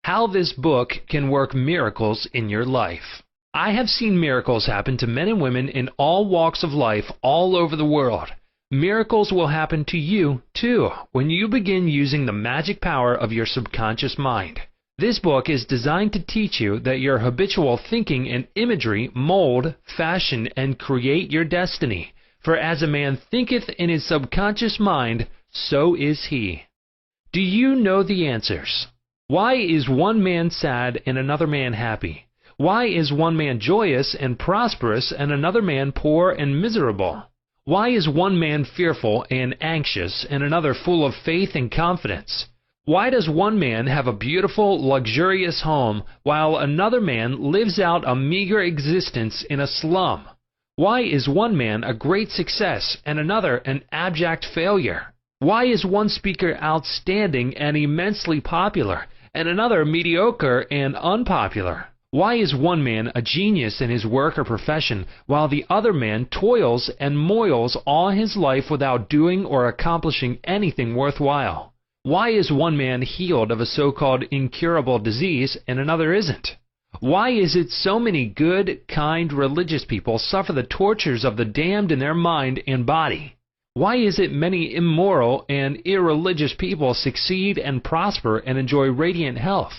how this book can work miracles in your life. I have seen miracles happen to men and women in all walks of life all over the world. Miracles will happen to you, too, when you begin using the magic power of your subconscious mind. This book is designed to teach you that your habitual thinking and imagery mold, fashion, and create your destiny. For as a man thinketh in his subconscious mind, so is he. Do you know the answers? Why is one man sad and another man happy? Why is one man joyous and prosperous and another man poor and miserable? Why is one man fearful and anxious and another full of faith and confidence? Why does one man have a beautiful, luxurious home while another man lives out a meager existence in a slum? Why is one man a great success and another an abject failure? Why is one speaker outstanding and immensely popular and another mediocre and unpopular? Why is one man a genius in his work or profession, while the other man toils and moils all his life without doing or accomplishing anything worthwhile? Why is one man healed of a so-called incurable disease and another isn't? Why is it so many good, kind, religious people suffer the tortures of the damned in their mind and body? Why is it many immoral and irreligious people succeed and prosper and enjoy radiant health?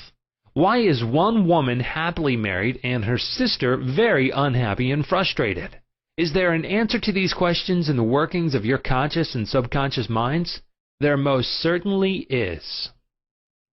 Why is one woman happily married and her sister very unhappy and frustrated? Is there an answer to these questions in the workings of your conscious and subconscious minds? There most certainly is.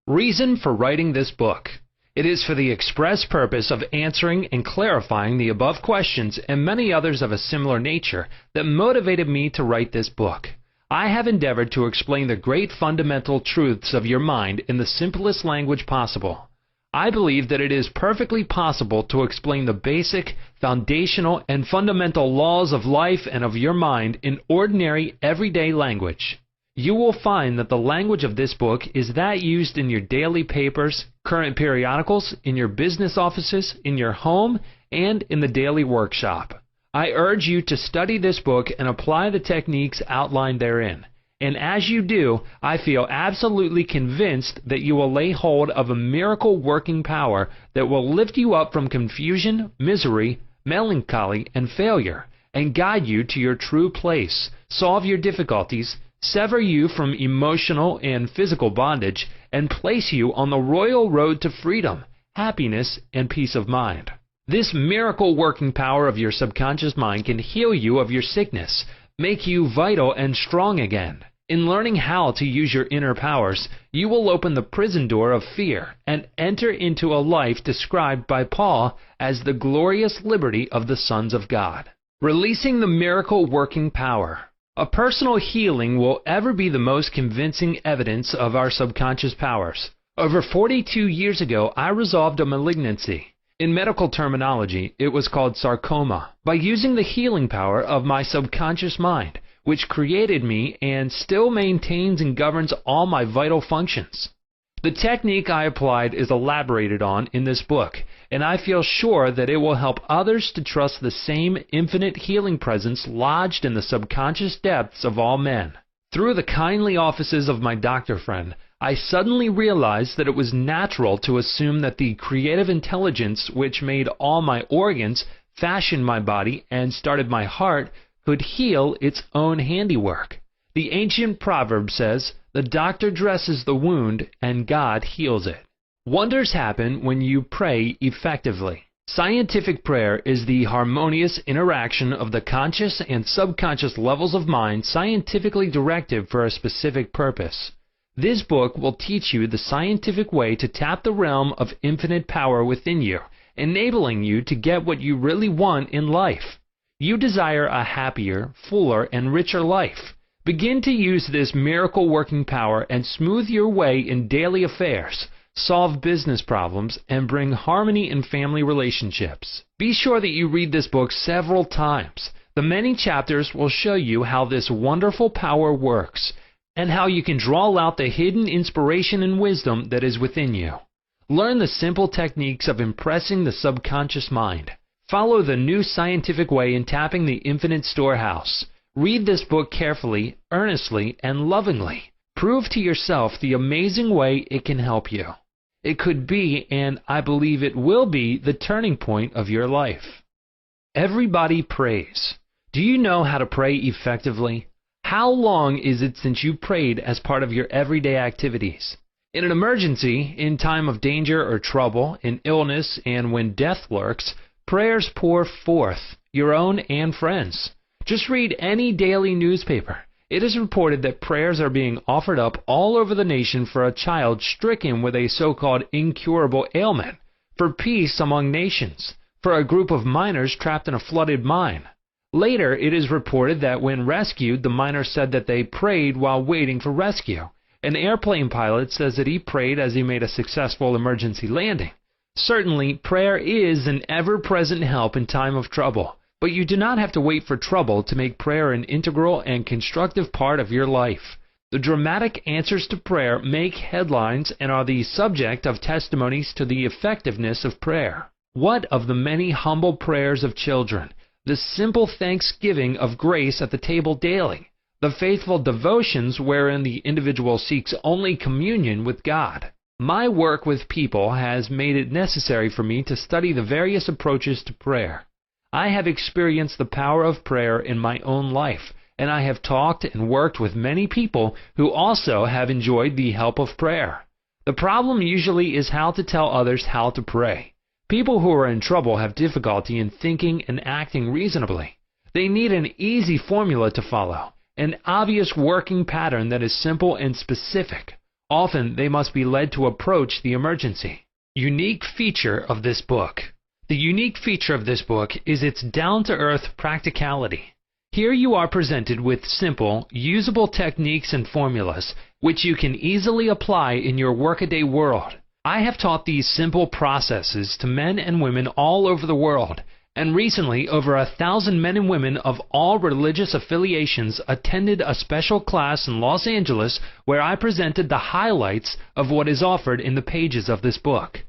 Reason for writing this book. It is for the express purpose of answering and clarifying the above questions and many others of a similar nature that motivated me to write this book. I have endeavored to explain the great fundamental truths of your mind in the simplest language possible. I believe that it is perfectly possible to explain the basic, foundational, and fundamental laws of life and of your mind in ordinary, everyday language. You will find that the language of this book is that used in your daily papers, current periodicals, in your business offices, in your home, and in the daily workshop. I urge you to study this book and apply the techniques outlined therein. And as you do, I feel absolutely convinced that you will lay hold of a miracle-working power that will lift you up from confusion, misery, melancholy, and failure, and guide you to your true place, solve your difficulties, sever you from emotional and physical bondage, and place you on the royal road to freedom, happiness, and peace of mind. This miracle-working power of your subconscious mind can heal you of your sickness, make you vital and strong again. In learning how to use your inner powers, you will open the prison door of fear and enter into a life described by Paul as the glorious liberty of the sons of God. Releasing the miracle-working power. A personal healing will ever be the most convincing evidence of our subconscious powers. Over 42 years ago, I resolved a malignancy. In medical terminology, it was called sarcoma, by using the healing power of my subconscious mind, which created me and still maintains and governs all my vital functions. The technique I applied is elaborated on in this book, and I feel sure that it will help others to trust the same infinite healing presence lodged in the subconscious depths of all men. Through the kindly offices of my doctor friend, I suddenly realized that it was natural to assume that the creative intelligence which made all my organs, fashioned my body, and started my heart could heal its own handiwork. The ancient proverb says, "The doctor dresses the wound, and God heals it." Wonders happen when you pray effectively. Scientific prayer is the harmonious interaction of the conscious and subconscious levels of mind scientifically directed for a specific purpose. This book will teach you the scientific way to tap the realm of infinite power within you, enabling you to get what you really want in life. You desire a happier, fuller, and richer life. Begin to use this miracle-working power and smooth your way in daily affairs, solve business problems, and bring harmony in family relationships. Be sure that you read this book several times. The many chapters will show you how this wonderful power works, and how you can draw out the hidden inspiration and wisdom that is within you. Learn the simple techniques of impressing the subconscious mind. Follow the new scientific way in tapping the infinite storehouse. Read this book carefully, earnestly, and lovingly. Prove to yourself the amazing way it can help you. It could be, and I believe it will be, the turning point of your life. Everybody prays. Do you know how to pray effectively? How long is it since you prayed as part of your everyday activities? In an emergency, in time of danger or trouble, in illness, and when death lurks, prayers pour forth, your own and friends. Just read any daily newspaper. It is reported that prayers are being offered up all over the nation for a child stricken with a so-called incurable ailment, for peace among nations, for a group of miners trapped in a flooded mine. Later, it is reported that when rescued, the miners said that they prayed while waiting for rescue. An airplane pilot says that he prayed as he made a successful emergency landing. Certainly, prayer is an ever-present help in time of trouble, but you do not have to wait for trouble to make prayer an integral and constructive part of your life. The dramatic answers to prayer make headlines and are the subject of testimonies to the effectiveness of prayer. What of the many humble prayers of children? The simple thanksgiving of grace at the table daily, the faithful devotions wherein the individual seeks only communion with God. My work with people has made it necessary for me to study the various approaches to prayer. I have experienced the power of prayer in my own life, and I have talked and worked with many people who also have enjoyed the help of prayer. The problem usually is how to tell others how to pray. People who are in trouble have difficulty in thinking and acting reasonably. They need an easy formula to follow, an obvious working pattern that is simple and specific. Often they must be led to approach the emergency. Unique feature of this book. The unique feature of this book is its down-to-earth practicality. Here you are presented with simple, usable techniques and formulas which you can easily apply in your workaday world. I have taught these simple processes to men and women all over the world, and recently over 1,000 men and women of all religious affiliations attended a special class in Los Angeles where I presented the highlights of what is offered in the pages of this book.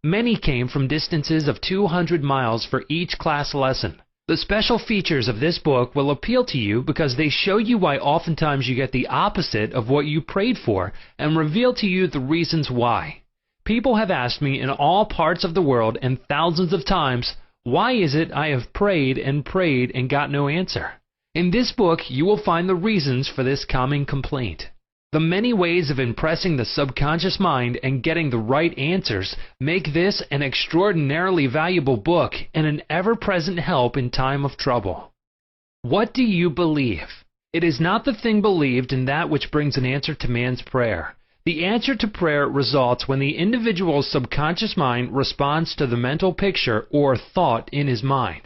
Many came from distances of 200 miles for each class lesson. The special features of this book will appeal to you because they show you why oftentimes you get the opposite of what you prayed for and reveal to you the reasons why. People have asked me in all parts of the world and thousands of times, why is it I have prayed and got no answer? In this book, you will find the reasons for this common complaint. The many ways of impressing the subconscious mind and getting the right answers make this an extraordinarily valuable book and an ever-present help in time of trouble. What do you believe? It is not the thing believed in that which brings an answer to man's prayer. The answer to prayer results when the individual's subconscious mind responds to the mental picture or thought in his mind.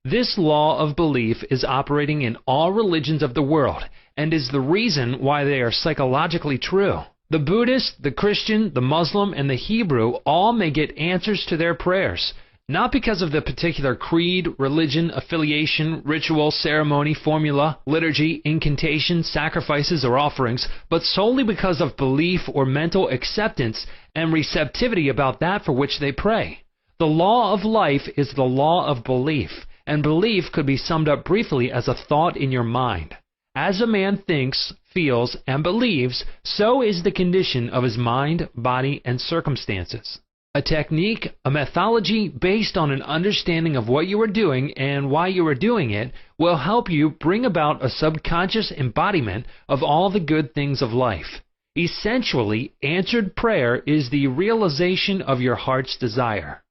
This law of belief is operating in all religions of the world and is the reason why they are psychologically true. The Buddhist, the Christian, the Muslim, and the Hebrew all may get answers to their prayers, not because of the particular creed, religion, affiliation, ritual, ceremony, formula, liturgy, incantation, sacrifices, or offerings, but solely because of belief or mental acceptance and receptivity about that for which they pray. The law of life is the law of belief, and belief could be summed up briefly as a thought in your mind. As a man thinks, feels, and believes, so is the condition of his mind, body, and circumstances. A technique, a methodology based on an understanding of what you are doing and why you are doing it will help you bring about a subconscious embodiment of all the good things of life. Essentially, answered prayer is the realization of your heart's desire.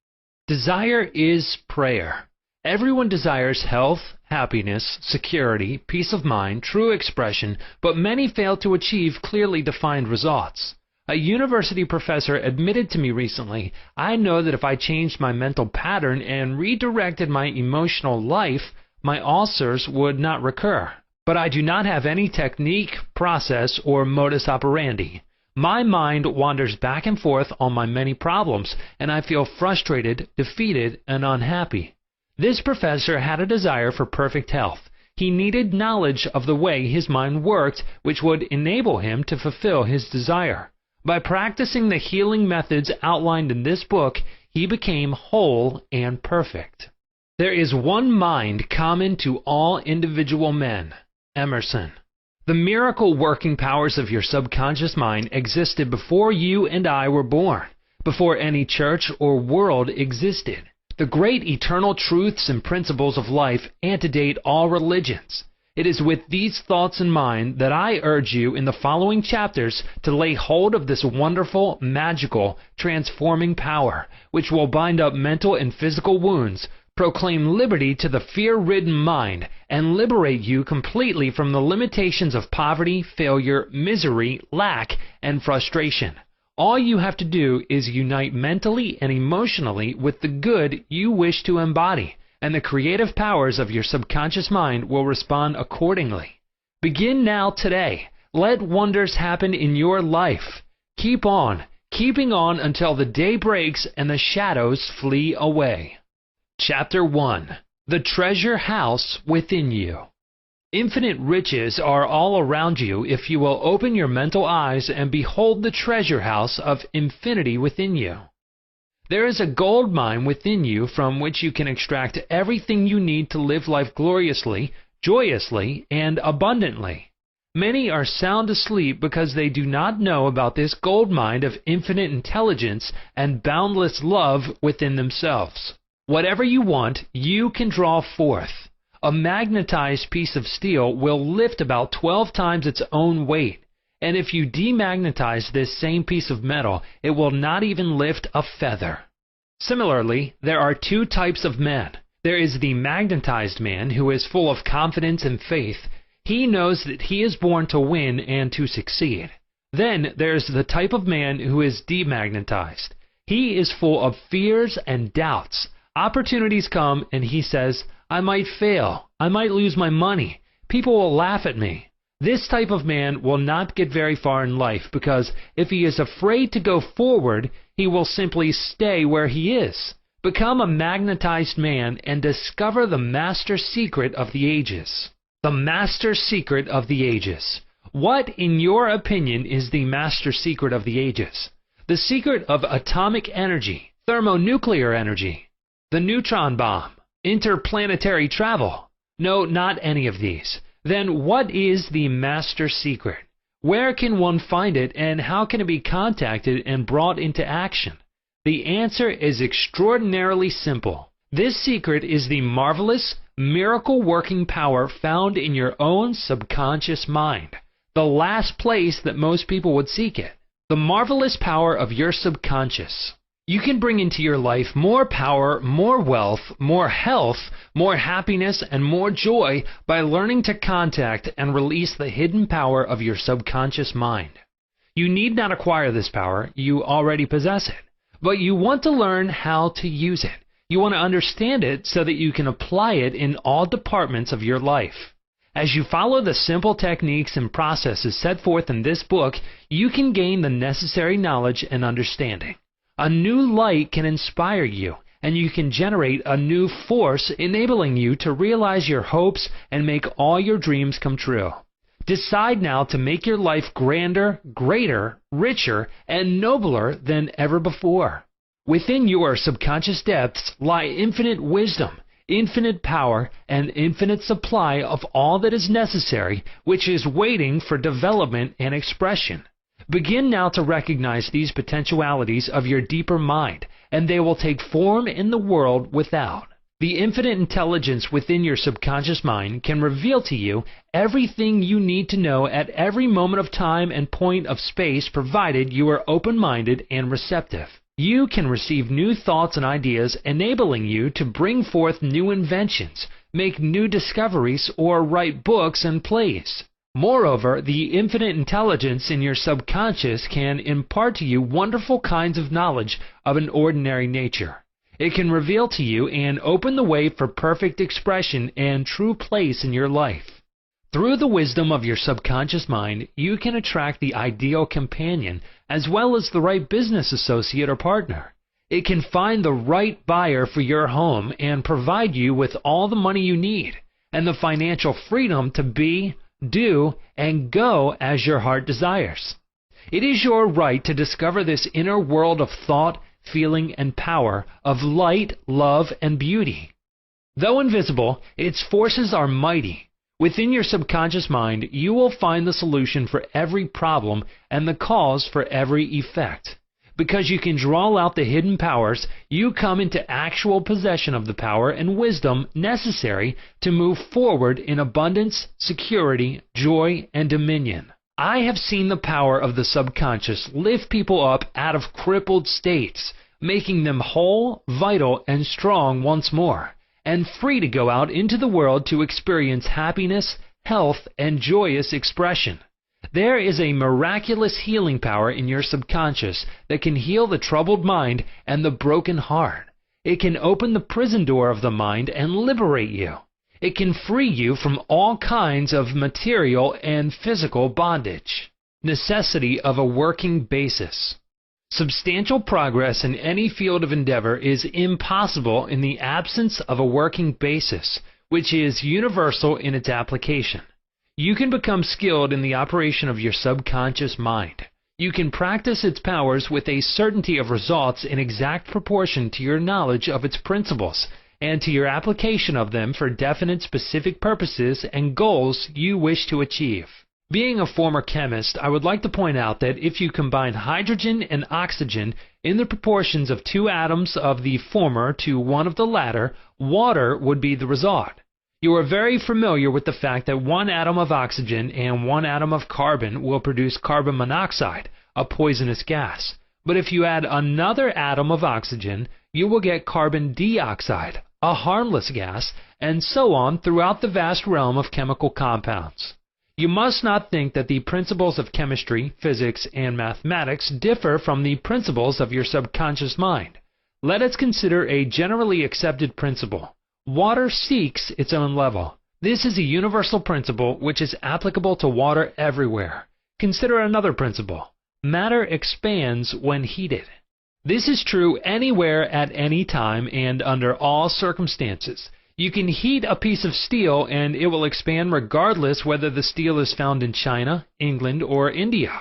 Desire is prayer. Everyone desires health, happiness, security, peace of mind, true expression, but many fail to achieve clearly defined results. A university professor admitted to me recently, I know that if I changed my mental pattern and redirected my emotional life, my ulcers would not recur. But I do not have any technique, process, or modus operandi. My mind wanders back and forth on my many problems, and I feel frustrated, defeated, and unhappy. This professor had a desire for perfect health. He needed knowledge of the way his mind worked, which would enable him to fulfill his desire. By practicing the healing methods outlined in this book, he became whole and perfect. There is one mind common to all individual men. Emerson. The miracle working powers of your subconscious mind existed before you and I were born, before any church or world existed. The great eternal truths and principles of life antedate all religions. It is with these thoughts in mind that I urge you in the following chapters to lay hold of this wonderful, magical, transforming power, which will bind up mental and physical wounds, proclaim liberty to the fear-ridden mind, and liberate you completely from the limitations of poverty, failure, misery, lack, and frustration. All you have to do is unite mentally and emotionally with the good you wish to embody, and the creative powers of your subconscious mind will respond accordingly. Begin now today. Let wonders happen in your life. Keep on, keeping on until the day breaks and the shadows flee away. Chapter 1. The Treasure House Within You. Infinite riches are all around you if you will open your mental eyes and behold the treasure house of infinity within you. There is a gold mine within you from which you can extract everything you need to live life gloriously, joyously, and abundantly. Many are sound asleep because they do not know about this gold mine of infinite intelligence and boundless love within themselves. Whatever you want, you can draw forth. A magnetized piece of steel will lift about 12 times its own weight. And if you demagnetize this same piece of metal, it will not even lift a feather. Similarly, there are two types of men. There is the magnetized man who is full of confidence and faith. He knows that he is born to win and to succeed. Then there is the type of man who is demagnetized. He is full of fears and doubts. Opportunities come and he says, I might fail. I might lose my money. People will laugh at me. This type of man will not get very far in life because if he is afraid to go forward, he will simply stay where he is. Become a magnetized man and discover the master secret of the ages. The master secret of the ages. What, in your opinion, is the master secret of the ages? The secret of atomic energy, thermonuclear energy, the neutron bomb, interplanetary travel? No, not any of these. Then what is the master secret? Where can one find it and how can it be contacted and brought into action? The answer is extraordinarily simple. This secret is the marvelous, miracle-working power found in your own subconscious mind, the last place that most people would seek it. The marvelous power of your subconscious. You can bring into your life more power, more wealth, more health, more happiness, and more joy by learning to contact and release the hidden power of your subconscious mind. You need not acquire this power, you already possess it, but you want to learn how to use it. You want to understand it so that you can apply it in all departments of your life. As you follow the simple techniques and processes set forth in this book, you can gain the necessary knowledge and understanding. A new light can inspire you, and you can generate a new force enabling you to realize your hopes and make all your dreams come true. Decide now to make your life grander, greater, richer, and nobler than ever before. Within your subconscious depths lie infinite wisdom, infinite power, and infinite supply of all that is necessary, which is waiting for development and expression. Begin now to recognize these potentialities of your deeper mind, and they will take form in the world without. The infinite intelligence within your subconscious mind can reveal to you everything you need to know at every moment of time and point of space, provided you are open-minded and receptive. You can receive new thoughts and ideas, enabling you to bring forth new inventions, make new discoveries, or write books and plays. Moreover, the infinite intelligence in your subconscious can impart to you wonderful kinds of knowledge of an ordinary nature. It can reveal to you and open the way for perfect expression and true place in your life. Through the wisdom of your subconscious mind, you can attract the ideal companion as well as the right business associate or partner. It can find the right buyer for your home and provide you with all the money you need and the financial freedom to be, do, and go as your heart desires. It is your right to discover this inner world of thought, feeling, and power, of light, love, and beauty. Though invisible, its forces are mighty. Within your subconscious mind, you will find the solution for every problem and the cause for every effect. Because you can draw out the hidden powers, you come into actual possession of the power and wisdom necessary to move forward in abundance, security, joy, and dominion. I have seen the power of the subconscious lift people up out of crippled states, making them whole, vital, and strong once more, and free to go out into the world to experience happiness, health, and joyous expression. There is a miraculous healing power in your subconscious that can heal the troubled mind and the broken heart. It can open the prison door of the mind and liberate you. It can free you from all kinds of material and physical bondage. Necessity of a working basis. Substantial progress in any field of endeavor is impossible in the absence of a working basis, which is universal in its application. You can become skilled in the operation of your subconscious mind. You can practice its powers with a certainty of results in exact proportion to your knowledge of its principles and to your application of them for definite specific purposes and goals you wish to achieve. Being a former chemist, I would like to point out that if you combine hydrogen and oxygen in the proportions of 2 atoms of the former to 1 of the latter, water would be the result. You are very familiar with the fact that 1 atom of oxygen and 1 atom of carbon will produce carbon monoxide, a poisonous gas. But if you add another atom of oxygen, you will get carbon dioxide, a harmless gas, and so on throughout the vast realm of chemical compounds. You must not think that the principles of chemistry, physics, and mathematics differ from the principles of your subconscious mind. Let us consider a generally accepted principle. Water seeks its own level. This is a universal principle which is applicable to water everywhere. Consider another principle. Matter expands when heated. This is true anywhere at any time and under all circumstances. You can heat a piece of steel and it will expand regardless whether the steel is found in China, England, or India.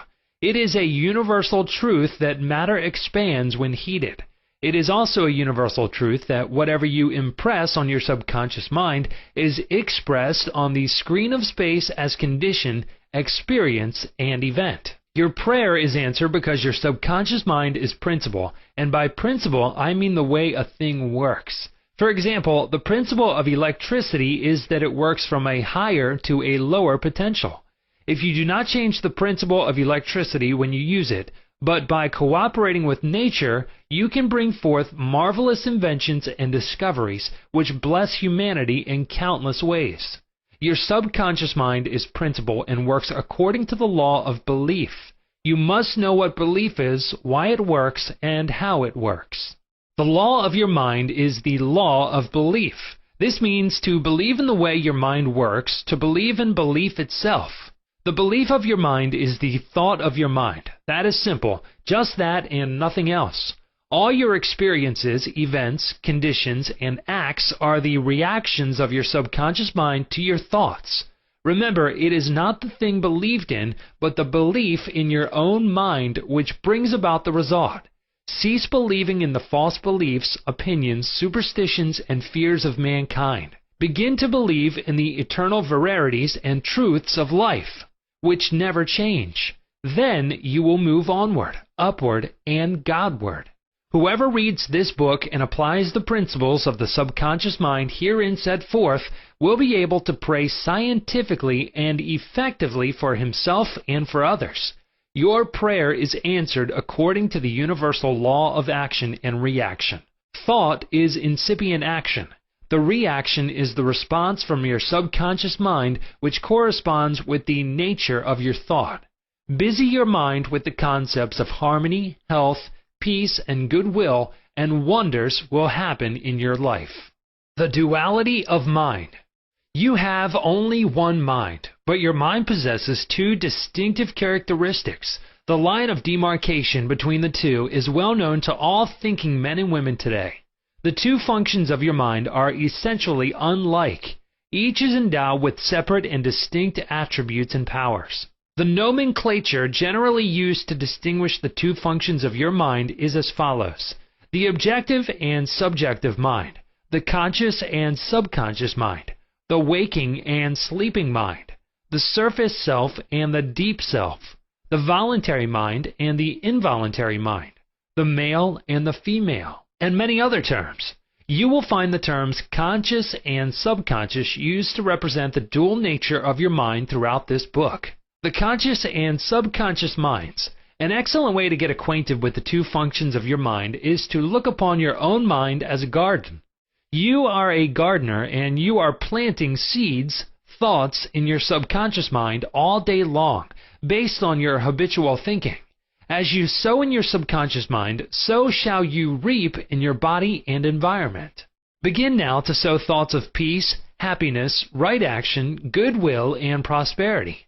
It is a universal truth that matter expands when heated. It is also a universal truth that whatever you impress on your subconscious mind is expressed on the screen of space as condition, experience, and event. Your prayer is answered because your subconscious mind is principle, and by principle I mean the way a thing works. For example, the principle of electricity is that it works from a higher to a lower potential. If you do not change the principle of electricity when you use it, but by cooperating with nature, you can bring forth marvelous inventions and discoveries which bless humanity in countless ways. Your subconscious mind is principle and works according to the law of belief. You must know what belief is, why it works, and how it works. The law of your mind is the law of belief. This means to believe in the way your mind works, to believe in belief itself. The belief of your mind is the thought of your mind. That is simple, just that and nothing else. All your experiences, events, conditions, and acts are the reactions of your subconscious mind to your thoughts. Remember, it is not the thing believed in, but the belief in your own mind which brings about the result. Cease believing in the false beliefs, opinions, superstitions, and fears of mankind. Begin to believe in the eternal verities and truths of life, which never change. Then you will move onward, upward, and Godward. Whoever reads this book and applies the principles of the subconscious mind herein set forth will be able to pray scientifically and effectively for himself and for others. Your prayer is answered according to the universal law of action and reaction. Thought is incipient action. The reaction is the response from your subconscious mind which corresponds with the nature of your thought. Busy your mind with the concepts of harmony, health, peace, and goodwill, and wonders will happen in your life. The duality of mind. You have only one mind, but your mind possesses 2 distinctive characteristics. The line of demarcation between the two is well known to all thinking men and women today. The 2 functions of your mind are essentially unlike. Each is endowed with separate and distinct attributes and powers. The nomenclature generally used to distinguish the 2 functions of your mind is as follows: the objective and subjective mind, the conscious and subconscious mind, the waking and sleeping mind, the surface self and the deep self, the voluntary mind and the involuntary mind, the male and the female, and many other terms. You will find the terms conscious and subconscious used to represent the dual nature of your mind throughout this book. The conscious and subconscious minds. An excellent way to get acquainted with the two functions of your mind is to look upon your own mind as a garden. You are a gardener and you are planting seeds, thoughts in your subconscious mind all day long, based on your habitual thinking. As you sow in your subconscious mind, so shall you reap in your body and environment. Begin now to sow thoughts of peace, happiness, right action, goodwill, and prosperity.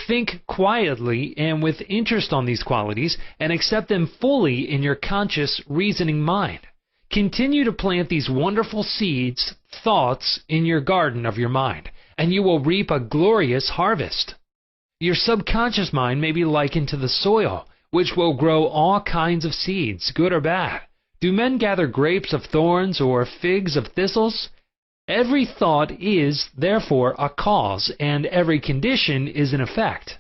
Think quietly and with interest on these qualities and accept them fully in your conscious, reasoning mind. Continue to plant these wonderful seeds, thoughts, in your garden of your mind, and you will reap a glorious harvest. Your subconscious mind may be likened to the soil, which will grow all kinds of seeds, good or bad. Do men gather grapes of thorns or figs of thistles? Every thought is, therefore, a cause, and every condition is an effect.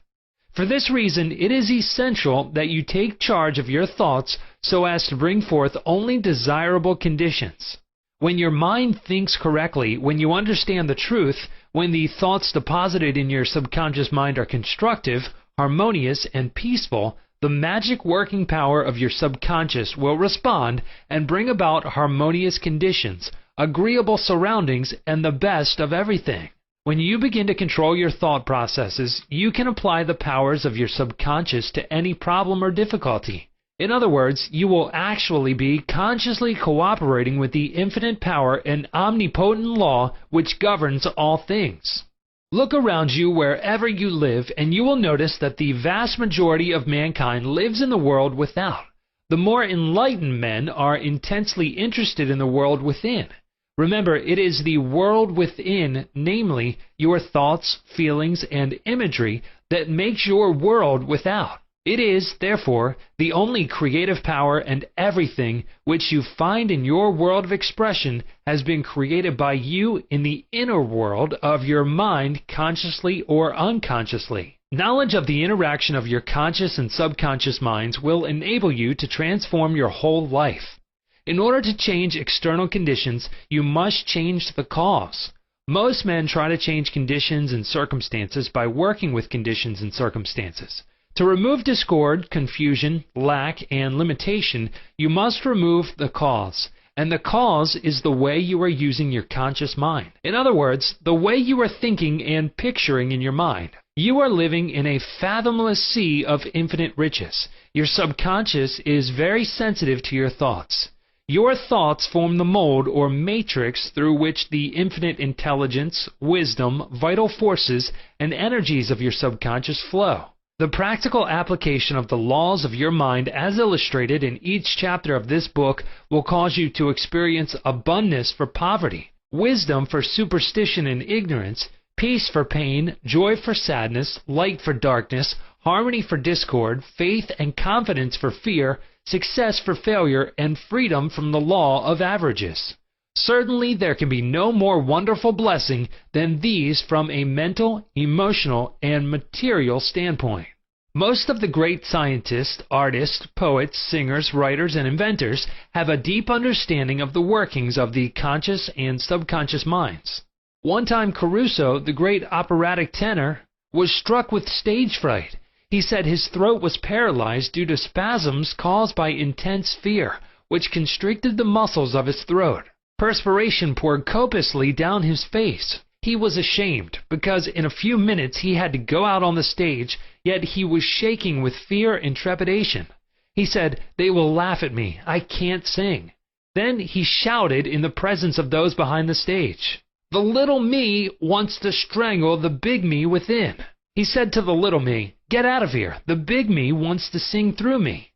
For this reason, it is essential that you take charge of your thoughts so as to bring forth only desirable conditions. When your mind thinks correctly, when you understand the truth, when the thoughts deposited in your subconscious mind are constructive, harmonious, and peaceful, the magic working power of your subconscious will respond and bring about harmonious conditions, agreeable surroundings, and the best of everything. When you begin to control your thought processes, you can apply the powers of your subconscious to any problem or difficulty. In other words, you will actually be consciously cooperating with the infinite power and omnipotent law which governs all things. Look around you wherever you live, and you will notice that the vast majority of mankind lives in the world without. The more enlightened men are intensely interested in the world within. Remember, it is the world within, namely your thoughts, feelings, and imagery, that makes your world without. It is, therefore, the only creative power, and everything which you find in your world of expression has been created by you in the inner world of your mind, consciously or unconsciously. Knowledge of the interaction of your conscious and subconscious minds will enable you to transform your whole life. In order to change external conditions, you must change the cause. Most men try to change conditions and circumstances by working with conditions and circumstances. To remove discord, confusion, lack, and limitation, you must remove the cause. And the cause is the way you are using your conscious mind. In other words, the way you are thinking and picturing in your mind. You are living in a fathomless sea of infinite riches. Your subconscious is very sensitive to your thoughts. Your thoughts form the mold or matrix through which the infinite intelligence, wisdom, vital forces, and energies of your subconscious flow. The practical application of the laws of your mind as illustrated in each chapter of this book will cause you to experience abundance for poverty, wisdom for superstition and ignorance, peace for pain, joy for sadness, light for darkness, harmony for discord, faith and confidence for fear, success for failure, and freedom from the law of averages. Certainly there can be no more wonderful blessing than these from a mental, emotional, and material standpoint. Most of the great scientists, artists, poets, singers, writers, and inventors have a deep understanding of the workings of the conscious and subconscious minds. One time Caruso, the great operatic tenor, was struck with stage fright. He said his throat was paralyzed due to spasms caused by intense fear, which constricted the muscles of his throat. Perspiration poured copiously down his face. He was ashamed, because in a few minutes he had to go out on the stage, yet he was shaking with fear and trepidation. He said, "They will laugh at me. I can't sing." Then he shouted in the presence of those behind the stage, "The little me wants to strangle the big me within." He said to the little me, "Get out of here. The big me wants to sing through me."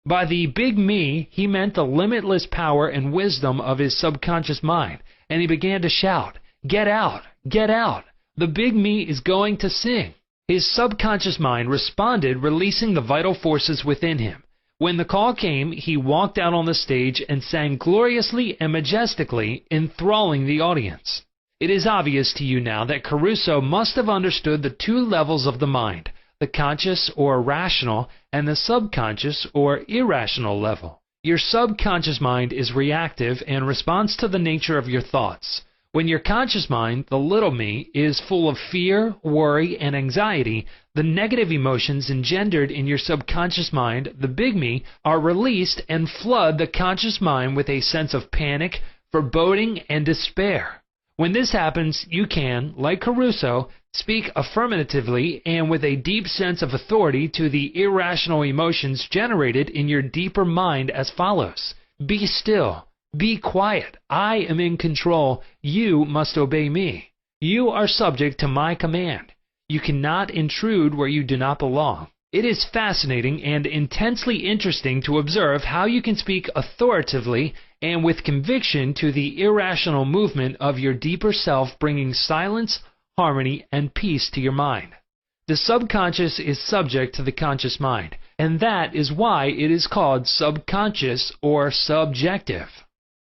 By the big me, he meant the limitless power and wisdom of his subconscious mind, and he began to shout, "Get out, get out. The big me is going to sing." His subconscious mind responded, releasing the vital forces within him. When the call came, he walked out on the stage and sang gloriously and majestically, enthralling the audience. It is obvious to you now that Caruso must have understood the two levels of the mind, the conscious or rational and the subconscious or irrational level. Your subconscious mind is reactive and responds to the nature of your thoughts. When your conscious mind, the little me, is full of fear, worry, and anxiety, the negative emotions engendered in your subconscious mind, the big me, are released and flood the conscious mind with a sense of panic, foreboding, and despair. When this happens, you can, like Caruso, speak affirmatively and with a deep sense of authority to the irrational emotions generated in your deeper mind as follows. Be still. Be quiet. I am in control. You must obey me. You are subject to my command. You cannot intrude where you do not belong. It is fascinating and intensely interesting to observe how you can speak authoritatively and with conviction to the irrational movement of your deeper self, bringing silence, harmony, and peace to your mind. The subconscious is subject to the conscious mind, and that is why it is called subconscious or subjective.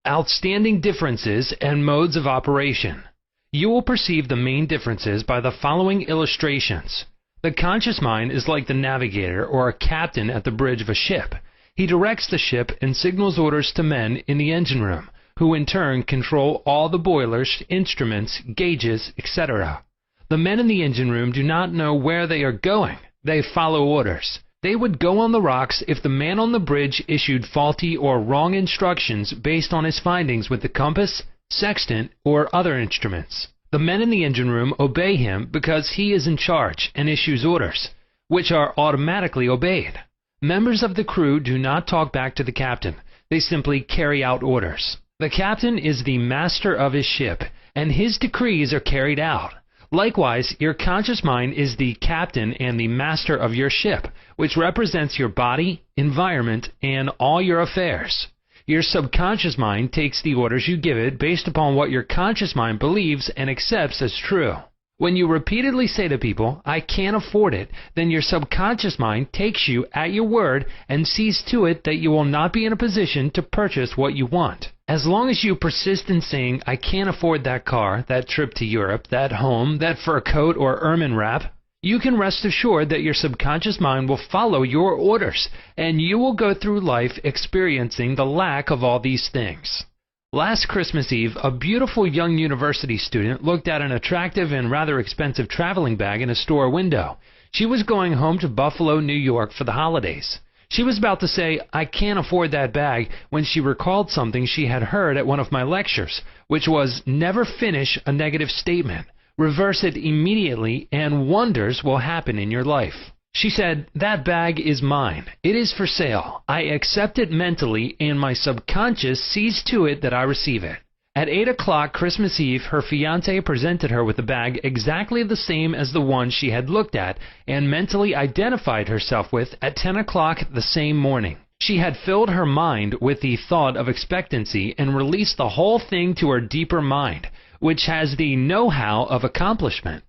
Outstanding differences and modes of operation. You will perceive the main differences by the following illustrations. The conscious mind is like the navigator or a captain at the bridge of a ship. He directs the ship and signals orders to men in the engine room, who in turn control all the boilers, instruments, gauges, etc. The men in the engine room do not know where they are going. They follow orders. They would go on the rocks if the man on the bridge issued faulty or wrong instructions based on his findings with the compass, sextant, or other instruments. The men in the engine room obey him because he is in charge and issues orders, which are automatically obeyed. Members of the crew do not talk back to the captain. They simply carry out orders. The captain is the master of his ship, and his decrees are carried out. Likewise, your conscious mind is the captain and the master of your ship, which represents your body, environment, and all your affairs. Your subconscious mind takes the orders you give it based upon what your conscious mind believes and accepts as true. When you repeatedly say to people, "I can't afford it," then your subconscious mind takes you at your word and sees to it that you will not be in a position to purchase what you want. As long as you persist in saying, "I can't afford that car, that trip to Europe, that home, that fur coat or ermine wrap," you can rest assured that your subconscious mind will follow your orders, and you will go through life experiencing the lack of all these things. Last Christmas Eve, a beautiful young university student looked at an attractive and rather expensive traveling bag in a store window. She was going home to Buffalo, New York for the holidays. She was about to say, "I can't afford that bag," when she recalled something she had heard at one of my lectures, which was, never finish a negative statement. Reverse it immediately and wonders will happen in your life. She said, "That bag is mine. It is for sale. I accept it mentally and my subconscious sees to it that I receive it." At 8 o'clock Christmas Eve, her fiancé presented her with a bag exactly the same as the one she had looked at and mentally identified herself with at 10 o'clock the same morning. She had filled her mind with the thought of expectancy and released the whole thing to her deeper mind, which has the know-how of accomplishment.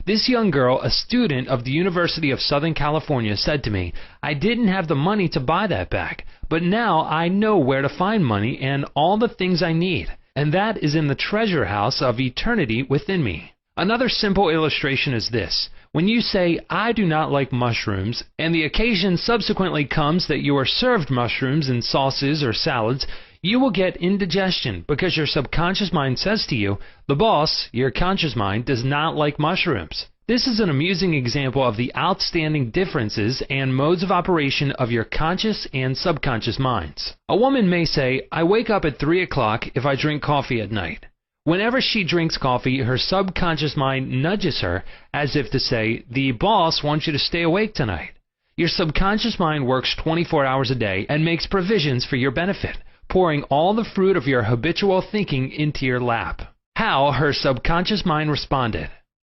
This young girl, a student of the University of Southern California, said to me, "I didn't have the money to buy that bag, but now I know where to find money and all the things I need, and that is in the treasure house of eternity within me." Another simple illustration is this. When you say, "I do not like mushrooms," and the occasion subsequently comes that you are served mushrooms in sauces or salads, you will get indigestion because your subconscious mind says to you, the boss, your conscious mind, does not like mushrooms. This is an amusing example of the outstanding differences and modes of operation of your conscious and subconscious minds. A woman may say, "I wake up at 3 o'clock if I drink coffee at night." Whenever she drinks coffee, her subconscious mind nudges her as if to say, "The boss wants you to stay awake tonight." Your subconscious mind works 24 hours a day and makes provisions for your benefit, pouring all the fruit of your habitual thinking into your lap. How her subconscious mind responded.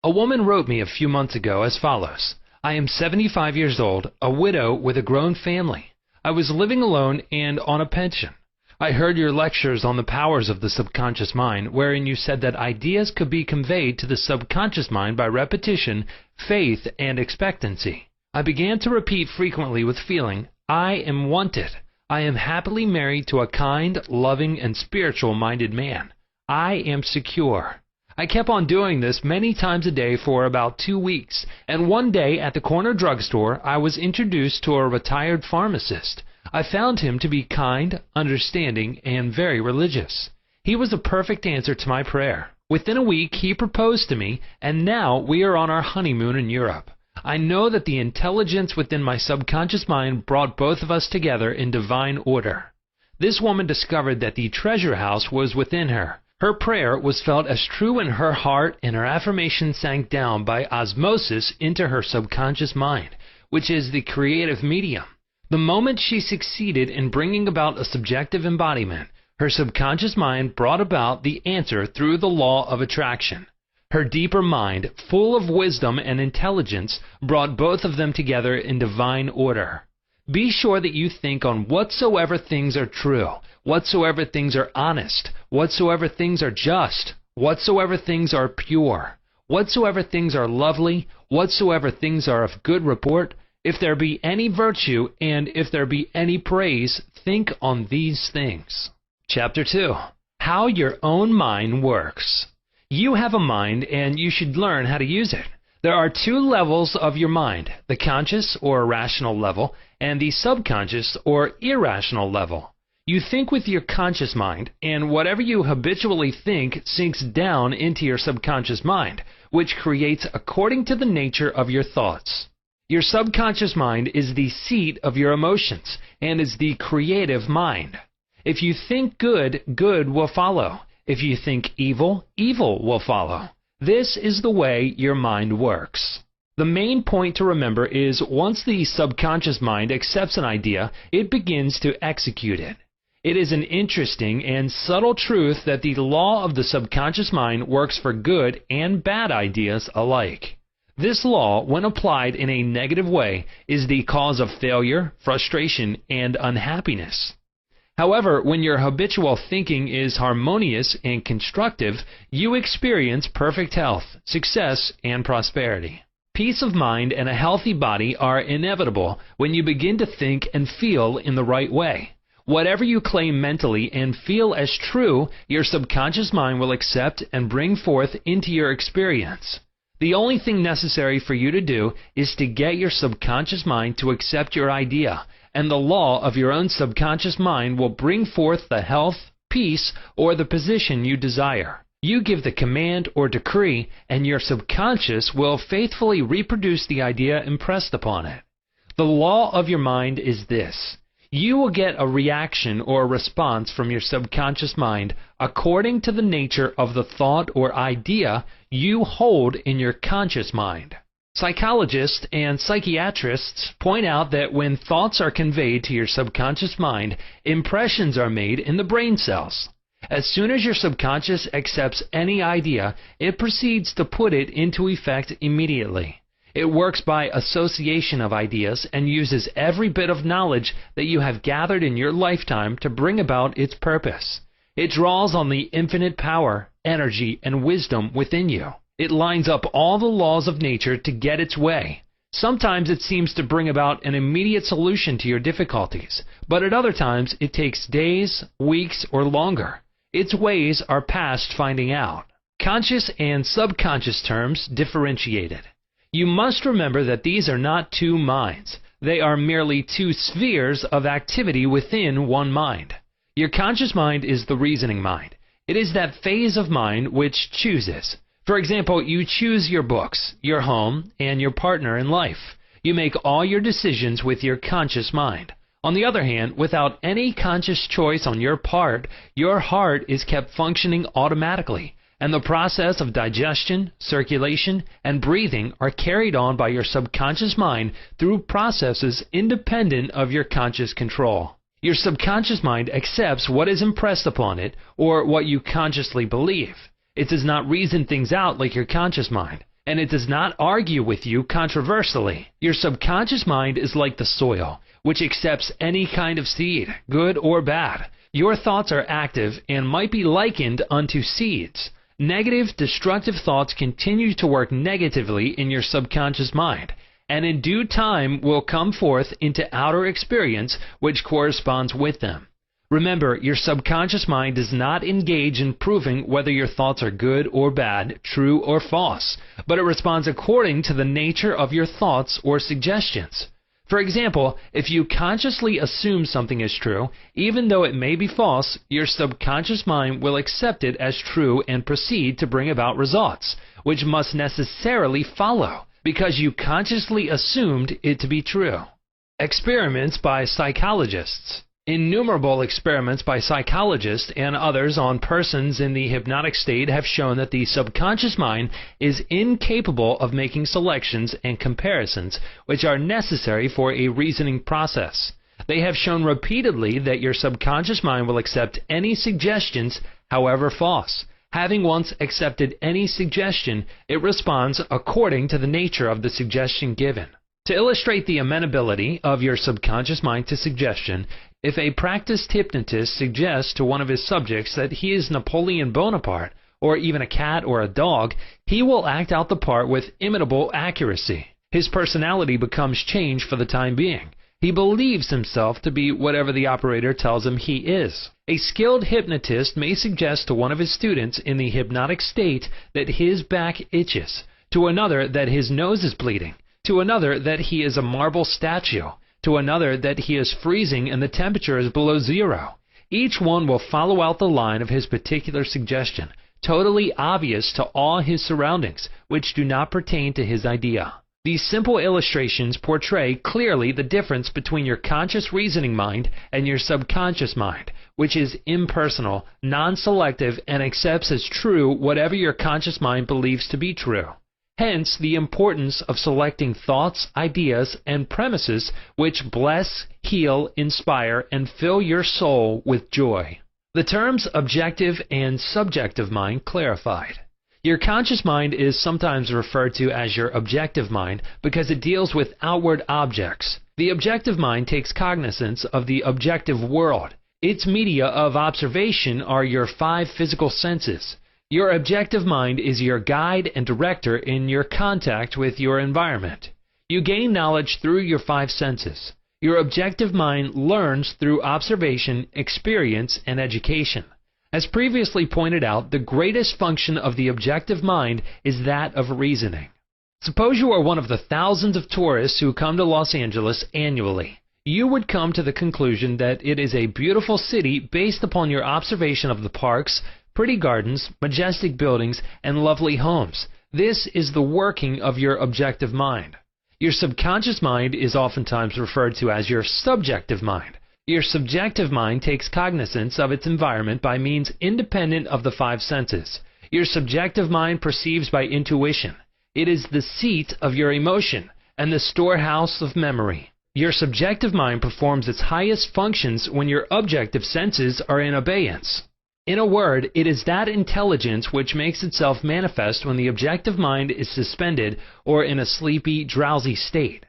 A woman wrote me a few months ago as follows. "I am 75 years old, a widow with a grown family. I was living alone and on a pension. I heard your lectures on the powers of the subconscious mind, wherein you said that ideas could be conveyed to the subconscious mind by repetition, faith, and expectancy. I began to repeat frequently with feeling, 'I am wanted. I am happily married to a kind, loving, and spiritual-minded man. I am secure.' I kept on doing this many times a day for about 2 weeks, and one day at the corner drugstore I was introduced to a retired pharmacist. I found him to be kind, understanding, and very religious. He was a perfect answer to my prayer. Within a week, he proposed to me, and now we are on our honeymoon in Europe. I know that the intelligence within my subconscious mind brought both of us together in divine order. This woman discovered that the treasure house was within her. Her prayer was felt as true in her heart, and her affirmation sank down by osmosis into her subconscious mind, which is the creative medium. The moment she succeeded in bringing about a subjective embodiment, her subconscious mind brought about the answer through the law of attraction. Her deeper mind, full of wisdom and intelligence, brought both of them together in divine order. Be sure that you think on whatsoever things are true, whatsoever things are honest, whatsoever things are just, whatsoever things are pure, whatsoever things are lovely, whatsoever things are of good report. If there be any virtue, and if there be any praise, think on these things. Chapter 2. How your own mind works. You have a mind, and you should learn how to use it. There are two levels of your mind, the conscious or rational level, and the subconscious or irrational level. You think with your conscious mind, and whatever you habitually think sinks down into your subconscious mind, which creates according to the nature of your thoughts. Your subconscious mind is the seat of your emotions, and is the creative mind. If you think good, good will follow. If you think evil, evil will follow. This is the way your mind works. The main point to remember is once the subconscious mind accepts an idea, it begins to execute it. It is an interesting and subtle truth that the law of the subconscious mind works for good and bad ideas alike. This law, when applied in a negative way, is the cause of failure, frustration, and unhappiness. However, when your habitual thinking is harmonious and constructive, you experience perfect health, success, and prosperity. Peace of mind and a healthy body are inevitable when you begin to think and feel in the right way. Whatever you claim mentally and feel as true, your subconscious mind will accept and bring forth into your experience. The only thing necessary for you to do is to get your subconscious mind to accept your idea, and the law of your own subconscious mind will bring forth the health, peace, or the position you desire. You give the command or decree, and your subconscious will faithfully reproduce the idea impressed upon it. The law of your mind is this. You will get a reaction or response from your subconscious mind according to the nature of the thought or idea you hold in your conscious mind. Psychologists and psychiatrists point out that when thoughts are conveyed to your subconscious mind, impressions are made in the brain cells. As soon as your subconscious accepts any idea, it proceeds to put it into effect immediately. It works by association of ideas and uses every bit of knowledge that you have gathered in your lifetime to bring about its purpose. It draws on the infinite power, energy, and wisdom within you. It lines up all the laws of nature to get its way. Sometimes it seems to bring about an immediate solution to your difficulties, but at other times it takes days, weeks, or longer. Its ways are past finding out. Conscious and subconscious terms differentiated. You must remember that these are not two minds. They are merely two spheres of activity within one mind. Your conscious mind is the reasoning mind. It is that phase of mind which chooses. For example, you choose your books, your home, and your partner in life. You make all your decisions with your conscious mind. On the other hand, without any conscious choice on your part, your heart is kept functioning automatically, and the process of digestion, circulation, and breathing are carried on by your subconscious mind through processes independent of your conscious control. Your subconscious mind accepts what is impressed upon it, or what you consciously believe. It does not reason things out like your conscious mind, and it does not argue with you controversially. Your subconscious mind is like the soil, which accepts any kind of seed, good or bad. Your thoughts are active and might be likened unto seeds. Negative, destructive thoughts continue to work negatively in your subconscious mind, and in due time will come forth into outer experience which corresponds with them. Remember, your subconscious mind does not engage in proving whether your thoughts are good or bad, true or false, but it responds according to the nature of your thoughts or suggestions. For example, if you consciously assume something is true, even though it may be false, your subconscious mind will accept it as true and proceed to bring about results, which must necessarily follow, because you consciously assumed it to be true. Experiments by psychologists. Innumerable experiments by psychologists and others on persons in the hypnotic state have shown that the subconscious mind is incapable of making selections and comparisons which are necessary for a reasoning process. They have shown repeatedly that your subconscious mind will accept any suggestions, however false. Having once accepted any suggestion, it responds according to the nature of the suggestion given. To illustrate the amenability of your subconscious mind to suggestion, if a practiced hypnotist suggests to one of his subjects that he is Napoleon Bonaparte, or even a cat or a dog, he will act out the part with imitable accuracy. His personality becomes changed for the time being. He believes himself to be whatever the operator tells him he is. A skilled hypnotist may suggest to one of his students in the hypnotic state that his back itches, to another that his nose is bleeding, to another that he is a marble statue, to another that he is freezing and the temperature is below zero. Each one will follow out the line of his particular suggestion, totally obvious to all his surroundings, which do not pertain to his idea. These simple illustrations portray clearly the difference between your conscious reasoning mind and your subconscious mind, which is impersonal, non-selective, and accepts as true whatever your conscious mind believes to be true. Hence, the importance of selecting thoughts, ideas, and premises which bless, heal, inspire, and fill your soul with joy. The terms objective and subjective mind clarified. Your conscious mind is sometimes referred to as your objective mind because it deals with outward objects. The objective mind takes cognizance of the objective world. Its media of observation are your 5 physical senses. Your objective mind is your guide and director in your contact with your environment. You gain knowledge through your 5 senses. Your objective mind learns through observation, experience, and education. As previously pointed out, the greatest function of the objective mind is that of reasoning. Suppose you are one of the thousands of tourists who come to Los Angeles annually. You would come to the conclusion that it is a beautiful city based upon your observation of the parks, pretty gardens, majestic buildings, and lovely homes. This is the working of your objective mind. Your subconscious mind is oftentimes referred to as your subjective mind. Your subjective mind takes cognizance of its environment by means independent of the 5 senses. Your subjective mind perceives by intuition. It is the seat of your emotion and the storehouse of memory. Your subjective mind performs its highest functions when your objective senses are in abeyance. In a word, it is that intelligence which makes itself manifest when the objective mind is suspended or in a sleepy, drowsy state.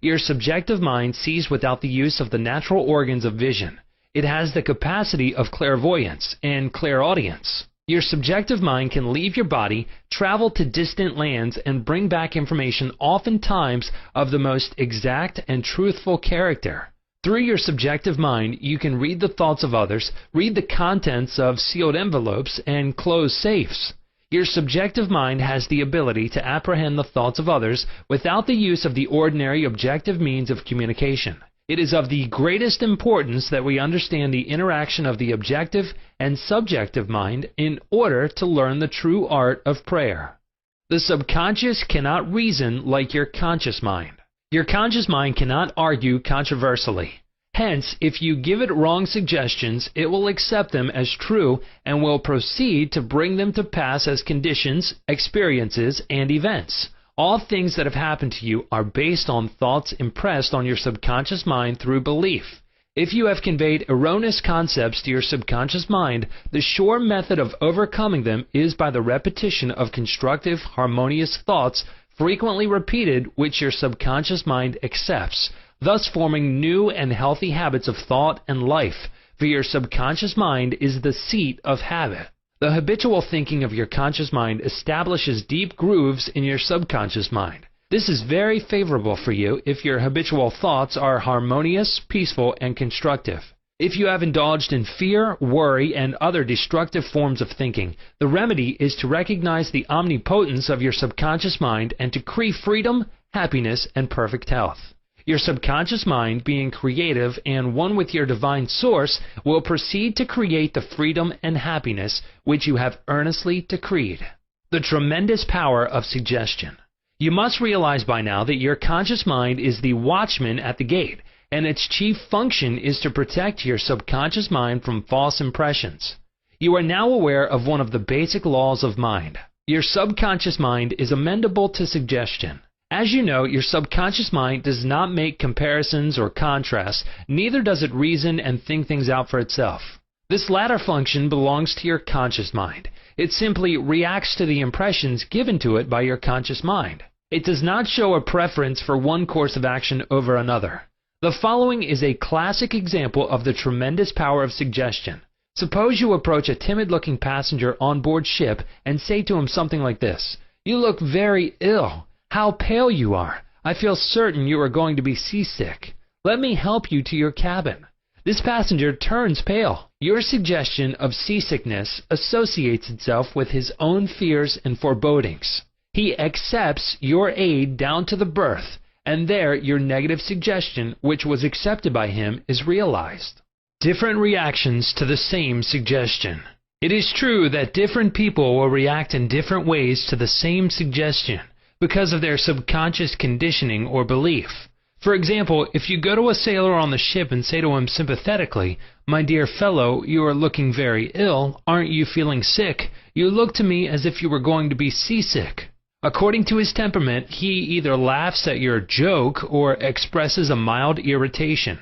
Your subjective mind sees without the use of the natural organs of vision. It has the capacity of clairvoyance and clairaudience. Your subjective mind can leave your body, travel to distant lands, and bring back information oftentimes of the most exact and truthful character. Through your subjective mind, you can read the thoughts of others, read the contents of sealed envelopes, and close safes. Your subjective mind has the ability to apprehend the thoughts of others without the use of the ordinary objective means of communication. It is of the greatest importance that we understand the interaction of the objective and subjective mind in order to learn the true art of prayer. The subconscious cannot reason like your conscious mind. Your conscious mind cannot argue controversially. Hence, if you give it wrong suggestions, it will accept them as true and will proceed to bring them to pass as conditions, experiences, and events. All things that have happened to you are based on thoughts impressed on your subconscious mind through belief. If you have conveyed erroneous concepts to your subconscious mind, the sure method of overcoming them is by the repetition of constructive, harmonious thoughts frequently repeated which your subconscious mind accepts, thus forming new and healthy habits of thought and life, for your subconscious mind is the seat of habit. The habitual thinking of your conscious mind establishes deep grooves in your subconscious mind. This is very favorable for you if your habitual thoughts are harmonious, peaceful, and constructive. If you have indulged in fear, worry, and other destructive forms of thinking, the remedy is to recognize the omnipotence of your subconscious mind and to decree freedom, happiness, and perfect health. Your subconscious mind, being creative and one with your divine source, will proceed to create the freedom and happiness which you have earnestly decreed. The tremendous power of suggestion. You must realize by now that your conscious mind is the watchman at the gate, and its chief function is to protect your subconscious mind from false impressions. You are now aware of one of the basic laws of mind. Your subconscious mind is amenable to suggestion. As you know, your subconscious mind does not make comparisons or contrasts, neither does it reason and think things out for itself. This latter function belongs to your conscious mind. It simply reacts to the impressions given to it by your conscious mind. It does not show a preference for one course of action over another. The following is a classic example of the tremendous power of suggestion. Suppose you approach a timid-looking passenger on board ship and say to him something like this: "You look very ill. How pale you are. I feel certain you are going to be seasick. Let me help you to your cabin." This passenger turns pale. Your suggestion of seasickness associates itself with his own fears and forebodings. He accepts your aid down to the berth, and there your negative suggestion, which was accepted by him, is realized. Different reactions to the same suggestion. It is true that different people will react in different ways to the same suggestion because of their subconscious conditioning or belief. For example, if you go to a sailor on the ship and say to him sympathetically, "My dear fellow, you are looking very ill. Aren't you feeling sick? You look to me as if you were going to be seasick." According to his temperament, he either laughs at your joke or expresses a mild irritation.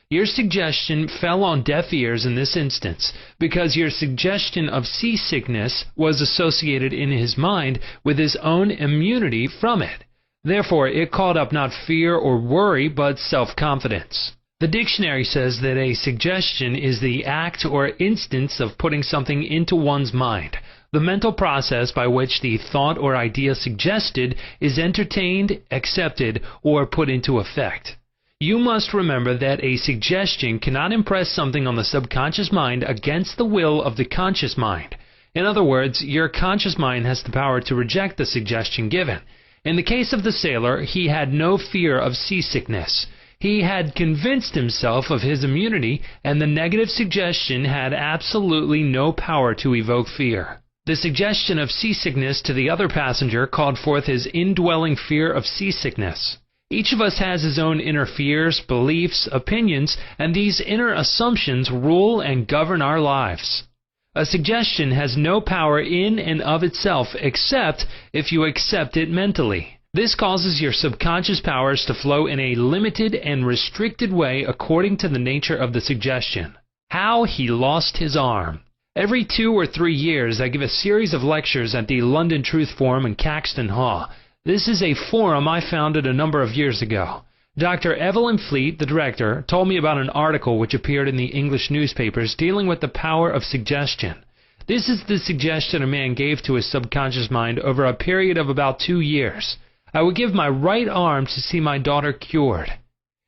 Your suggestion fell on deaf ears in this instance because your suggestion of seasickness was associated in his mind with his own immunity from it. Therefore, it called up not fear or worry, but self-confidence. The dictionary says that a suggestion is the act or instance of putting something into one's mind, the mental process by which the thought or idea suggested is entertained, accepted, or put into effect. You must remember that a suggestion cannot impress something on the subconscious mind against the will of the conscious mind. In other words, your conscious mind has the power to reject the suggestion given. In the case of the sailor, he had no fear of seasickness. He had convinced himself of his immunity, and the negative suggestion had absolutely no power to evoke fear. The suggestion of seasickness to the other passenger called forth his indwelling fear of seasickness. Each of us has his own inner fears, beliefs, opinions, and these inner assumptions rule and govern our lives. A suggestion has no power in and of itself except if you accept it mentally. This causes your subconscious powers to flow in a limited and restricted way according to the nature of the suggestion. How he lost his arm. Every 2 or 3 years I give a series of lectures at the London Truth Forum in Caxton Hall. This is a forum I founded a number of years ago. Dr. Evelyn Fleet, the director, told me about an article which appeared in the English newspapers dealing with the power of suggestion. This is the suggestion a man gave to his subconscious mind over a period of about 2 years. I would give my right arm to see my daughter cured.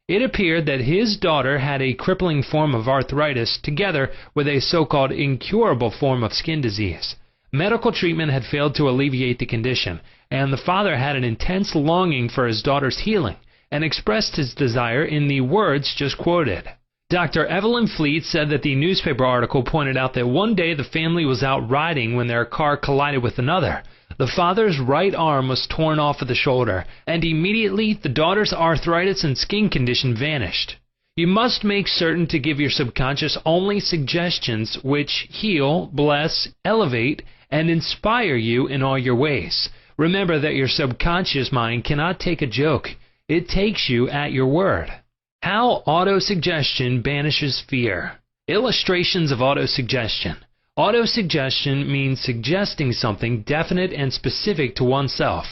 It appeared that his daughter had a crippling form of arthritis together with a so-called incurable form of skin disease. Medical treatment had failed to alleviate the condition, and the father had an intense longing for his daughter's healing and expressed his desire in the words just quoted. Dr. Evelyn Fleet said that the newspaper article pointed out that one day the family was out riding when their car collided with another. The father's right arm was torn off at the shoulder, and immediately the daughter's arthritis and skin condition vanished. You must make certain to give your subconscious only suggestions which heal, bless, elevate, and inspire you in all your ways. Remember that your subconscious mind cannot take a joke. It takes you at your word. How autosuggestion banishes fear. Illustrations of autosuggestion. Autosuggestion means suggesting something definite and specific to oneself.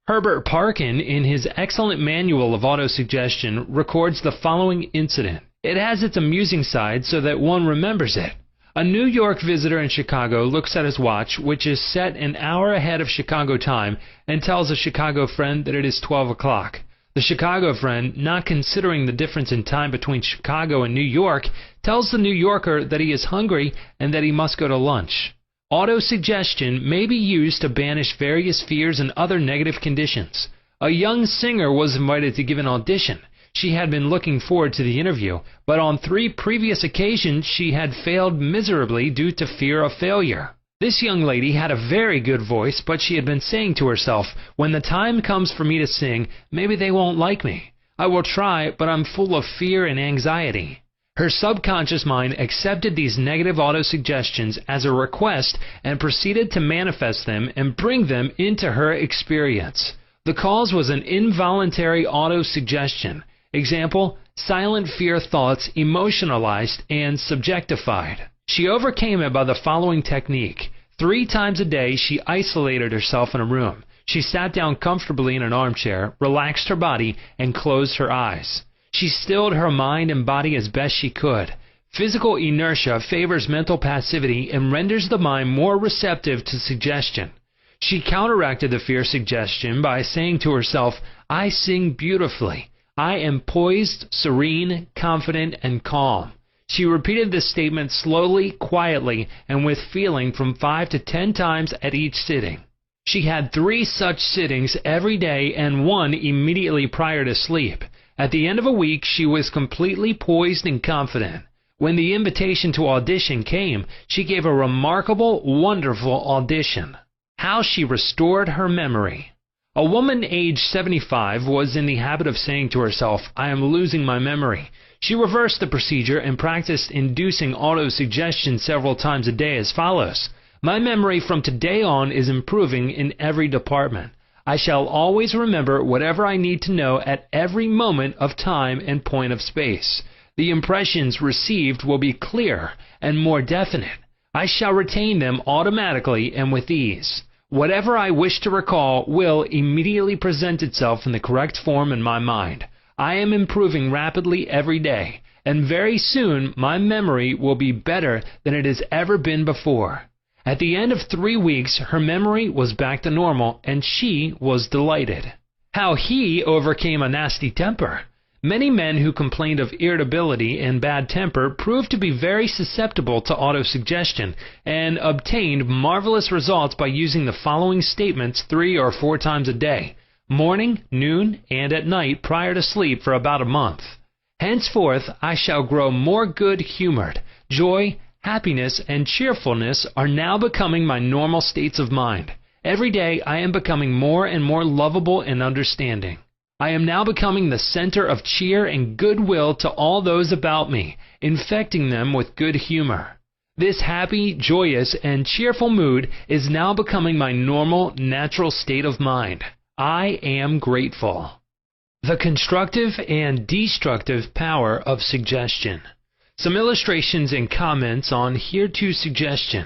Herbert Parkin, in his excellent manual of autosuggestion, records the following incident. It has its amusing side so that one remembers it. A New York visitor in Chicago looks at his watch, which is set an hour ahead of Chicago time, and tells a Chicago friend that it is 12 o'clock. The Chicago friend, not considering the difference in time between Chicago and New York, tells the New Yorker that he is hungry and that he must go to lunch. Autosuggestion may be used to banish various fears and other negative conditions. A young singer was invited to give an audition. She had been looking forward to the interview, but on 3 previous occasions she had failed miserably due to fear of failure. This young lady had a very good voice, but she had been saying to herself, when the time comes for me to sing, maybe they won't like me. I will try, but I'm full of fear and anxiety. Her subconscious mind accepted these negative autosuggestions as a request and proceeded to manifest them and bring them into her experience. The cause was an involuntary autosuggestion. Example, silent fear thoughts emotionalized and subjectified. She overcame it by the following technique. 3 times a day, she isolated herself in a room. She sat down comfortably in an armchair, relaxed her body, and closed her eyes. She stilled her mind and body as best she could. Physical inertia favors mental passivity and renders the mind more receptive to suggestion. She counteracted the fear suggestion by saying to herself, I sing beautifully. I am poised, serene, confident, and calm. She repeated this statement slowly, quietly, and with feeling from 5 to 10 times at each sitting. She had 3 such sittings every day and 1 immediately prior to sleep. At the end of a week, she was completely poised and confident. When the invitation to audition came, she gave a remarkable, wonderful audition. How she restored her memory. A woman aged 75 was in the habit of saying to herself, I am losing my memory. She reversed the procedure and practiced inducing autosuggestion several times a day as follows. My memory from today on is improving in every department. I shall always remember whatever I need to know at every moment of time and point of space. The impressions received will be clear and more definite. I shall retain them automatically and with ease. Whatever I wish to recall will immediately present itself in the correct form in my mind. I am improving rapidly every day, and very soon my memory will be better than it has ever been before. At the end of 3 weeks, her memory was back to normal, and she was delighted. How he overcame a nasty temper. Many men who complained of irritability and bad temper proved to be very susceptible to autosuggestion and obtained marvelous results by using the following statements 3 or 4 times a day, morning, noon, and at night prior to sleep for about a month. Henceforth, I shall grow more good-humored. Joy, happiness, and cheerfulness are now becoming my normal states of mind. Every day I am becoming more and more lovable and understanding. I am now becoming the center of cheer and goodwill to all those about me, infecting them with good humor. This happy, joyous, and cheerful mood is now becoming my normal, natural state of mind. I am grateful. The constructive and destructive power of suggestion. Some illustrations and comments on hereto suggestion.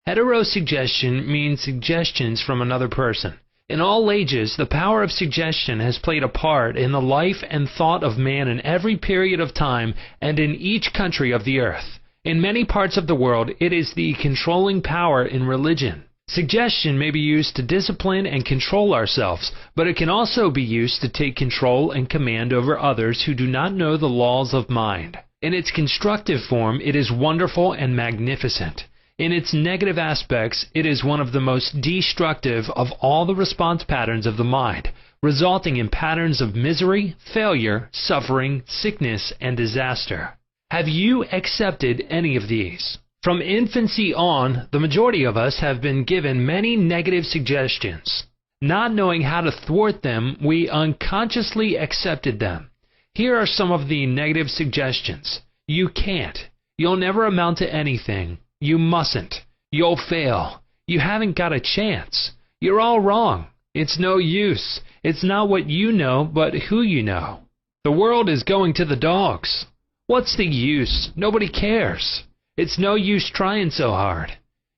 Heterosuggestion means suggestions from another person. In all ages, the power of suggestion has played a part in the life and thought of man in every period of time and in each country of the earth. In many parts of the world, it is the controlling power in religion. Suggestion may be used to discipline and control ourselves, but it can also be used to take control and command over others who do not know the laws of mind. In its constructive form, it is wonderful and magnificent. In its negative aspects, it is one of the most destructive of all the response patterns of the mind, resulting in patterns of misery, failure, suffering, sickness, and disaster. Have you accepted any of these? From infancy on, the majority of us have been given many negative suggestions. Not knowing how to thwart them, we unconsciously accepted them. Here are some of the negative suggestions. You can't. You'll never amount to anything. You mustn't. You'll fail. You haven't got a chance. You're all wrong. It's no use. It's not what you know, but who you know. The world is going to the dogs. What's the use? Nobody cares. It's no use trying so hard.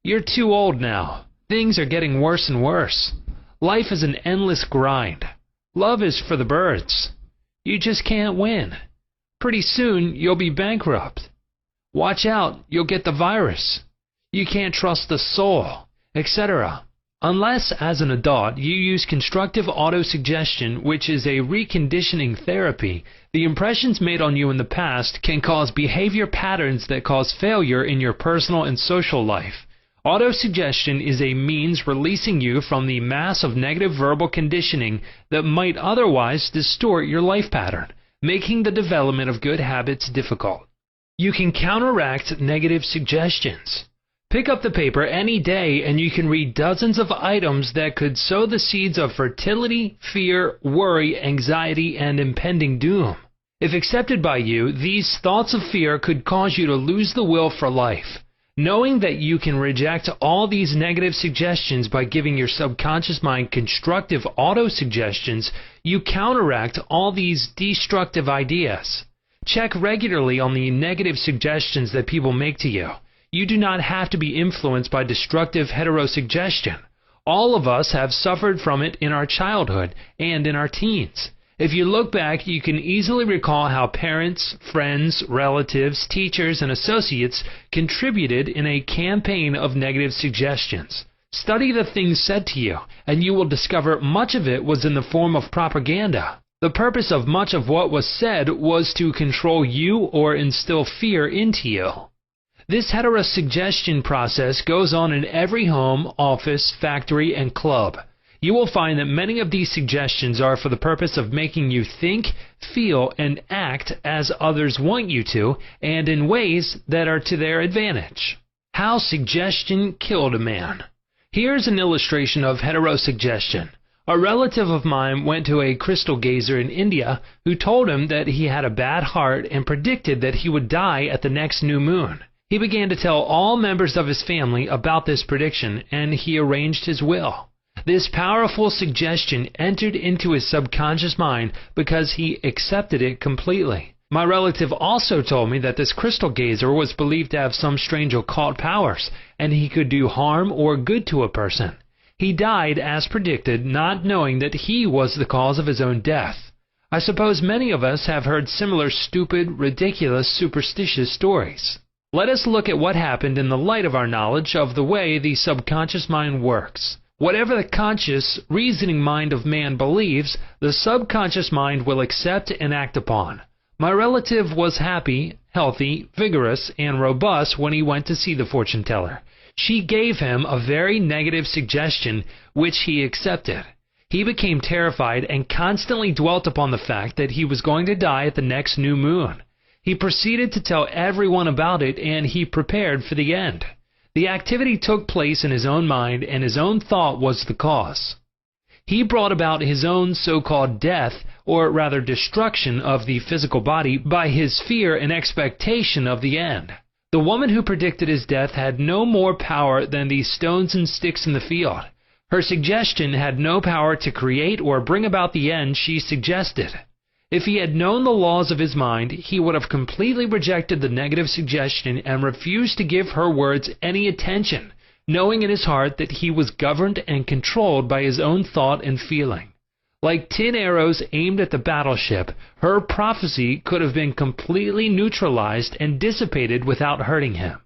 You're too old now. Things are getting worse and worse. Life is an endless grind. Love is for the birds. You just can't win. Pretty soon, you'll be bankrupt. Watch out, you'll get the virus. You can't trust the soul, etc. Unless, as an adult, you use constructive autosuggestion, which is a reconditioning therapy, the impressions made on you in the past can cause behavior patterns that cause failure in your personal and social life. Autosuggestion is a means releasing you from the mass of negative verbal conditioning that might otherwise distort your life pattern. making the development of good habits difficult. You can counteract negative suggestions. Pick up the paper any day and you can read dozens of items that could sow the seeds of fertility, fear, worry, anxiety, and impending doom. If accepted by you, these thoughts of fear could cause you to lose the will for life. Knowing that you can reject all these negative suggestions by giving your subconscious mind constructive auto-suggestions, you counteract all these destructive ideas. Check regularly on the negative suggestions that people make to you. You do not have to be influenced by destructive heterosuggestion. All of us have suffered from it in our childhood and in our teens. If you look back, you can easily recall how parents, friends, relatives, teachers, and associates contributed in a campaign of negative suggestions. Study the things said to you, and you will discover much of it was in the form of propaganda. The purpose of much of what was said was to control you or instill fear into you. This heterosuggestion process goes on in every home, office, factory, and club. You will find that many of these suggestions are for the purpose of making you think, feel, and act as others want you to, and in ways that are to their advantage. How suggestion killed a man. Here's an illustration of heterosuggestion. A relative of mine went to a crystal gazer in India who told him that he had a bad heart and predicted that he would die at the next new moon. He began to tell all members of his family about this prediction, and he arranged his will. This powerful suggestion entered into his subconscious mind because he accepted it completely. My relative also told me that this crystal gazer was believed to have some strange occult powers, and he could do harm or good to a person. He died as predicted, not knowing that he was the cause of his own death. I suppose many of us have heard similar stupid, ridiculous, superstitious stories. Let us look at what happened in the light of our knowledge of the way the subconscious mind works. Whatever the conscious, reasoning mind of man believes, the subconscious mind will accept and act upon. My relative was happy, healthy, vigorous, and robust when he went to see the fortune teller. She gave him a very negative suggestion, which he accepted. He became terrified and constantly dwelt upon the fact that he was going to die at the next new moon. He proceeded to tell everyone about it, and he prepared for the end. The activity took place in his own mind, and his own thought was the cause. He brought about his own so-called death, or rather destruction of the physical body, by his fear and expectation of the end. The woman who predicted his death had no more power than the stones and sticks in the field. Her suggestion had no power to create or bring about the end she suggested. If he had known the laws of his mind, he would have completely rejected the negative suggestion and refused to give her words any attention, knowing in his heart that he was governed and controlled by his own thought and feeling. Like tin arrows aimed at the battleship, her prophecy could have been completely neutralized and dissipated without hurting him.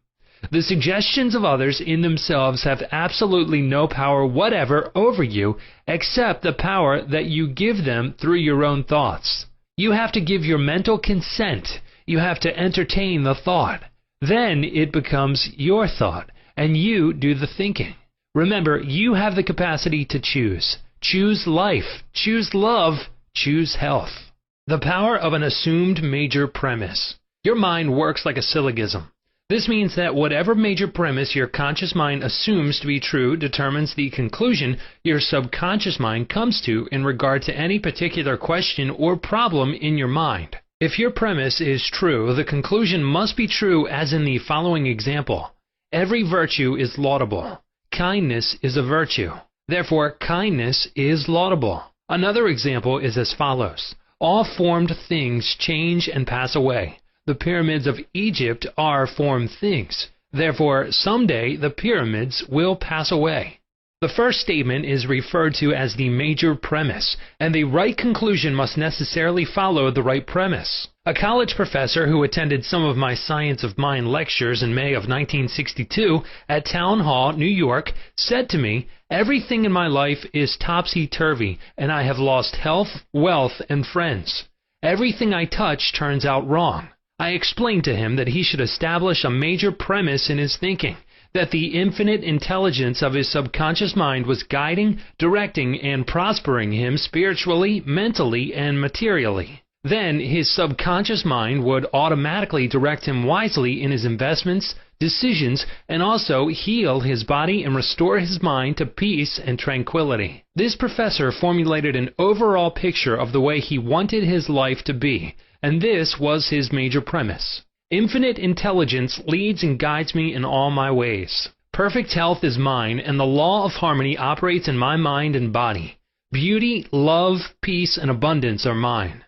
The suggestions of others in themselves have absolutely no power whatever over you except the power that you give them through your own thoughts. You have to give your mental consent. You have to entertain the thought. Then it becomes your thought, and you do the thinking. Remember, you have the capacity to choose. Choose life. Choose love. Choose health. The power of an assumed major premise. Your mind works like a syllogism. This means that whatever major premise your conscious mind assumes to be true determines the conclusion your subconscious mind comes to in regard to any particular question or problem in your mind. If your premise is true, the conclusion must be true, as in the following example. Every virtue is laudable. Kindness is a virtue. Therefore, kindness is laudable. Another example is as follows. All formed things change and pass away. The pyramids of Egypt are formed things. Therefore, someday the pyramids will pass away. The first statement is referred to as the major premise, and the right conclusion must necessarily follow the right premise. A college professor who attended some of my Science of Mind lectures in May of 1962 at Town Hall, New York, said to me, "Everything in my life is topsy-turvy, and I have lost health, wealth, and friends. Everything I touch turns out wrong." I explained to him that he should establish a major premise in his thinking, that the infinite intelligence of his subconscious mind was guiding, directing, and prospering him spiritually, mentally, and materially. Then his subconscious mind would automatically direct him wisely in his investments, decisions, and also heal his body and restore his mind to peace and tranquility. This professor formulated an overall picture of the way he wanted his life to be, and this was his major premise. Infinite intelligence leads and guides me in all my ways. Perfect health is mine, and the law of harmony operates in my mind and body. Beauty, love, peace, and abundance are mine.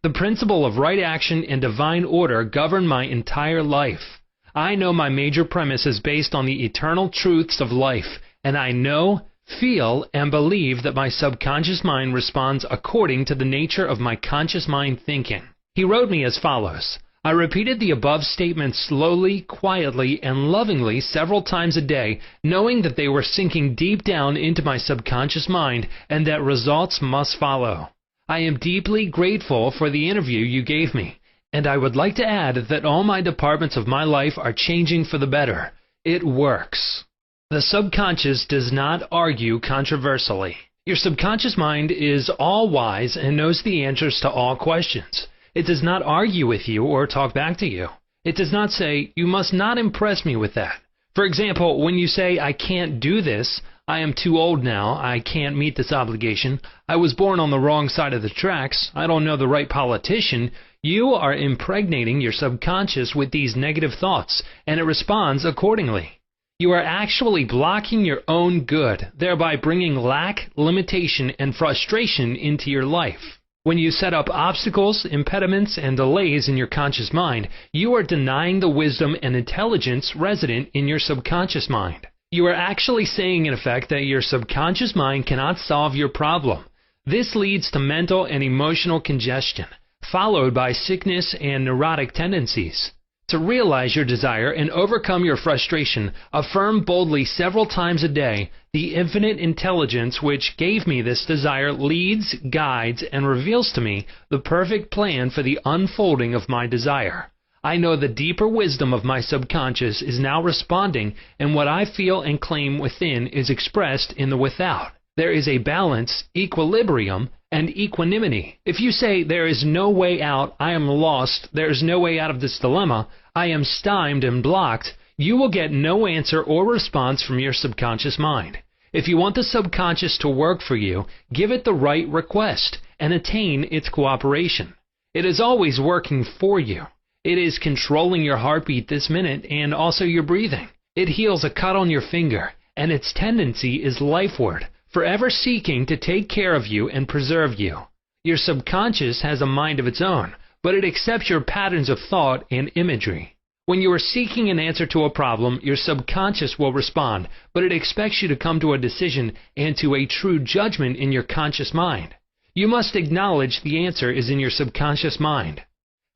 The principle of right action and divine order govern my entire life. I know my major premise is based on the eternal truths of life, and I know, feel, and believe that my subconscious mind responds according to the nature of my conscious mind thinking. He wrote me as follows. I repeated the above statements slowly, quietly, and lovingly several times a day, knowing that they were sinking deep down into my subconscious mind and that results must follow. I am deeply grateful for the interview you gave me, and I would like to add that all my departments of my life are changing for the better. It works. The subconscious does not argue controversially. Your subconscious mind is all-wise and knows the answers to all questions. It does not argue with you or talk back to you. It does not say, you must not impress me with that. For example, when you say, I can't do this, I am too old now, I can't meet this obligation, I was born on the wrong side of the tracks, I don't know the right politician, you are impregnating your subconscious with these negative thoughts, and it responds accordingly. You are actually blocking your own good, thereby bringing lack, limitation, and frustration into your life. When you set up obstacles, impediments, and delays in your conscious mind, you are denying the wisdom and intelligence resident in your subconscious mind. You are actually saying, in effect, that your subconscious mind cannot solve your problem. This leads to mental and emotional congestion, followed by sickness and neurotic tendencies. To realize your desire and overcome your frustration, affirm boldly several times a day, the infinite intelligence which gave me this desire leads, guides, and reveals to me the perfect plan for the unfolding of my desire. I know the deeper wisdom of my subconscious is now responding, and what I feel and claim within is expressed in the without. There is a balance, equilibrium, and equanimity. If you say, there is no way out, I am lost, there is no way out of this dilemma, I am stymied and blocked, you will get no answer or response from your subconscious mind. If you want the subconscious to work for you, give it the right request and attain its cooperation. It is always working for you. It is controlling your heartbeat this minute and also your breathing. It heals a cut on your finger, and its tendency is lifeward, forever seeking to take care of you and preserve you. Your subconscious has a mind of its own, but it accepts your patterns of thought and imagery. When you are seeking an answer to a problem, your subconscious will respond, but it expects you to come to a decision and to a true judgment in your conscious mind. You must acknowledge the answer is in your subconscious mind.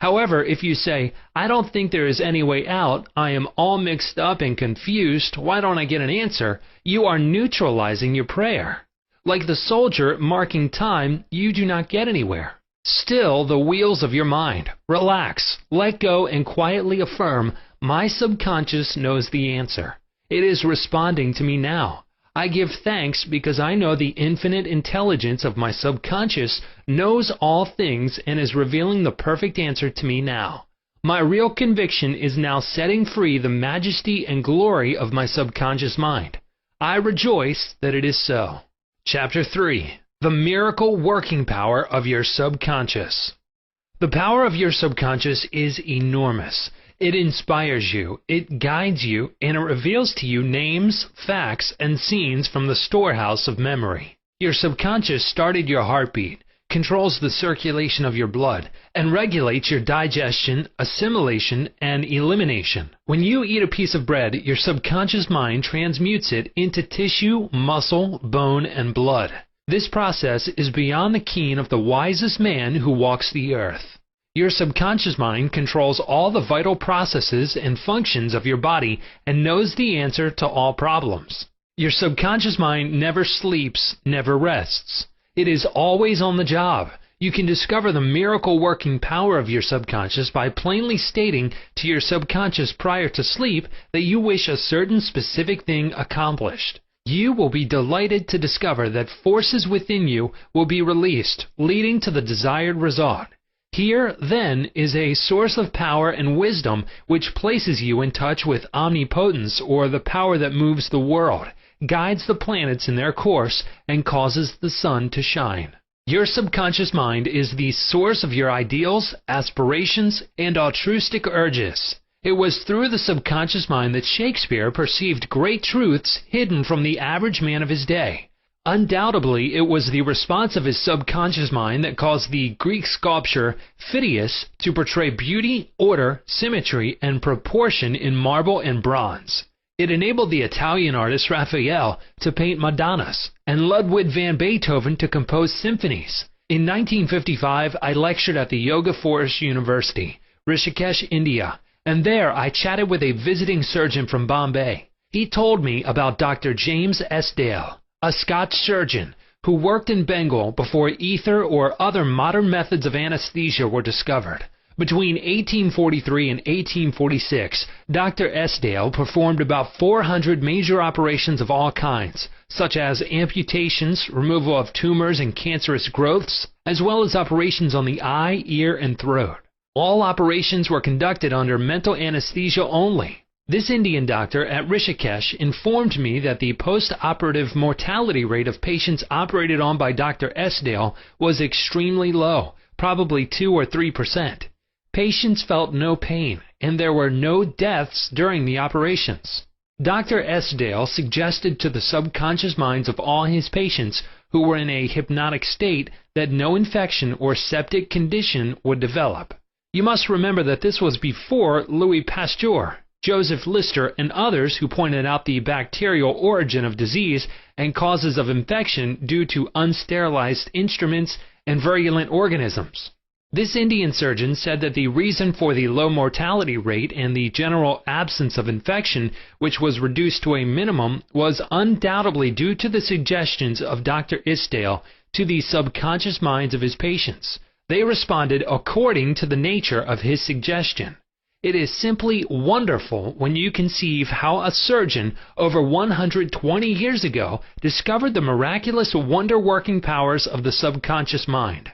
However, if you say, I don't think there is any way out, I am all mixed up and confused, why don't I get an answer? You are neutralizing your prayer. Like the soldier marking time, you do not get anywhere. Still the wheels of your mind. Relax, let go, and quietly affirm, my subconscious knows the answer. It is responding to me now. I give thanks because I know the infinite intelligence of my subconscious knows all things and is revealing the perfect answer to me now. My real conviction is now setting free the majesty and glory of my subconscious mind. I rejoice that it is so. Chapter 3. The miracle working power of your subconscious. The power of your subconscious is enormous. It inspires you, it guides you, and it reveals to you names, facts, and scenes from the storehouse of memory. Your subconscious started your heartbeat, controls the circulation of your blood, and regulates your digestion, assimilation, and elimination. When you eat a piece of bread, your subconscious mind transmutes it into tissue, muscle, bone, and blood. This process is beyond the ken of the wisest man who walks the earth. Your subconscious mind controls all the vital processes and functions of your body and knows the answer to all problems. Your subconscious mind never sleeps, never rests. It is always on the job. You can discover the miracle working power of your subconscious by plainly stating to your subconscious prior to sleep that you wish a certain specific thing accomplished. You will be delighted to discover that forces within you will be released, leading to the desired result. Here, then, is a source of power and wisdom which places you in touch with omnipotence, or the power that moves the world, guides the planets in their course, and causes the sun to shine. Your subconscious mind is the source of your ideals, aspirations, and altruistic urges. It was through the subconscious mind that Shakespeare perceived great truths hidden from the average man of his day. Undoubtedly, it was the response of his subconscious mind that caused the Greek sculptor Phidias to portray beauty, order, symmetry, and proportion in marble and bronze. It enabled the Italian artist Raphael to paint Madonnas, and Ludwig van Beethoven to compose symphonies. In 1955, I lectured at the Yoga Forest University, Rishikesh, India, and there I chatted with a visiting surgeon from Bombay. He told me about Dr. James S. Dale, a Scotch surgeon who worked in Bengal before ether or other modern methods of anesthesia were discovered. Between 1843 and 1846, Dr. S. Dale performed about 400 major operations of all kinds, such as amputations, removal of tumors and cancerous growths, as well as operations on the eye, ear, and throat. All operations were conducted under mental anesthesia only. This Indian doctor at Rishikesh informed me that the post-operative mortality rate of patients operated on by Dr. S. Dale was extremely low, probably 2 or 3%. Patients felt no pain, and there were no deaths during the operations. Dr. S. Dale suggested to the subconscious minds of all his patients who were in a hypnotic state that no infection or septic condition would develop. You must remember that this was before Louis Pasteur, Joseph Lister, and others who pointed out the bacterial origin of disease and causes of infection due to unsterilized instruments and virulent organisms. This Indian surgeon said that the reason for the low mortality rate and the general absence of infection, which was reduced to a minimum, was undoubtedly due to the suggestions of Dr. Isdale to the subconscious minds of his patients. They responded according to the nature of his suggestion. It is simply wonderful when you conceive how a surgeon over 120 years ago discovered the miraculous wonder-working powers of the subconscious mind.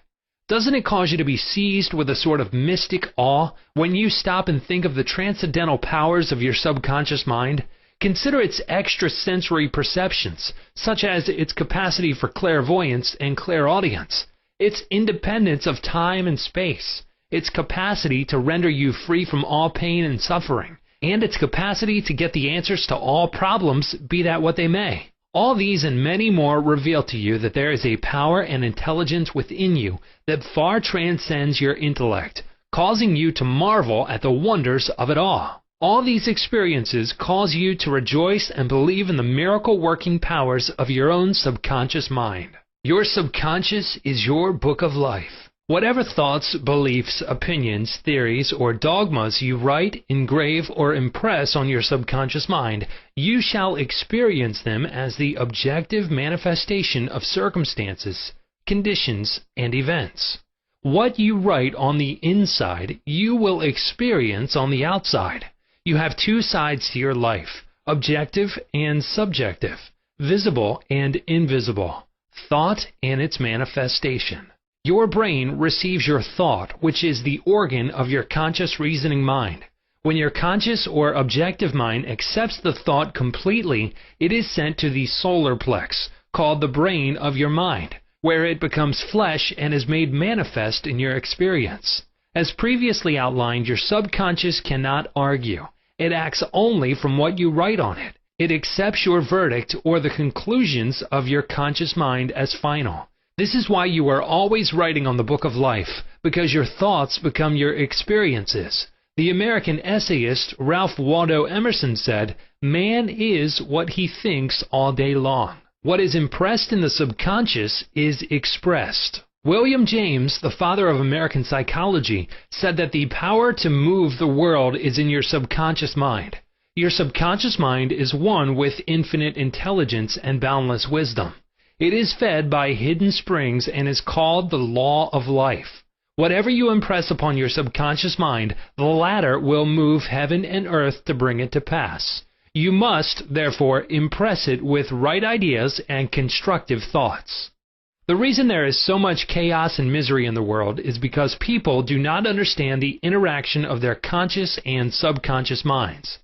Doesn't it cause you to be seized with a sort of mystic awe when you stop and think of the transcendental powers of your subconscious mind? Consider its extrasensory perceptions, such as its capacity for clairvoyance and clairaudience, its independence of time and space, its capacity to render you free from all pain and suffering, and its capacity to get the answers to all problems, be that what they may. All these and many more reveal to you that there is a power and intelligence within you that far transcends your intellect, causing you to marvel at the wonders of it all. All these experiences cause you to rejoice and believe in the miracle-working powers of your own subconscious mind. Your subconscious is your book of life. Whatever thoughts, beliefs, opinions, theories, or dogmas you write, engrave, or impress on your subconscious mind, you shall experience them as the objective manifestation of circumstances, conditions, and events. What you write on the inside, you will experience on the outside. You have two sides to your life, objective and subjective, visible and invisible, thought and its manifestation. Your brain receives your thought, which is the organ of your conscious reasoning mind. When your conscious or objective mind accepts the thought completely, it is sent to the solar plex, called the brain of your mind, where it becomes flesh and is made manifest in your experience. As previously outlined, your subconscious cannot argue. It acts only from what you write on it. It accepts your verdict or the conclusions of your conscious mind as final. This is why you are always writing on the book of life, because your thoughts become your experiences. The American essayist Ralph Waldo Emerson said, "Man is what he thinks all day long." What is impressed in the subconscious is expressed. William James, the father of American psychology, said that the power to move the world is in your subconscious mind. Your subconscious mind is one with infinite intelligence and boundless wisdom. It is fed by hidden springs and is called the law of life. Whatever you impress upon your subconscious mind, the latter will move heaven and earth to bring it to pass. You must, therefore, impress it with right ideas and constructive thoughts. The reason there is so much chaos and misery in the world is because people do not understand the interaction of their conscious and subconscious minds.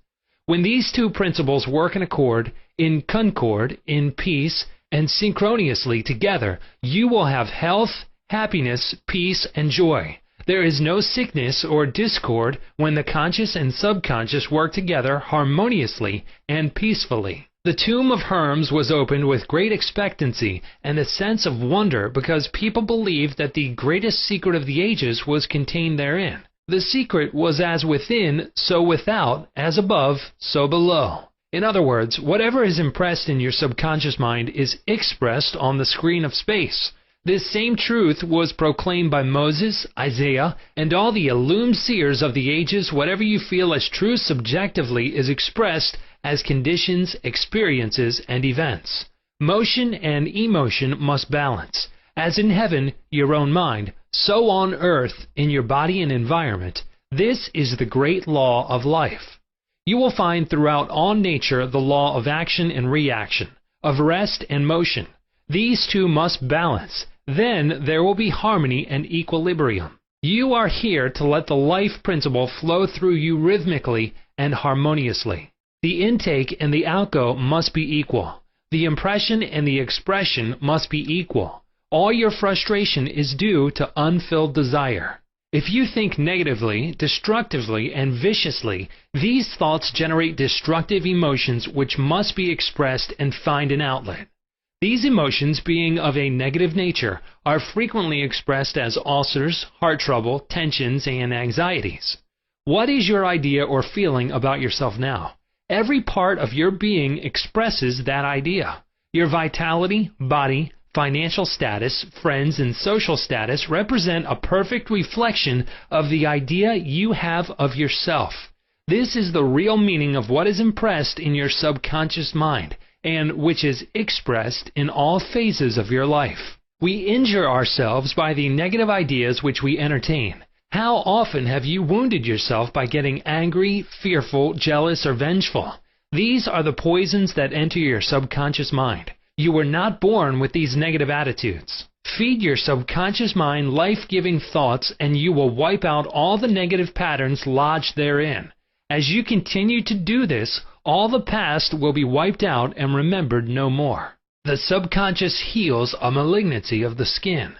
When these two principles work in accord, in concord, in peace, and synchronously together, you will have health, happiness, peace, and joy. There is no sickness or discord when the conscious and subconscious work together harmoniously and peacefully. The tomb of Hermes was opened with great expectancy and a sense of wonder because people believed that the greatest secret of the ages was contained therein. The secret was as within, so without, as above, so below. In other words, whatever is impressed in your subconscious mind is expressed on the screen of space. This same truth was proclaimed by Moses, Isaiah, and all the illumined seers of the ages. Whatever you feel as true subjectively is expressed as conditions, experiences, and events. Motion and emotion must balance. As in heaven, your own mind, so on earth, in your body and environment. This is the great law of life. You will find throughout all nature the law of action and reaction, of rest and motion. These two must balance. Then there will be harmony and equilibrium. You are here to let the life principle flow through you rhythmically and harmoniously. The intake and the outgo must be equal. The impression and the expression must be equal. All your frustration is due to unfilled desire. If you think negatively, destructively, and viciously, these thoughts generate destructive emotions which must be expressed and find an outlet. These emotions, being of a negative nature, are frequently expressed as ulcers, heart trouble, tensions, and anxieties. What is your idea or feeling about yourself now? Every part of your being expresses that idea. Your vitality, body, financial status, friends, and social status represent a perfect reflection of the idea you have of yourself. This is the real meaning of what is impressed in your subconscious mind, and which is expressed in all phases of your life. We injure ourselves by the negative ideas which we entertain. How often have you wounded yourself by getting angry, fearful, jealous, or vengeful? These are the poisons that enter your subconscious mind. You were not born with these negative attitudes. Feed your subconscious mind life-giving thoughts and you will wipe out all the negative patterns lodged therein. As you continue to do this, all the past will be wiped out and remembered no more. The subconscious heals a malignancy of the skin.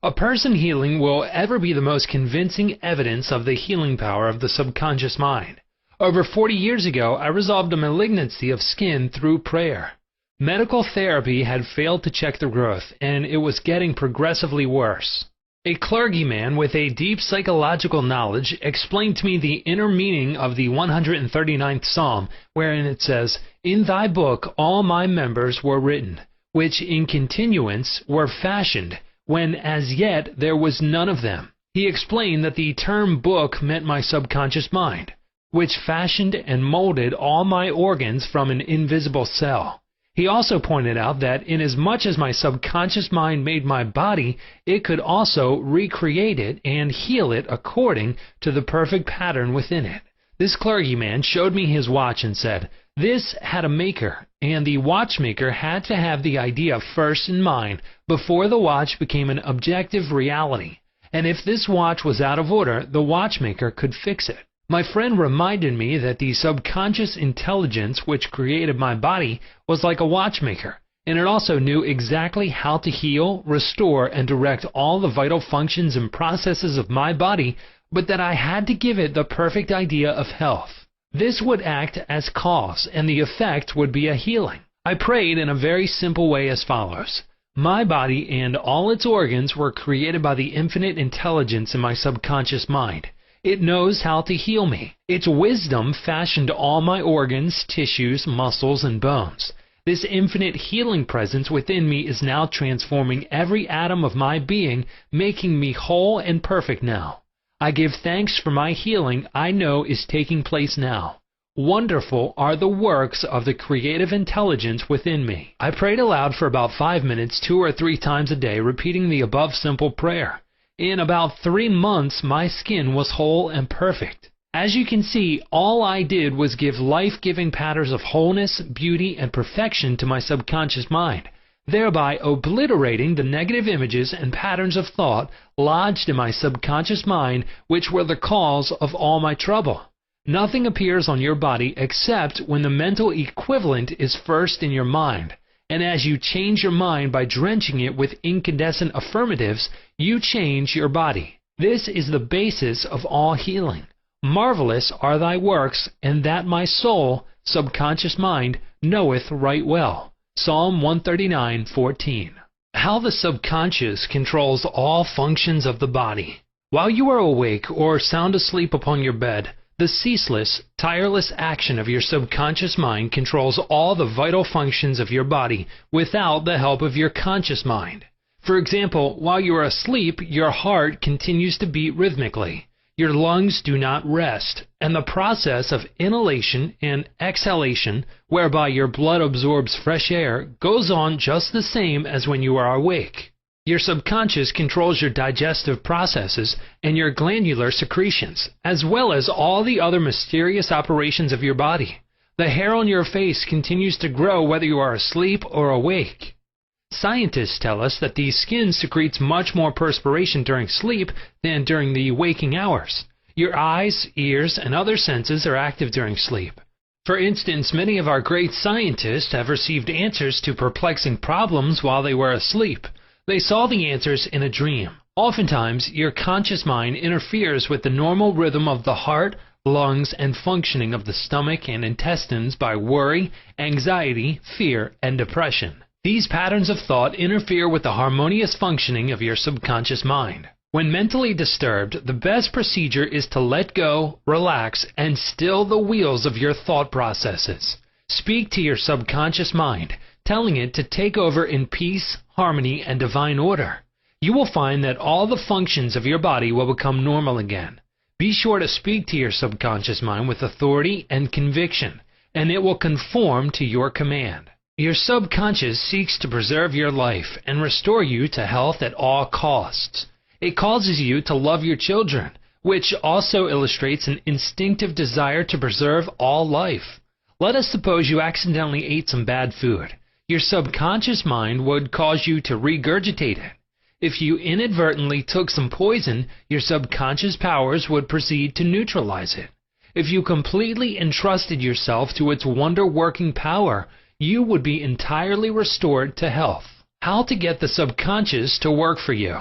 A person healing will ever be the most convincing evidence of the healing power of the subconscious mind. Over 40 years ago, I resolved a malignancy of skin through prayer. Medical therapy had failed to check the growth, and it was getting progressively worse. A clergyman with a deep psychological knowledge explained to me the inner meaning of the 139th Psalm, wherein it says, "In thy book all my members were written, which in continuance were fashioned, when as yet there was none of them." He explained that the term book meant my subconscious mind, which fashioned and molded all my organs from an invisible cell. He also pointed out that inasmuch as my subconscious mind made my body, it could also recreate it and heal it according to the perfect pattern within it. This clergyman showed me his watch and said, "This had a maker, and the watchmaker had to have the idea first in mind before the watch became an objective reality. And if this watch was out of order, the watchmaker could fix it." My friend reminded me that the subconscious intelligence which created my body was like a watchmaker, and it also knew exactly how to heal, restore, and direct all the vital functions and processes of my body, but that I had to give it the perfect idea of health. This would act as cause, and the effect would be a healing. I prayed in a very simple way as follows. My body and all its organs were created by the infinite intelligence in my subconscious mind. It knows how to heal me. Its wisdom fashioned all my organs, tissues, muscles, and bones. This infinite healing presence within me is now transforming every atom of my being, making me whole and perfect now. I give thanks for my healing I know is taking place now. Wonderful are the works of the creative intelligence within me. I prayed aloud for about 5 minutes 2 or 3 times a day, repeating the above simple prayer. In about 3 months, my skin was whole and perfect. As you can see, all I did was give life-giving patterns of wholeness, beauty, and perfection to my subconscious mind. thereby obliterating the negative images and patterns of thought lodged in my subconscious mind, which were the cause of all my trouble. Nothing appears on your body except when the mental equivalent is first in your mind, and as you change your mind by drenching it with incandescent affirmatives, you change your body. This is the basis of all healing. Marvelous are thy works, and that my soul, subconscious mind, knoweth right well. Psalm 139:14. How the subconscious controls all functions of the body. While you are awake or sound asleep upon your bed, the ceaseless, tireless action of your subconscious mind controls all the vital functions of your body without the help of your conscious mind. For example, while you are asleep, your heart continues to beat rhythmically. Your lungs do not rest, and the process of inhalation and exhalation, whereby your blood absorbs fresh air, goes on just the same as when you are awake. Your subconscious controls your digestive processes and your glandular secretions, as well as all the other mysterious operations of your body. The hair on your face continues to grow whether you are asleep or awake. Scientists tell us that the skin secretes much more perspiration during sleep than during the waking hours. Your eyes, ears, and other senses are active during sleep. For instance, many of our great scientists have received answers to perplexing problems while they were asleep. They saw the answers in a dream. Oftentimes, your conscious mind interferes with the normal rhythm of the heart, lungs, and functioning of the stomach and intestines by worry, anxiety, fear, and depression. These patterns of thought interfere with the harmonious functioning of your subconscious mind. When mentally disturbed, the best procedure is to let go, relax, and still the wheels of your thought processes. Speak to your subconscious mind, telling it to take over in peace, harmony, and divine order. You will find that all the functions of your body will become normal again. Be sure to speak to your subconscious mind with authority and conviction, and it will conform to your command. Your subconscious seeks to preserve your life and restore you to health at all costs. It causes you to love your children, which also illustrates an instinctive desire to preserve all life. Let us suppose you accidentally ate some bad food. Your subconscious mind would cause you to regurgitate it. If you inadvertently took some poison, your subconscious powers would proceed to neutralize it. If you completely entrusted yourself to its wonder-working power, you would be entirely restored to health. How to get the subconscious to work for you?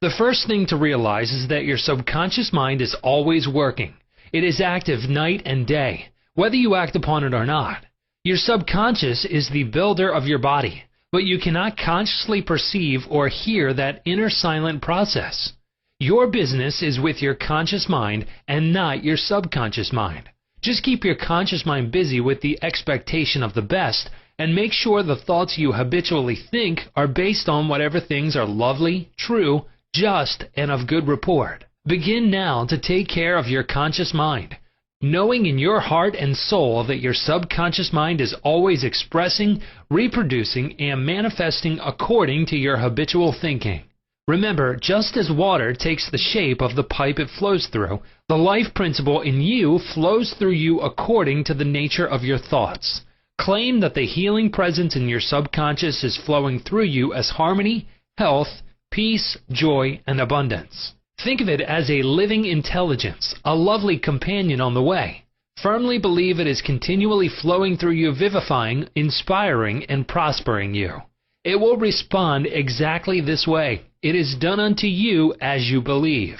The first thing to realize is that your subconscious mind is always working. It is active night and day, whether you act upon it or not. Your subconscious is the builder of your body, but you cannot consciously perceive or hear that inner silent process. Your business is with your conscious mind and not your subconscious mind. Just keep your conscious mind busy with the expectation of the best, and make sure the thoughts you habitually think are based on whatever things are lovely, true, just, and of good report. Begin now to take care of your conscious mind, knowing in your heart and soul that your subconscious mind is always expressing, reproducing, and manifesting according to your habitual thinking. Remember, just as water takes the shape of the pipe it flows through, the life principle in you flows through you according to the nature of your thoughts. Claim that the healing presence in your subconscious is flowing through you as harmony, health, peace, joy, and abundance. Think of it as a living intelligence, a lovely companion on the way. Firmly believe it is continually flowing through you, vivifying, inspiring, and prospering you. It will respond exactly this way. It is done unto you as you believe.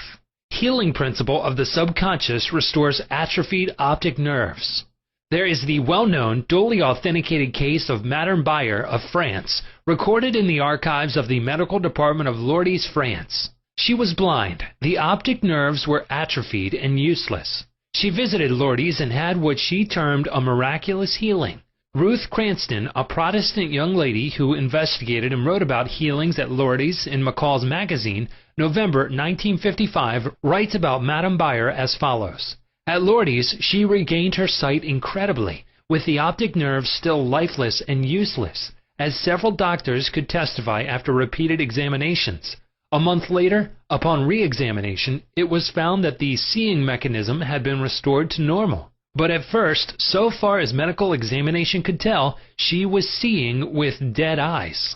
Healing principle of the subconscious restores atrophied optic nerves. There is the well-known, duly authenticated case of Madame Bayer of France, recorded in the archives of the medical department of Lourdes, France. She was blind. The optic nerves were atrophied and useless. She visited Lourdes and had what she termed a miraculous healing. Ruth Cranston, a Protestant young lady who investigated and wrote about healings at Lourdes in McCall's magazine, November 1955, writes about Madame Bayer as follows. At Lourdes, she regained her sight incredibly, with the optic nerves still lifeless and useless, as several doctors could testify after repeated examinations. A month later, upon re-examination, it was found that the seeing mechanism had been restored to normal. But at first, so far as medical examination could tell, she was seeing with dead eyes.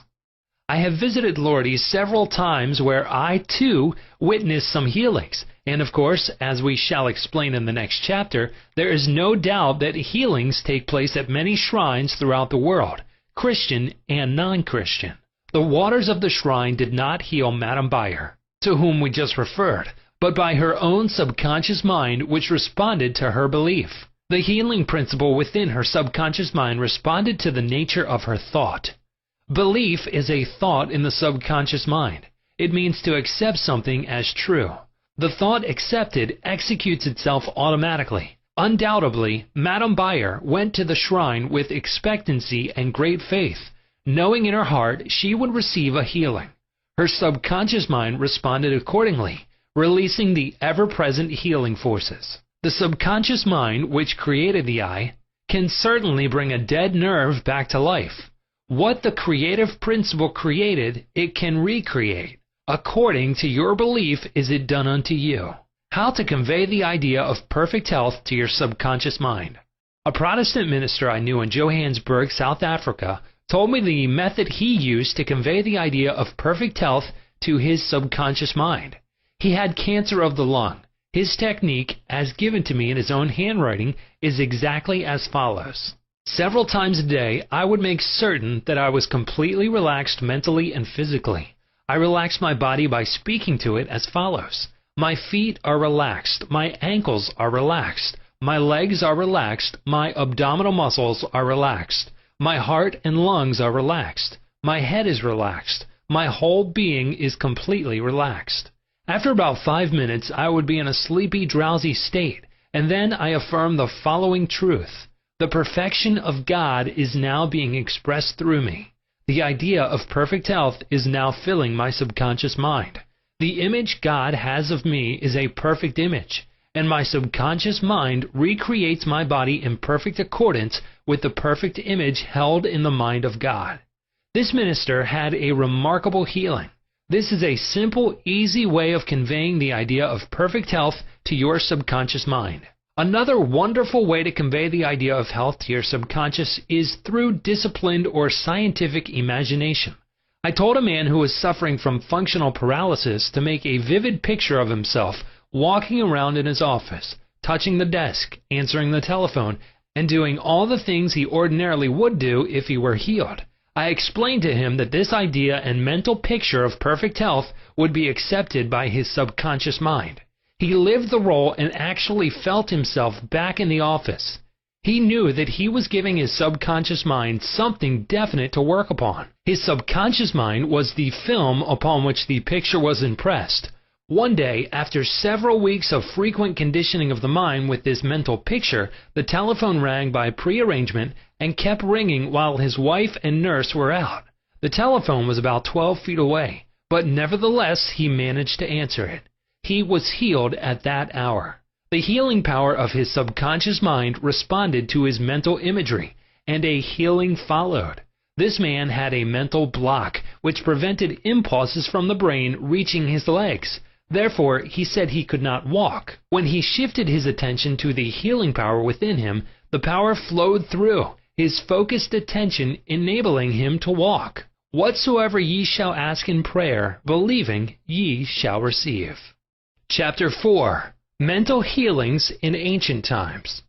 I have visited Lourdes several times where I, too, witnessed some healings. And of course, as we shall explain in the next chapter, there is no doubt that healings take place at many shrines throughout the world, Christian and non-Christian. The waters of the shrine did not heal Madame Bayer, to whom we just referred, but by her own subconscious mind which responded to her belief. The healing principle within her subconscious mind responded to the nature of her thought. Belief is a thought in the subconscious mind. It means to accept something as true. The thought accepted executes itself automatically. Undoubtedly, Madame Bayer went to the shrine with expectancy and great faith, knowing in her heart she would receive a healing. Her subconscious mind responded accordingly, releasing the ever-present healing forces. The subconscious mind, which created the eye, can certainly bring a dead nerve back to life. What the creative principle created, it can recreate. According to your belief is it done unto you. How to convey the idea of perfect health to your subconscious mind. A Protestant minister I knew in Johannesburg, South Africa, told me the method he used to convey the idea of perfect health to his subconscious mind. He had cancer of the lung. His technique, as given to me in his own handwriting, is exactly as follows. Several times a day, I would make certain that I was completely relaxed mentally and physically. I relaxed my body by speaking to it as follows. My feet are relaxed. My ankles are relaxed. My legs are relaxed. My abdominal muscles are relaxed. My heart and lungs are relaxed. My head is relaxed. My whole being is completely relaxed. After about 5 minutes, I would be in a sleepy, drowsy state, and then I affirmed the following truth. The perfection of God is now being expressed through me. The idea of perfect health is now filling my subconscious mind. The image God has of me is a perfect image, and my subconscious mind recreates my body in perfect accordance with the perfect image held in the mind of God. This minister had a remarkable healing. This is a simple, easy way of conveying the idea of perfect health to your subconscious mind. Another wonderful way to convey the idea of health to your subconscious is through disciplined or scientific imagination. I told a man who was suffering from functional paralysis to make a vivid picture of himself walking around in his office, touching the desk, answering the telephone, and doing all the things he ordinarily would do if he were healed. I explained to him that this idea and mental picture of perfect health would be accepted by his subconscious mind. He lived the role and actually felt himself back in the office. He knew that he was giving his subconscious mind something definite to work upon. His subconscious mind was the film upon which the picture was impressed. One day, after several weeks of frequent conditioning of the mind with this mental picture, the telephone rang by prearrangement and kept ringing while his wife and nurse were out. The telephone was about 12 feet away, but nevertheless he managed to answer it. He was healed at that hour. The healing power of his subconscious mind responded to his mental imagery, and a healing followed. This man had a mental block which prevented impulses from the brain reaching his legs. Therefore, he said he could not walk. When he shifted his attention to the healing power within him, the power flowed through, his focused attention enabling him to walk. Whatsoever ye shall ask in prayer, believing, ye shall receive. Chapter 4. Mental Healings in Ancient Times.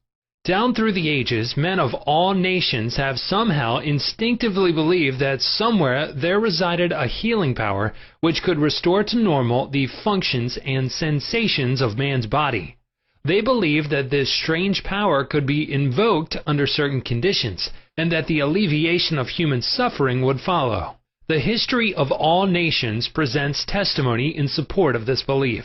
Down through the ages, men of all nations have somehow instinctively believed that somewhere there resided a healing power which could restore to normal the functions and sensations of man's body. They believed that this strange power could be invoked under certain conditions, and that the alleviation of human suffering would follow. The history of all nations presents testimony in support of this belief.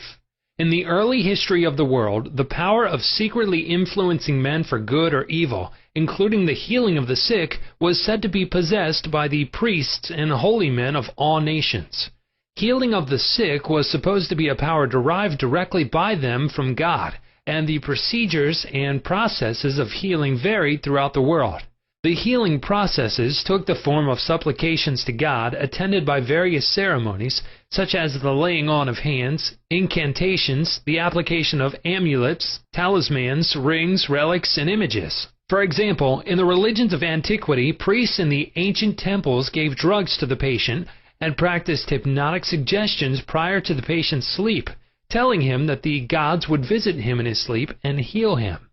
In the early history of the world, the power of secretly influencing men for good or evil, including the healing of the sick, was said to be possessed by the priests and holy men of all nations. Healing of the sick was supposed to be a power derived directly by them from God, and the procedures and processes of healing varied throughout the world. The healing processes took the form of supplications to God attended by various ceremonies, such as the laying on of hands, incantations, the application of amulets, talismans, rings, relics, and images. For example, in the religions of antiquity, priests in the ancient temples gave drugs to the patient, and practiced hypnotic suggestions prior to the patient's sleep, telling him that the gods would visit him in his sleep and heal him.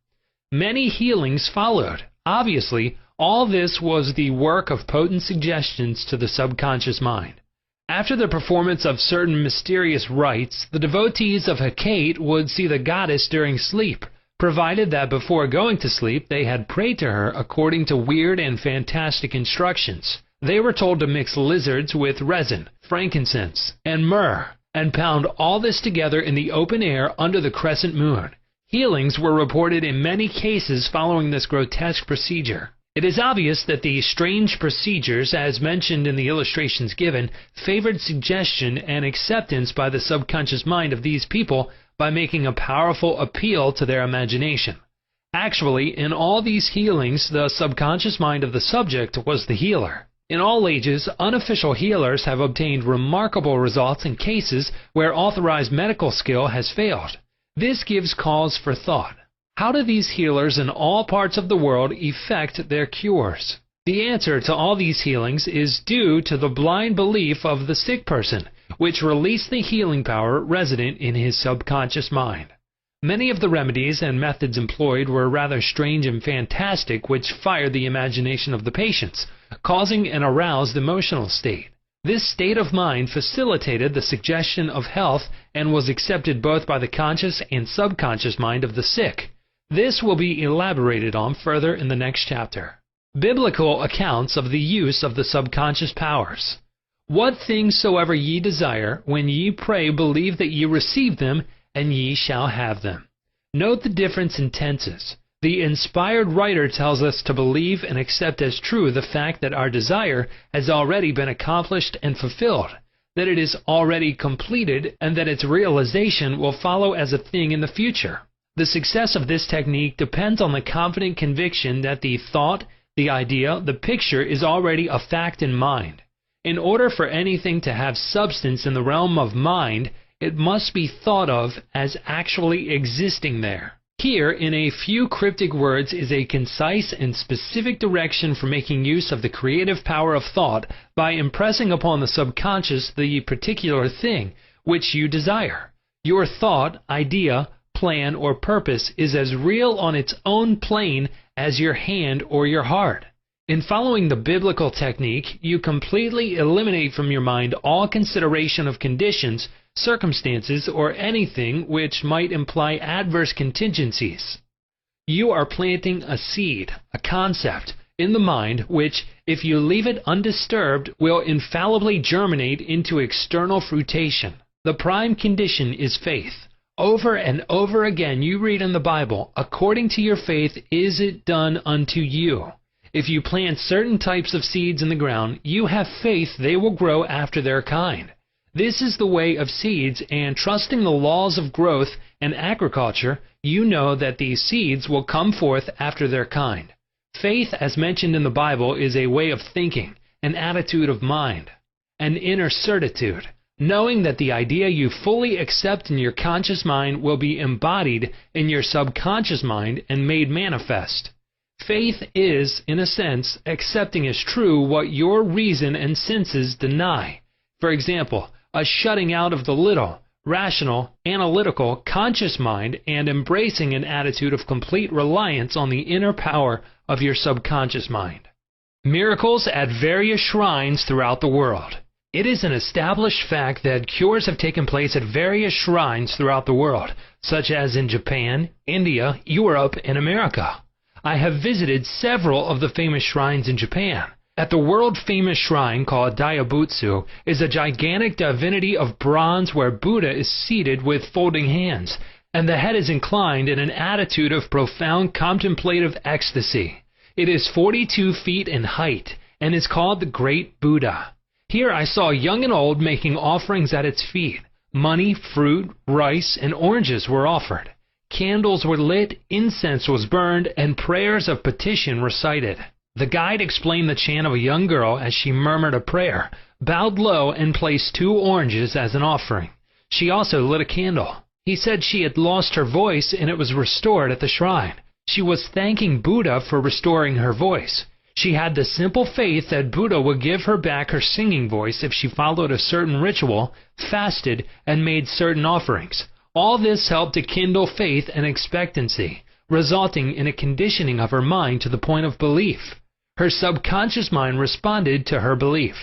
Many healings followed. Obviously, all this was the work of potent suggestions to the subconscious mind. After the performance of certain mysterious rites, the devotees of Hecate would see the goddess during sleep, provided that before going to sleep they had prayed to her according to weird and fantastic instructions. They were told to mix lizards with resin, frankincense, and myrrh, and pound all this together in the open air under the crescent moon. Healings were reported in many cases following this grotesque procedure. It is obvious that these strange procedures, as mentioned in the illustrations given, favored suggestion and acceptance by the subconscious mind of these people by making a powerful appeal to their imagination. Actually, in all these healings, the subconscious mind of the subject was the healer. In all ages, unofficial healers have obtained remarkable results in cases where authorized medical skill has failed. This gives cause for thought. How do these healers in all parts of the world effect their cures? The answer to all these healings is due to the blind belief of the sick person, which released the healing power resident in his subconscious mind. Many of the remedies and methods employed were rather strange and fantastic, which fired the imagination of the patients, causing an aroused emotional state. This state of mind facilitated the suggestion of health and was accepted both by the conscious and subconscious mind of the sick. This will be elaborated on further in the next chapter. Biblical accounts of the use of the subconscious powers. What things soever ye desire, when ye pray, believe that ye receive them, and ye shall have them. Note the difference in tenses. The inspired writer tells us to believe and accept as true the fact that our desire has already been accomplished and fulfilled, that it is already completed, and that its realization will follow as a thing in the future. The success of this technique depends on the confident conviction that the thought, the idea, the picture is already a fact in mind. In order for anything to have substance in the realm of mind, it must be thought of as actually existing there. Here, in a few cryptic words, is a concise and specific direction for making use of the creative power of thought by impressing upon the subconscious the particular thing which you desire. Your thought, idea, plan, or purpose is as real on its own plane as your hand or your heart. In following the biblical technique, you completely eliminate from your mind all consideration of conditions, circumstances, or anything which might imply adverse contingencies. You are planting a seed, a concept, in the mind which, if you leave it undisturbed, will infallibly germinate into external fruition. The prime condition is faith. Over and over again you read in the Bible, according to your faith is it done unto you. If you plant certain types of seeds in the ground, you have faith they will grow after their kind. This is the way of seeds, and trusting the laws of growth and agriculture, you know that these seeds will come forth after their kind. Faith, as mentioned in the Bible, is a way of thinking, an attitude of mind, an inner certitude, knowing that the idea you fully accept in your conscious mind will be embodied in your subconscious mind and made manifest. Faith is, in a sense, accepting as true what your reason and senses deny. For example, a shutting out of the little, rational, analytical, conscious mind and embracing an attitude of complete reliance on the inner power of your subconscious mind. Miracles at various shrines throughout the world. It is an established fact that cures have taken place at various shrines throughout the world, such as in Japan, India, Europe, and America. I have visited several of the famous shrines in Japan. At the world-famous shrine called Daibutsu is a gigantic divinity of bronze where Buddha is seated with folding hands, and the head is inclined in an attitude of profound contemplative ecstasy. It is 42 feet in height, and is called the Great Buddha. Here I saw young and old making offerings at its feet. Money, fruit, rice, and oranges were offered. Candles were lit, incense was burned, and prayers of petition recited. The guide explained the chant of a young girl as she murmured a prayer, bowed low, and placed 2 oranges as an offering. She also lit a candle. He said she had lost her voice and it was restored at the shrine. She was thanking Buddha for restoring her voice. She had the simple faith that Buddha would give her back her singing voice if she followed a certain ritual, fasted, and made certain offerings. All this helped to kindle faith and expectancy, resulting in a conditioning of her mind to the point of belief. Her subconscious mind responded to her belief.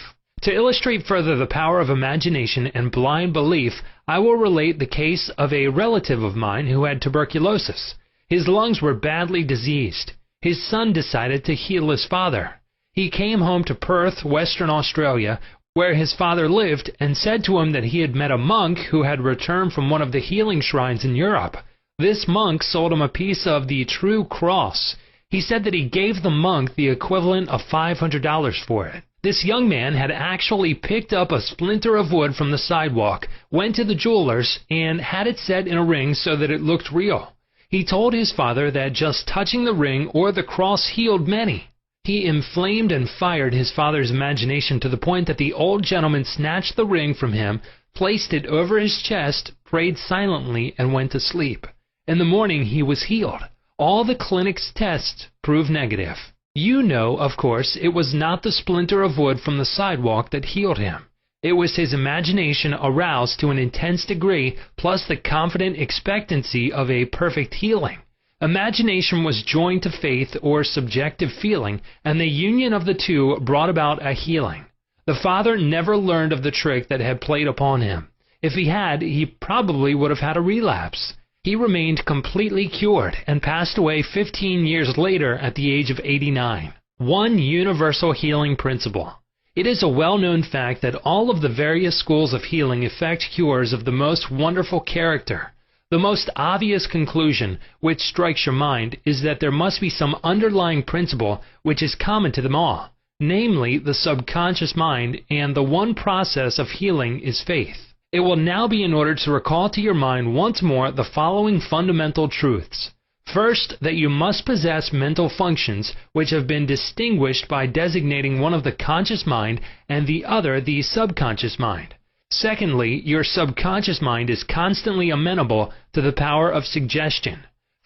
To illustrate further the power of imagination and blind belief, I will relate the case of a relative of mine who had tuberculosis. His lungs were badly diseased. His son decided to heal his father. He came home to Perth, Western Australia, where his father lived, and said to him that he had met a monk who had returned from one of the healing shrines in Europe. This monk sold him a piece of the true cross. He said that he gave the monk the equivalent of $500 for it. This young man had actually picked up a splinter of wood from the sidewalk, went to the jeweler's, and had it set in a ring so that it looked real. He told his father that just touching the ring or the cross healed many. He inflamed and fired his father's imagination to the point that the old gentleman snatched the ring from him, placed it over his chest, prayed silently, and went to sleep. In the morning he was healed. All the clinic's tests proved negative. You know, of course, it was not the splinter of wood from the sidewalk that healed him. It was his imagination aroused to an intense degree, plus the confident expectancy of a perfect healing. Imagination was joined to faith or subjective feeling, and the union of the two brought about a healing. The father never learned of the trick that had played upon him. If he had, he probably would have had a relapse. He remained completely cured and passed away 15 years later at the age of 89. One universal healing principle. It is a well-known fact that all of the various schools of healing effect cures of the most wonderful character. The most obvious conclusion, which strikes your mind, is that there must be some underlying principle which is common to them all, namely the subconscious mind, and the one process of healing is faith. It will now be in order to recall to your mind once more the following fundamental truths. First, that you must possess mental functions which have been distinguished by designating one of the conscious mind and the other the subconscious mind. Secondly, your subconscious mind is constantly amenable to the power of suggestion.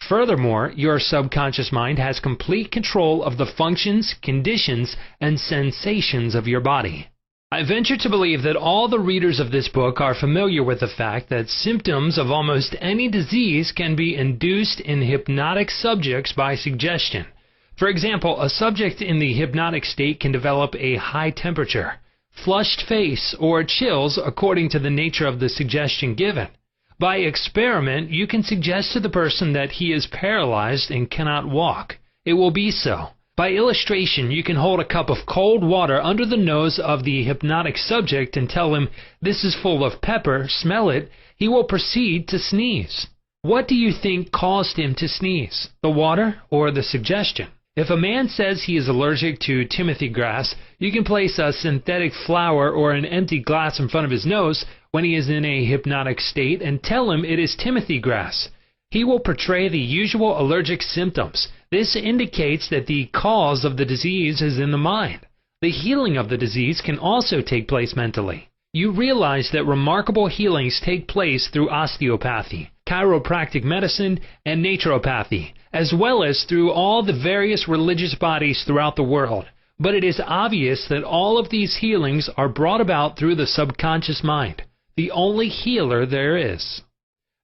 Furthermore, your subconscious mind has complete control of the functions, conditions, and sensations of your body. I venture to believe that all the readers of this book are familiar with the fact that symptoms of almost any disease can be induced in hypnotic subjects by suggestion. For example, a subject in the hypnotic state can develop a high temperature, flushed face, or chills according to the nature of the suggestion given. By experiment, you can suggest to the person that he is paralyzed and cannot walk. It will be so. By illustration, you can hold a cup of cold water under the nose of the hypnotic subject and tell him, "This is full of pepper, smell it." He will proceed to sneeze. What do you think caused him to sneeze? The water or the suggestion? If a man says he is allergic to Timothy grass, you can place a synthetic flower or an empty glass in front of his nose when he is in a hypnotic state and tell him it is Timothy grass. He will portray the usual allergic symptoms. This indicates that the cause of the disease is in the mind. The healing of the disease can also take place mentally. You realize that remarkable healings take place through osteopathy, chiropractic medicine, and naturopathy, as well as through all the various religious bodies throughout the world. But it is obvious that all of these healings are brought about through the subconscious mind, the only healer there is.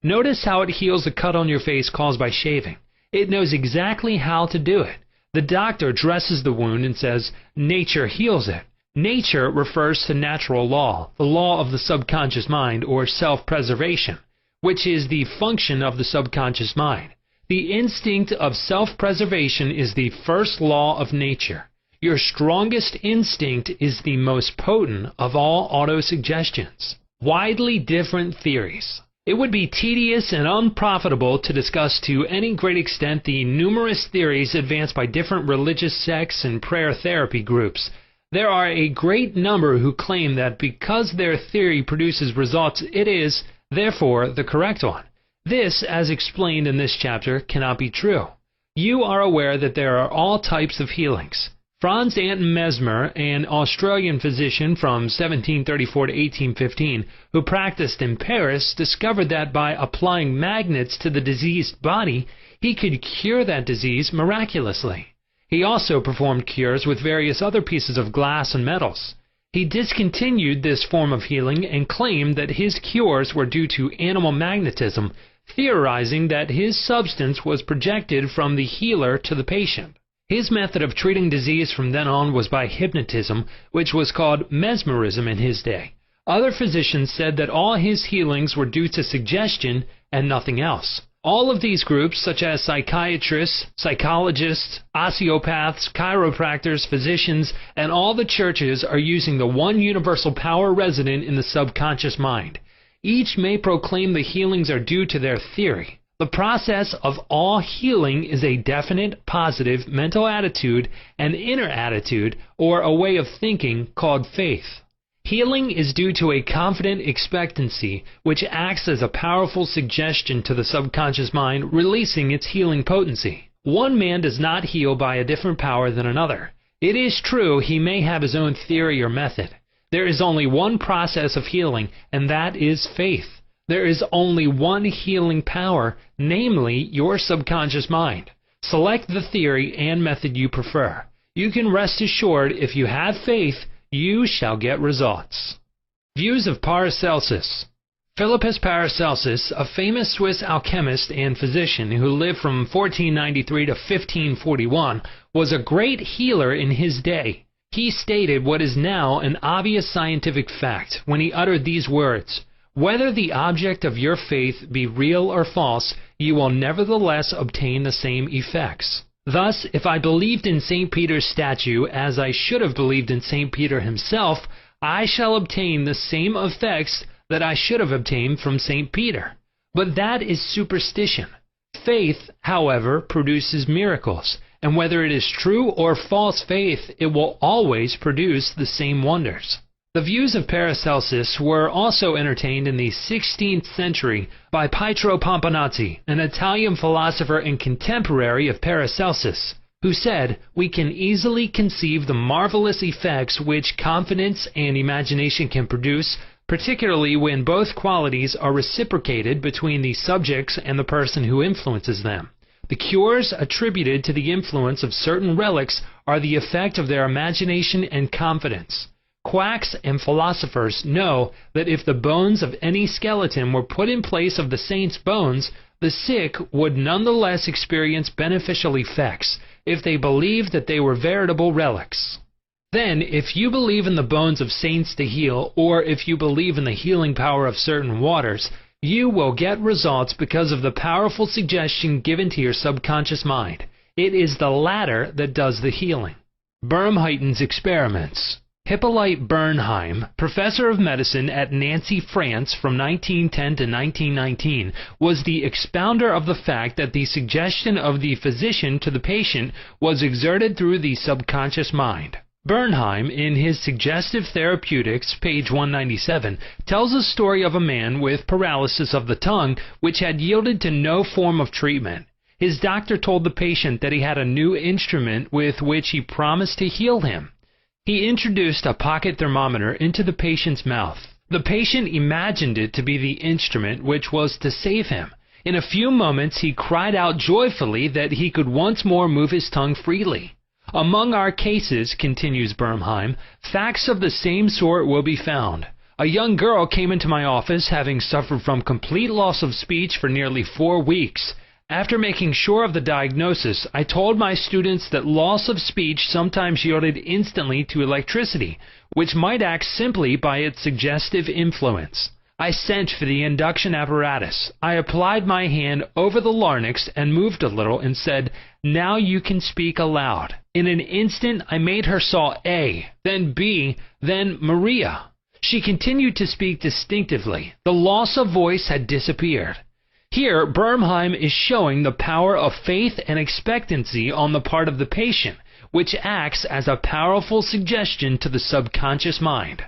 Notice how it heals a cut on your face caused by shaving. It knows exactly how to do it. The doctor dresses the wound and says, "Nature heals it." Nature refers to natural law, the law of the subconscious mind, or self-preservation, which is the function of the subconscious mind. The instinct of self-preservation is the first law of nature. Your strongest instinct is the most potent of all autosuggestions. Widely different theories. It would be tedious and unprofitable to discuss to any great extent the numerous theories advanced by different religious sects and prayer therapy groups. There are a great number who claim that because their theory produces results, it is, therefore, the correct one. This, as explained in this chapter, cannot be true. You are aware that there are all types of healings. Franz Anton Mesmer, an Australian physician from 1734 to 1815, who practiced in Paris, discovered that by applying magnets to the diseased body, he could cure that disease miraculously. He also performed cures with various other pieces of glass and metals. He discontinued this form of healing and claimed that his cures were due to animal magnetism, theorizing that his substance was projected from the healer to the patient. His method of treating disease from then on was by hypnotism, which was called mesmerism in his day. Other physicians said that all his healings were due to suggestion and nothing else. All of these groups, such as psychiatrists, psychologists, osteopaths, chiropractors, physicians, and all the churches are using the one universal power resident in the subconscious mind. Each may proclaim the healings are due to their theory. The process of all healing is a definite, positive mental attitude, an inner attitude, or a way of thinking called faith. Healing is due to a confident expectancy, which acts as a powerful suggestion to the subconscious mind, releasing its healing potency. One man does not heal by a different power than another. It is true he may have his own theory or method. There is only one process of healing, and that is faith. There is only one healing power, namely your subconscious mind. Select the theory and method you prefer. You can rest assured if you have faith, you shall get results. Views of Paracelsus. Philippus Paracelsus, a famous Swiss alchemist and physician who lived from 1493 to 1541, was a great healer in his day. He stated what is now an obvious scientific fact when he uttered these words: "Whether the object of your faith be real or false, you will nevertheless obtain the same effects." Thus, if I believed in St. Peter's statue as I should have believed in St. Peter himself, I shall obtain the same effects that I should have obtained from St. Peter. But that is superstition. Faith, however, produces miracles, and whether it is true or false faith, it will always produce the same wonders. The views of Paracelsus were also entertained in the 16th century by Pietro Pomponazzi, an Italian philosopher and contemporary of Paracelsus, who said, "We can easily conceive the marvelous effects which confidence and imagination can produce, particularly when both qualities are reciprocated between the subjects and the person who influences them. The cures attributed to the influence of certain relics are the effect of their imagination and confidence. Quacks and philosophers know that if the bones of any skeleton were put in place of the saint's bones, the sick would nonetheless experience beneficial effects if they believed that they were veritable relics. Then, if you believe in the bones of saints to heal, or if you believe in the healing power of certain waters, you will get results because of the powerful suggestion given to your subconscious mind. It is the latter that does the healing." Bernheim's experiments. Hippolyte Bernheim, professor of medicine at Nancy, France from 1910 to 1919, was the expounder of the fact that the suggestion of the physician to the patient was exerted through the subconscious mind. Bernheim, in his Suggestive Therapeutics, page 197, tells a story of a man with paralysis of the tongue which had yielded to no form of treatment. His doctor told the patient that he had a new instrument with which he promised to heal him. He introduced a pocket thermometer into the patient's mouth. The patient imagined it to be the instrument which was to save him. In a few moments he cried out joyfully that he could once more move his tongue freely. "Among our cases," continues Bernheim, "facts of the same sort will be found. A young girl came into my office having suffered from complete loss of speech for nearly 4 weeks. After making sure of the diagnosis, I told my students that loss of speech sometimes yielded instantly to electricity, which might act simply by its suggestive influence. I sent for the induction apparatus. I applied my hand over the larynx and moved a little and said, 'Now you can speak aloud.' In an instant I made her saw A, then B, then Maria. She continued to speak distinctively. The loss of voice had disappeared." Here, Bernheim is showing the power of faith and expectancy on the part of the patient, which acts as a powerful suggestion to the subconscious mind.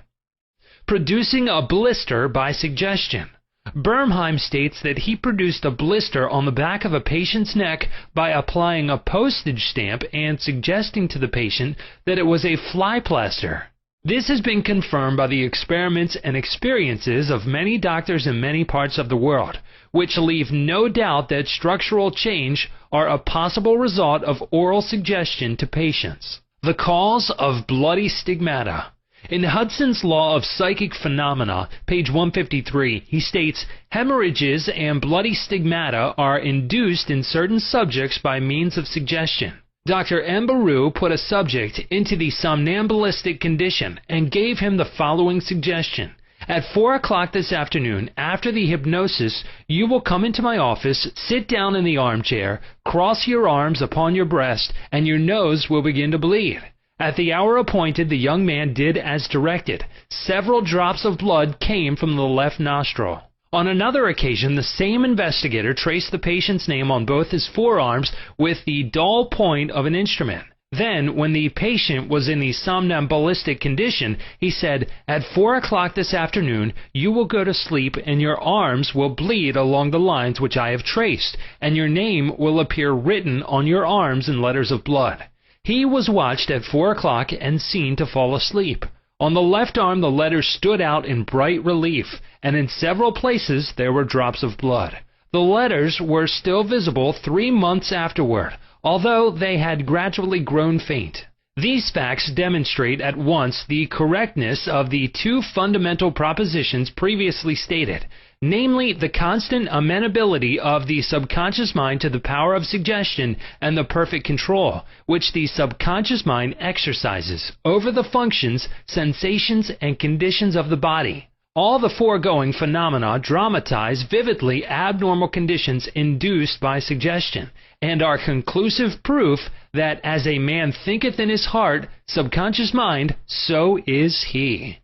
Producing a blister by suggestion. Bernheim states that he produced a blister on the back of a patient's neck by applying a postage stamp and suggesting to the patient that it was a fly plaster. This has been confirmed by the experiments and experiences of many doctors in many parts of the world, which leave no doubt that structural change are a possible result of oral suggestion to patients. The cause of bloody stigmata. In Hudson's Law of Psychic Phenomena, page 153, he states, hemorrhages and bloody stigmata are induced in certain subjects by means of suggestion. Dr. Mbaru put a subject into the somnambulistic condition and gave him the following suggestion. At 4 o'clock this afternoon, after the hypnosis, you will come into my office, sit down in the armchair, cross your arms upon your breast, and your nose will begin to bleed. At the hour appointed, the young man did as directed. Several drops of blood came from the left nostril. On another occasion, the same investigator traced the patient's name on both his forearms with the dull point of an instrument. Then, when the patient was in the somnambulistic condition, he said, at 4 o'clock this afternoon, you will go to sleep and your arms will bleed along the lines which I have traced, and your name will appear written on your arms in letters of blood. He was watched at 4 o'clock and seen to fall asleep. On the left arm the letters stood out in bright relief, and in several places there were drops of blood. The letters were still visible 3 months afterward, although they had gradually grown faint. These facts demonstrate at once the correctness of the two fundamental propositions previously stated, namely the constant amenability of the subconscious mind to the power of suggestion and the perfect control which the subconscious mind exercises over the functions, sensations, and conditions of the body. All the foregoing phenomena dramatize vividly abnormal conditions induced by suggestion, and are conclusive proof that as a man thinketh in his heart, subconscious mind, so is he.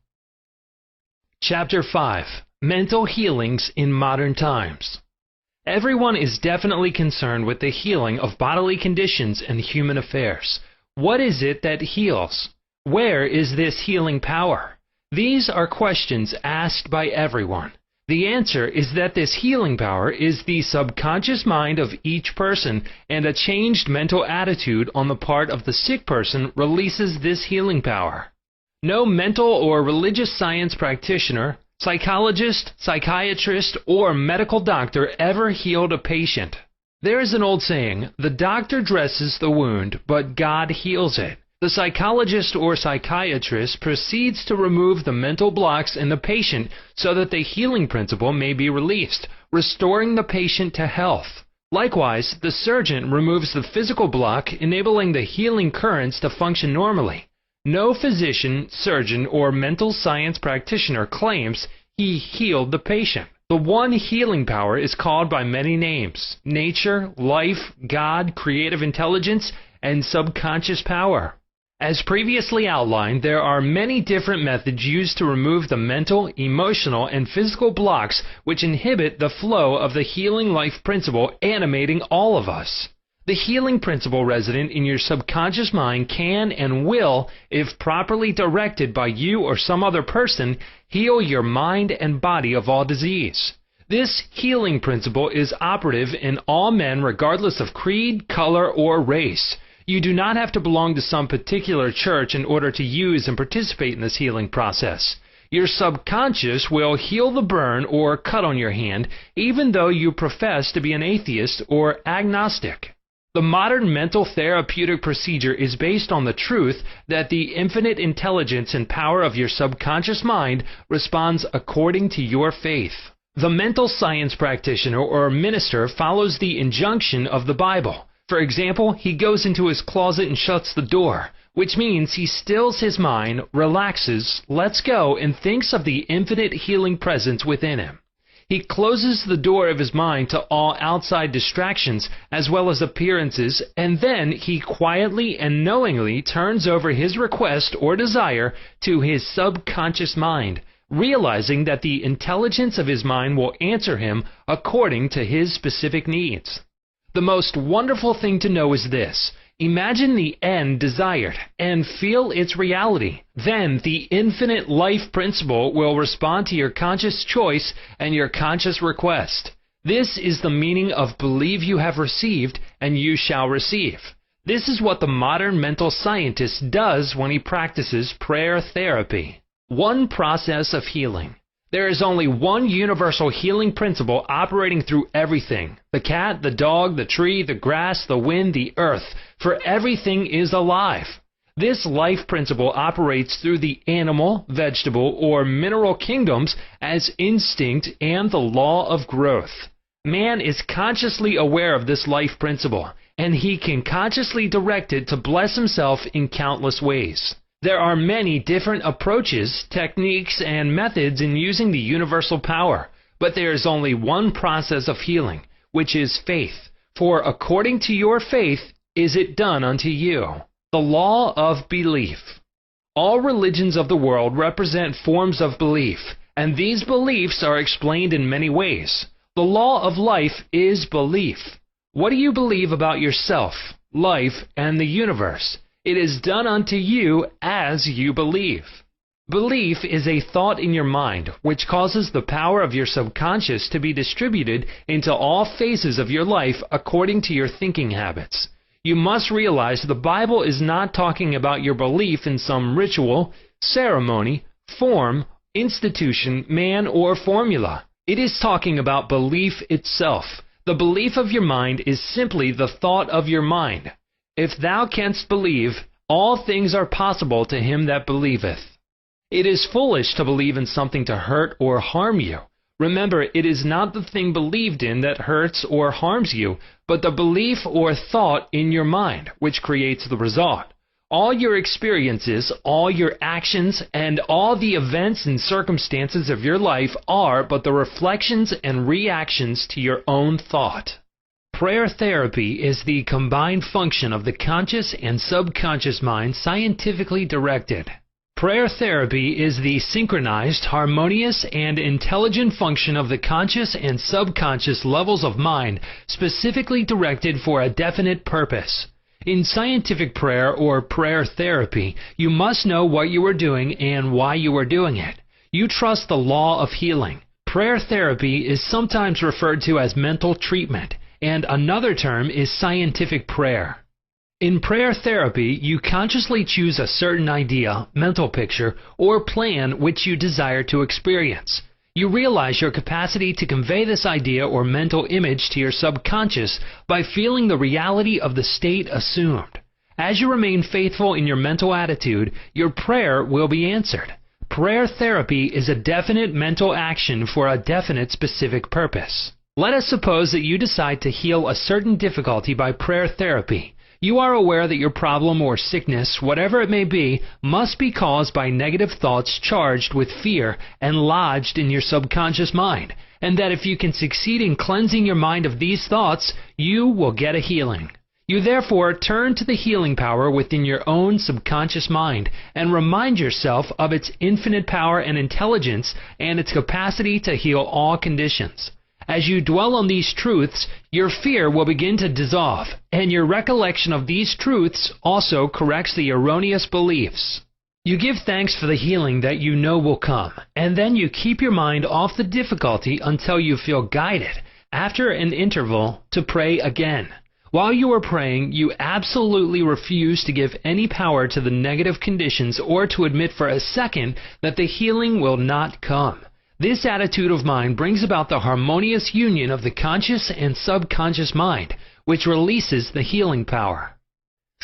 Chapter 5. Mental Healings in Modern Times. Everyone is definitely concerned with the healing of bodily conditions and human affairs. What is it that heals? Where is this healing power? These are questions asked by everyone. The answer is that this healing power is the subconscious mind of each person, and a changed mental attitude on the part of the sick person releases this healing power. No mental or religious science practitioner, psychologist, psychiatrist, or medical doctor ever healed a patient. There is an old saying, the doctor dresses the wound, but God heals it. The psychologist or psychiatrist proceeds to remove the mental blocks in the patient so that the healing principle may be released, restoring the patient to health. Likewise, the surgeon removes the physical block, enabling the healing currents to function normally. No physician, surgeon, or mental science practitioner claims he healed the patient. The one healing power is called by many names: nature, life, God, creative intelligence, and subconscious power. As previously outlined, there are many different methods used to remove the mental, emotional, and physical blocks which inhibit the flow of the healing life principle animating all of us. The healing principle resident in your subconscious mind can and will, if properly directed by you or some other person, heal your mind and body of all disease. This healing principle is operative in all men regardless of creed, color, or race. You do not have to belong to some particular church in order to use and participate in this healing process. Your subconscious will heal the burn or cut on your hand, even though you profess to be an atheist or agnostic. The modern mental therapeutic procedure is based on the truth that the infinite intelligence and power of your subconscious mind responds according to your faith. The mental science practitioner or minister follows the injunction of the Bible. For example, he goes into his closet and shuts the door, which means he stills his mind, relaxes, lets go, and thinks of the infinite healing presence within him. He closes the door of his mind to all outside distractions as well as appearances, and then he quietly and knowingly turns over his request or desire to his subconscious mind, realizing that the intelligence of his mind will answer him according to his specific needs. The most wonderful thing to know is this: imagine the end desired and feel its reality. Then the infinite life principle will respond to your conscious choice and your conscious request. This is the meaning of believe you have received and you shall receive. This is what the modern mental scientist does when he practices prayer therapy. One process of healing. There is only one universal healing principle operating through everything. The cat, the dog, the tree, the grass, the wind, the earth. For everything is alive. This life principle operates through the animal, vegetable, or mineral kingdoms as instinct and the law of growth. Man is consciously aware of this life principle, and he can consciously direct it to bless himself in countless ways. There are many different approaches, techniques, and methods in using the universal power, but there is only one process of healing, which is faith. For according to your faith is it done unto you. The law of belief. All religions of the world represent forms of belief, and these beliefs are explained in many ways. The law of life is belief. What do you believe about yourself, life, and the universe? It is done unto you as you believe. Belief is a thought in your mind which causes the power of your subconscious to be distributed into all phases of your life according to your thinking habits. You must realize the Bible is not talking about your belief in some ritual, ceremony, form, institution, man, or formula. It is talking about belief itself. The belief of your mind is simply the thought of your mind. If thou canst believe, all things are possible to him that believeth. It is foolish to believe in something to hurt or harm you. Remember, it is not the thing believed in that hurts or harms you, but the belief or thought in your mind, which creates the result. All your experiences, all your actions, and all the events and circumstances of your life are but the reflections and reactions to your own thought. Prayer therapy is the combined function of the conscious and subconscious mind scientifically directed. Prayer therapy is the synchronized, harmonious, and intelligent function of the conscious and subconscious levels of mind specifically directed for a definite purpose. In scientific prayer or prayer therapy, you must know what you are doing and why you are doing it. You trust the law of healing. Prayer therapy is sometimes referred to as mental treatment, and another term is scientific prayer. In prayer therapy, you consciously choose a certain idea, mental picture, or plan which you desire to experience. You realize your capacity to convey this idea or mental image to your subconscious by feeling the reality of the state assumed. As you remain faithful in your mental attitude, your prayer will be answered. Prayer therapy is a definite mental action for a definite specific purpose. Let us suppose that you decide to heal a certain difficulty by prayer therapy. You are aware that your problem or sickness, whatever it may be, must be caused by negative thoughts charged with fear and lodged in your subconscious mind, and that if you can succeed in cleansing your mind of these thoughts, you will get a healing. You therefore turn to the healing power within your own subconscious mind and remind yourself of its infinite power and intelligence and its capacity to heal all conditions. As you dwell on these truths, your fear will begin to dissolve, and your recollection of these truths also corrects the erroneous beliefs. You give thanks for the healing that you know will come, and then you keep your mind off the difficulty until you feel guided, after an interval, to pray again. While you are praying, you absolutely refuse to give any power to the negative conditions or to admit for a second that the healing will not come. This attitude of mind brings about the harmonious union of the conscious and subconscious mind, which releases the healing power.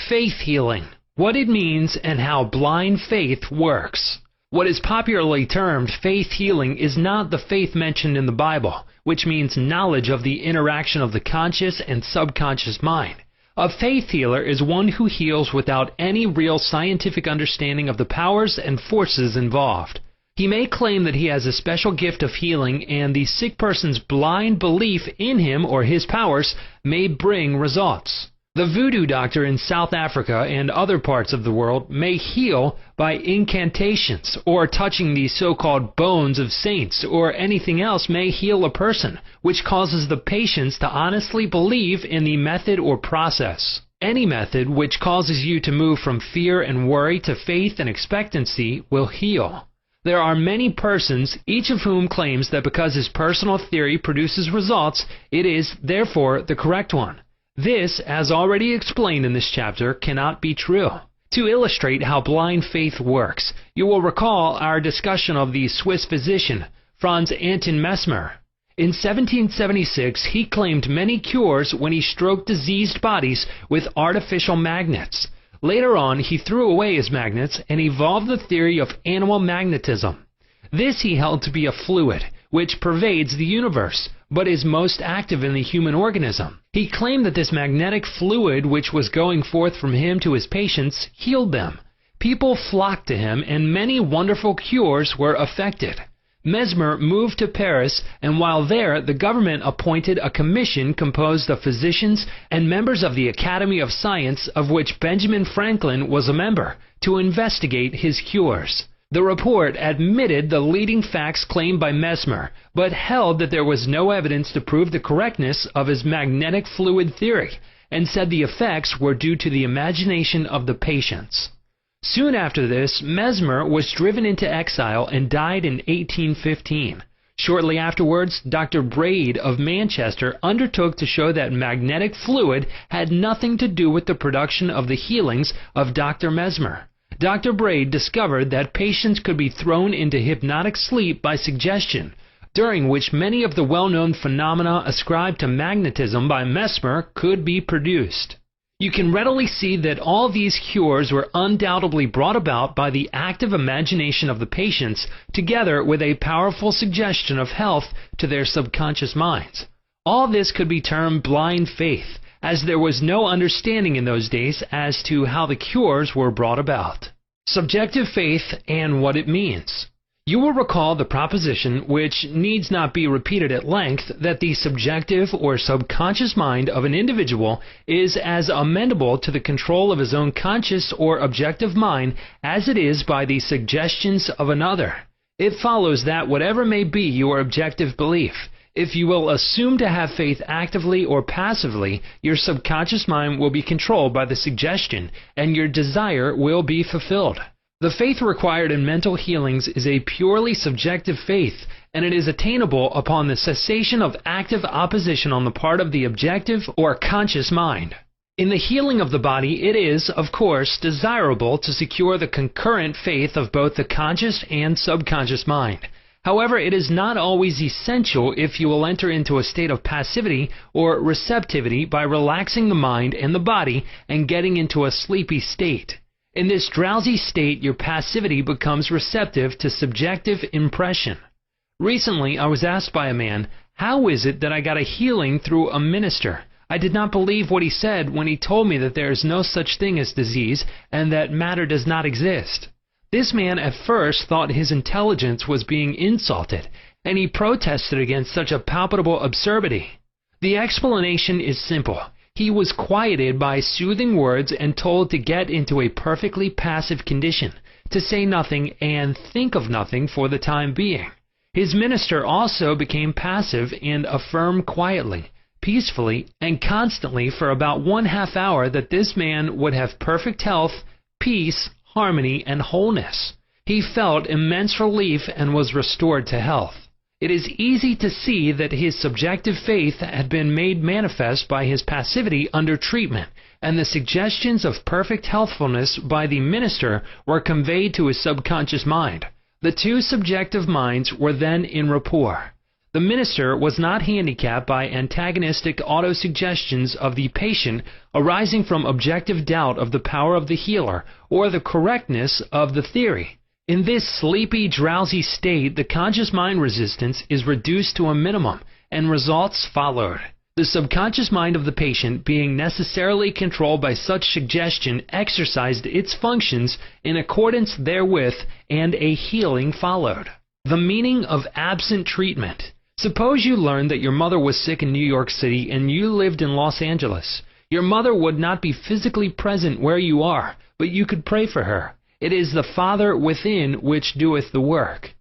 Faith healing. What it means and how blind faith works. What is popularly termed faith healing is not the faith mentioned in the Bible, which means knowledge of the interaction of the conscious and subconscious mind. A faith healer is one who heals without any real scientific understanding of the powers and forces involved. He may claim that he has a special gift of healing, and the sick person's blind belief in him or his powers may bring results. The voodoo doctor in South Africa and other parts of the world may heal by incantations, or touching the so-called bones of saints, or anything else may heal a person, which causes the patients to honestly believe in the method or process. Any method which causes you to move from fear and worry to faith and expectancy will heal. There are many persons, each of whom claims that because his personal theory produces results, it is, therefore, the correct one. This, as already explained in this chapter, cannot be true. To illustrate how blind faith works, you will recall our discussion of the Swiss physician, Franz Anton Mesmer. In 1776, he claimed many cures when he stroked diseased bodies with artificial magnets. Later on, he threw away his magnets and evolved the theory of animal magnetism. This he held to be a fluid, which pervades the universe, but is most active in the human organism. He claimed that this magnetic fluid which was going forth from him to his patients healed them. People flocked to him, and many wonderful cures were effected. Mesmer moved to Paris, and while there, the government appointed a commission composed of physicians and members of the Academy of Science, of which Benjamin Franklin was a member, to investigate his cures. The report admitted the leading facts claimed by Mesmer, but held that there was no evidence to prove the correctness of his magnetic fluid theory, and said the effects were due to the imagination of the patients. Soon after this, Mesmer was driven into exile and died in 1815. Shortly afterwards, Dr. Braid of Manchester undertook to show that magnetic fluid had nothing to do with the production of the healings of Dr. Mesmer. Dr. Braid discovered that patients could be thrown into hypnotic sleep by suggestion, during which many of the well-known phenomena ascribed to magnetism by Mesmer could be produced. You can readily see that all these cures were undoubtedly brought about by the active imagination of the patients, together with a powerful suggestion of health to their subconscious minds. All this could be termed blind faith, as there was no understanding in those days as to how the cures were brought about. Subjective faith and what it means. You will recall the proposition, which needs not be repeated at length, that the subjective or subconscious mind of an individual is as amenable to the control of his own conscious or objective mind as it is by the suggestions of another. It follows that whatever may be your objective belief, if you will assume to have faith actively or passively, your subconscious mind will be controlled by the suggestion, and your desire will be fulfilled. The faith required in mental healings is a purely subjective faith, and it is attainable upon the cessation of active opposition on the part of the objective or conscious mind. In the healing of the body, it is, of course, desirable to secure the concurrent faith of both the conscious and subconscious mind. However, it is not always essential if you will enter into a state of passivity or receptivity by relaxing the mind and the body and getting into a sleepy state. In this drowsy state, your passivity becomes receptive to subjective impression. Recently, I was asked by a man, "How is it that I got a healing through a minister? I did not believe what he said when he told me that there is no such thing as disease and that matter does not exist." This man at first thought his intelligence was being insulted, and he protested against such a palpable absurdity. The explanation is simple. He was quieted by soothing words and told to get into a perfectly passive condition, to say nothing and think of nothing for the time being. His minister also became passive and affirmed quietly, peacefully, and constantly for about 1/2 hour that this man would have perfect health, peace, harmony, and wholeness. He felt immense relief and was restored to health. It is easy to see that his subjective faith had been made manifest by his passivity under treatment, and the suggestions of perfect healthfulness by the minister were conveyed to his subconscious mind. The two subjective minds were then in rapport. The minister was not handicapped by antagonistic autosuggestions of the patient arising from objective doubt of the power of the healer or the correctness of the theory. In this sleepy, drowsy state, the conscious mind resistance is reduced to a minimum, and results followed. The subconscious mind of the patient, being necessarily controlled by such suggestion, exercised its functions in accordance therewith, and a healing followed. The meaning of absent treatment. Suppose you learned that your mother was sick in New York City and you lived in Los Angeles. Your mother would not be physically present where you are, but you could pray for her. It is the Father within which doeth the work.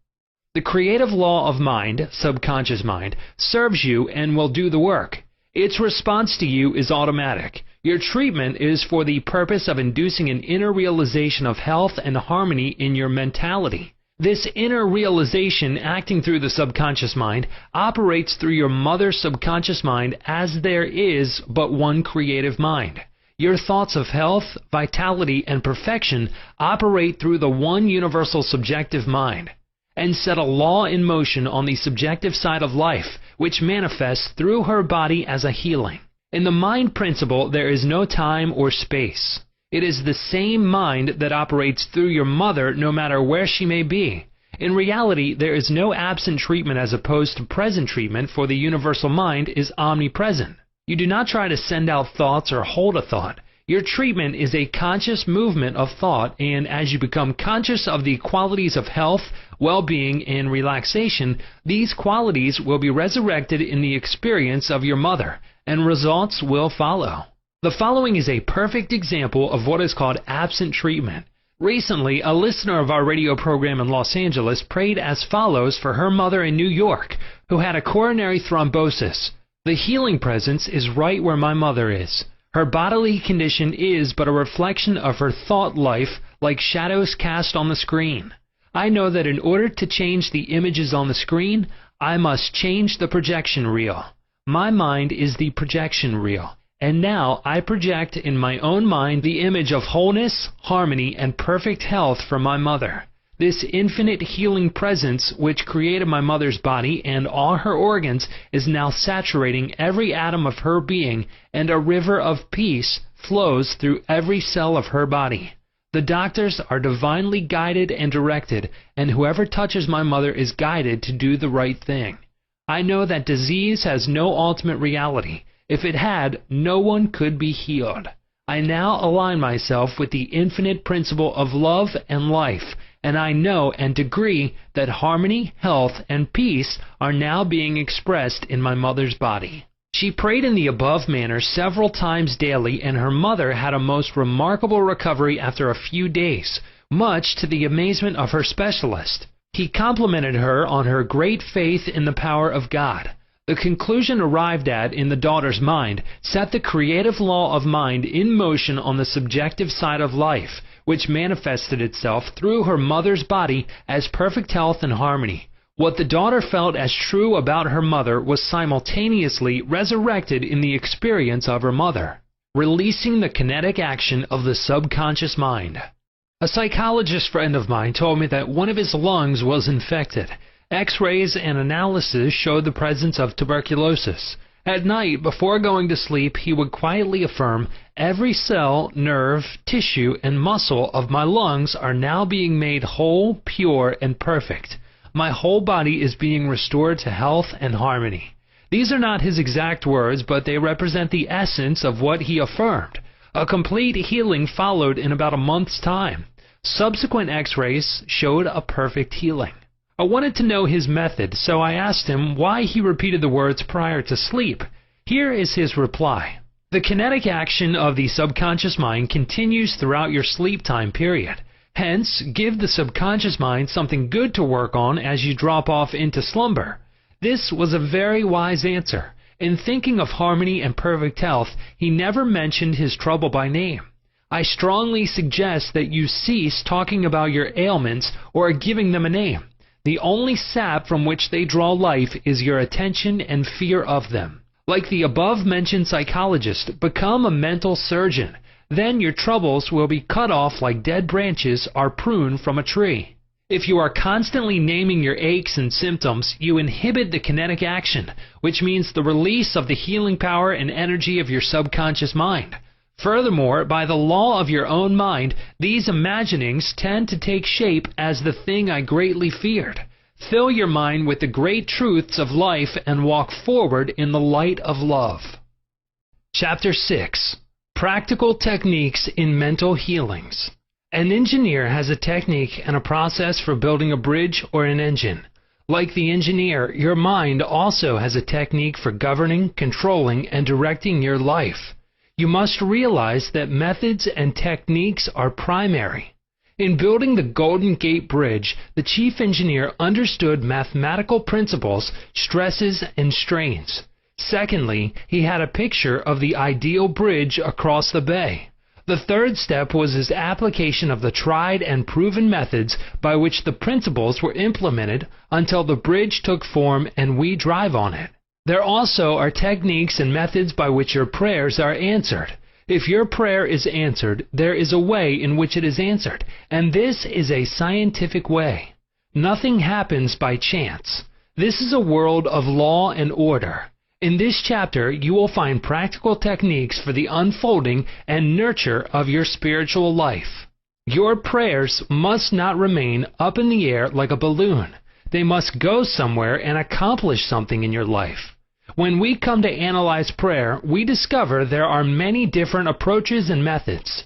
The creative law of mind, subconscious mind, serves you and will do the work. Its response to you is automatic. Your treatment is for the purpose of inducing an inner realization of health and harmony in your mentality. This inner realization acting through the subconscious mind operates through your mother's subconscious mind as there is but one creative mind. Your thoughts of health, vitality, and perfection operate through the one universal subjective mind and set a law in motion on the subjective side of life, which manifests through her body as a healing. In the mind principle, there is no time or space. It is the same mind that operates through your mother no matter where she may be. In reality, there is no absent treatment as opposed to present treatment, for the universal mind is omnipresent. You do not try to send out thoughts or hold a thought. Your treatment is a conscious movement of thought, and as you become conscious of the qualities of health, well-being, and relaxation, these qualities will be resurrected in the experience of your mother, and results will follow. The following is a perfect example of what is called absent treatment. Recently, a listener of our radio program in Los Angeles prayed as follows for her mother in New York, who had a coronary thrombosis. The healing presence is right where my mother is. Her bodily condition is but a reflection of her thought life, like shadows cast on the screen. I know that in order to change the images on the screen, I must change the projection reel. My mind is the projection reel, and now I project in my own mind the image of wholeness, harmony, and perfect health for my mother. This infinite healing presence which created my mother's body and all her organs is now saturating every atom of her being, and a river of peace flows through every cell of her body. The doctors are divinely guided and directed, and whoever touches my mother is guided to do the right thing. I know that disease has no ultimate reality. If it had, no one could be healed. I now align myself with the infinite principle of love and life, and I know and agree that harmony, health, and peace are now being expressed in my mother's body. She prayed in the above manner several times daily, and her mother had a most remarkable recovery after a few days, much to the amazement of her specialist. He complimented her on her great faith in the power of God. The conclusion arrived at in the daughter's mind set the creative law of mind in motion on the subjective side of life, which manifested itself through her mother's body as perfect health and harmony. What the daughter felt as true about her mother was simultaneously resurrected in the experience of her mother, releasing the kinetic action of the subconscious mind. A psychologist friend of mine told me that one of his lungs was infected. X-rays and analysis showed the presence of tuberculosis. At night, before going to sleep, he would quietly affirm, "Every cell, nerve, tissue, and muscle of my lungs are now being made whole, pure, and perfect. My whole body is being restored to health and harmony." These are not his exact words, but they represent the essence of what he affirmed. A complete healing followed in about a month's time. Subsequent X-rays showed a perfect healing. I wanted to know his method, so I asked him why he repeated the words prior to sleep. Here is his reply. The kinetic action of the subconscious mind continues throughout your sleep time period. Hence, give the subconscious mind something good to work on as you drop off into slumber. This was a very wise answer. In thinking of harmony and perfect health, he never mentioned his trouble by name. I strongly suggest that you cease talking about your ailments or giving them a name. The only sap from which they draw life is your attention and fear of them. Like the above-mentioned psychologist, become a mental surgeon. Then your troubles will be cut off like dead branches are pruned from a tree. If you are constantly naming your aches and symptoms, you inhibit the kinetic action, which means the release of the healing power and energy of your subconscious mind. Furthermore, by the law of your own mind, these imaginings tend to take shape as the thing I greatly feared. Fill your mind with the great truths of life and walk forward in the light of love. Chapter 6. Practical Techniques in Mental Healings. An engineer has a technique and a process for building a bridge or an engine. Like the engineer, your mind also has a technique for governing, controlling, and directing your life. You must realize that methods and techniques are primary. In building the Golden Gate Bridge, the chief engineer understood mathematical principles, stresses, and strains. Secondly, he had a picture of the ideal bridge across the bay. The third step was his application of the tried and proven methods by which the principles were implemented until the bridge took form and we drive on it. There also are techniques and methods by which your prayers are answered. If your prayer is answered, there is a way in which it is answered, and this is a scientific way. Nothing happens by chance. This is a world of law and order. In this chapter, you will find practical techniques for the unfolding and nurture of your spiritual life. Your prayers must not remain up in the air like a balloon. They must go somewhere and accomplish something in your life. When we come to analyze prayer, we discover there are many different approaches and methods.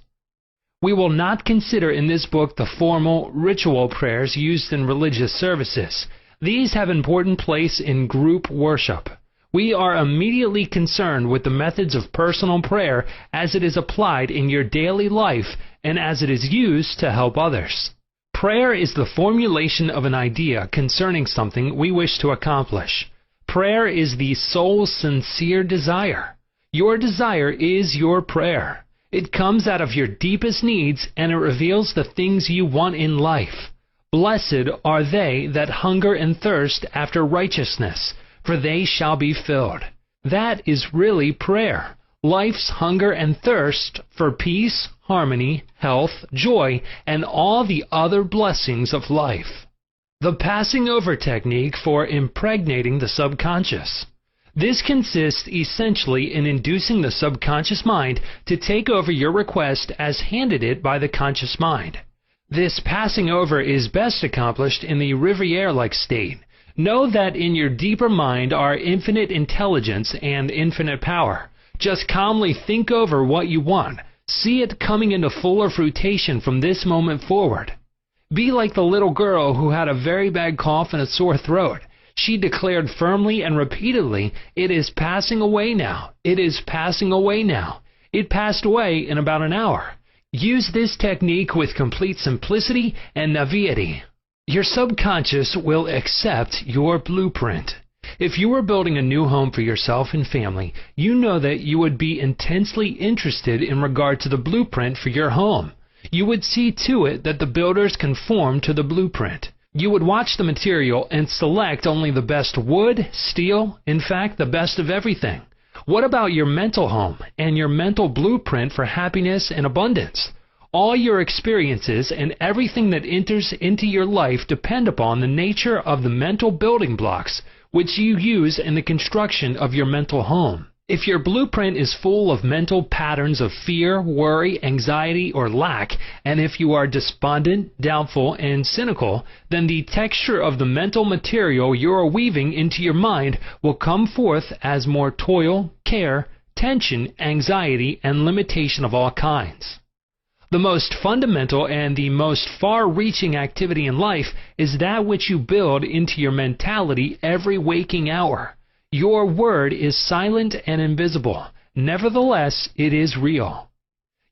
We will not consider in this book the formal, ritual prayers used in religious services. These have important place in group worship. We are immediately concerned with the methods of personal prayer as it is applied in your daily life and as it is used to help others. Prayer is the formulation of an idea concerning something we wish to accomplish. Prayer is the soul's sincere desire. Your desire is your prayer. It comes out of your deepest needs and it reveals the things you want in life. Blessed are they that hunger and thirst after righteousness, for they shall be filled. That is really prayer. Life's hunger and thirst for peace, harmony, health, joy, and all the other blessings of life. The passing over technique for impregnating the subconscious. This consists essentially in inducing the subconscious mind to take over your request as handed it by the conscious mind. This passing over is best accomplished in the Riviere-like state. Know that in your deeper mind are infinite intelligence and infinite power. Just calmly think over what you want. See it coming into fuller fruition from this moment forward. Be like the little girl who had a very bad cough and a sore throat. She declared firmly and repeatedly, "It is passing away now. It is passing away now." It passed away in about an hour. Use this technique with complete simplicity and naivety. Your subconscious will accept your blueprint. If you were building a new home for yourself and family, you know that you would be intensely interested in regard to the blueprint for your home. You would see to it that the builders conform to the blueprint. You would watch the material and select only the best wood, steel, in fact, the best of everything. What about your mental home and your mental blueprint for happiness and abundance? All your experiences and everything that enters into your life depend upon the nature of the mental building blocks which you use in the construction of your mental home. If your blueprint is full of mental patterns of fear, worry, anxiety, or lack, and if you are despondent, doubtful, and cynical, then the texture of the mental material you are weaving into your mind will come forth as more toil, care, tension, anxiety, and limitation of all kinds. The most fundamental and the most far-reaching activity in life is that which you build into your mentality every waking hour. Your word is silent and invisible. Nevertheless, it is real.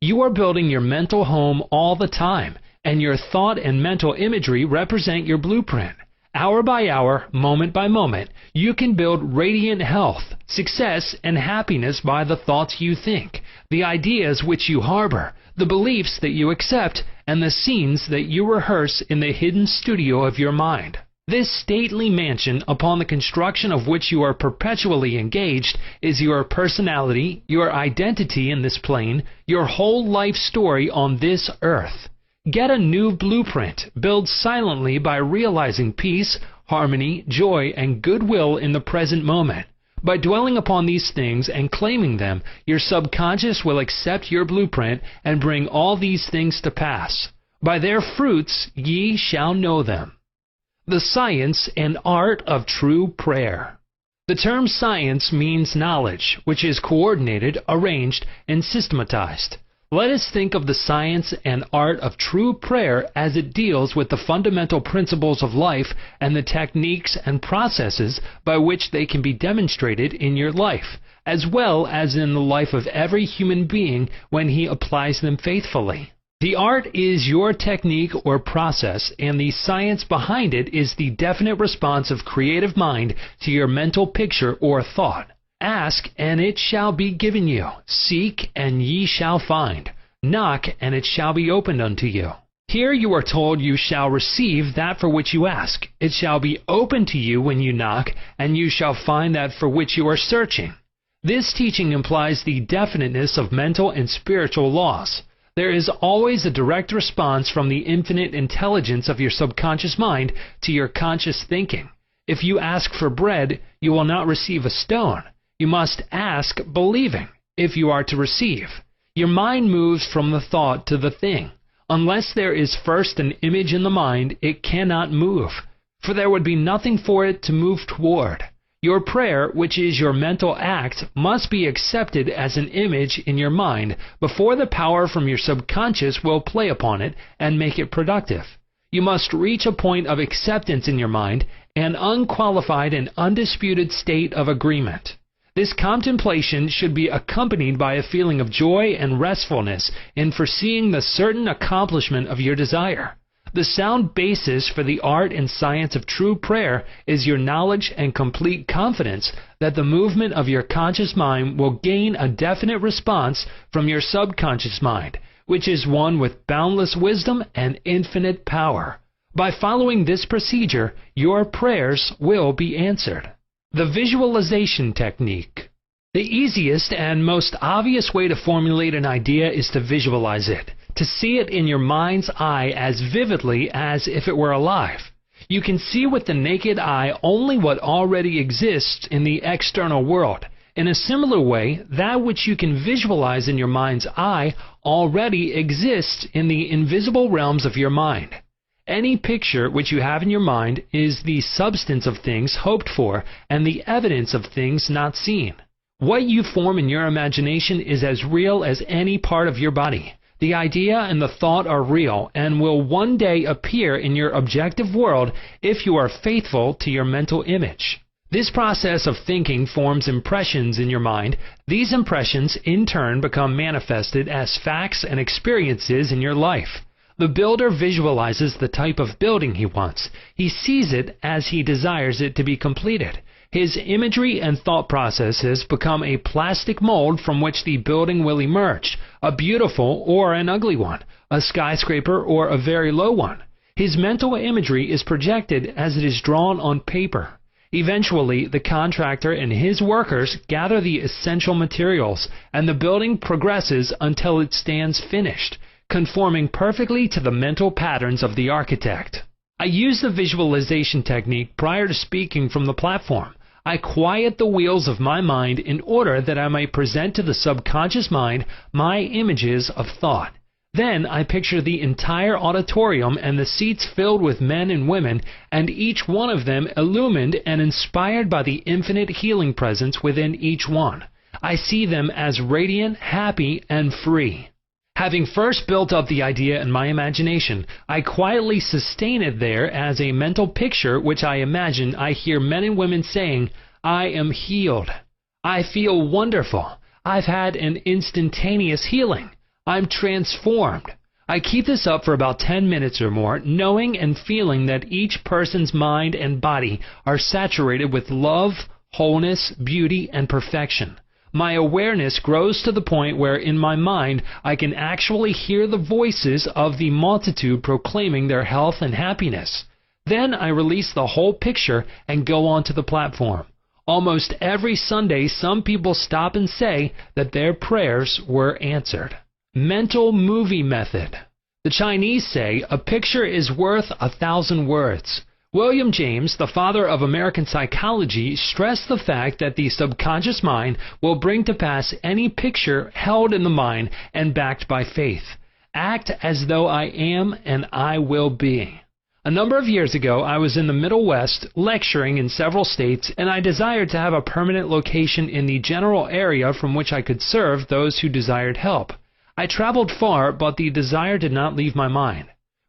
You are building your mental home all the time, and your thought and mental imagery represent your blueprint. Hour by hour, moment by moment, you can build radiant health, success, and happiness by the thoughts you think, the ideas which you harbor, the beliefs that you accept, and the scenes that you rehearse in the hidden studio of your mind. This stately mansion, upon the construction of which you are perpetually engaged, is your personality, your identity in this plane, your whole life story on this earth. Get a new blueprint. Build silently by realizing peace, harmony, joy, and goodwill in the present moment. By dwelling upon these things and claiming them, your subconscious will accept your blueprint and bring all these things to pass. By their fruits ye shall know them. The science and art of true prayer. The term science means knowledge, which is coordinated, arranged, and systematized. Let us think of the science and art of true prayer as it deals with the fundamental principles of life and the techniques and processes by which they can be demonstrated in your life, as well as in the life of every human being when he applies them faithfully. The art is your technique or process, and the science behind it is the definite response of creative mind to your mental picture or thought. Ask, and it shall be given you. Seek, and ye shall find. Knock, and it shall be opened unto you. Here you are told you shall receive that for which you ask. It shall be opened to you when you knock, and you shall find that for which you are searching. This teaching implies the definiteness of mental and spiritual laws. There is always a direct response from the infinite intelligence of your subconscious mind to your conscious thinking. If you ask for bread, you will not receive a stone. You must ask believing, if you are to receive. Your mind moves from the thought to the thing. Unless there is first an image in the mind, it cannot move, for there would be nothing for it to move toward. Your prayer, which is your mental act, must be accepted as an image in your mind before the power from your subconscious will play upon it and make it productive. You must reach a point of acceptance in your mind, an unqualified and undisputed state of agreement. This contemplation should be accompanied by a feeling of joy and restfulness in foreseeing the certain accomplishment of your desire. The sound basis for the art and science of true prayer is your knowledge and complete confidence that the movement of your conscious mind will gain a definite response from your subconscious mind, which is one with boundless wisdom and infinite power. By following this procedure, your prayers will be answered. The visualization technique. The easiest and most obvious way to formulate an idea is to visualize it, to see it in your mind's eye as vividly as if it were alive. You can see with the naked eye only what already exists in the external world. In a similar way, that which you can visualize in your mind's eye already exists in the invisible realms of your mind. Any picture which you have in your mind is the substance of things hoped for and the evidence of things not seen. What you form in your imagination is as real as any part of your body. The idea and the thought are real and will one day appear in your objective world if you are faithful to your mental image. This process of thinking forms impressions in your mind. These impressions in turn become manifested as facts and experiences in your life. The builder visualizes the type of building he wants. He sees it as he desires it to be completed. His imagery and thought processes become a plastic mold from which the building will emerge, a beautiful or an ugly one, a skyscraper or a very low one. His mental imagery is projected as it is drawn on paper. Eventually, the contractor and his workers gather the essential materials, and the building progresses until it stands finished, conforming perfectly to the mental patterns of the architect. I use the visualization technique prior to speaking from the platform. I quiet the wheels of my mind in order that I may present to the subconscious mind my images of thought. Then I picture the entire auditorium and the seats filled with men and women, and each one of them illumined and inspired by the infinite healing presence within each one. I see them as radiant, happy, and free. Having first built up the idea in my imagination, I quietly sustain it there as a mental picture which I imagine I hear men and women saying, "I am healed. I feel wonderful. I've had an instantaneous healing. I'm transformed." I keep this up for about 10 minutes or more, knowing and feeling that each person's mind and body are saturated with love, wholeness, beauty, and perfection. My awareness grows to the point where in my mind I can actually hear the voices of the multitude proclaiming their health and happiness. Then I release the whole picture and go on to the platform. Almost every Sunday some people stop and say that their prayers were answered. Mental movie method. The Chinese say a picture is worth 1,000 words. William James, the father of American psychology, stressed the fact that the subconscious mind will bring to pass any picture held in the mind and backed by faith. Act as though I am and I will be. A number of years ago, I was in the Middle West lecturing in several states, and I desired to have a permanent location in the general area from which I could serve those who desired help. I traveled far, but the desire did not leave my mind.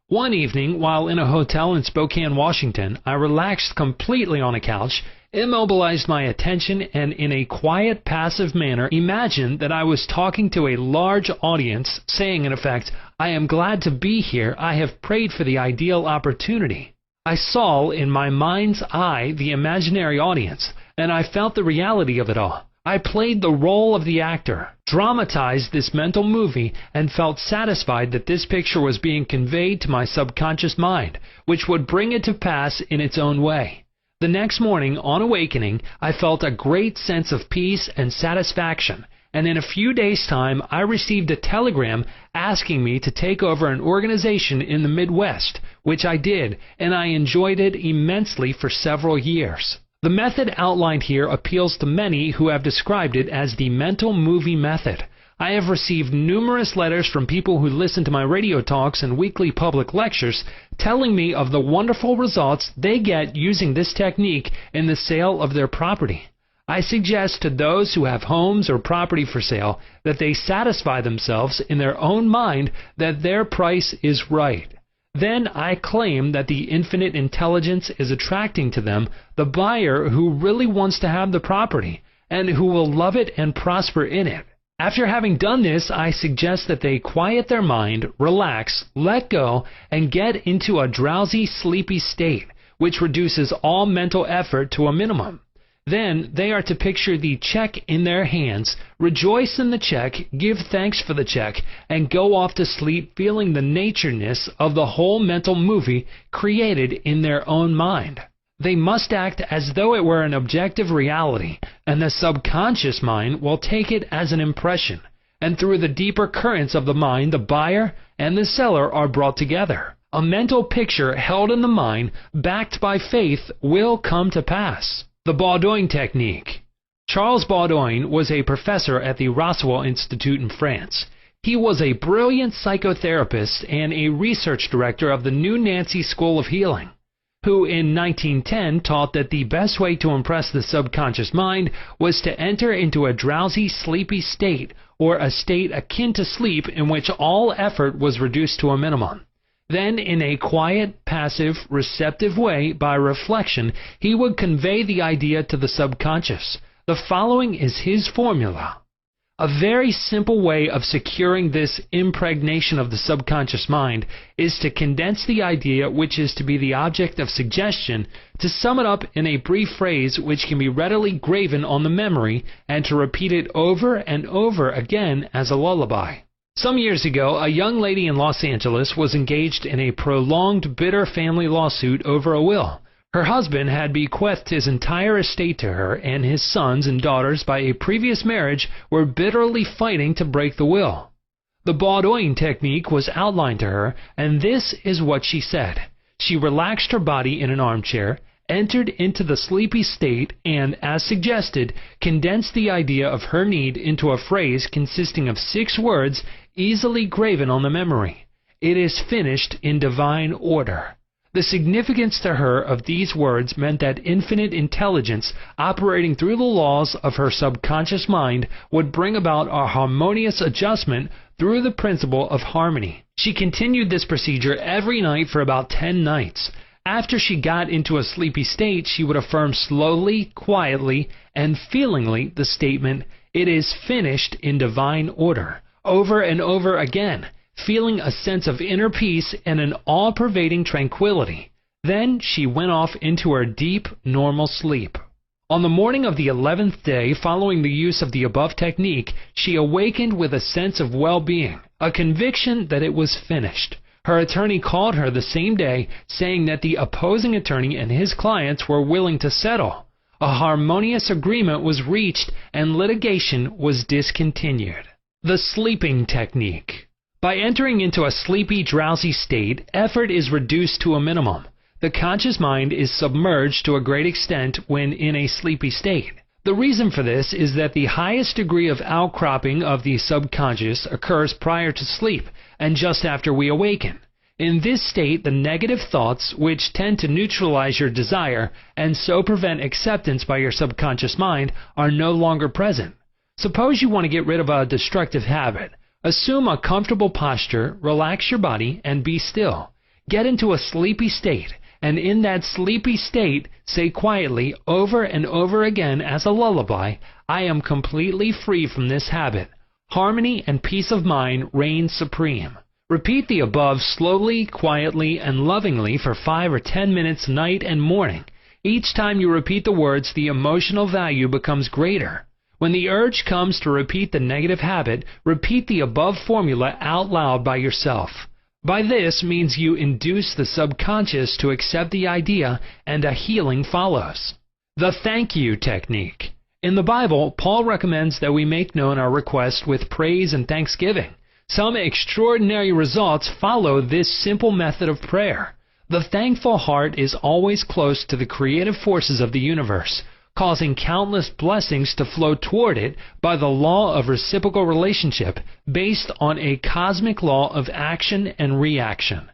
One evening, while in a hotel in Spokane, Washington, I relaxed completely on a couch, immobilized my attention, and in a quiet, passive manner imagined that I was talking to a large audience, saying in effect, "I am glad to be here. I have prayed for the ideal opportunity." I saw in my mind's eye the imaginary audience, and I felt the reality of it all. I played the role of the actor, dramatized this mental movie, and felt satisfied that this picture was being conveyed to my subconscious mind, which would bring it to pass in its own way. The next morning, on awakening, I felt a great sense of peace and satisfaction, and in a few days' time I received a telegram asking me to take over an organization in the Midwest, which I did, and I enjoyed it immensely for several years. The method outlined here appeals to many who have described it as the mental movie method. I have received numerous letters from people who listen to my radio talks and weekly public lectures telling me of the wonderful results they get using this technique in the sale of their property. I suggest to those who have homes or property for sale that they satisfy themselves in their own mind that their price is right. Then I claim that the infinite intelligence is attracting to them the buyer who really wants to have the property and who will love it and prosper in it. After having done this, I suggest that they quiet their mind, relax, let go, and get into a drowsy, sleepy state, which reduces all mental effort to a minimum. Then they are to picture the check in their hands, rejoice in the check, give thanks for the check, and go off to sleep feeling the natureness of the whole mental movie created in their own mind. They must act as though it were an objective reality, and the subconscious mind will take it as an impression, and through the deeper currents of the mind, the buyer and the seller are brought together. A mental picture held in the mind, backed by faith, will come to pass. The Baudouin Technique. Charles Baudouin was a professor at the Roswell Institute in France. He was a brilliant psychotherapist and a research director of the New Nancy School of Healing, who in 1910 taught that the best way to impress the subconscious mind was to enter into a drowsy, sleepy state, or a state akin to sleep in which all effort was reduced to a minimum. Then, in a quiet, passive, receptive way, by reflection, he would convey the idea to the subconscious. The following is his formula. A very simple way of securing this impregnation of the subconscious mind is to condense the idea which is to be the object of suggestion, to sum it up in a brief phrase which can be readily graven on the memory, and to repeat it over and over again as a lullaby. Some years ago, a young lady in Los Angeles was engaged in a prolonged, bitter family lawsuit over a will. Her husband had bequeathed his entire estate to her, and his sons and daughters by a previous marriage were bitterly fighting to break the will. The Baudouin technique was outlined to her, and this is what she said. She relaxed her body in an armchair, entered into the sleepy state, and, as suggested, condensed the idea of her need into a phrase consisting of 6 words easily graven on the memory. It is finished in divine order. The significance to her of these words meant that infinite intelligence operating through the laws of her subconscious mind would bring about a harmonious adjustment through the principle of harmony. She continued this procedure every night for about 10 nights. After she got into a sleepy state, she would affirm slowly, quietly, and feelingly the statement, "It is finished in divine order," over and over again, feeling a sense of inner peace and an all-pervading tranquility. Then she went off into her deep, normal sleep. On the morning of the 11th day following the use of the above technique, she awakened with a sense of well-being, a conviction that it was finished. Her attorney called her the same day, saying that the opposing attorney and his clients were willing to settle. A harmonious agreement was reached and litigation was discontinued. The Sleeping Technique. By entering into a sleepy, drowsy state, effort is reduced to a minimum. The conscious mind is submerged to a great extent when in a sleepy state. The reason for this is that the highest degree of outcropping of the subconscious occurs prior to sleep and just after we awaken. In this state, the negative thoughts, which tend to neutralize your desire and so prevent acceptance by your subconscious mind, are no longer present. Suppose you want to get rid of a destructive habit. Assume a comfortable posture, relax your body, and be still. Get into a sleepy state, and in that sleepy state, say quietly over and over again as a lullaby, "I am completely free from this habit. Harmony and peace of mind reign supreme." Repeat the above slowly, quietly, and lovingly for 5 or 10 minutes night and morning. Each time you repeat the words, the emotional value becomes greater. When the urge comes to repeat the negative habit, repeat the above formula out loud by yourself. By this means you induce the subconscious to accept the idea, and a healing follows. The thank you technique. In the Bible, Paul recommends that we make known our request with praise and thanksgiving. Some extraordinary results follow this simple method of prayer. The thankful heart is always close to the creative forces of the universe, causing countless blessings to flow toward it by the law of reciprocal relationship based on a cosmic law of action and reaction.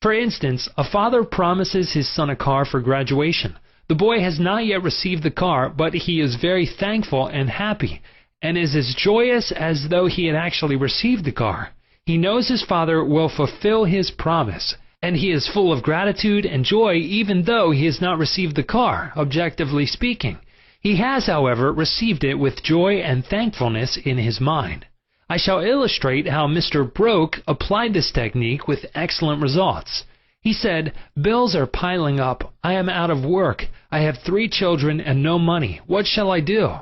For instance, a father promises his son a car for graduation. The boy has not yet received the car, but he is very thankful and happy, and is as joyous as though he had actually received the car. He knows his father will fulfill his promise, and he is full of gratitude and joy even though he has not received the car, objectively speaking. He has, however, received it with joy and thankfulness in his mind. I shall illustrate how Mr. Broke applied this technique with excellent results. He said, "Bills are piling up. I am out of work. I have 3 children and no money. What shall I do?"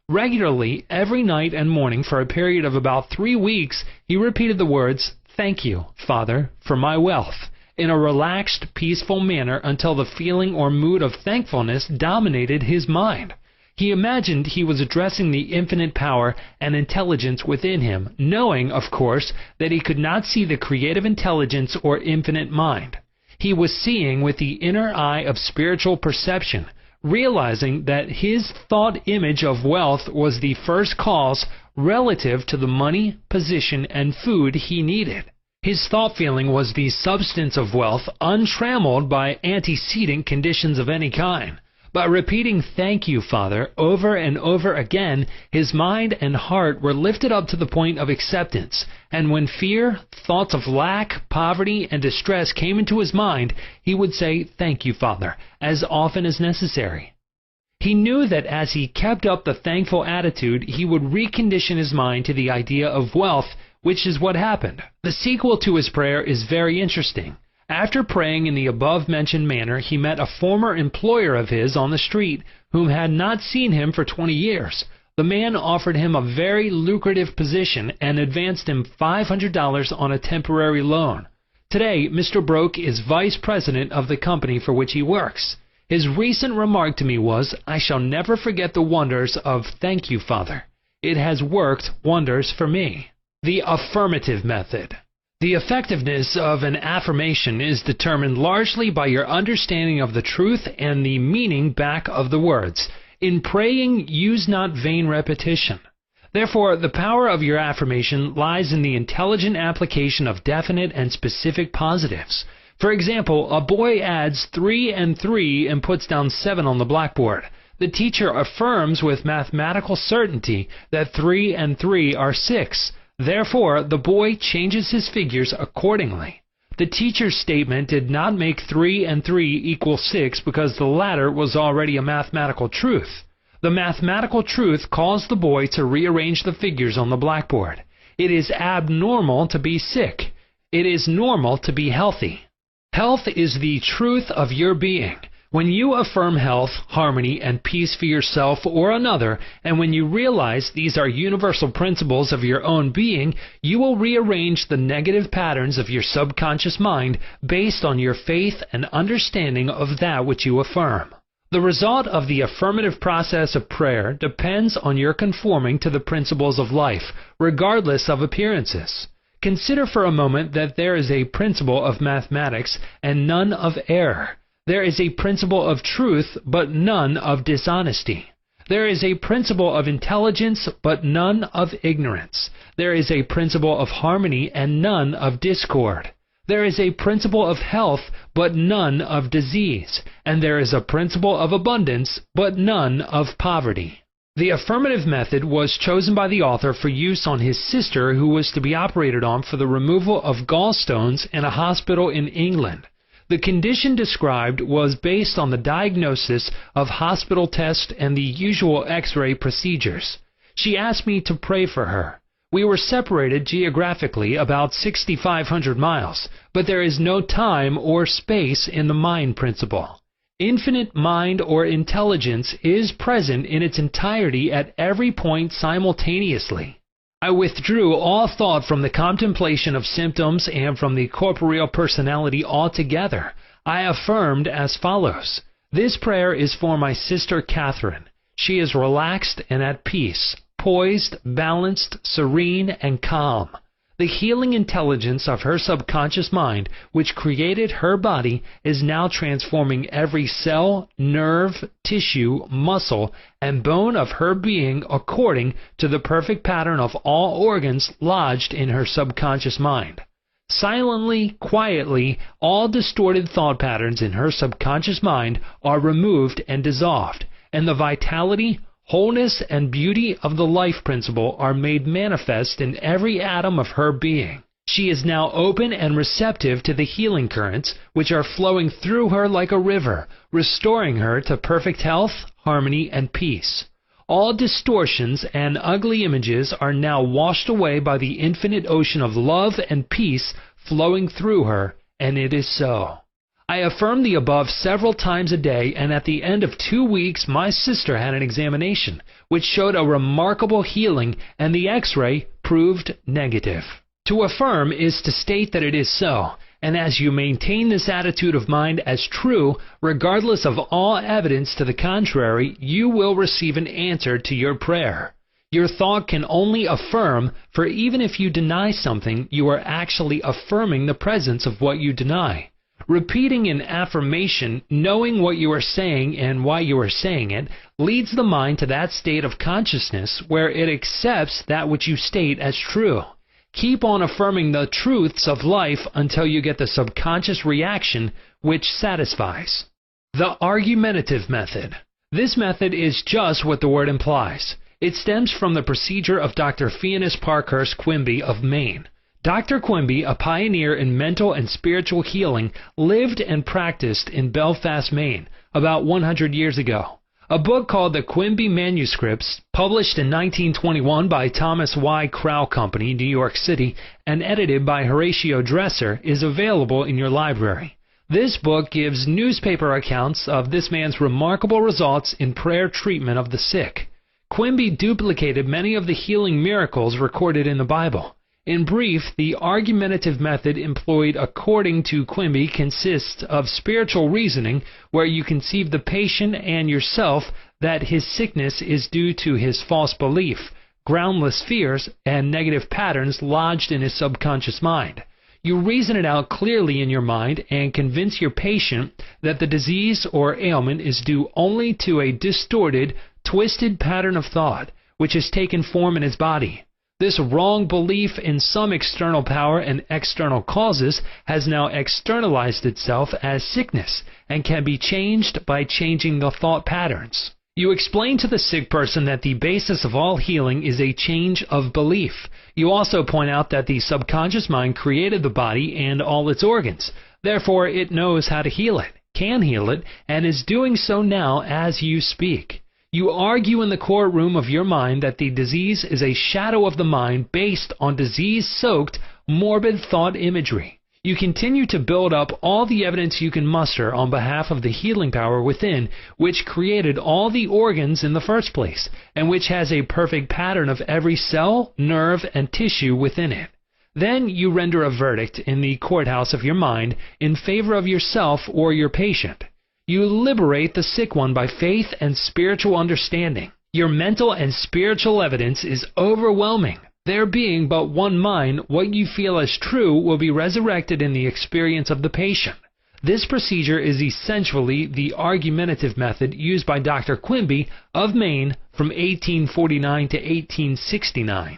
Regularly, every night and morning for a period of about 3 weeks, he repeated the words, "Thank you, Father, for my wealth," in a relaxed, peaceful manner until the feeling or mood of thankfulness dominated his mind. He imagined he was addressing the infinite power and intelligence within him, knowing, of course, that he could not see the creative intelligence or infinite mind. He was seeing with the inner eye of spiritual perception, realizing that his thought image of wealth was the first cause relative to the money, position, and food he needed. His thought feeling was the substance of wealth, untrammeled by antecedent conditions of any kind. By repeating "Thank you, Father," over and over again, his mind and heart were lifted up to the point of acceptance, and when fear, thoughts of lack, poverty, and distress came into his mind, he would say, "Thank you, Father," as often as necessary. He knew that as he kept up the thankful attitude, he would recondition his mind to the idea of wealth, which is what happened. The sequel to his prayer is very interesting. After praying in the above-mentioned manner, he met a former employer of his on the street whom had not seen him for 20 years. The man offered him a very lucrative position and advanced him $500 on a temporary loan. Today, Mr. Broke is vice president of the company for which he works. His recent remark to me was, "I shall never forget the wonders of 'Thank you, Father.' It has worked wonders for me." The affirmative method. The effectiveness of an affirmation is determined largely by your understanding of the truth and the meaning back of the words. In praying, use not vain repetition. Therefore, the power of your affirmation lies in the intelligent application of definite and specific positives. For example, a boy adds 3 and 3 and puts down 7 on the blackboard. The teacher affirms with mathematical certainty that 3 and 3 are 6. Therefore, the boy changes his figures accordingly. The teacher's statement did not make 3 and 3 equal 6 because the latter was already a mathematical truth. The mathematical truth caused the boy to rearrange the figures on the blackboard. It is abnormal to be sick. It is normal to be healthy. Health is the truth of your being. When you affirm health, harmony, and peace for yourself or another, and when you realize these are universal principles of your own being, you will rearrange the negative patterns of your subconscious mind based on your faith and understanding of that which you affirm. The result of the affirmative process of prayer depends on your conforming to the principles of life, regardless of appearances. Consider for a moment that there is a principle of mathematics and none of error. There is a principle of truth, but none of dishonesty. There is a principle of intelligence, but none of ignorance. There is a principle of harmony and none of discord. There is a principle of health, but none of disease. And there is a principle of abundance, but none of poverty. The affirmative method was chosen by the author for use on his sister who was to be operated on for the removal of gallstones in a hospital in England. The condition described was based on the diagnosis of hospital tests and the usual X-ray procedures. She asked me to pray for her. We were separated geographically about 6,500 miles, but there is no time or space in the mind principle. Infinite mind or intelligence is present in its entirety at every point simultaneously. I withdrew all thought from the contemplation of symptoms and from the corporeal personality altogether. I affirmed as follows. This prayer is for my sister Catherine. She is relaxed and at peace, poised, balanced, serene, and calm. The healing intelligence of her subconscious mind, which created her body, is now transforming every cell, nerve, tissue, muscle, and bone of her being according to the perfect pattern of all organs lodged in her subconscious mind. Silently, quietly, all distorted thought patterns in her subconscious mind are removed and dissolved, and the vitality, wholeness, and beauty of the life principle are made manifest in every atom of her being. She is now open and receptive to the healing currents, which are flowing through her like a river, restoring her to perfect health, harmony, and peace. All distortions and ugly images are now washed away by the infinite ocean of love and peace flowing through her, and it is so. I affirm the above several times a day, and at the end of 2 weeks my sister had an examination, which showed a remarkable healing, and the X-ray proved negative. To affirm is to state that it is so, and as you maintain this attitude of mind as true, regardless of all evidence to the contrary, you will receive an answer to your prayer. Your thought can only affirm, for even if you deny something, you are actually affirming the presence of what you deny. Repeating an affirmation, knowing what you are saying and why you are saying it, leads the mind to that state of consciousness where it accepts that which you state as true. Keep on affirming the truths of life until you get the subconscious reaction which satisfies. The argumentative method. This method is just what the word implies. It stems from the procedure of Dr. Phineas Parkhurst Quimby of Maine. Dr. Quimby, a pioneer in mental and spiritual healing, lived and practiced in Belfast, Maine, about 100 years ago. A book called The Quimby Manuscripts, published in 1921 by Thomas Y. Crow Company, New York City, and edited by Horatio Dresser, is available in your library. This book gives newspaper accounts of this man's remarkable results in prayer treatment of the sick. Quimby duplicated many of the healing miracles recorded in the Bible. In brief, the argumentative method employed according to Quimby consists of spiritual reasoning where you conceive the patient and yourself that his sickness is due to his false belief, groundless fears, and negative patterns lodged in his subconscious mind. You reason it out clearly in your mind and convince your patient that the disease or ailment is due only to a distorted, twisted pattern of thought which has taken form in his body. This wrong belief in some external power and external causes has now externalized itself as sickness and can be changed by changing the thought patterns. You explain to the sick person that the basis of all healing is a change of belief. You also point out that the subconscious mind created the body and all its organs. Therefore, it knows how to heal it, can heal it, and is doing so now as you speak. You argue in the courtroom of your mind that the disease is a shadow of the mind based on disease-soaked, morbid thought imagery. You continue to build up all the evidence you can muster on behalf of the healing power within, which created all the organs in the first place, and which has a perfect pattern of every cell, nerve, and tissue within it. Then you render a verdict in the courthouse of your mind in favor of yourself or your patient. You liberate the sick one by faith and spiritual understanding. Your mental and spiritual evidence is overwhelming. There being but one mind, what you feel as true will be resurrected in the experience of the patient. This procedure is essentially the argumentative method used by Dr. Quimby of Maine from 1849 to 1869.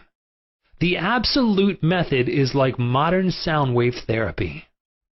The absolute method is like modern sound wave therapy.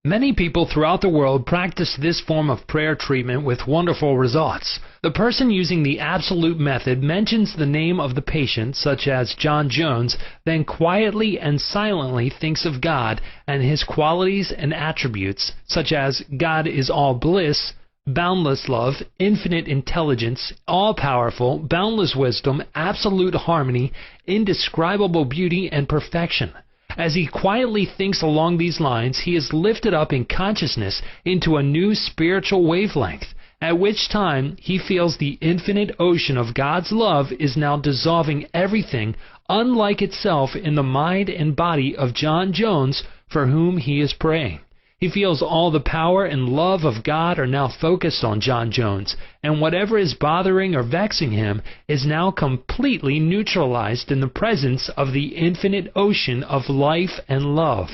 Many people throughout the world practice this form of prayer treatment with wonderful results. The person using the absolute method mentions the name of the patient, such as John Jones, then quietly and silently thinks of God and His qualities and attributes, such as God is all bliss, boundless love, infinite intelligence, all-powerful, boundless wisdom, absolute harmony, indescribable beauty, and perfection. As he quietly thinks along these lines, he is lifted up in consciousness into a new spiritual wavelength, at which time he feels the infinite ocean of God's love is now dissolving everything unlike itself in the mind and body of John Jones, for whom he is praying. He feels all the power and love of God are now focused on John Jones, and whatever is bothering or vexing him is now completely neutralized in the presence of the infinite ocean of life and love.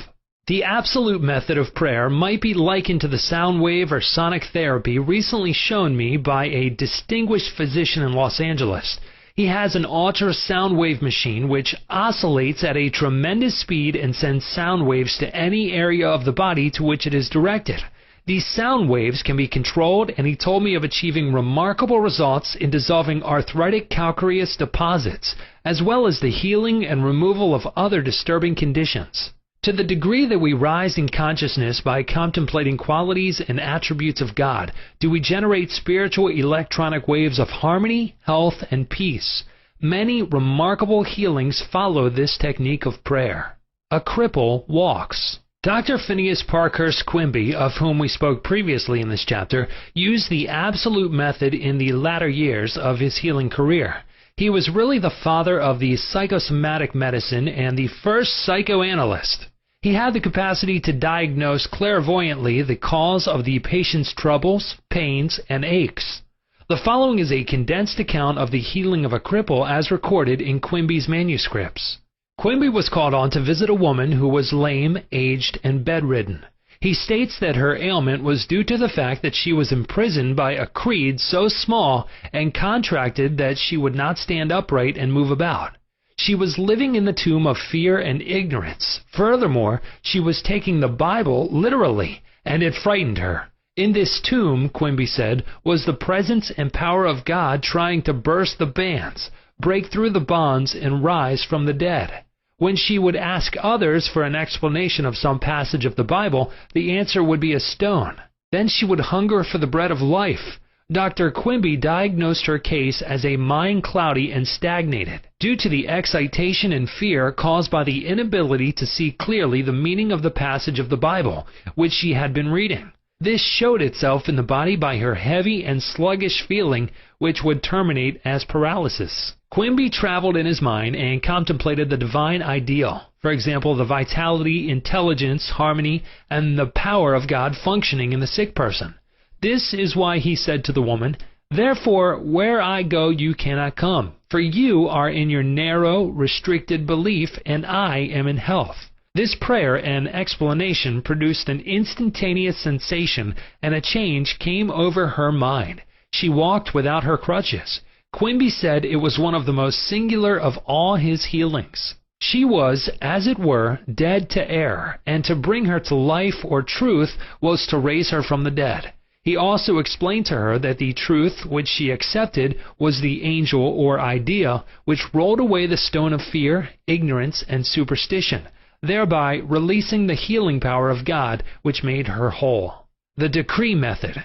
The absolute method of prayer might be likened to the sound wave or sonic therapy recently shown me by a distinguished physician in Los Angeles. He has an ultrasound wave machine which oscillates at a tremendous speed and sends sound waves to any area of the body to which it is directed. These sound waves can be controlled, and he told me of achieving remarkable results in dissolving arthritic calcareous deposits, as well as the healing and removal of other disturbing conditions. To the degree that we rise in consciousness by contemplating qualities and attributes of God, do we generate spiritual electronic waves of harmony, health, and peace. Many remarkable healings follow this technique of prayer. A cripple walks. Dr. Phineas Parkhurst Quimby, of whom we spoke previously in this chapter, used the absolute method in the latter years of his healing career. He was really the father of the psychosomatic medicine and the first psychoanalyst. He had the capacity to diagnose clairvoyantly the cause of the patient's troubles, pains, and aches. The following is a condensed account of the healing of a cripple as recorded in Quimby's manuscripts. Quimby was called on to visit a woman who was lame, aged, and bedridden. He states that her ailment was due to the fact that she was imprisoned by a creed so small and contracted that she would not stand upright and move about. She was living in the tomb of fear and ignorance. Furthermore, she was taking the Bible literally, and it frightened her. In this tomb, Quimby said, was the presence and power of God trying to burst the bands, break through the bonds, and rise from the dead. When she would ask others for an explanation of some passage of the Bible, the answer would be a stone. Then she would hunger for the bread of life. Dr. Quimby diagnosed her case as a mind cloudy and stagnated, due to the excitation and fear caused by the inability to see clearly the meaning of the passage of the Bible, which she had been reading. This showed itself in the body by her heavy and sluggish feeling, which would terminate as paralysis. Quimby traveled in his mind and contemplated the divine ideal. For example, the vitality, intelligence, harmony, and the power of God functioning in the sick person. This is why he said to the woman, "Therefore, where I go you cannot come, for you are in your narrow, restricted belief, and I am in health." This prayer and explanation produced an instantaneous sensation, and a change came over her mind. She walked without her crutches. Quimby said it was one of the most singular of all his healings. She was, as it were, dead to error, and to bring her to life or truth was to raise her from the dead. He also explained to her that the truth which she accepted was the angel or idea which rolled away the stone of fear, ignorance, and superstition, thereby releasing the healing power of God which made her whole. The decree method.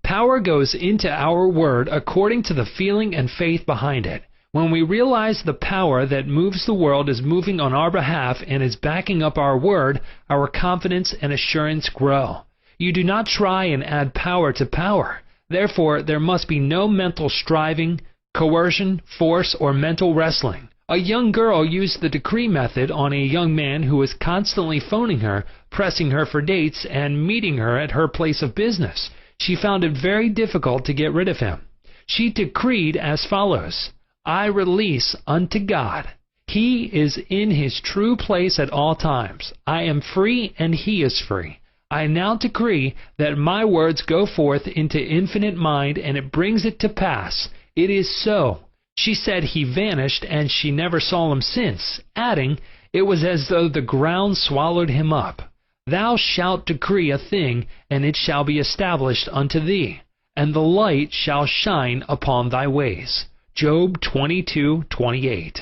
Power goes into our word according to the feeling and faith behind it. When we realize the power that moves the world is moving on our behalf and is backing up our word, our confidence and assurance grow. You do not try and add power to power. Therefore, there must be no mental striving, coercion, force, or mental wrestling. A young girl used the decree method on a young man who was constantly phoning her, pressing her for dates, and meeting her at her place of business. She found it very difficult to get rid of him. She decreed as follows, "I release unto God. He is in his true place at all times. I am free and he is free. I now decree that my words go forth into infinite mind and it brings it to pass. It is so." She said he vanished and she never saw him since, adding, "It was as though the ground swallowed him up. Thou shalt decree a thing, and it shall be established unto thee, and the light shall shine upon thy ways." Job 22:28.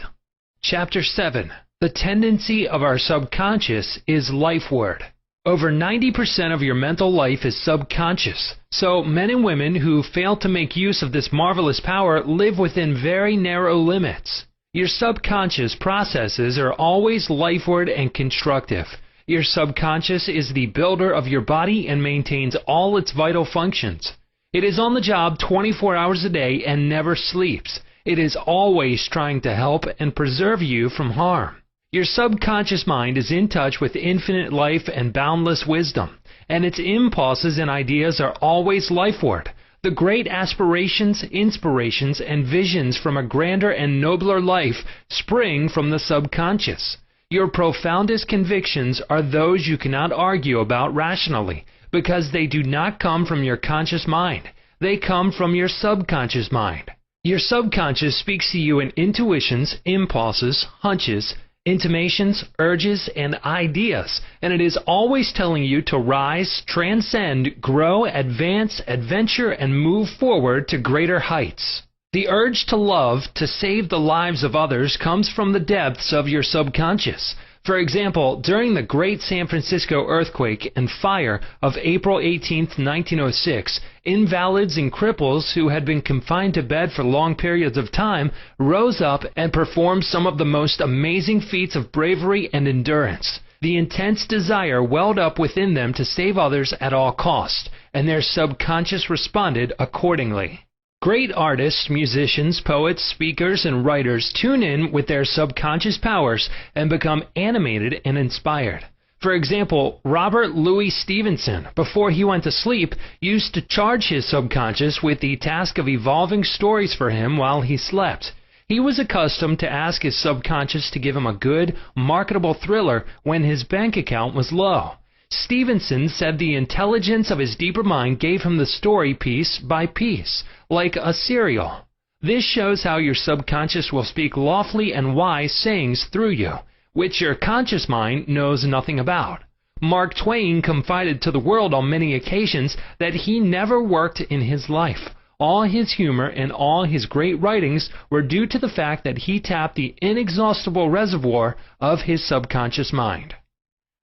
Chapter 7. The tendency of our subconscious is life word. Over 90% of your mental life is subconscious. So men and women who fail to make use of this marvelous power live within very narrow limits. Your subconscious processes are always lifeward and constructive. Your subconscious is the builder of your body and maintains all its vital functions. It is on the job 24 hours a day and never sleeps. It is always trying to help and preserve you from harm. Your subconscious mind is in touch with infinite life and boundless wisdom, and its impulses and ideas are always lifeward. The great aspirations, inspirations, and visions from a grander and nobler life spring from the subconscious. Your profoundest convictions are those you cannot argue about rationally, because they do not come from your conscious mind. They come from your subconscious mind. Your subconscious speaks to you in intuitions, impulses, hunches, intimations, urges, and ideas, and it is always telling you to rise, transcend, grow, advance, adventure, and move forward to greater heights. The urge to love, to save the lives of others, comes from the depths of your subconscious. For example, during the Great San Francisco earthquake and fire of April 18, 1906, invalids and cripples who had been confined to bed for long periods of time rose up and performed some of the most amazing feats of bravery and endurance. The intense desire welled up within them to save others at all cost, and their subconscious responded accordingly. Great artists, musicians, poets, speakers, and writers tune in with their subconscious powers and become animated and inspired. For example, Robert Louis Stevenson, before he went to sleep, used to charge his subconscious with the task of evolving stories for him while he slept. He was accustomed to ask his subconscious to give him a good, marketable thriller when his bank account was low. Stevenson said the intelligence of his deeper mind gave him the story piece by piece, like a serial. This shows how your subconscious will speak lofty and wise sayings through you, which your conscious mind knows nothing about. Mark Twain confided to the world on many occasions that he never worked in his life. All his humor and all his great writings were due to the fact that he tapped the inexhaustible reservoir of his subconscious mind.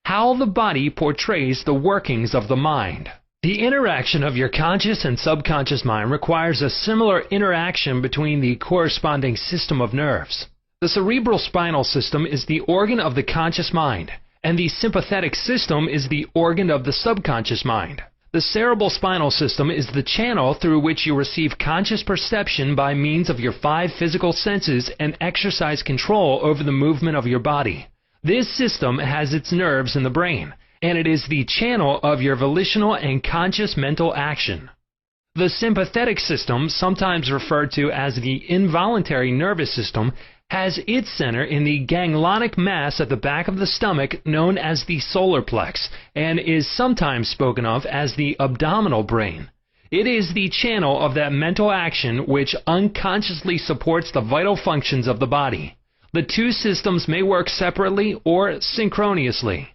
How the body portrays the workings of the mind. The interaction of your conscious and subconscious mind requires a similar interaction between the corresponding system of nerves. The cerebral spinal system is the organ of the conscious mind, and the sympathetic system is the organ of the subconscious mind. The cerebral spinal system is the channel through which you receive conscious perception by means of your 5 physical senses and exercise control over the movement of your body. This system has its nerves in the brain, and it is the channel of your volitional and conscious mental action. The sympathetic system, sometimes referred to as the involuntary nervous system, has its center in the ganglionic mass at the back of the stomach known as the solar plex, and is sometimes spoken of as the abdominal brain. It is the channel of that mental action which unconsciously supports the vital functions of the body. The two systems may work separately or synchronously.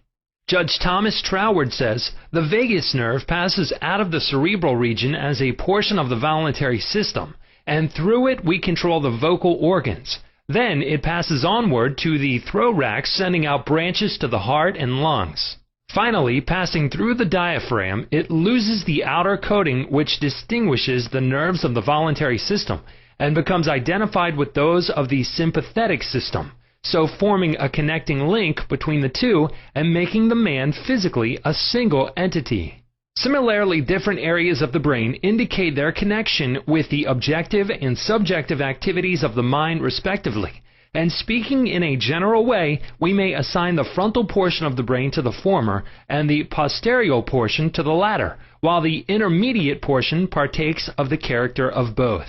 Judge Thomas Troward says, the vagus nerve passes out of the cerebral region as a portion of the voluntary system, and through it we control the vocal organs. Then it passes onward to the thorax, sending out branches to the heart and lungs. Finally, passing through the diaphragm, it loses the outer coating which distinguishes the nerves of the voluntary system, and becomes identified with those of the sympathetic system, so forming a connecting link between the two and making the man physically a single entity. Similarly, different areas of the brain indicate their connection with the objective and subjective activities of the mind respectively, and speaking in a general way, we may assign the frontal portion of the brain to the former and the posterior portion to the latter, while the intermediate portion partakes of the character of both.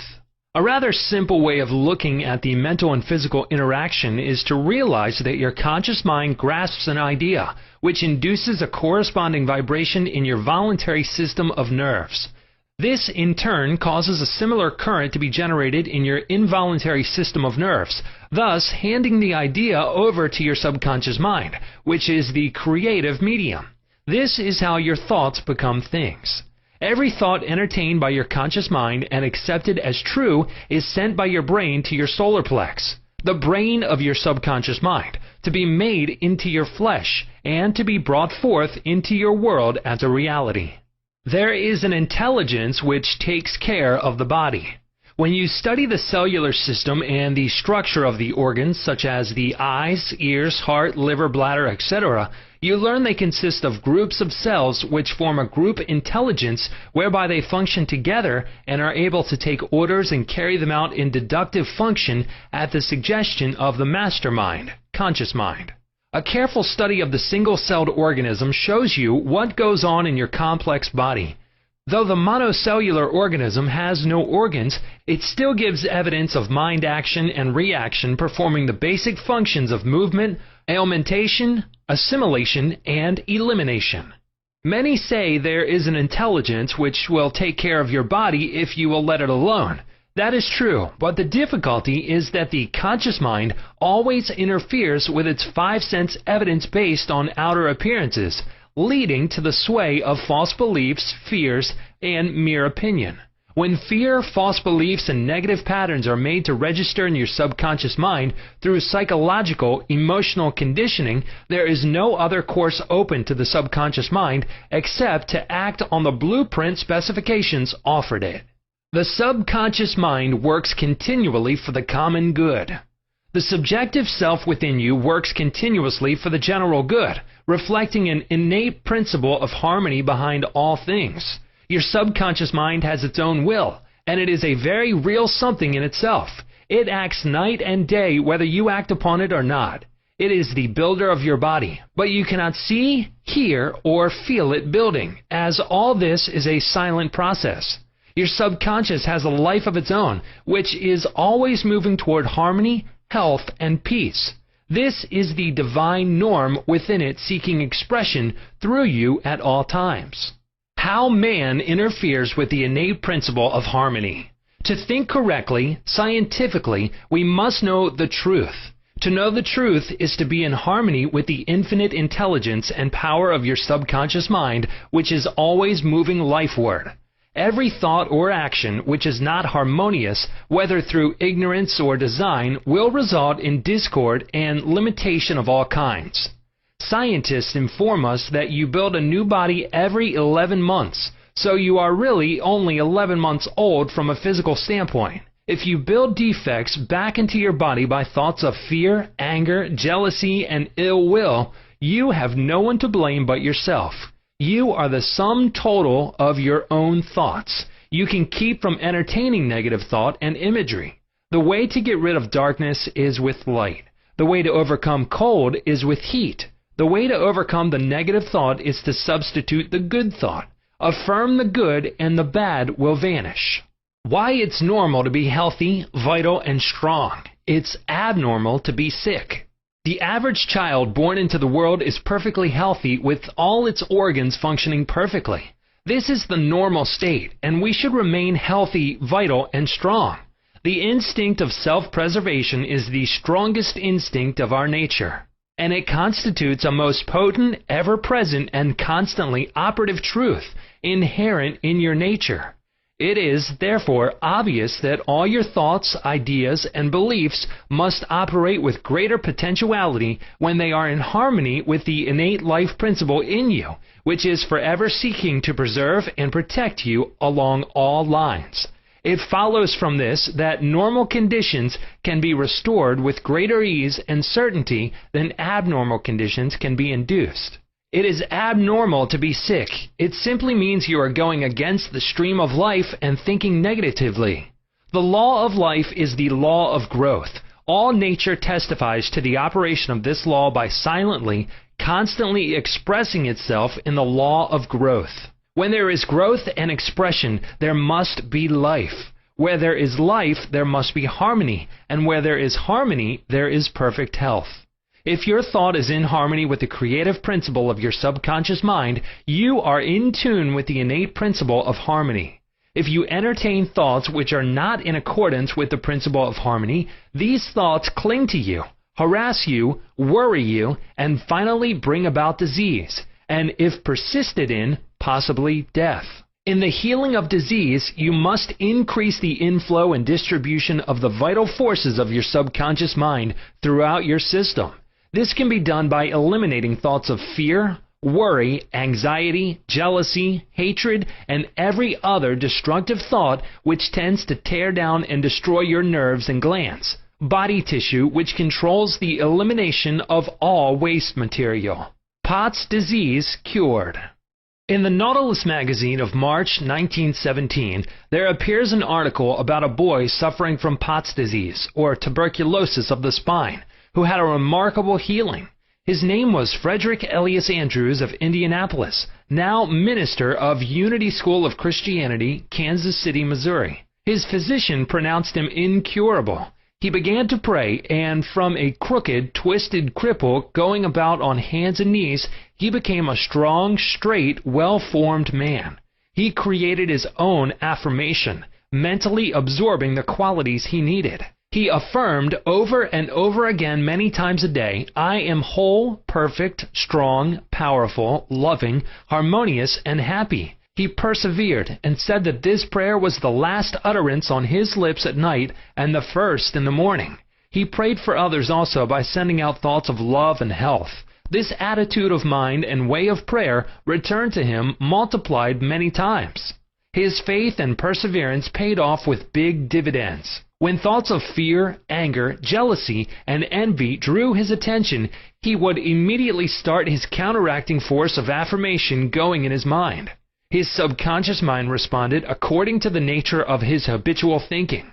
A rather simple way of looking at the mental and physical interaction is to realize that your conscious mind grasps an idea, which induces a corresponding vibration in your voluntary system of nerves. This, in turn, causes a similar current to be generated in your involuntary system of nerves, thus handing the idea over to your subconscious mind, which is the creative medium. This is how your thoughts become things. Every thought entertained by your conscious mind and accepted as true is sent by your brain to your solar plex, the brain of your subconscious mind, to be made into your flesh and to be brought forth into your world as a reality. There is an intelligence which takes care of the body. When you study the cellular system and the structure of the organs such as the eyes, ears, heart, liver, bladder, etc., You learn they consist of groups of cells which form a group intelligence whereby they function together and are able to take orders and carry them out in deductive function at the suggestion of the mastermind, conscious mind. A careful study of the single-celled organism shows you what goes on in your complex body. Though the monocellular organism has no organs, it still gives evidence of mind action and reaction performing the basic functions of movement, alimentation, assimilation, and elimination. Many say there is an intelligence which will take care of your body if you will let it alone. That is true, but the difficulty is that the conscious mind always interferes with its five sense evidence based on outer appearances, leading to the sway of false beliefs, fears, and mere opinion. When fear, false beliefs, and negative patterns are made to register in your subconscious mind through psychological, emotional conditioning, there is no other course open to the subconscious mind except to act on the blueprint specifications offered it. The subconscious mind works continually for the common good. The subjective self within you works continuously for the general good, reflecting an innate principle of harmony behind all things. Your subconscious mind has its own will, and it is a very real something in itself. It acts night and day whether you act upon it or not. It is the builder of your body, but you cannot see, hear, or feel it building, as all this is a silent process. Your subconscious has a life of its own, which is always moving toward harmony, health, and peace. This is the divine norm within it seeking expression through you at all times. How man interferes with the innate principle of harmony. To think correctly, scientifically, we must know the truth. To know the truth is to be in harmony with the infinite intelligence and power of your subconscious mind, which is always moving lifeward. Every thought or action which is not harmonious, whether through ignorance or design, will result in discord and limitation of all kinds. Scientists inform us that you build a new body every 11 months, so you are really only 11 months old from a physical standpoint. If you build defects back into your body by thoughts of fear, anger, jealousy, and ill will, you have no one to blame but yourself. You are the sum total of your own thoughts. You can keep from entertaining negative thought and imagery. The way to get rid of darkness is with light. The way to overcome cold is with heat. The way to overcome the negative thought is to substitute the good thought. Affirm the good and the bad will vanish. Why it's normal to be healthy, vital, and strong. It's abnormal to be sick. The average child born into the world is perfectly healthy with all its organs functioning perfectly. This is the normal state, and we should remain healthy, vital, and strong. The instinct of self-preservation is the strongest instinct of our nature, and it constitutes a most potent, ever-present, and constantly operative truth inherent in your nature. It is, therefore, obvious that all your thoughts, ideas, and beliefs must operate with greater potentiality when they are in harmony with the innate life principle in you, which is forever seeking to preserve and protect you along all lines. It follows from this that normal conditions can be restored with greater ease and certainty than abnormal conditions can be induced. It is abnormal to be sick. It simply means you are going against the stream of life and thinking negatively. The law of life is the law of growth. All nature testifies to the operation of this law by silently, constantly expressing itself in the law of growth. When there is growth and expression, there must be life. Where there is life, there must be harmony, and where there is harmony, there is perfect health. If your thought is in harmony with the creative principle of your subconscious mind, you are in tune with the innate principle of harmony. If you entertain thoughts which are not in accordance with the principle of harmony, these thoughts cling to you, harass you, worry you, and finally bring about disease, and if persisted in, possibly death. In the healing of disease, you must increase the inflow and distribution of the vital forces of your subconscious mind throughout your system. This can be done by eliminating thoughts of fear, worry, anxiety, jealousy, hatred, and every other destructive thought which tends to tear down and destroy your nerves and glands, body tissue which controls the elimination of all waste material. POTS disease cured. In the Nautilus magazine of March 1917, there appears an article about a boy suffering from POTS disease, or tuberculosis of the spine, who had a remarkable healing. His name was Frederick Elias Andrews of Indianapolis, now minister of Unity School of Christianity, Kansas City, Missouri. His physician pronounced him incurable. He began to pray, and from a crooked, twisted cripple going about on hands and knees, he became a strong, straight, well-formed man. He created his own affirmation, mentally absorbing the qualities he needed. He affirmed over and over again many times a day, "I am whole, perfect, strong, powerful, loving, harmonious, and happy." He persevered and said that this prayer was the last utterance on his lips at night and the first in the morning. He prayed for others also by sending out thoughts of love and health. This attitude of mind and way of prayer returned to him multiplied many times. His faith and perseverance paid off with big dividends. When thoughts of fear, anger, jealousy, and envy drew his attention, he would immediately start his counteracting force of affirmation going in his mind. His subconscious mind responded according to the nature of his habitual thinking.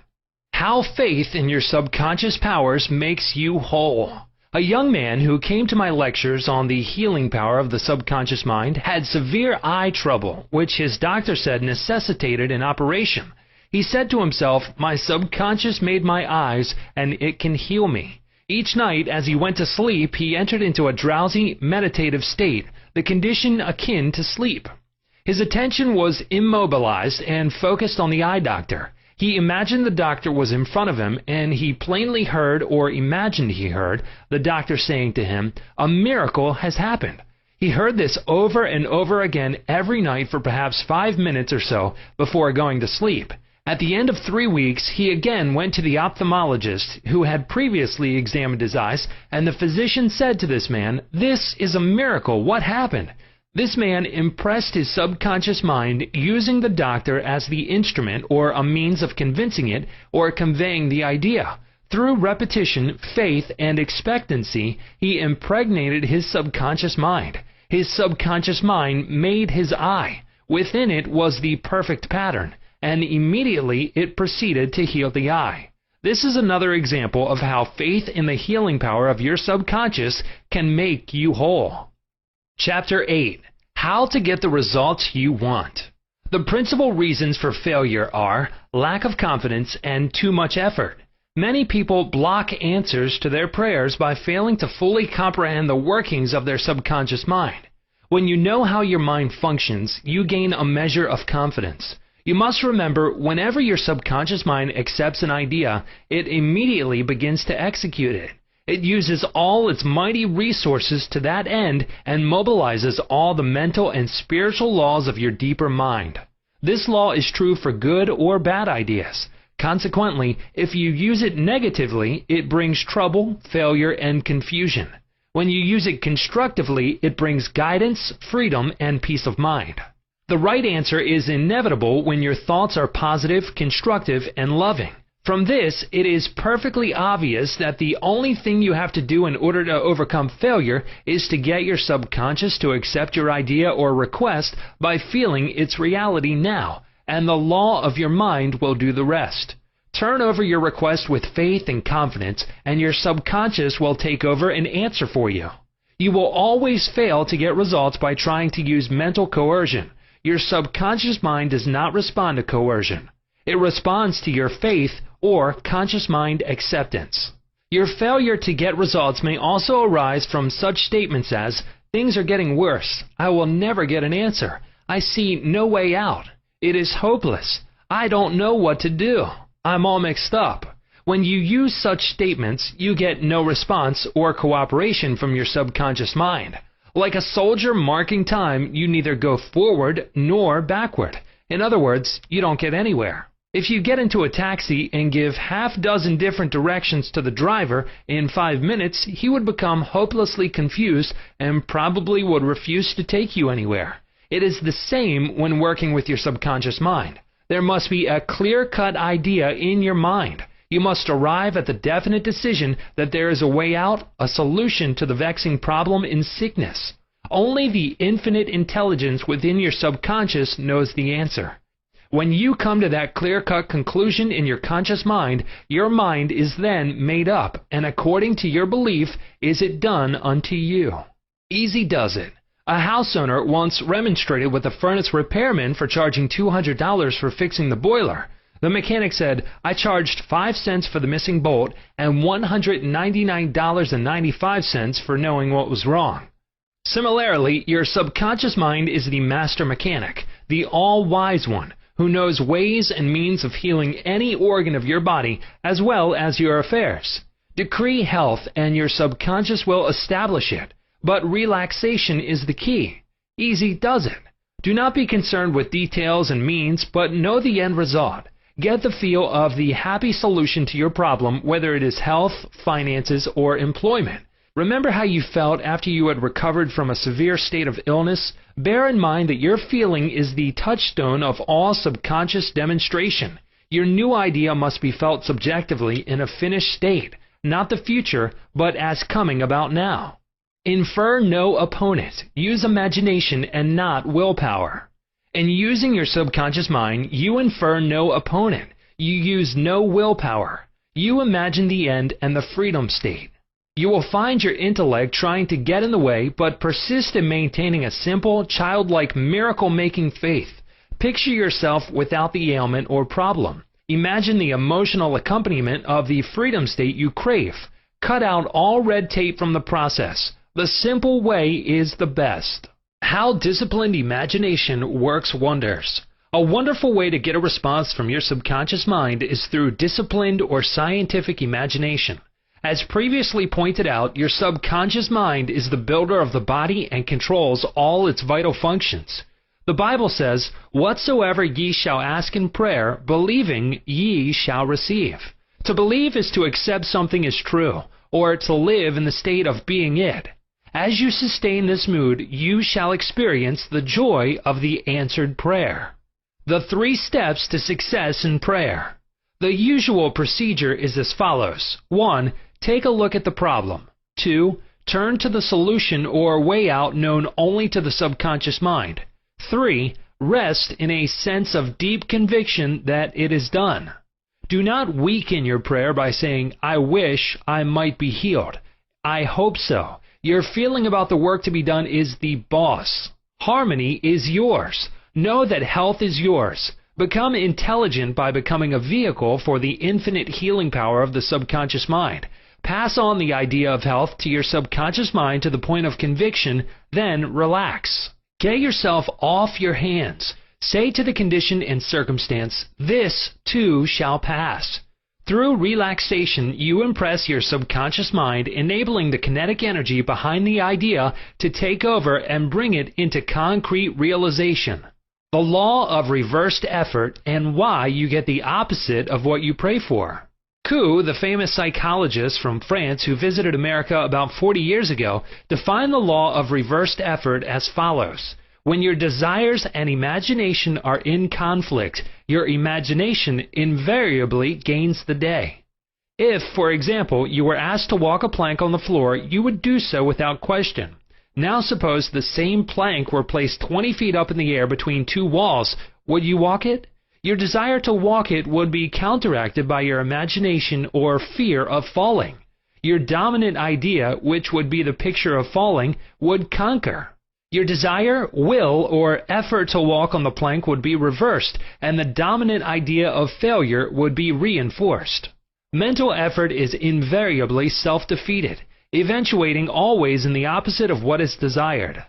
How faith in your subconscious powers makes you whole. A young man who came to my lectures on the healing power of the subconscious mind had severe eye trouble, which his doctor said necessitated an operation. He said to himself, "My subconscious made my eyes, and it can heal me." Each night as he went to sleep, he entered into a drowsy, meditative state, the condition akin to sleep. His attention was immobilized and focused on the eye doctor. He imagined the doctor was in front of him, and he plainly heard, or imagined he heard, the doctor saying to him, "A miracle has happened." He heard this over and over again every night for perhaps 5 minutes or so before going to sleep. At the end of 3 weeks, he again went to the ophthalmologist who had previously examined his eyes, and the physician said to this man, "This is a miracle. What happened?" This man impressed his subconscious mind using the doctor as the instrument or a means of convincing it or conveying the idea. Through repetition, faith, and expectancy, he impregnated his subconscious mind. His subconscious mind made his eye. Within it was the perfect pattern, and immediately it proceeded to heal the eye. This is another example of how faith in the healing power of your subconscious can make you whole. Chapter 8. How to get the results you want. The principal reasons for failure are lack of confidence and too much effort. Many people block answers to their prayers by failing to fully comprehend the workings of their subconscious mind. When you know how your mind functions, you gain a measure of confidence. You must remember, whenever your subconscious mind accepts an idea, it immediately begins to execute it. It uses all its mighty resources to that end and mobilizes all the mental and spiritual laws of your deeper mind. This law is true for good or bad ideas. Consequently, if you use it negatively, it brings trouble, failure, and confusion. When you use it constructively, it brings guidance, freedom, and peace of mind. The right answer is inevitable when your thoughts are positive, constructive, and loving. From this, it is perfectly obvious that the only thing you have to do in order to overcome failure is to get your subconscious to accept your idea or request by feeling its reality now, and the law of your mind will do the rest. Turn over your request with faith and confidence, and your subconscious will take over and answer for you. You will always fail to get results by trying to use mental coercion. Your subconscious mind does not respond to coercion. It responds to your faith or conscious mind acceptance. Your failure to get results may also arise from such statements as, "Things are getting worse. I will never get an answer. I see no way out. It is hopeless. I don't know what to do. I'm all mixed up." When you use such statements, you get no response or cooperation from your subconscious mind. Like a soldier marking time, you neither go forward nor backward. In other words, you don't get anywhere. If you get into a taxi and give half-dozen different directions to the driver, in 5 minutes he would become hopelessly confused and probably would refuse to take you anywhere. It is the same when working with your subconscious mind. There must be a clear-cut idea in your mind. You must arrive at the definite decision that there is a way out, a solution to the vexing problem in sickness. Only the infinite intelligence within your subconscious knows the answer. When you come to that clear-cut conclusion in your conscious mind, your mind is then made up, and according to your belief, is it done unto you. Easy does it. A house owner once remonstrated with a furnace repairman for charging $200 for fixing the boiler. The mechanic said, "I charged 5 cents for the missing bolt and $199.95 for knowing what was wrong." Similarly, your subconscious mind is the master mechanic, the all-wise one, who knows ways and means of healing any organ of your body as well as your affairs. Decree health and your subconscious will establish it, but relaxation is the key. Easy does it. Do not be concerned with details and means, but know the end result. Get the feel of the happy solution to your problem, whether it is health, finances, or employment. Remember how you felt after you had recovered from a severe state of illness? Bear in mind that your feeling is the touchstone of all subconscious demonstration. Your new idea must be felt subjectively in a finished state, not the future, but as coming about now. Infer no opponent. Use imagination and not willpower. In using your subconscious mind, you infer no opponent. You use no willpower. You imagine the end and the freedom state. You will find your intellect trying to get in the way, but persist in maintaining a simple, childlike, miracle-making faith. Picture yourself without the ailment or problem. Imagine the emotional accompaniment of the freedom state you crave. Cut out all red tape from the process. The simple way is the best. How disciplined imagination works wonders. A wonderful way to get a response from your subconscious mind is through disciplined or scientific imagination. As previously pointed out, your subconscious mind is the builder of the body and controls all its vital functions. The Bible says, "Whatsoever ye shall ask in prayer, believing ye shall receive." To believe is to accept something as true, or to live in the state of being it. As you sustain this mood, you shall experience the joy of the answered prayer. The 3 steps to success in prayer. The usual procedure is as follows. 1. Take a look at the problem. 2. Turn to the solution or way out known only to the subconscious mind. 3. Rest in a sense of deep conviction that it is done. Do not weaken your prayer by saying, "I wish I might be healed. I hope so." Your feeling about the work to be done is the boss. Harmony is yours. Know that health is yours. Become intelligent by becoming a vehicle for the infinite healing power of the subconscious mind. Pass on the idea of health to your subconscious mind to the point of conviction, then relax. Get yourself off your hands. Say to the condition and circumstance, "This too shall pass." Through relaxation, you impress your subconscious mind, enabling the kinetic energy behind the idea to take over and bring it into concrete realization. The law of reversed effort and why you get the opposite of what you pray for. Kuhn, the famous psychologist from France who visited America about 40 years ago, defined the law of reversed effort as follows. When your desires and imagination are in conflict, your imagination invariably gains the day. If, for example, you were asked to walk a plank on the floor, you would do so without question. Now suppose the same plank were placed 20 feet up in the air between 2 walls. Would you walk it? Your desire to walk it would be counteracted by your imagination or fear of falling. Your dominant idea, which would be the picture of falling, would conquer. Your desire, will, or effort to walk on the plank would be reversed, and the dominant idea of failure would be reinforced. Mental effort is invariably self-defeated, eventuating always in the opposite of what is desired.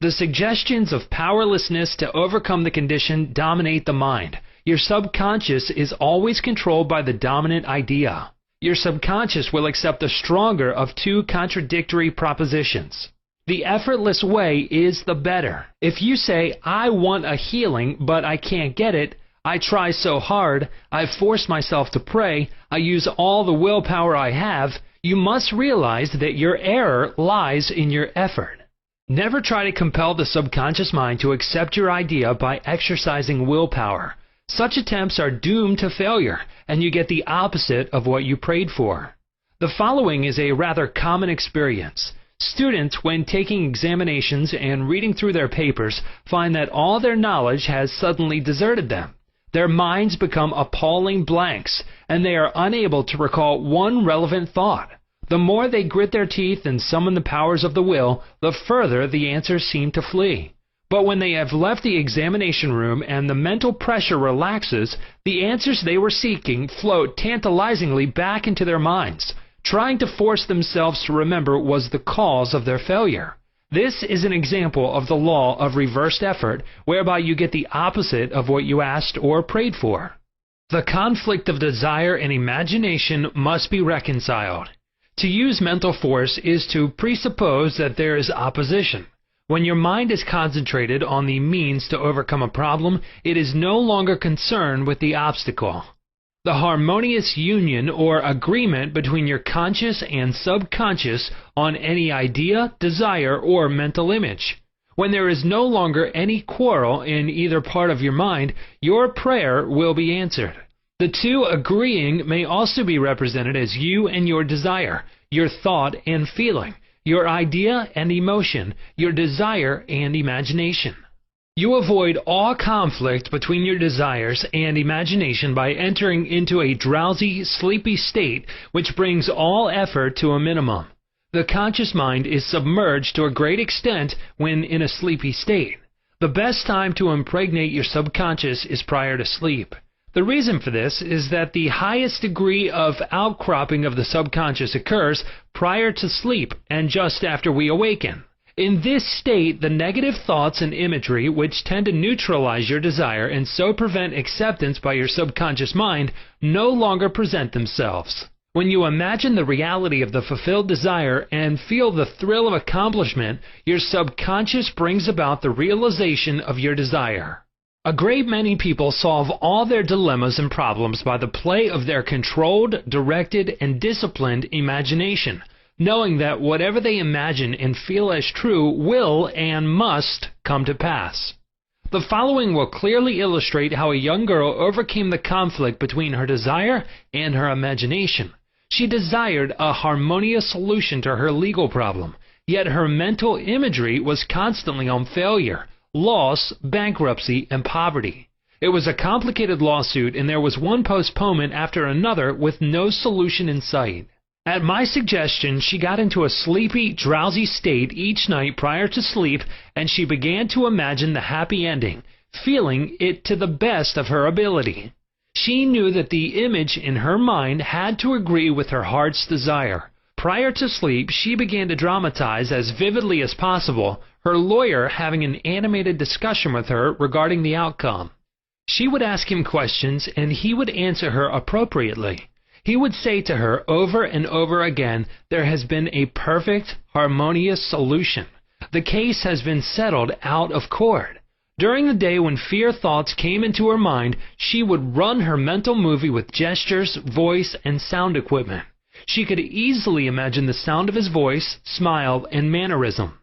The suggestions of powerlessness to overcome the condition dominate the mind. Your subconscious is always controlled by the dominant idea. Your subconscious will accept the stronger of 2 contradictory propositions. The effortless way is the better. If you say, "I want a healing, but I can't get it. I try so hard. I force myself to pray. I use all the willpower I have," you must realize that your error lies in your effort. Never try to compel the subconscious mind to accept your idea by exercising willpower. Such attempts are doomed to failure, and you get the opposite of what you prayed for. The following is a rather common experience. Students, when taking examinations and reading through their papers, find that all their knowledge has suddenly deserted them. Their minds become appalling blanks, and they are unable to recall one relevant thought. The more they grit their teeth and summon the powers of the will, the further the answers seem to flee. But when they have left the examination room and the mental pressure relaxes, the answers they were seeking float tantalizingly back into their minds. Trying to force themselves to remember was the cause of their failure. This is an example of the law of reversed effort, whereby you get the opposite of what you asked or prayed for. The conflict of desire and imagination must be reconciled. To use mental force is to presuppose that there is opposition. When your mind is concentrated on the means to overcome a problem, it is no longer concerned with the obstacle. The harmonious union or agreement between your conscious and subconscious on any idea, desire, or mental image. When there is no longer any quarrel in either part of your mind, your prayer will be answered. The two agreeing may also be represented as you and your desire, your thought and feeling, your idea and emotion, your desire and imagination. You avoid all conflict between your desires and imagination by entering into a drowsy, sleepy state which brings all effort to a minimum. The conscious mind is submerged to a great extent when in a sleepy state. The best time to impregnate your subconscious is prior to sleep. The reason for this is that the highest degree of outcropping of the subconscious occurs prior to sleep and just after we awaken. In this state, the negative thoughts and imagery which tend to neutralize your desire and so prevent acceptance by your subconscious mind no longer present themselves. When you imagine the reality of the fulfilled desire and feel the thrill of accomplishment, your subconscious brings about the realization of your desire. A great many people solve all their dilemmas and problems by the play of their controlled, directed, and disciplined imagination, knowing that whatever they imagine and feel as true will and must come to pass. The following will clearly illustrate how a young girl overcame the conflict between her desire and her imagination. She desired a harmonious solution to her legal problem, yet her mental imagery was constantly on failure, loss, bankruptcy, and poverty. It was a complicated lawsuit, and there was one postponement after another with no solution in sight. At my suggestion, she got into a sleepy, drowsy state each night prior to sleep, and she began to imagine the happy ending, feeling it to the best of her ability. She knew that the image in her mind had to agree with her heart's desire. Prior to sleep, she began to dramatize as vividly as possible, her lawyer having an animated discussion with her regarding the outcome. She would ask him questions, and he would answer her appropriately. He would say to her over and over again, "There has been a perfect, harmonious solution. The case has been settled out of court." During the day when fear thoughts came into her mind, she would run her mental movie with gestures, voice, and sound equipment. She could easily imagine the sound of his voice, smile, and mannerism.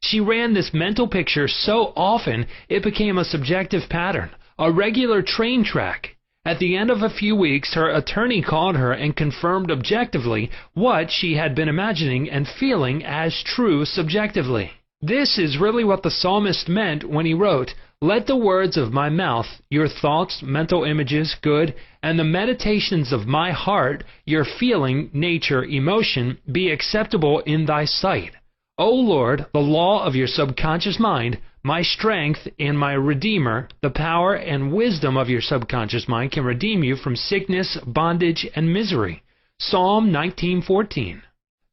She ran this mental picture so often it became a subjective pattern, a regular train track. At the end of a few weeks, her attorney called her and confirmed objectively what she had been imagining and feeling as true subjectively. This is really what the psalmist meant when he wrote, "Let the words of my mouth, your thoughts, mental images, good, and the meditations of my heart, your feeling, nature, emotion, be acceptable in thy sight. O Lord, the law of your subconscious mind, my strength and my redeemer, the power and wisdom of your subconscious mind can redeem you from sickness, bondage, and misery." Psalm 19:14.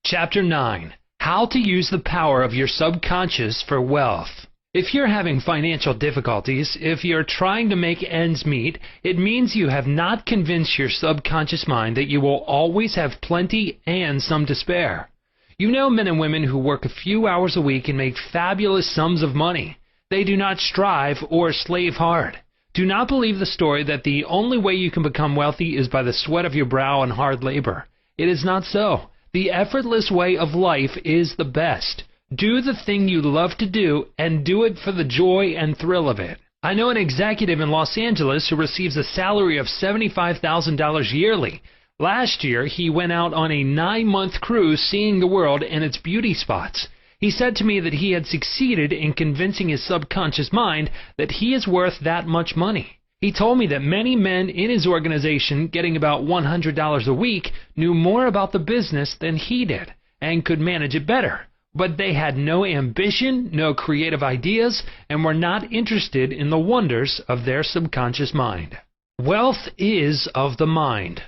Chapter 9. How to use the power of your subconscious for wealth. If you're having financial difficulties, if you're trying to make ends meet, it means you have not convinced your subconscious mind that you will always have plenty and some to spare. You know men and women who work a few hours a week and make fabulous sums of money. They do not strive or slave hard. Do not believe the story that the only way you can become wealthy is by the sweat of your brow and hard labor. It is not so. The effortless way of life is the best. Do the thing you love to do, and do it for the joy and thrill of it. I know an executive in Los Angeles who receives a salary of $75,000 yearly. Last year, he went out on a 9-month cruise seeing the world and its beauty spots. He said to me that he had succeeded in convincing his subconscious mind that he is worth that much money. He told me that many men in his organization, getting about $100 a week, knew more about the business than he did and could manage it better. But they had no ambition, no creative ideas, and were not interested in the wonders of their subconscious mind. Wealth is of the mind.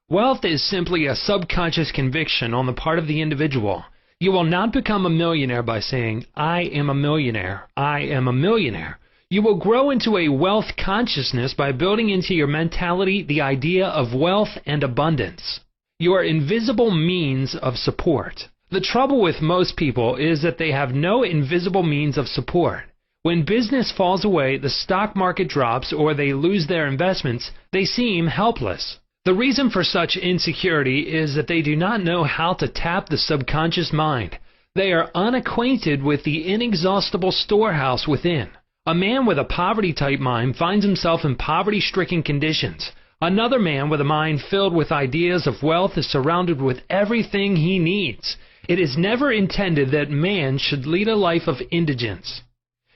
Wealth is simply a subconscious conviction on the part of the individual. You will not become a millionaire by saying, I am a millionaire, I am a millionaire. You will grow into a wealth consciousness by building into your mentality the idea of wealth and abundance. Your invisible means of support. The trouble with most people is that they have no invisible means of support. When business falls away, the stock market drops, or they lose their investments, they seem helpless. The reason for such insecurity is that they do not know how to tap the subconscious mind. They are unacquainted with the inexhaustible storehouse within. A man with a poverty-type mind finds himself in poverty-stricken conditions. Another man with a mind filled with ideas of wealth is surrounded with everything he needs. It is never intended that man should lead a life of indigence.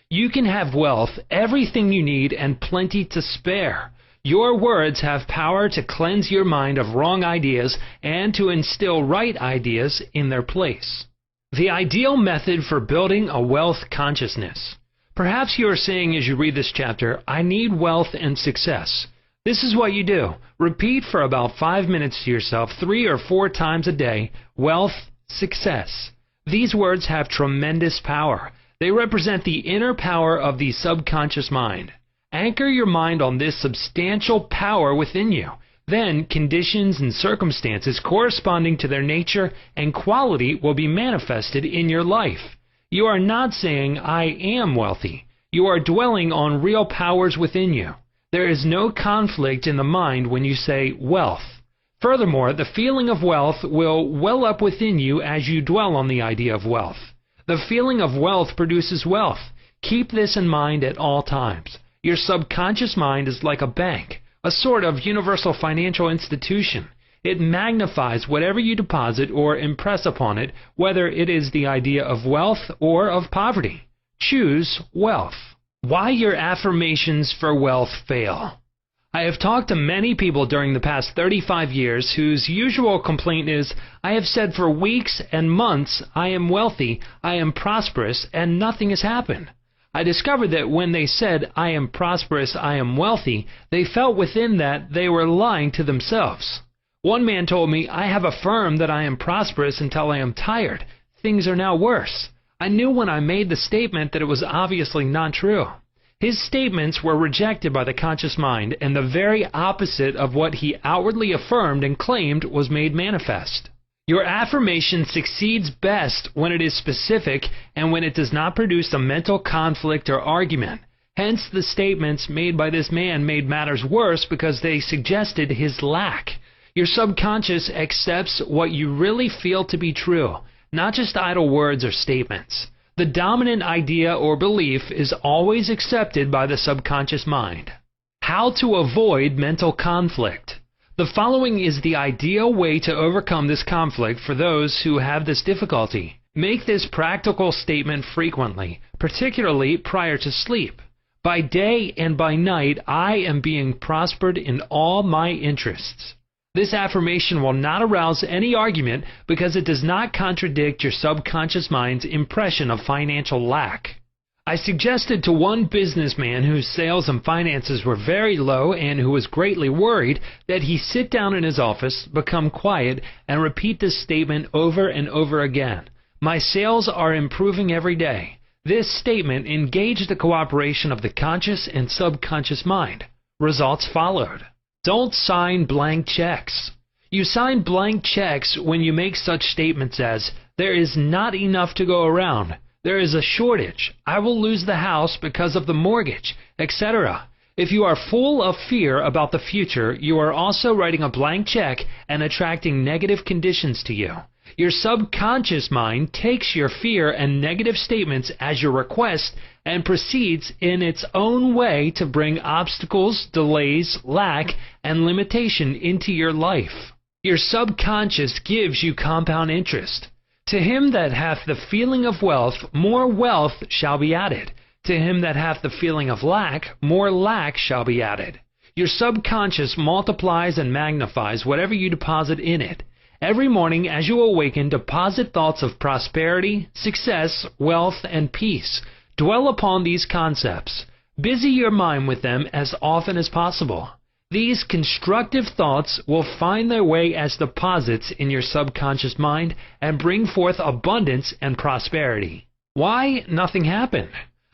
You can have wealth, everything you need, and plenty to spare. Your words have power to cleanse your mind of wrong ideas and to instill right ideas in their place. The ideal method for building a wealth consciousness. Perhaps you are saying as you read this chapter, I need wealth and success. This is what you do. Repeat for about 5 minutes to yourself 3 or 4 times a day, wealth, success. These words have tremendous power. They represent the inner power of the subconscious mind. Anchor your mind on this substantial power within you. Then, conditions and circumstances corresponding to their nature and quality will be manifested in your life. You are not saying, I am wealthy. You are dwelling on real powers within you. There is no conflict in the mind when you say wealth. Furthermore, the feeling of wealth will well up within you as you dwell on the idea of wealth. The feeling of wealth produces wealth. Keep this in mind at all times. Your subconscious mind is like a bank, a sort of universal financial institution. It magnifies whatever you deposit or impress upon it, whether it is the idea of wealth or of poverty. Choose wealth. Why your affirmations for wealth fail. I have talked to many people during the past 35 years whose usual complaint is, I have said for weeks and months, I am wealthy, I am prosperous, and nothing has happened. I discovered that when they said, I am prosperous, I am wealthy, they felt within that they were lying to themselves. One man told me, I have affirmed that I am prosperous until I am tired. Things are now worse. I knew when I made the statement that it was obviously not true. His statements were rejected by the conscious mind, and the very opposite of what he outwardly affirmed and claimed was made manifest. Your affirmation succeeds best when it is specific and when it does not produce a mental conflict or argument. Hence, the statements made by this man made matters worse because they suggested his lack. Your subconscious accepts what you really feel to be true, not just idle words or statements. The dominant idea or belief is always accepted by the subconscious mind. How to avoid mental conflict. The following is the ideal way to overcome this conflict for those who have this difficulty. Make this practical statement frequently, particularly prior to sleep. By day and by night, I am being prospered in all my interests. This affirmation will not arouse any argument because it does not contradict your subconscious mind's impression of financial lack. I suggested to one businessman whose sales and finances were very low and who was greatly worried that he sit down in his office, become quiet, and repeat this statement over and over again. My sales are improving every day. This statement engaged the cooperation of the conscious and subconscious mind. Results followed. Don't sign blank checks. You sign blank checks when you make such statements as, there is not enough to go around. There is a shortage. I will lose the house because of the mortgage, etc. If you are full of fear about the future, you are also writing a blank check and attracting negative conditions to you. Your subconscious mind takes your fear and negative statements as your request and proceeds in its own way to bring obstacles, delays, lack, and limitation into your life. Your subconscious gives you compound interest. To him that hath the feeling of wealth, more wealth shall be added. To him that hath the feeling of lack, more lack shall be added. Your subconscious multiplies and magnifies whatever you deposit in it. Every morning as you awaken, deposit thoughts of prosperity, success, wealth, and peace. Dwell upon these concepts. Busy your mind with them as often as possible. These constructive thoughts will find their way as deposits in your subconscious mind and bring forth abundance and prosperity. Why nothing happened?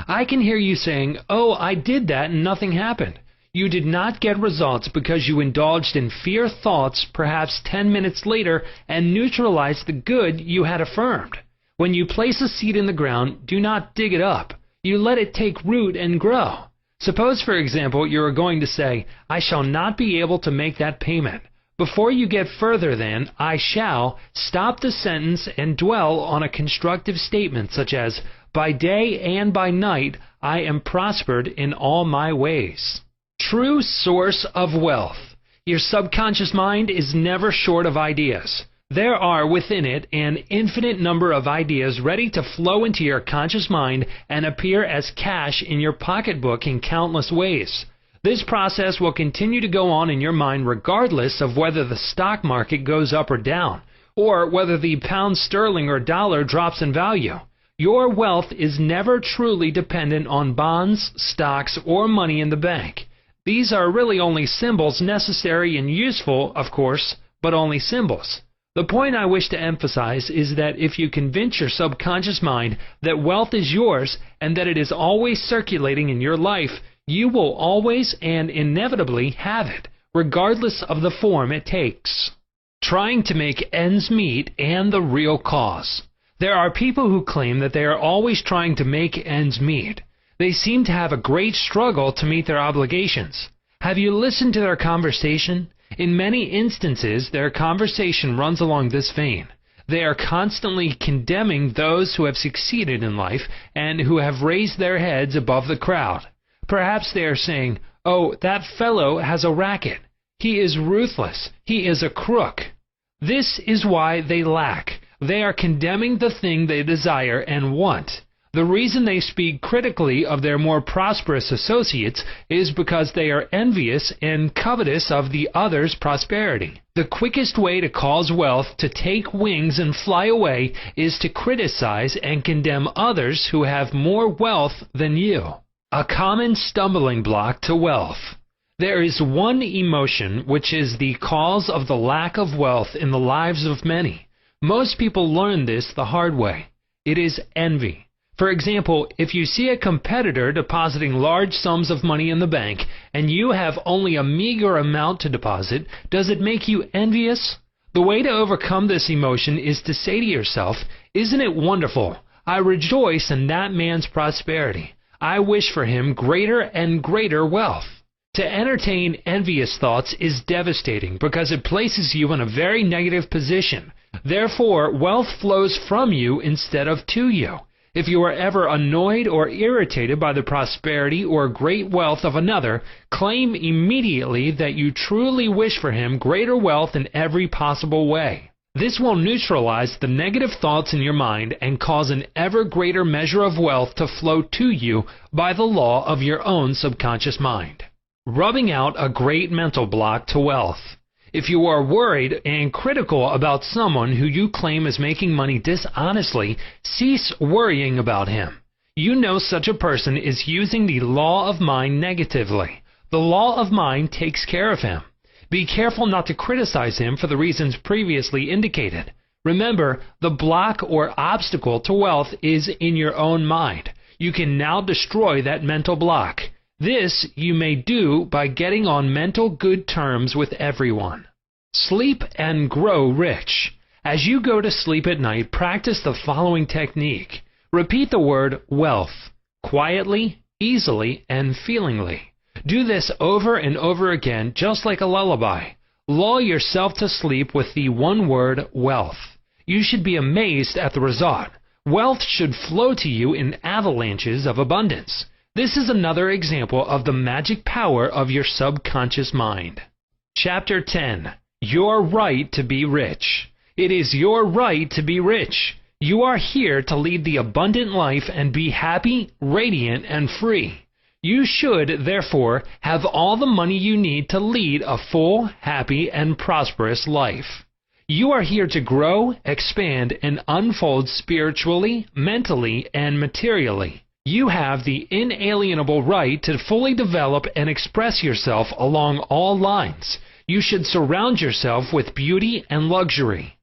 I can hear you saying, "Oh, I did that and nothing happened." You did not get results because you indulged in fear thoughts perhaps 10 minutes later and neutralized the good you had affirmed. When you place a seed in the ground, do not dig it up. You let it take root and grow. Suppose, for example, you are going to say, "I shall not be able to make that payment." Before you get further than "I shall," stop the sentence and dwell on a constructive statement such as, "By day and by night I am prospered in all my ways." True source of wealth. Your subconscious mind is never short of ideas. There are within it an infinite number of ideas ready to flow into your conscious mind and appear as cash in your pocketbook in countless ways. This process will continue to go on in your mind regardless of whether the stock market goes up or down, or whether the pound sterling or dollar drops in value. Your wealth is never truly dependent on bonds, stocks, or money in the bank. These are really only symbols, necessary and useful, of course, but only symbols. The point I wish to emphasize is that if you convince your subconscious mind that wealth is yours and that it is always circulating in your life, you will always and inevitably have it, regardless of the form it takes. Trying to make ends meet and the real cause. There are people who claim that they are always trying to make ends meet. They seem to have a great struggle to meet their obligations. Have you listened to their conversation? In many instances, their conversation runs along this vein. They are constantly condemning those who have succeeded in life and who have raised their heads above the crowd. Perhaps they are saying, "Oh, that fellow has a racket. He is ruthless. He is a crook." This is why they lack. They are condemning the thing they desire and want. The reason they speak critically of their more prosperous associates is because they are envious and covetous of the other's prosperity. The quickest way to cause wealth to take wings and fly away is to criticize and condemn others who have more wealth than you. A common stumbling block to wealth. There is one emotion which is the cause of the lack of wealth in the lives of many. Most people learn this the hard way. It is envy. For example, if you see a competitor depositing large sums of money in the bank and you have only a meager amount to deposit, does it make you envious? The way to overcome this emotion is to say to yourself, "Isn't it wonderful? I rejoice in that man's prosperity. I wish for him greater and greater wealth." To entertain envious thoughts is devastating because it places you in a very negative position. Therefore, wealth flows from you instead of to you. If you are ever annoyed or irritated by the prosperity or great wealth of another, claim immediately that you truly wish for him greater wealth in every possible way. This will neutralize the negative thoughts in your mind and cause an ever greater measure of wealth to flow to you by the law of your own subconscious mind. Rubbing out a great mental block to wealth. If you are worried and critical about someone who you claim is making money dishonestly, cease worrying about him. You know such a person is using the law of mind negatively. The law of mind takes care of him. Be careful not to criticize him for the reasons previously indicated. Remember, the block or obstacle to wealth is in your own mind. You can now destroy that mental block. This you may do by getting on mental good terms with everyone. Sleep and grow rich. As you go to sleep at night, practice the following technique. Repeat the word wealth, quietly, easily, and feelingly. Do this over and over again, just like a lullaby. Lull yourself to sleep with the one word wealth. You should be amazed at the result. Wealth should flow to you in avalanches of abundance. This is another example of the magic power of your subconscious mind. Chapter 10. Your right to be rich. It is your right to be rich. You are here to lead the abundant life and be happy, radiant, and free. You should, therefore, have all the money you need to lead a full, happy, and prosperous life. You are here to grow, expand, and unfold spiritually, mentally, and materially. You have the inalienable right to fully develop and express yourself along all lines. You should surround yourself with beauty and luxury.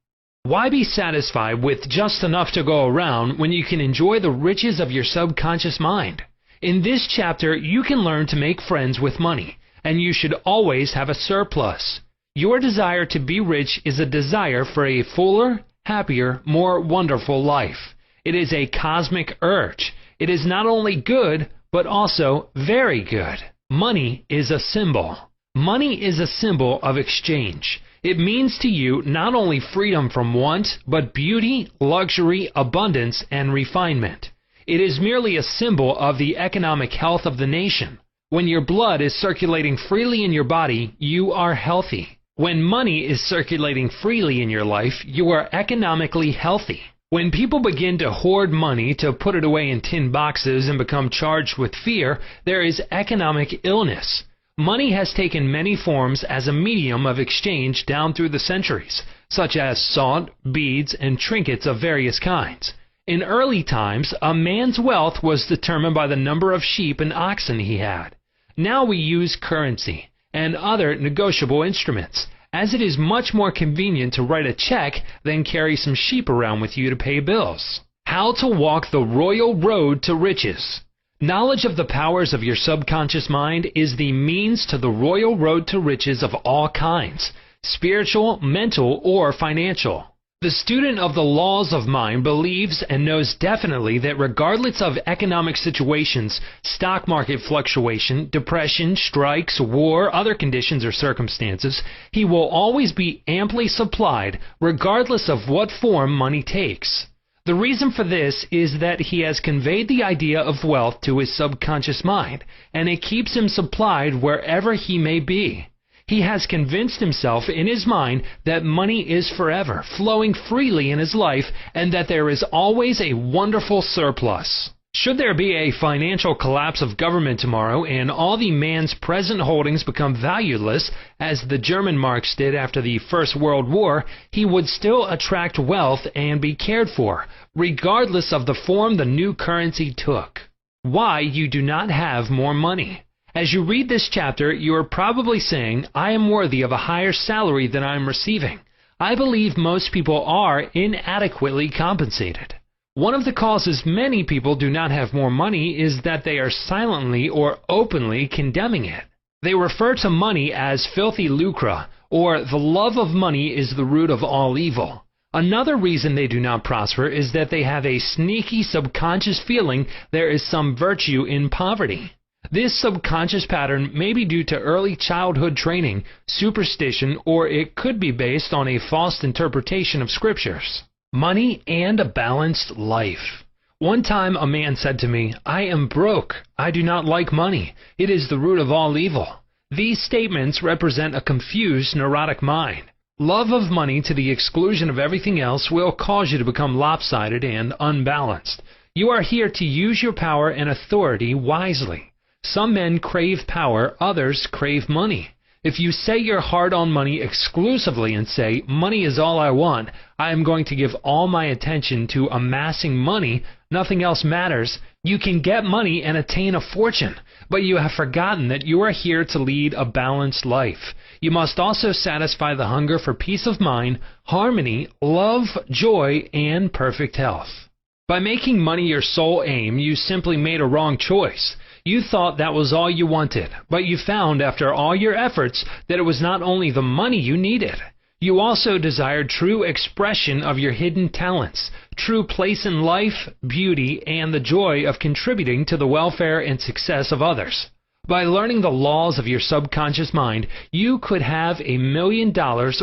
Why be satisfied with just enough to go around when you can enjoy the riches of your subconscious mind? In this chapter, you can learn to make friends with money, and you should always have a surplus. Your desire to be rich is a desire for a fuller, happier, more wonderful life. It is a cosmic urge. It is not only good, but also very good. Money is a symbol. Money is a symbol of exchange. It means to you not only freedom from want, but beauty, luxury, abundance, and refinement. It is merely a symbol of the economic health of the nation. When your blood is circulating freely in your body, you are healthy. When money is circulating freely in your life, you are economically healthy. When people begin to hoard money to put it away in tin boxes and become charged with fear, there is economic illness. Money has taken many forms as a medium of exchange down through the centuries, such as salt, beads, and trinkets of various kinds. In early times, a man's wealth was determined by the number of sheep and oxen he had. Now we use currency and other negotiable instruments, as it is much more convenient to write a check than carry some sheep around with you to pay bills. How to walk the royal road to riches. Knowledge of the powers of your subconscious mind is the means to the royal road to riches of all kinds, spiritual, mental, or financial. The student of the laws of mind believes and knows definitely that regardless of economic situations, stock market fluctuation, depression, strikes, war, other conditions or circumstances, he will always be amply supplied regardless of what form money takes. The reason for this is that he has conveyed the idea of wealth to his subconscious mind, and it keeps him supplied wherever he may be. He has convinced himself in his mind that money is forever, flowing freely in his life, and that there is always a wonderful surplus. Should there be a financial collapse of government tomorrow and all the man's present holdings become valueless, as the German marks did after the First World War, he would still attract wealth and be cared for, regardless of the form the new currency took. Why you do not have more money. As you read this chapter, you are probably saying, I am worthy of a higher salary than I am receiving. I believe most people are inadequately compensated. One of the causes many people do not have more money is that they are silently or openly condemning it. They refer to money as filthy lucre, or the love of money is the root of all evil. Another reason they do not prosper is that they have a sneaky subconscious feeling there is some virtue in poverty. This subconscious pattern may be due to early childhood training, superstition, or it could be based on a false interpretation of scriptures. Money and a balanced life. One time a man said to me, I am broke. I do not like money. It is the root of all evil. These statements represent a confused, neurotic mind. Love of money to the exclusion of everything else will cause you to become lopsided and unbalanced. You are here to use your power and authority wisely. Some men crave power, others crave money. If you say you're hard on money exclusively and say, money is all I want, I am going to give all my attention to amassing money, nothing else matters, you can get money and attain a fortune, but you have forgotten that you are here to lead a balanced life. You must also satisfy the hunger for peace of mind, harmony, love, joy, and perfect health. By making money your sole aim, you simply made a wrong choice. You thought that was all you wanted, but you found after all your efforts that it was not only the money you needed. You also desired true expression of your hidden talents, true place in life, beauty, and the joy of contributing to the welfare and success of others. By learning the laws of your subconscious mind, you could have $1 million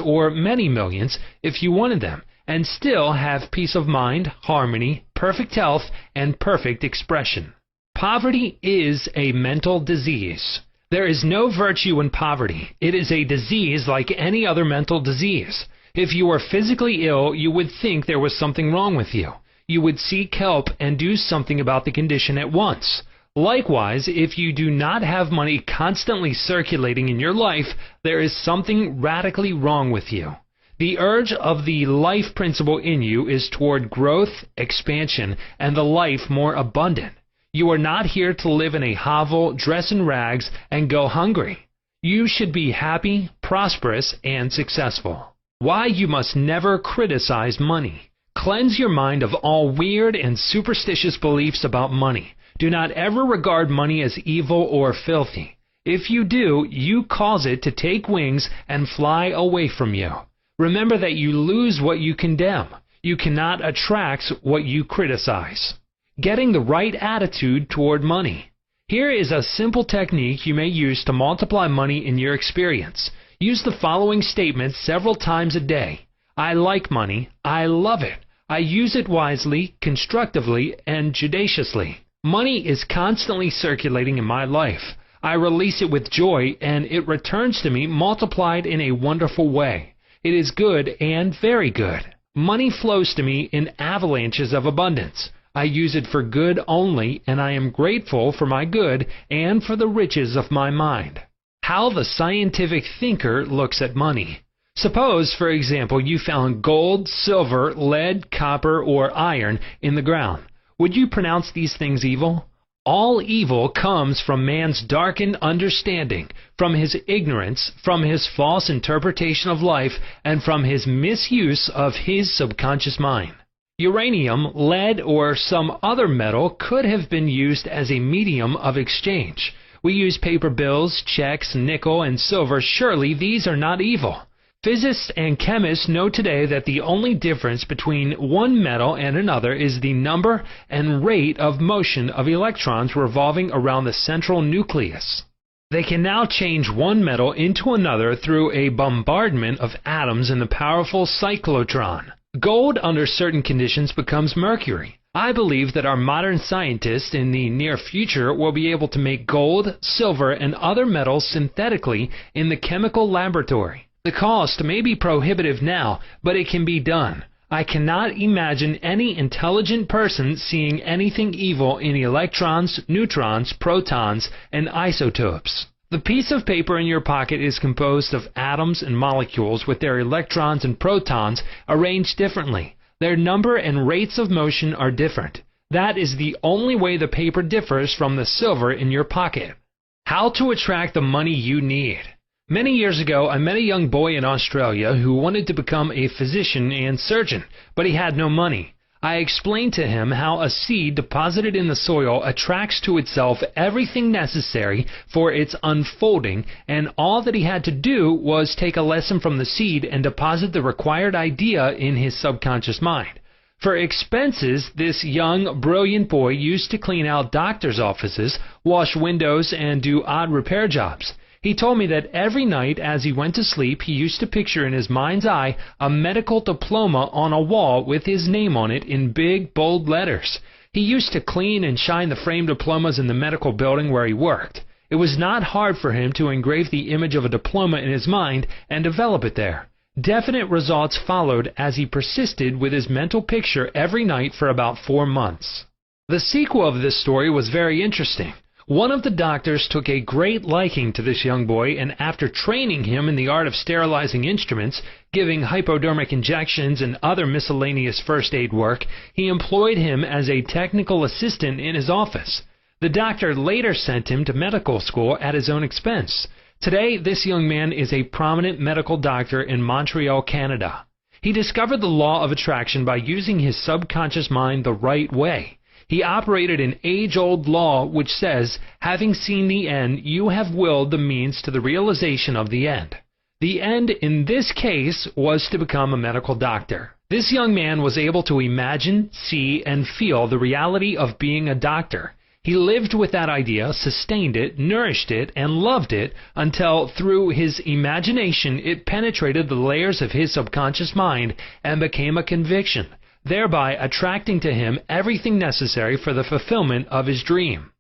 or many millions if you wanted them, and still have peace of mind, harmony, perfect health, and perfect expression. Poverty is a mental disease. There is no virtue in poverty. It is a disease like any other mental disease. If you were physically ill, you would think there was something wrong with you. You would seek help and do something about the condition at once. Likewise, if you do not have money constantly circulating in your life, there is something radically wrong with you. The urge of the life principle in you is toward growth, expansion, and the life more abundant. You are not here to live in a hovel, dress in rags, and go hungry. You should be happy, prosperous, and successful. Why you must never criticize money. Cleanse your mind of all weird and superstitious beliefs about money. Do not ever regard money as evil or filthy. If you do, you cause it to take wings and fly away from you. Remember that you lose what you condemn. You cannot attract what you criticize. Getting the right attitude toward money. Here is a simple technique you may use to multiply money in your experience. Use the following statements several times a day. I like money. I love it. I use it wisely, constructively, and judiciously. Money is constantly circulating in my life. I release it with joy, and it returns to me multiplied in a wonderful way. It is good and very good. Money flows to me in avalanches of abundance. I use it for good only, and I am grateful for my good and for the riches of my mind. How the scientific thinker looks at money. Suppose, for example, you found gold, silver, lead, copper, or iron in the ground. Would you pronounce these things evil? All evil comes from man's darkened understanding, from his ignorance, from his false interpretation of life, and from his misuse of his subconscious mind. Uranium, lead, or some other metal could have been used as a medium of exchange. We use paper bills, checks, nickel, and silver. Surely these are not evil. Physicists and chemists know today that the only difference between one metal and another is the number and rate of motion of electrons revolving around the central nucleus. They can now change one metal into another through a bombardment of atoms in the powerful cyclotron. Gold, under certain conditions, becomes mercury. I believe that our modern scientists in the near future will be able to make gold, silver, and other metals synthetically in the chemical laboratory. The cost may be prohibitive now, but it can be done. I cannot imagine any intelligent person seeing anything evil in electrons, neutrons, protons, and isotopes. The piece of paper in your pocket is composed of atoms and molecules with their electrons and protons arranged differently. Their number and rates of motion are different. That is the only way the paper differs from the silver in your pocket. How to attract the money you need. Many years ago, I met a young boy in Australia who wanted to become a physician and surgeon, but he had no money. I explained to him how a seed deposited in the soil attracts to itself everything necessary for its unfolding, and all that he had to do was take a lesson from the seed and deposit the required idea in his subconscious mind. For expenses, this young, brilliant boy used to clean out doctors' offices, wash windows, and do odd repair jobs. He told me that every night as he went to sleep, he used to picture in his mind's eye a medical diploma on a wall with his name on it in big, bold letters. He used to clean and shine the framed diplomas in the medical building where he worked. It was not hard for him to engrave the image of a diploma in his mind and develop it there. Definite results followed as he persisted with his mental picture every night for about 4 months. The sequel of this story was very interesting. One of the doctors took a great liking to this young boy, and after training him in the art of sterilizing instruments, giving hypodermic injections and other miscellaneous first aid work, he employed him as a technical assistant in his office. The doctor later sent him to medical school at his own expense. Today, this young man is a prominent medical doctor in Montreal, Canada. He discovered the law of attraction by using his subconscious mind the right way. He operated an age-old law which says, having seen the end, you have willed the means to the realization of the end. The end in this case was to become a medical doctor. This young man was able to imagine, see, and feel the reality of being a doctor. He lived with that idea, sustained it, nourished it, and loved it until, through his imagination, it penetrated the layers of his subconscious mind and became a conviction, thereby attracting to him everything necessary for the fulfillment of his dream.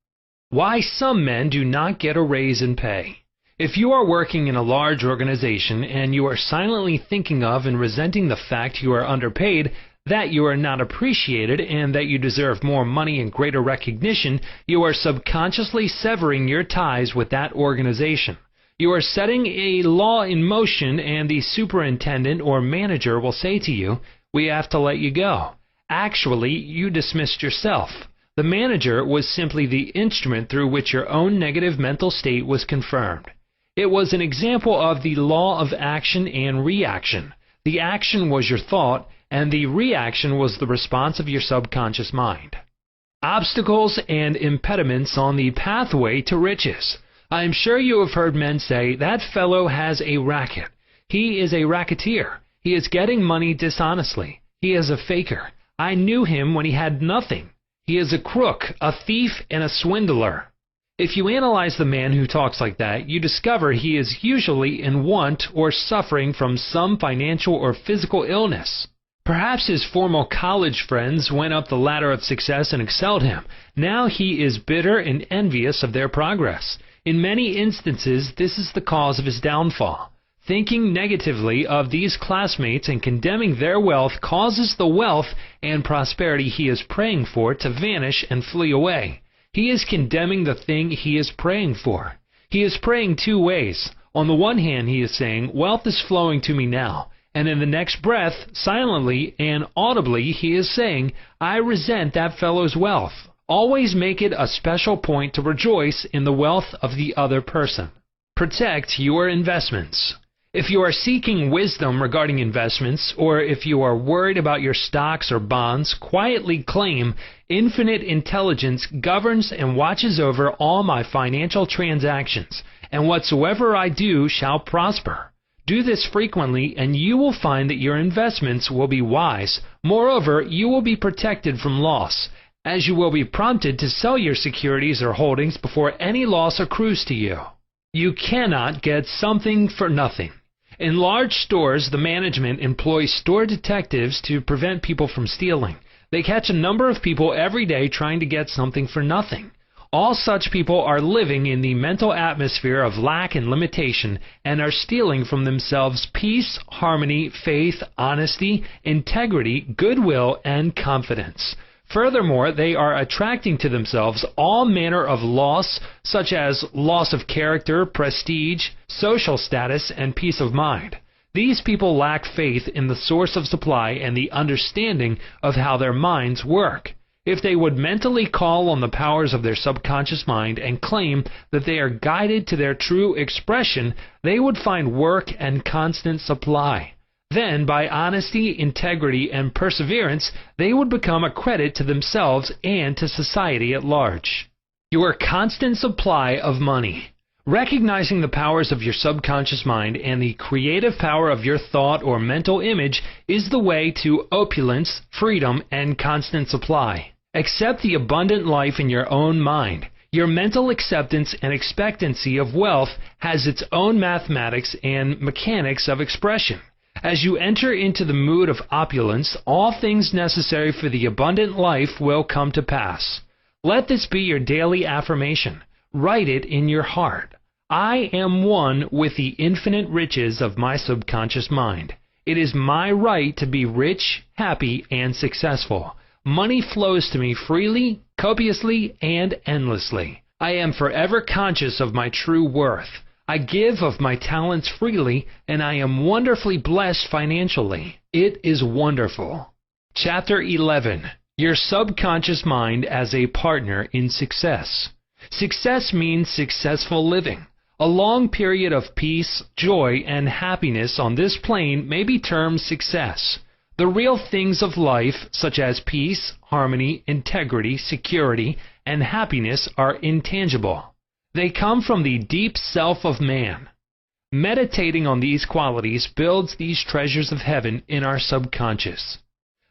Why some men do not get a raise in pay. If you are working in a large organization and you are silently thinking of and resenting the fact you are underpaid, that you are not appreciated, and that you deserve more money and greater recognition, you are subconsciously severing your ties with that organization. You are setting a law in motion, and the superintendent or manager will say to you, "We have to let you go." Actually, you dismissed yourself. The manager was simply the instrument through which your own negative mental state was confirmed. It was an example of the law of action and reaction. The action was your thought, and the reaction was the response of your subconscious mind. Obstacles and impediments on the pathway to riches. I am sure you have heard men say, "That fellow has a racket. He is a racketeer. He is getting money dishonestly. He is a faker. I knew him when he had nothing. He is a crook, a thief, and a swindler." If you analyze the man who talks like that, you discover he is usually in want or suffering from some financial or physical illness. Perhaps his former college friends went up the ladder of success and excelled him. Now he is bitter and envious of their progress. In many instances, this is the cause of his downfall. Thinking negatively of these classmates and condemning their wealth causes the wealth and prosperity he is praying for to vanish and flee away. He is condemning the thing he is praying for. He is praying two ways. On the one hand, he is saying, "Wealth is flowing to me now." And in the next breath, silently and audibly, he is saying, "I resent that fellow's wealth." Always make it a special point to rejoice in the wealth of the other person. Protect your investments. If you are seeking wisdom regarding investments, or if you are worried about your stocks or bonds, quietly claim, "Infinite intelligence governs and watches over all my financial transactions, and whatsoever I do shall prosper." Do this frequently, and you will find that your investments will be wise. Moreover, you will be protected from loss, as you will be prompted to sell your securities or holdings before any loss accrues to you. You cannot get something for nothing. In large stores, the management employs store detectives to prevent people from stealing. They catch a number of people every day trying to get something for nothing. All such people are living in the mental atmosphere of lack and limitation, and are stealing from themselves peace, harmony, faith, honesty, integrity, goodwill, and confidence. Furthermore, they are attracting to themselves all manner of loss, such as loss of character, prestige, social status, and peace of mind. These people lack faith in the source of supply and the understanding of how their minds work. If they would mentally call on the powers of their subconscious mind and claim that they are guided to their true expression, they would find work and constant supply. Then, by honesty, integrity, and perseverance, they would become a credit to themselves and to society at large. Your constant supply of money. Recognizing the powers of your subconscious mind and the creative power of your thought or mental image is the way to opulence, freedom, and constant supply. Accept the abundant life in your own mind. Your mental acceptance and expectancy of wealth has its own mathematics and mechanics of expression. As you enter into the mood of opulence, all things necessary for the abundant life will come to pass. Let this be your daily affirmation. Write it in your heart. I am one with the infinite riches of my subconscious mind. It is my right to be rich, happy, and successful. Money flows to me freely, copiously, and endlessly. I am forever conscious of my true worth. I give of my talents freely, and I am wonderfully blessed financially. It is wonderful. Chapter 11. Your subconscious mind as a partner in success. Success means successful living. A long period of peace, joy, and happiness on this plane may be termed success. The real things of life, such as peace, harmony, integrity, security, and happiness, are intangible. They come from the deep self of man. Meditating on these qualities builds these treasures of heaven in our subconscious.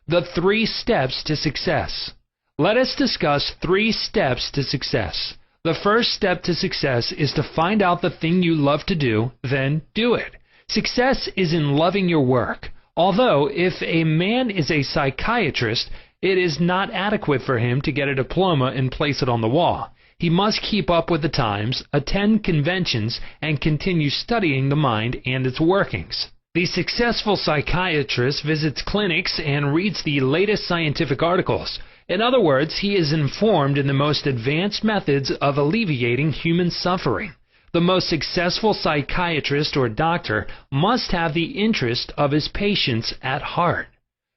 The 3 steps to success. Let us discuss 3 steps to success. The first step to success is to find out the thing you love to do, then do it. Success is in loving your work. Although, if a man is a psychiatrist, it is not adequate for him to get a diploma and place it on the wall. He must keep up with the times, attend conventions, and continue studying the mind and its workings. The successful psychiatrist visits clinics and reads the latest scientific articles. In other words, he is informed in the most advanced methods of alleviating human suffering. The most successful psychiatrist or doctor must have the interest of his patients at heart.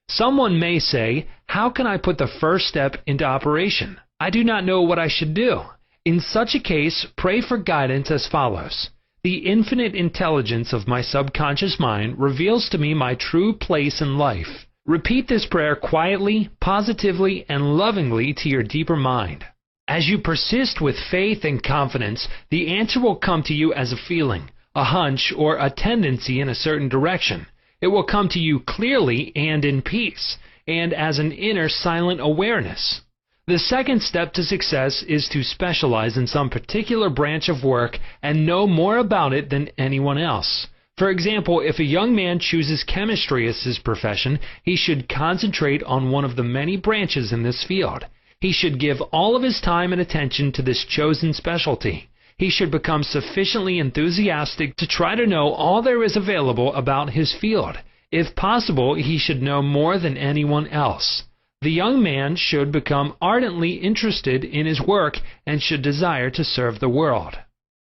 Someone may say, "How can I put the first step into operation? I do not know what I should do." In such a case, pray for guidance as follows. The infinite intelligence of my subconscious mind reveals to me my true place in life. Repeat this prayer quietly, positively, and lovingly to your deeper mind. As you persist with faith and confidence, the answer will come to you as a feeling, a hunch, or a tendency in a certain direction. It will come to you clearly and in peace, and as an inner silent awareness. The second step to success is to specialize in some particular branch of work and know more about it than anyone else. For example, if a young man chooses chemistry as his profession, he should concentrate on one of the many branches in this field. He should give all of his time and attention to this chosen specialty. He should become sufficiently enthusiastic to try to know all there is available about his field. If possible, he should know more than anyone else. The young man should become ardently interested in his work and should desire to serve the world.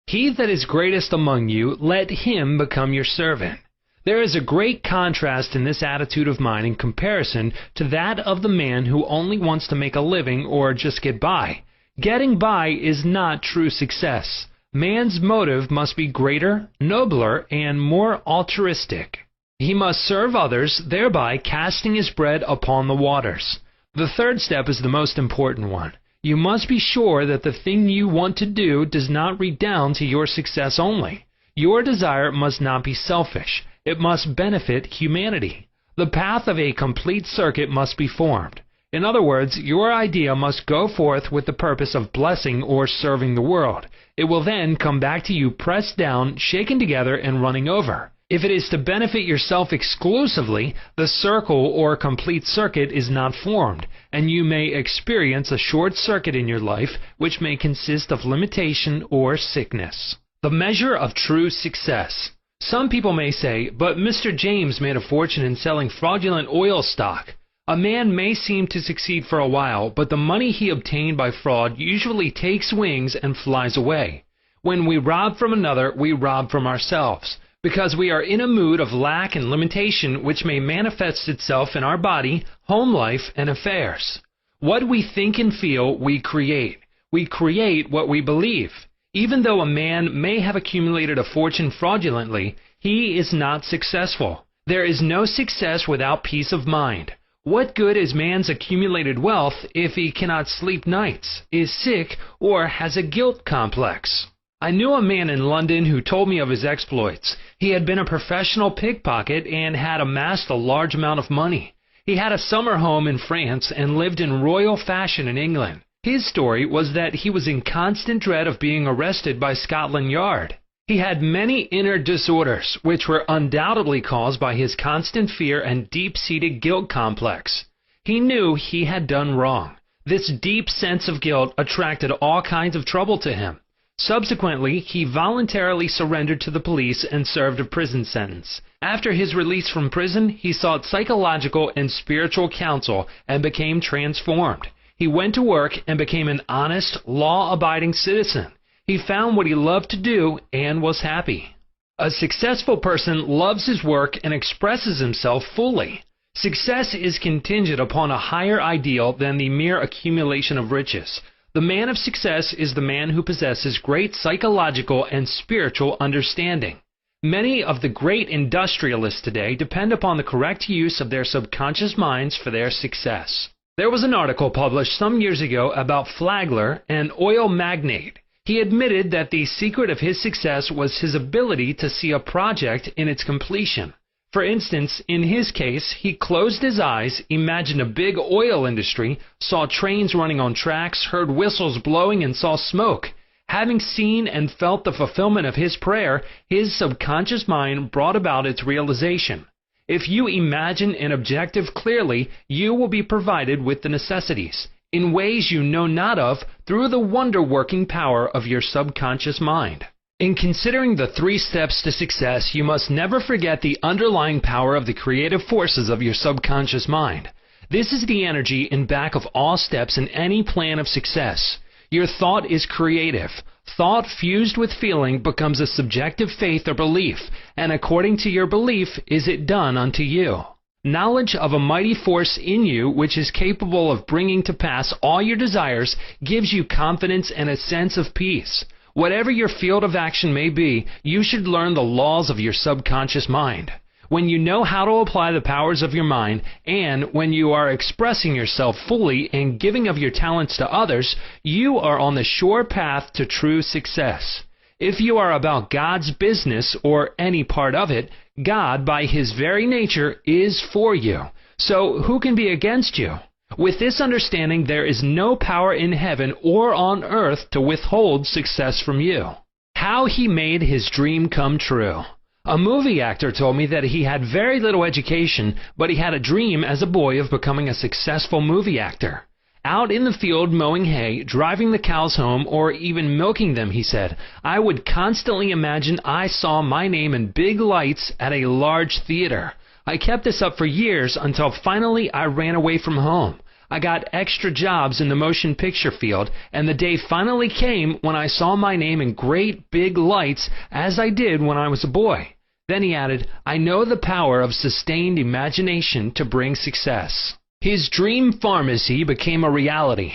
He that is greatest among you, let him become your servant. There is a great contrast in this attitude of mind in comparison to that of the man who only wants to make a living or just get by. Getting by is not true success. Man's motive must be greater, nobler, and more altruistic. He must serve others, thereby casting his bread upon the waters. The third step is the most important one. You must be sure that the thing you want to do does not redound to your success only. Your desire must not be selfish. It must benefit humanity. The path of a complete circuit must be formed. In other words, your idea must go forth with the purpose of blessing or serving the world. It will then come back to you pressed down, shaken together, and running over. If it is to benefit yourself exclusively, the circle or complete circuit is not formed, and you may experience a short circuit in your life, which may consist of limitation or sickness. The measure of true success. Some people may say, "But Mr. James made a fortune in selling fraudulent oil stock." A man may seem to succeed for a while, but the money he obtained by fraud usually takes wings and flies away. When we rob from another, we rob from ourselves, because we are in a mood of lack and limitation which may manifest itself in our body, home life, and affairs. What we think and feel, we create. We create what we believe. Even though a man may have accumulated a fortune fraudulently, he is not successful. There is no success without peace of mind. What good is man's accumulated wealth if he cannot sleep nights, is sick, or has a guilt complex? I knew a man in London who told me of his exploits. He had been a professional pickpocket and had amassed a large amount of money. He had a summer home in France and lived in royal fashion in England. His story was that he was in constant dread of being arrested by Scotland Yard. He had many inner disorders, which were undoubtedly caused by his constant fear and deep-seated guilt complex. He knew he had done wrong. This deep sense of guilt attracted all kinds of trouble to him. Subsequently, he voluntarily surrendered to the police and served a prison sentence. After his release from prison, he sought psychological and spiritual counsel and became transformed. He went to work and became an honest, law-abiding citizen. He found what he loved to do and was happy. A successful person loves his work and expresses himself fully. Success is contingent upon a higher ideal than the mere accumulation of riches. The man of success is the man who possesses great psychological and spiritual understanding. Many of the great industrialists today depend upon the correct use of their subconscious minds for their success. There was an article published some years ago about Flagler, an oil magnate. He admitted that the secret of his success was his ability to see a project in its completion. For instance, in his case, he closed his eyes, imagined a big oil industry, saw trains running on tracks, heard whistles blowing, and saw smoke. Having seen and felt the fulfillment of his prayer, his subconscious mind brought about its realization. If you imagine an objective clearly, you will be provided with the necessities. in ways you know not of through the wonder-working power of your subconscious mind. In considering the 3 steps to success, you must never forget the underlying power of the creative forces of your subconscious mind. This is the energy in back of all steps in any plan of success. Your thought is creative. Thought fused with feeling becomes a subjective faith or belief, and according to your belief is it done unto you. Knowledge of a mighty force in you which is capable of bringing to pass all your desires gives you confidence and a sense of peace. Whatever your field of action may be, you should learn the laws of your subconscious mind. When you know how to apply the powers of your mind, and when you are expressing yourself fully and giving of your talents to others, you are on the sure path to true success. If you are about God's business or any part of it, God, by His very nature, is for you. So who can be against you? With this understanding, there is no power in heaven or on earth to withhold success from you. How he made his dream come true. A movie actor told me that he had very little education, but he had a dream as a boy of becoming a successful movie actor. Out in the field mowing hay, driving the cows home, or even milking them, he said, I would constantly imagine I saw my name in big lights at a large theater. I kept this up for years until finally I ran away from home. I got extra jobs in the motion picture field, and the day finally came when I saw my name in great big lights as I did when I was a boy. Then he added, I know the power of sustained imagination to bring success. His dream pharmacy became a reality.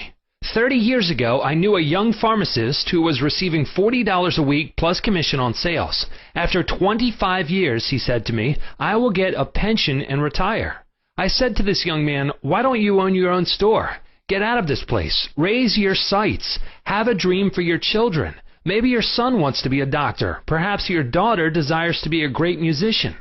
30 years ago, I knew a young pharmacist who was receiving $40 a week plus commission on sales. After 25 years, he said to me, I will get a pension and retire. I said to this young man, why don't you own your own store? Get out of this place. Raise your sights. Have a dream for your children. Maybe your son wants to be a doctor. Perhaps your daughter desires to be a great musician.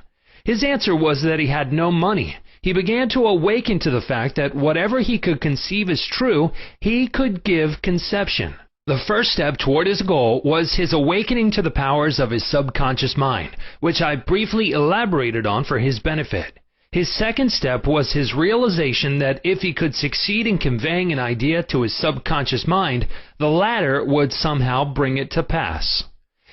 His answer was that he had no money. He began to awaken to the fact that whatever he could conceive as true, he could give conception. The first step toward his goal was his awakening to the powers of his subconscious mind, which I briefly elaborated on for his benefit. His second step was his realization that if he could succeed in conveying an idea to his subconscious mind, the latter would somehow bring it to pass.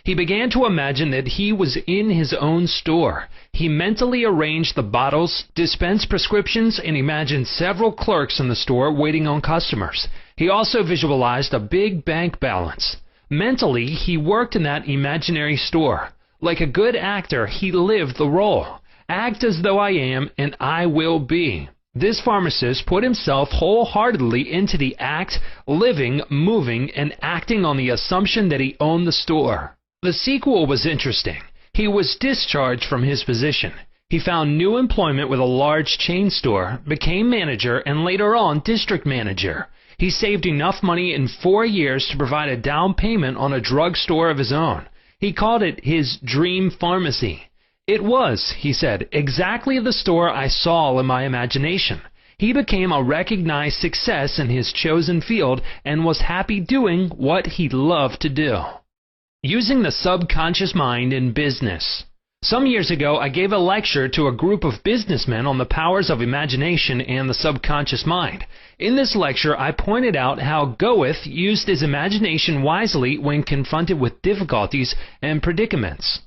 He began to imagine that he was in his own store. He mentally arranged the bottles, dispensed prescriptions, and imagined several clerks in the store waiting on customers. He also visualized a big bank balance. Mentally, he worked in that imaginary store. Like a good actor, he lived the role. Act as though I am, and I will be. This pharmacist put himself wholeheartedly into the act, living, moving, and acting on the assumption that he owned the store. The sequel was interesting. He was discharged from his position. He found new employment with a large chain store, became manager, and later on district manager. He saved enough money in 4 years to provide a down payment on a drugstore of his own. He called it his dream pharmacy. It was, he said, exactly the store I saw in my imagination. He became a recognized success in his chosen field and was happy doing what he loved to do. Using the subconscious mind in business. Some years ago, I gave a lecture to a group of businessmen on the powers of imagination and the subconscious mind. In this lecture, I pointed out how Goethe used his imagination wisely when confronted with difficulties and predicaments.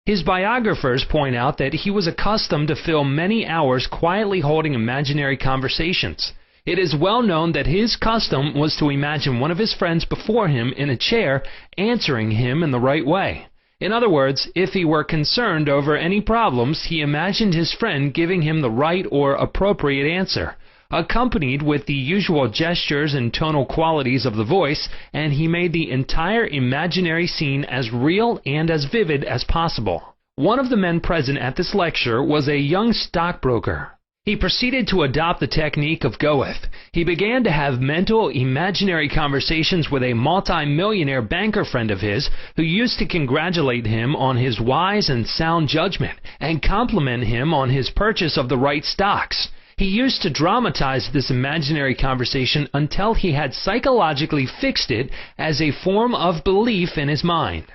His biographers point out that he was accustomed to fill many hours quietly holding imaginary conversations. It is well known that his custom was to imagine one of his friends before him in a chair answering him in the right way. In other words, if he were concerned over any problems, he imagined his friend giving him the right or appropriate answer, accompanied with the usual gestures and tonal qualities of the voice, and he made the entire imaginary scene as real and as vivid as possible. One of the men present at this lecture was a young stockbroker. He proceeded to adopt the technique of Goethe. He began to have mental, imaginary conversations with a multi-millionaire banker friend of his who used to congratulate him on his wise and sound judgment and compliment him on his purchase of the right stocks. He used to dramatize this imaginary conversation until he had psychologically fixed it as a form of belief in his mind.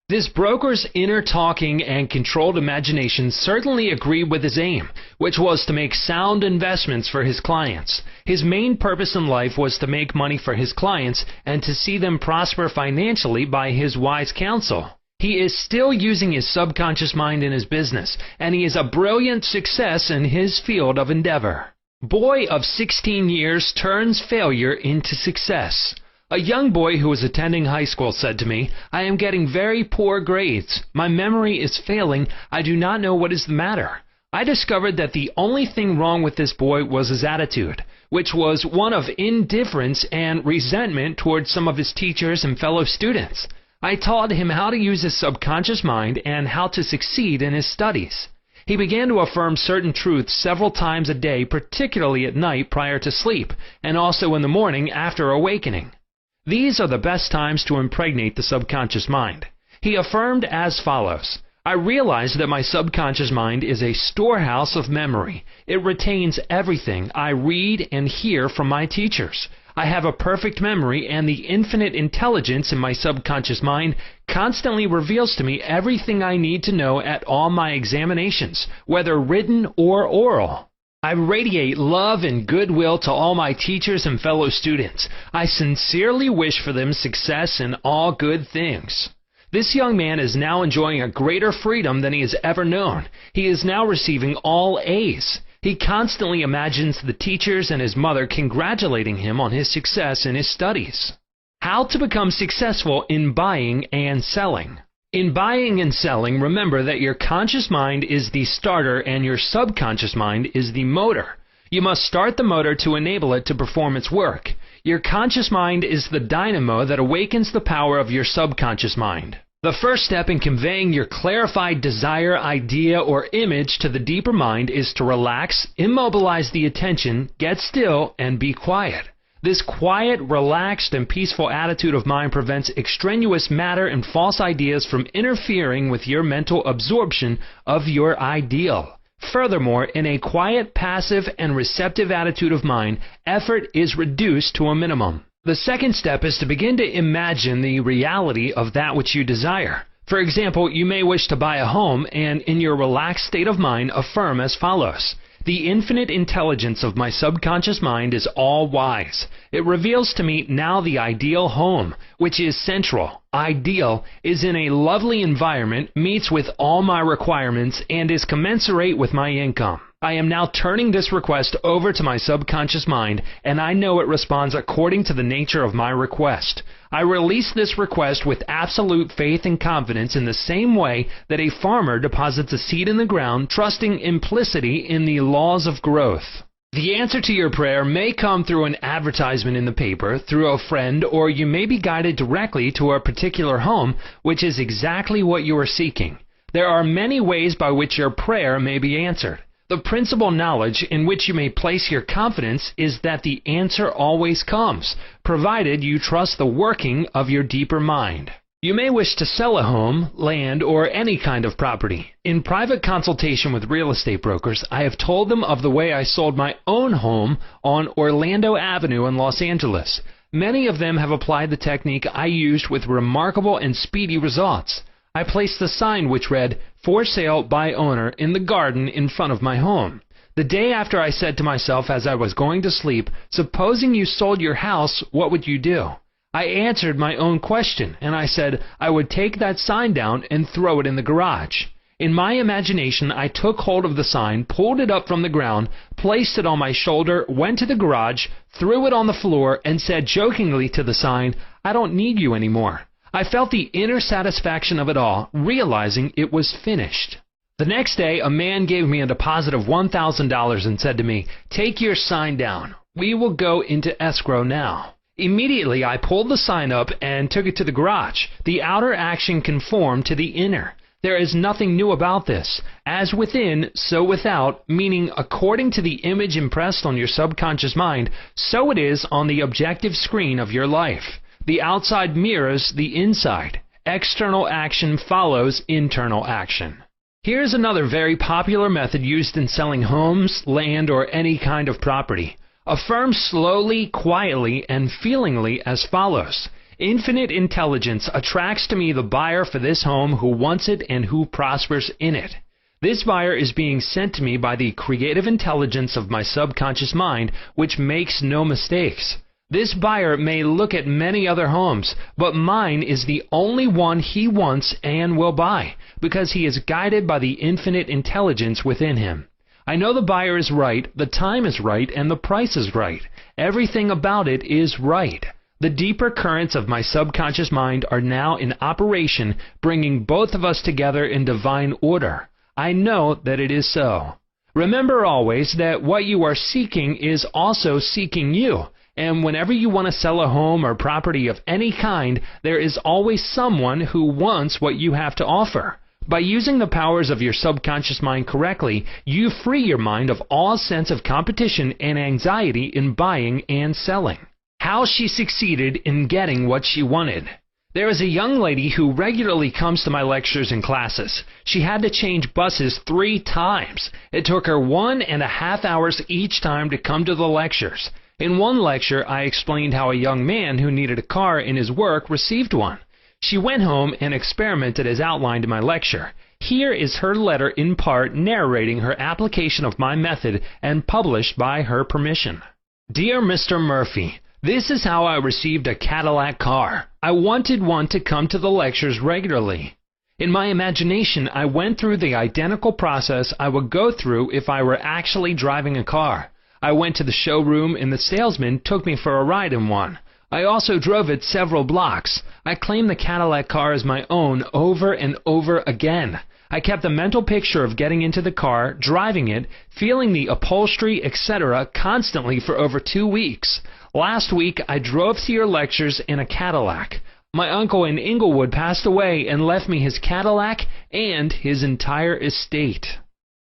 This broker's inner talking and controlled imagination certainly agreed with his aim, which was to make sound investments for his clients. His main purpose in life was to make money for his clients and to see them prosper financially by his wise counsel. He is still using his subconscious mind in his business, and he is a brilliant success in his field of endeavor. Boy of 16 years turns failure into success. A young boy who was attending high school said to me, "I am getting very poor grades. My memory is failing. I do not know what is the matter." I discovered that the only thing wrong with this boy was his attitude, which was one of indifference and resentment towards some of his teachers and fellow students. I taught him how to use his subconscious mind and how to succeed in his studies. He began to affirm certain truths several times a day, particularly at night prior to sleep, and also in the morning after awakening. These are the best times to impregnate the subconscious mind. He affirmed as follows: "I realize that my subconscious mind is a storehouse of memory. It retains everything I read and hear from my teachers. I have a perfect memory, and the infinite intelligence in my subconscious mind constantly reveals to me everything I need to know at all my examinations, whether written or oral. I radiate love and goodwill to all my teachers and fellow students. I sincerely wish for them success in all good things." This young man is now enjoying a greater freedom than he has ever known. He is now receiving all A's. He constantly imagines the teachers and his mother congratulating him on his success in his studies. How to become successful in buying and selling. In buying and selling, remember that your conscious mind is the starter and your subconscious mind is the motor. You must start the motor to enable it to perform its work. Your conscious mind is the dynamo that awakens the power of your subconscious mind. The first step in conveying your clarified desire, idea, or image to the deeper mind is to relax, immobilize the attention, get still, and be quiet. This quiet, relaxed, and peaceful attitude of mind prevents extraneous matter and false ideas from interfering with your mental absorption of your ideal. Furthermore, in a quiet, passive, and receptive attitude of mind, effort is reduced to a minimum. The second step is to begin to imagine the reality of that which you desire. For example, you may wish to buy a home, and in your relaxed state of mind, affirm as follows: "The infinite intelligence of my subconscious mind is all-wise. It reveals to me now the ideal home, which is central, ideal, is in a lovely environment, meets with all my requirements, and is commensurate with my income. I am now turning this request over to my subconscious mind, and I know it responds according to the nature of my request. I release this request with absolute faith and confidence in the same way that a farmer deposits a seed in the ground, trusting implicitly in the laws of growth." The answer to your prayer may come through an advertisement in the paper, through a friend, or you may be guided directly to a particular home, which is exactly what you are seeking. There are many ways by which your prayer may be answered. The principal knowledge in which you may place your confidence is that the answer always comes, provided you trust the working of your deeper mind. You may wish to sell a home, land, or any kind of property. In private consultation with real estate brokers, I have told them of the way I sold my own home on Orlando Avenue in Los Angeles. Many of them have applied the technique I used with remarkable and speedy results. I placed a sign which read, "For sale by owner," in the garden in front of my home. The day after, I said to myself as I was going to sleep, "Supposing you sold your house, what would you do?" I answered my own question, and I said I would take that sign down and throw it in the garage. In my imagination, I took hold of the sign, pulled it up from the ground, placed it on my shoulder, went to the garage, threw it on the floor, and said jokingly to the sign, "I don't need you anymore." I felt the inner satisfaction of it all, realizing it was finished. The next day, a man gave me a deposit of $1,000 and said to me, "Take your sign down. We will go into escrow now." Immediately, I pulled the sign up and took it to the garage. The outer action conformed to the inner. There is nothing new about this. As within, so without, meaning according to the image impressed on your subconscious mind, so it is on the objective screen of your life. The outside mirrors the inside. External action follows internal action. Here's another very popular method used in selling homes, land, or any kind of property. Affirm slowly, quietly, and feelingly as follows: Infinite intelligence attracts to me the buyer for this home who wants it and who prospers in it. This buyer is being sent to me by the creative intelligence of my subconscious mind, which makes no mistakes. This buyer may look at many other homes, but mine is the only one he wants and will buy, because he is guided by the infinite intelligence within him. I know the buyer is right, the time is right, and the price is right. Everything about it is right. The deeper currents of my subconscious mind are now in operation, bringing both of us together in divine order. I know that it is so. Remember always that what you are seeking is also seeking you. And whenever you want to sell a home or property of any kind, there is always someone who wants what you have to offer. By using the powers of your subconscious mind correctly, you free your mind of all sense of competition and anxiety in buying and selling. How she succeeded in getting what she wanted. There is a young lady who regularly comes to my lectures and classes. She had to change buses 3 times. It took her 1.5 hours each time to come to the lectures. In one lecture, I explained how a young man who needed a car in his work received one. She went home and experimented as outlined in my lecture. Here is her letter in part narrating her application of my method and published by her permission. Dear Mr. Murphy, this is how I received a Cadillac car. I wanted one to come to the lectures regularly. In my imagination, I went through the identical process I would go through if I were actually driving a car. I went to the showroom and the salesman took me for a ride in one. I also drove it several blocks. I claimed the Cadillac car as my own over and over again. I kept a mental picture of getting into the car, driving it, feeling the upholstery, etc. constantly for over 2 weeks. Last week, I drove to your lectures in a Cadillac. My uncle in Inglewood passed away and left me his Cadillac and his entire estate.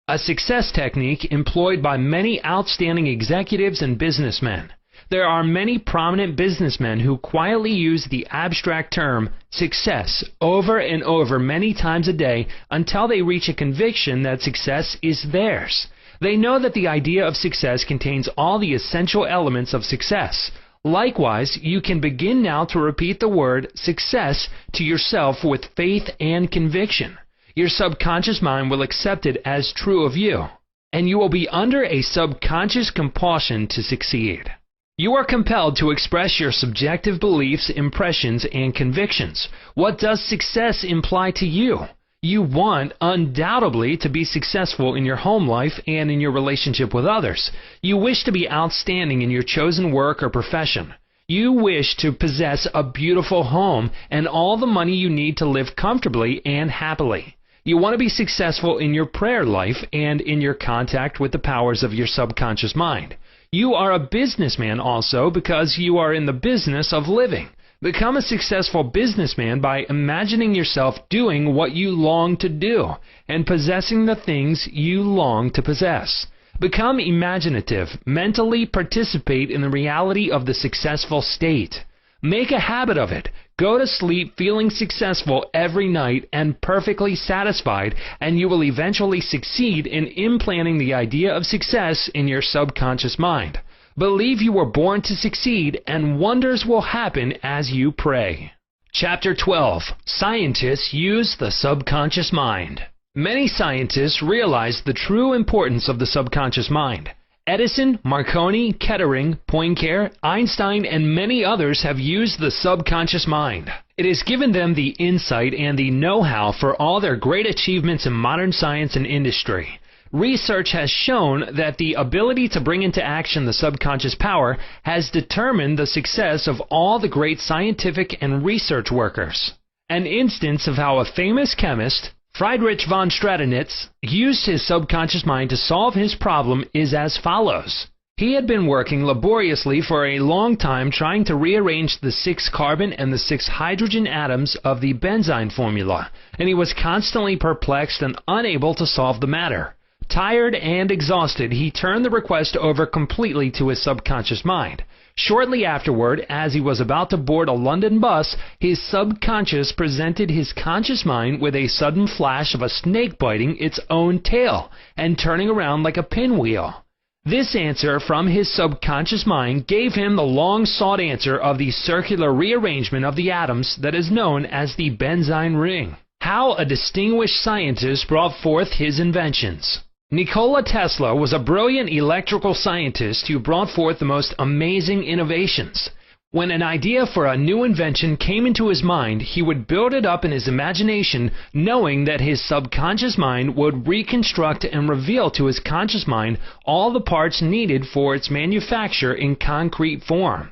A success technique employed by many outstanding executives and businessmen. There are many prominent businessmen who quietly use the abstract term success over and over many times a day until they reach a conviction that success is theirs. They know that the idea of success contains all the essential elements of success. Likewise, you can begin now to repeat the word success to yourself with faith and conviction. Your subconscious mind will accept it as true of you, and you will be under a subconscious compulsion to succeed. You are compelled to express your subjective beliefs, impressions, and convictions. What does success imply to you? You want, undoubtedly, to be successful in your home life and in your relationship with others. You wish to be outstanding in your chosen work or profession. You wish to possess a beautiful home and all the money you need to live comfortably and happily. You want to be successful in your prayer life and in your contact with the powers of your subconscious mind. You are a businessman also because you are in the business of living. Become a successful businessman by imagining yourself doing what you long to do and possessing the things you long to possess. Become imaginative. Mentally participate in the reality of the successful state. Make a habit of it. Go to sleep feeling successful every night and perfectly satisfied, and you will eventually succeed in implanting the idea of success in your subconscious mind. Believe you were born to succeed, and wonders will happen as you pray. Chapter 12. Scientists use the subconscious mind. Many scientists realize the true importance of the subconscious mind. Edison, Marconi, Kettering, Poincare, Einstein, and many others have used the subconscious mind. It has given them the insight and the know-how for all their great achievements in modern science and industry. Research has shown that the ability to bring into action the subconscious power has determined the success of all the great scientific and research workers. An instance of how a famous chemist, Friedrich von Stradonitz, used his subconscious mind to solve his problem is as follows. He had been working laboriously for a long time trying to rearrange the 6 carbon and the 6 hydrogen atoms of the benzene formula, and he was constantly perplexed and unable to solve the matter. Tired and exhausted, he turned the request over completely to his subconscious mind. Shortly afterward, as he was about to board a London bus, his subconscious presented his conscious mind with a sudden flash of a snake biting its own tail and turning around like a pinwheel. This answer from his subconscious mind gave him the long-sought answer of the circular rearrangement of the atoms that is known as the benzene ring. How a distinguished scientist brought forth his inventions. Nikola Tesla was a brilliant electrical scientist who brought forth the most amazing innovations. When an idea for a new invention came into his mind, he would build it up in his imagination, knowing that his subconscious mind would reconstruct and reveal to his conscious mind all the parts needed for its manufacture in concrete form.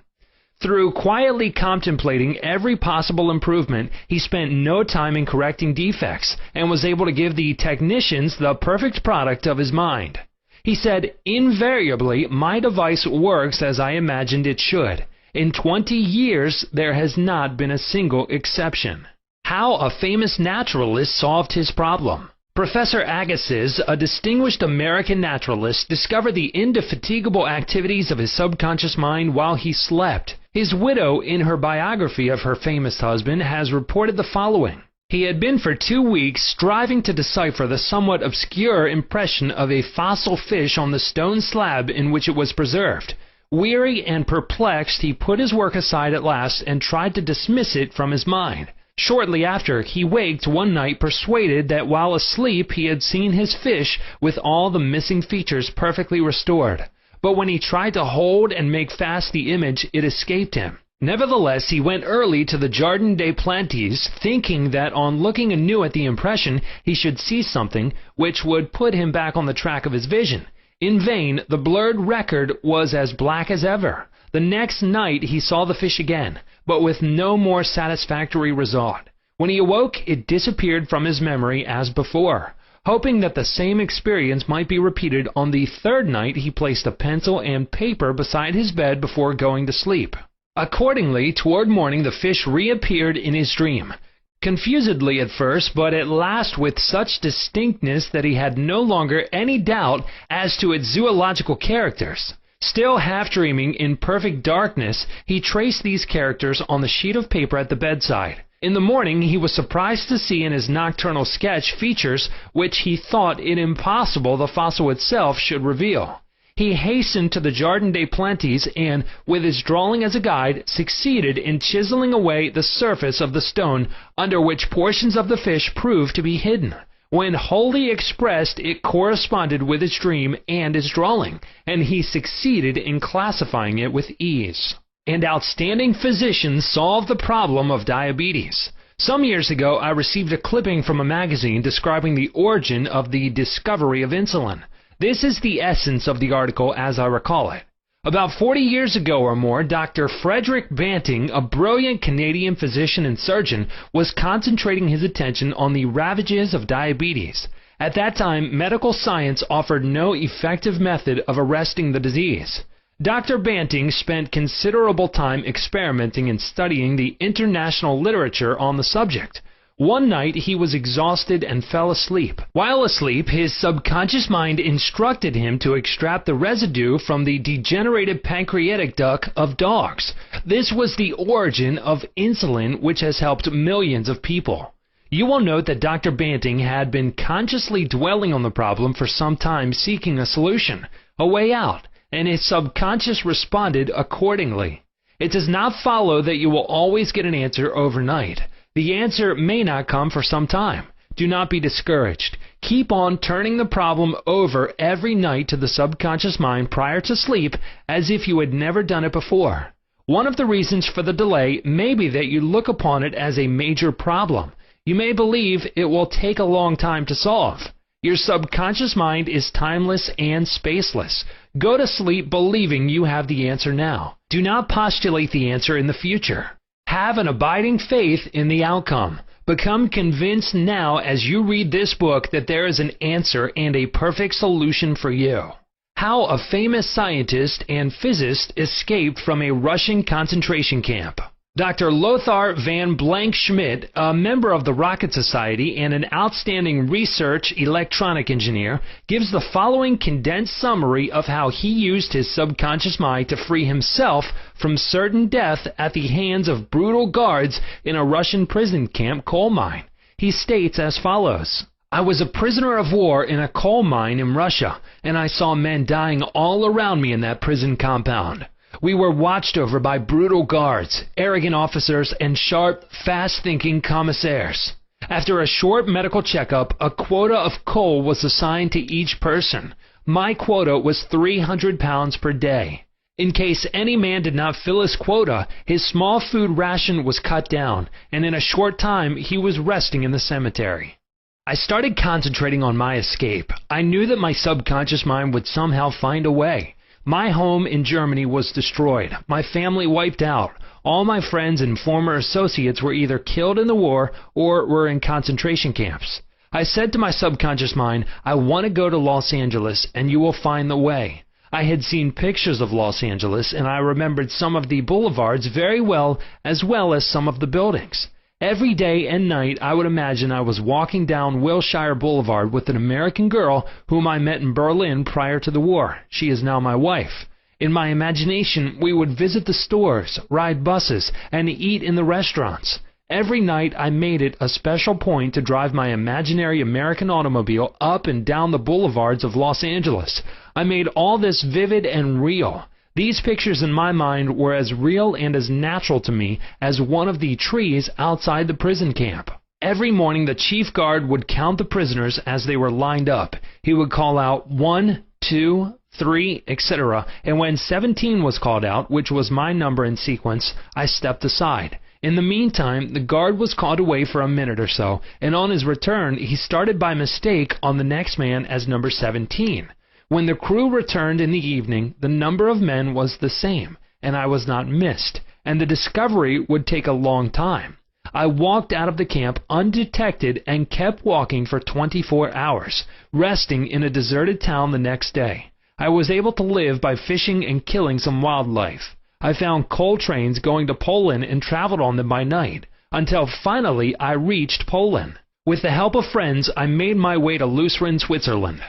Through quietly contemplating every possible improvement, he spent no time in correcting defects, and was able to give the technicians the perfect product of his mind. He said, "Invariably, my device works as I imagined it should. In 20 years, there has not been a single exception." How a famous naturalist solved his problem. Professor Agassiz, a distinguished American naturalist, discovered the indefatigable activities of his subconscious mind while he slept. His widow, in her biography of her famous husband, has reported the following. He had been for 2 weeks striving to decipher the somewhat obscure impression of a fossil fish on the stone slab in which it was preserved. Weary and perplexed, he put his work aside at last and tried to dismiss it from his mind. Shortly after, he waked one night persuaded that while asleep he had seen his fish with all the missing features perfectly restored. But when he tried to hold and make fast the image, it escaped him. Nevertheless, he went early to the Jardin des Plantes, thinking that on looking anew at the impression, he should see something which would put him back on the track of his vision. In vain, the blurred record was as black as ever. The next night he saw the fish again, but with no more satisfactory result. When he awoke, it disappeared from his memory as before. Hoping that the same experience might be repeated on the third night, he placed a pencil and paper beside his bed before going to sleep. Accordingly, toward morning the fish reappeared in his dream. Confusedly at first, but at last with such distinctness that he had no longer any doubt as to its zoological characters. Still half dreaming in perfect darkness, he traced these characters on the sheet of paper at the bedside. In the morning he was surprised to see in his nocturnal sketch features which he thought it impossible the fossil itself should reveal. He hastened to the Jardin des Plantes and, with his drawing as a guide, succeeded in chiseling away the surface of the stone under which portions of the fish proved to be hidden. When wholly expressed, it corresponded with his dream and his drawing, and he succeeded in classifying it with ease. An outstanding physician solved the problem of diabetes. Some years ago, I received a clipping from a magazine describing the origin of the discovery of insulin. This is the essence of the article as I recall it. About 40 years ago or more, Dr. Frederick Banting, a brilliant Canadian physician and surgeon, was concentrating his attention on the ravages of diabetes. At that time, medical science offered no effective method of arresting the disease. Dr. Banting spent considerable time experimenting and studying the international literature on the subject. One night he was exhausted and fell asleep. While asleep, his subconscious mind instructed him to extract the residue from the degenerated pancreatic duct of dogs. This was the origin of insulin, which has helped millions of people. You will note that Dr. Banting had been consciously dwelling on the problem for some time, seeking a solution, a way out, and his subconscious responded accordingly. It does not follow that you will always get an answer overnight. The answer may not come for some time. Do not be discouraged. Keep on turning the problem over every night to the subconscious mind prior to sleep as if you had never done it before. One of the reasons for the delay may be that you look upon it as a major problem. You may believe it will take a long time to solve. Your subconscious mind is timeless and spaceless. Go to sleep believing you have the answer now. Do not postulate the answer in the future. Have an abiding faith in the outcome. Become convinced now as you read this book that there is an answer and a perfect solution for you. How a famous scientist and physicist escaped from a Russian concentration camp. Dr. Lothar van Blank-Schmidt, a member of the Rocket Society and an outstanding research electronic engineer, gives the following condensed summary of how he used his subconscious mind to free himself from certain death at the hands of brutal guards in a Russian prison camp coal mine. He states as follows. I was a prisoner of war in a coal mine in Russia, and I saw men dying all around me in that prison compound. We were watched over by brutal guards, arrogant officers, and sharp, fast-thinking commissaires. After a short medical checkup, a quota of coal was assigned to each person. My quota was 300 pounds per day. In case any man did not fill his quota, his small food ration was cut down, and in a short time he was resting in the cemetery. I started concentrating on my escape. I knew that my subconscious mind would somehow find a way. My home in Germany was destroyed, my family wiped out. All my friends and former associates were either killed in the war or were in concentration camps. I said to my subconscious mind, I want to go to Los Angeles and you will find the way. I had seen pictures of Los Angeles and I remembered some of the boulevards very well as some of the buildings. Every day and night I would imagine I was walking down Wilshire Boulevard with an American girl whom I met in Berlin prior to the war. She is now my wife. In my imagination, we would visit the stores, ride buses, and eat in the restaurants. Every night I made it a special point to drive my imaginary American automobile up and down the boulevards of Los Angeles. I made all this vivid and real. These pictures in my mind were as real and as natural to me as one of the trees outside the prison camp. Every morning the chief guard would count the prisoners as they were lined up. He would call out 1, 2, 3, etc. And when 17 was called out, which was my number in sequence, I stepped aside. In the meantime, the guard was called away for a minute or so, and on his return, he started by mistake on the next man as number 17. When the crew returned in the evening, the number of men was the same, and I was not missed, and the discovery would take a long time. I walked out of the camp undetected and kept walking for 24 hours, resting in a deserted town the next day. I was able to live by fishing and killing some wildlife. I found coal trains going to Poland and traveled on them by night, until finally I reached Poland. With the help of friends, I made my way to Lucerne, Switzerland.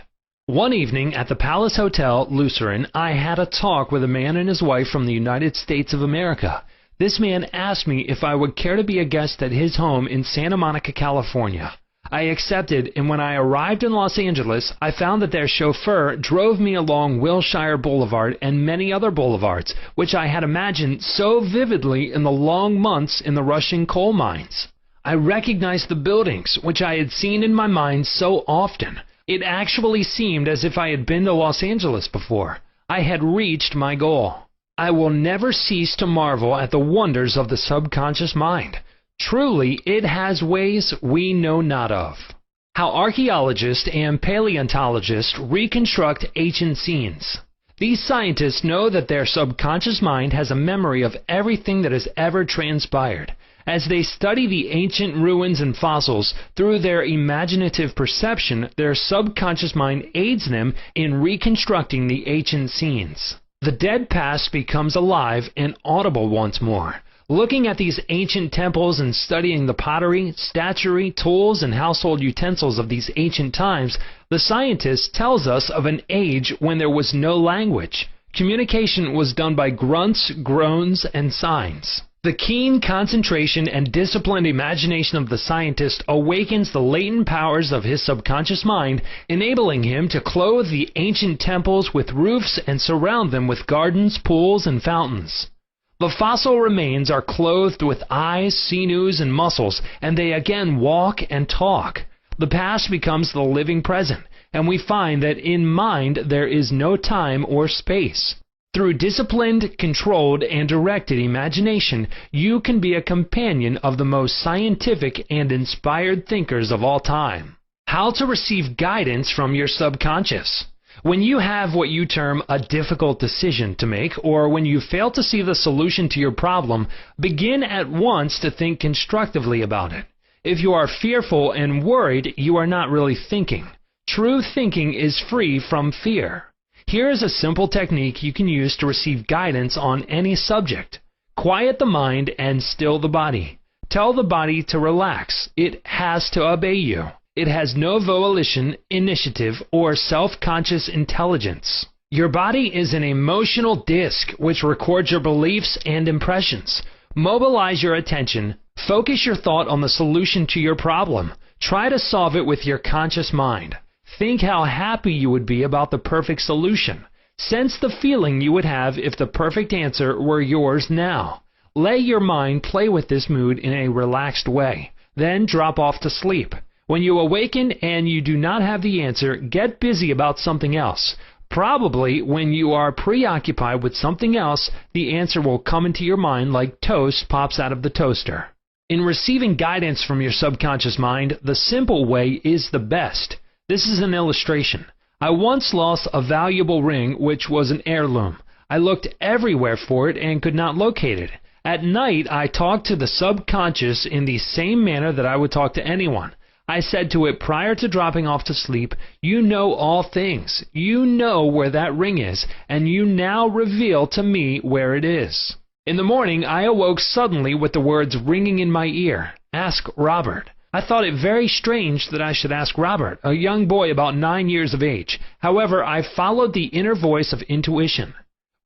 One evening at the Palace Hotel, Lucerne, I had a talk with a man and his wife from the United States of America. This man asked me if I would care to be a guest at his home in Santa Monica, California. I accepted, and when I arrived in Los Angeles, I found that their chauffeur drove me along Wilshire Boulevard and many other boulevards, which I had imagined so vividly in the long months in the Russian coal mines. I recognized the buildings, which I had seen in my mind so often. It actually seemed as if I had been to Los Angeles before. I had reached my goal. I will never cease to marvel at the wonders of the subconscious mind. Truly, it has ways we know not of. How archaeologists and paleontologists reconstruct ancient scenes. These scientists know that their subconscious mind has a memory of everything that has ever transpired. As they study the ancient ruins and fossils, through their imaginative perception, their subconscious mind aids them in reconstructing the ancient scenes. The dead past becomes alive and audible once more. Looking at these ancient temples and studying the pottery, statuary, tools, and household utensils of these ancient times, the scientist tells us of an age when there was no language. Communication was done by grunts, groans, and signs. The keen concentration and disciplined imagination of the scientist awakens the latent powers of his subconscious mind, enabling him to clothe the ancient temples with roofs and surround them with gardens, pools, and fountains. The fossil remains are clothed with eyes, sinews, and muscles, and they again walk and talk. The past becomes the living present, and we find that in mind there is no time or space. Through disciplined, controlled, and directed imagination, you can be a companion of the most scientific and inspired thinkers of all time. How to receive guidance from your subconscious. When you have what you term a difficult decision to make, or when you fail to see the solution to your problem, begin at once to think constructively about it. If you are fearful and worried, you are not really thinking. True thinking is free from fear. Here is a simple technique you can use to receive guidance on any subject. Quiet the mind and still the body. Tell the body to relax. It has to obey you. It has no volition, initiative, or self-conscious intelligence. Your body is an emotional disk which records your beliefs and impressions. Mobilize your attention, Focus your thought on the solution to your problem. Try to solve it with your conscious mind. Think how happy you would be about the perfect solution. Sense the feeling you would have if the perfect answer were yours now. Let your mind play with this mood in a relaxed way. Then drop off to sleep. When you awaken and you do not have the answer, get busy about something else. Probably when you are preoccupied with something else, the answer will come into your mind like toast pops out of the toaster. In receiving guidance from your subconscious mind, the simple way is the best. This is an illustration. I once lost a valuable ring which was an heirloom. I looked everywhere for it and could not locate it. At night, I talked to the subconscious in the same manner that I would talk to anyone. I said to it prior to dropping off to sleep, "You know all things. You know where that ring is, and you now reveal to me where it is." In the morning, I awoke suddenly with the words ringing in my ear, "Ask Robert." I thought it very strange that I should ask Robert, a young boy about 9 years of age. However, I followed the inner voice of intuition.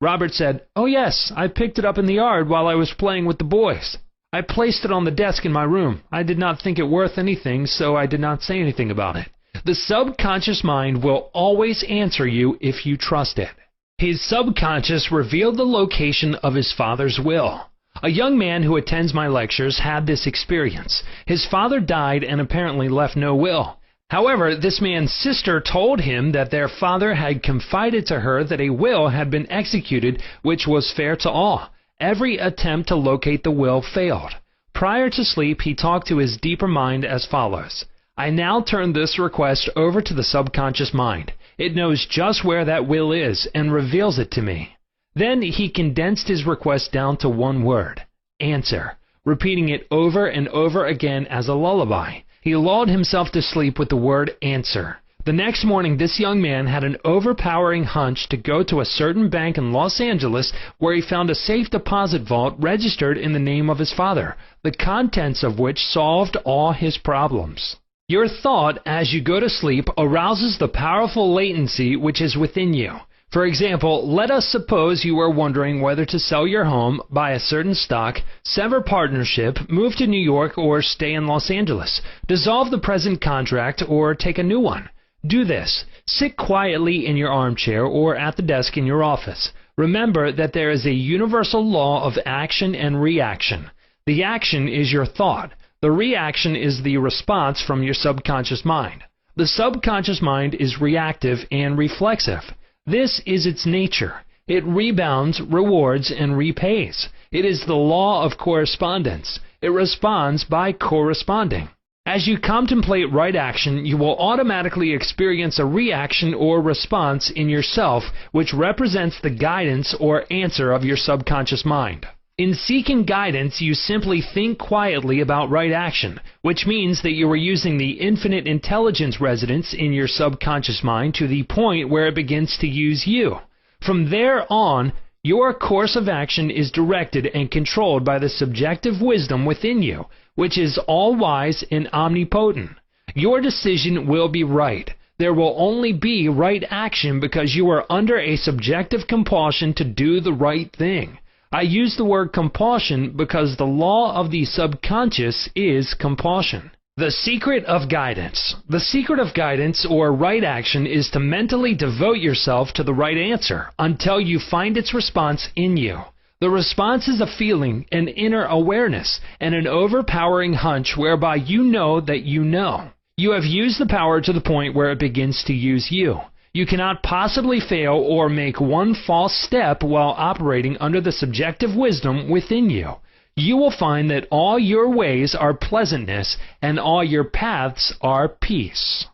Robert said, "Oh yes, I picked it up in the yard while I was playing with the boys. I placed it on the desk in my room. I did not think it worth anything, so I did not say anything about it." The subconscious mind will always answer you if you trust it. His subconscious revealed the location of his father's will. A young man who attends my lectures had this experience. His father died and apparently left no will. However, this man's sister told him that their father had confided to her that a will had been executed which was fair to all. Every attempt to locate the will failed. Prior to sleep, he talked to his deeper mind as follows. I now turn this request over to the subconscious mind. It knows just where that will is and reveals it to me. Then he condensed his request down to one word, answer, repeating it over and over again as a lullaby. He lulled himself to sleep with the word answer. The next morning, this young man had an overpowering hunch to go to a certain bank in Los Angeles where he found a safe deposit vault registered in the name of his father, the contents of which solved all his problems. Your thought as you go to sleep arouses the powerful latency which is within you. For example, let us suppose you are wondering whether to sell your home, buy a certain stock, sever partnership, move to New York, or stay in Los Angeles, dissolve the present contract, or take a new one. Do this. Sit quietly in your armchair or at the desk in your office. Remember that there is a universal law of action and reaction. The action is your thought. The reaction is the response from your subconscious mind. The subconscious mind is reactive and reflexive. This is its nature. It rebounds, rewards, and repays. It is the law of correspondence. It responds by corresponding. As you contemplate right action, you will automatically experience a reaction or response in yourself which represents the guidance or answer of your subconscious mind. In seeking guidance, you simply think quietly about right action, which means that you are using the infinite intelligence residence in your subconscious mind to the point where it begins to use you. From there on, your course of action is directed and controlled by the subjective wisdom within you, which is all-wise and omnipotent. Your decision will be right. There will only be right action because you are under a subjective compulsion to do the right thing. I use the word compulsion because the law of the subconscious is compulsion. The secret of guidance. The secret of guidance or right action is to mentally devote yourself to the right answer until you find its response in you. The response is a feeling, an inner awareness, and an overpowering hunch whereby you know that you know. You have used the power to the point where it begins to use you. You cannot possibly fail or make one false step while operating under the subjective wisdom within you. You will find that all your ways are pleasantness and all your paths are peace.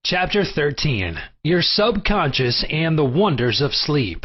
Chapter 13. Your Subconscious and the Wonders of Sleep.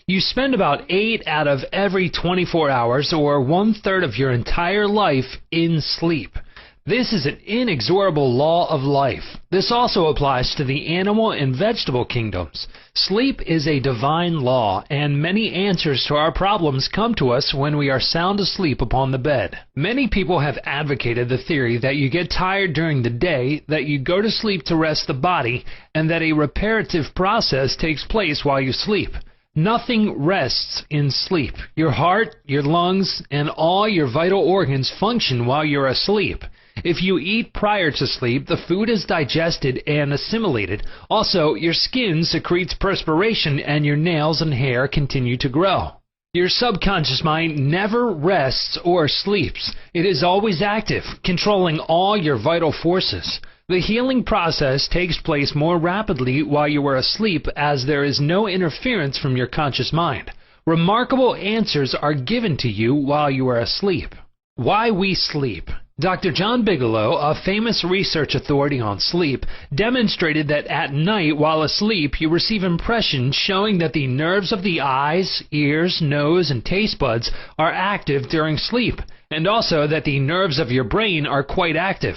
You spend about 8 out of every 24 hours, or 1/3 of your entire life, in sleep. This is an inexorable law of life. This also applies to the animal and vegetable kingdoms. Sleep is a divine law, and many answers to our problems come to us when we are sound asleep upon the bed. Many people have advocated the theory that you get tired during the day, that you go to sleep to rest the body, and that a reparative process takes place while you sleep. Nothing rests in sleep. Your heart, your lungs, and all your vital organs function while you're asleep. If you eat prior to sleep, the food is digested and assimilated. Also, your skin secretes perspiration and your nails and hair continue to grow. Your subconscious mind never rests or sleeps. It is always active, controlling all your vital forces. The healing process takes place more rapidly while you are asleep as there is no interference from your conscious mind. Remarkable answers are given to you while you are asleep. Why we sleep. Dr. John Bigelow, a famous research authority on sleep, demonstrated that at night while asleep you receive impressions showing that the nerves of the eyes, ears, nose, and taste buds are active during sleep, and also that the nerves of your brain are quite active.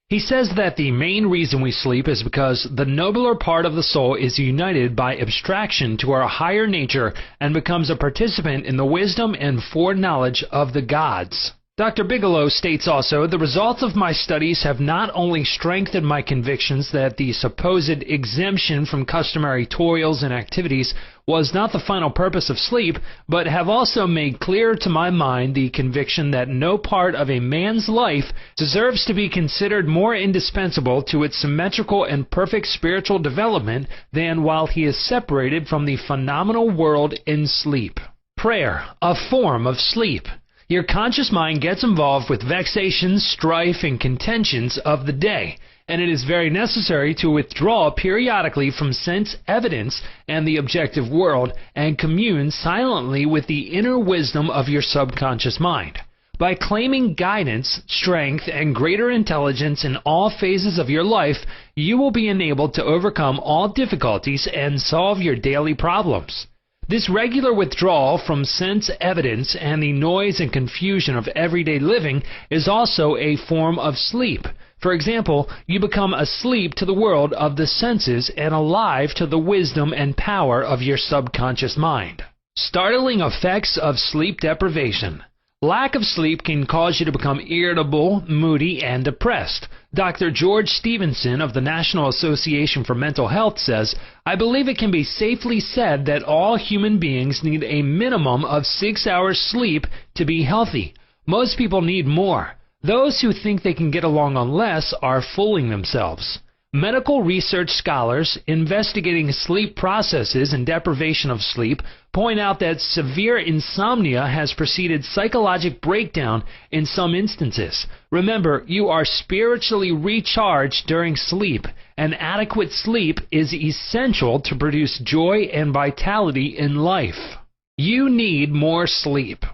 He says that the main reason we sleep is because the nobler part of the soul is united by abstraction to our higher nature and becomes a participant in the wisdom and foreknowledge of the gods. Dr. Bigelow states also, the results of my studies have not only strengthened my convictions that the supposed exemption from customary toils and activities was not the final purpose of sleep, but have also made clear to my mind the conviction that no part of a man's life deserves to be considered more indispensable to its symmetrical and perfect spiritual development than while he is separated from the phenomenal world in sleep. Prayer, a form of sleep. Your conscious mind gets involved with vexations, strife, and contentions of the day, and it is very necessary to withdraw periodically from sense evidence and the objective world and commune silently with the inner wisdom of your subconscious mind. By claiming guidance, strength, and greater intelligence in all phases of your life, you will be enabled to overcome all difficulties and solve your daily problems. This regular withdrawal from sense evidence and the noise and confusion of everyday living is also a form of sleep. For example, you become asleep to the world of the senses and alive to the wisdom and power of your subconscious mind. Startling effects of sleep deprivation. Lack of sleep can cause you to become irritable, moody, and depressed. Dr. George Stevenson of the National Association for Mental Health says, I believe it can be safely said that all human beings need a minimum of 6 hours sleep to be healthy. Most people need more. Those who think they can get along on less are fooling themselves. Medical research scholars investigating sleep processes and deprivation of sleep point out that severe insomnia has preceded psychologic breakdown in some instances. Remember, you are spiritually recharged during sleep, and adequate sleep is essential to produce joy and vitality in life. You need more sleep.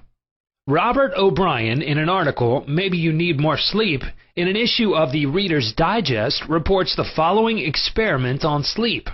Robert O'Brien, in an article, Maybe You Need More Sleep, in an issue of the Reader's Digest, reports the following experiment on sleep.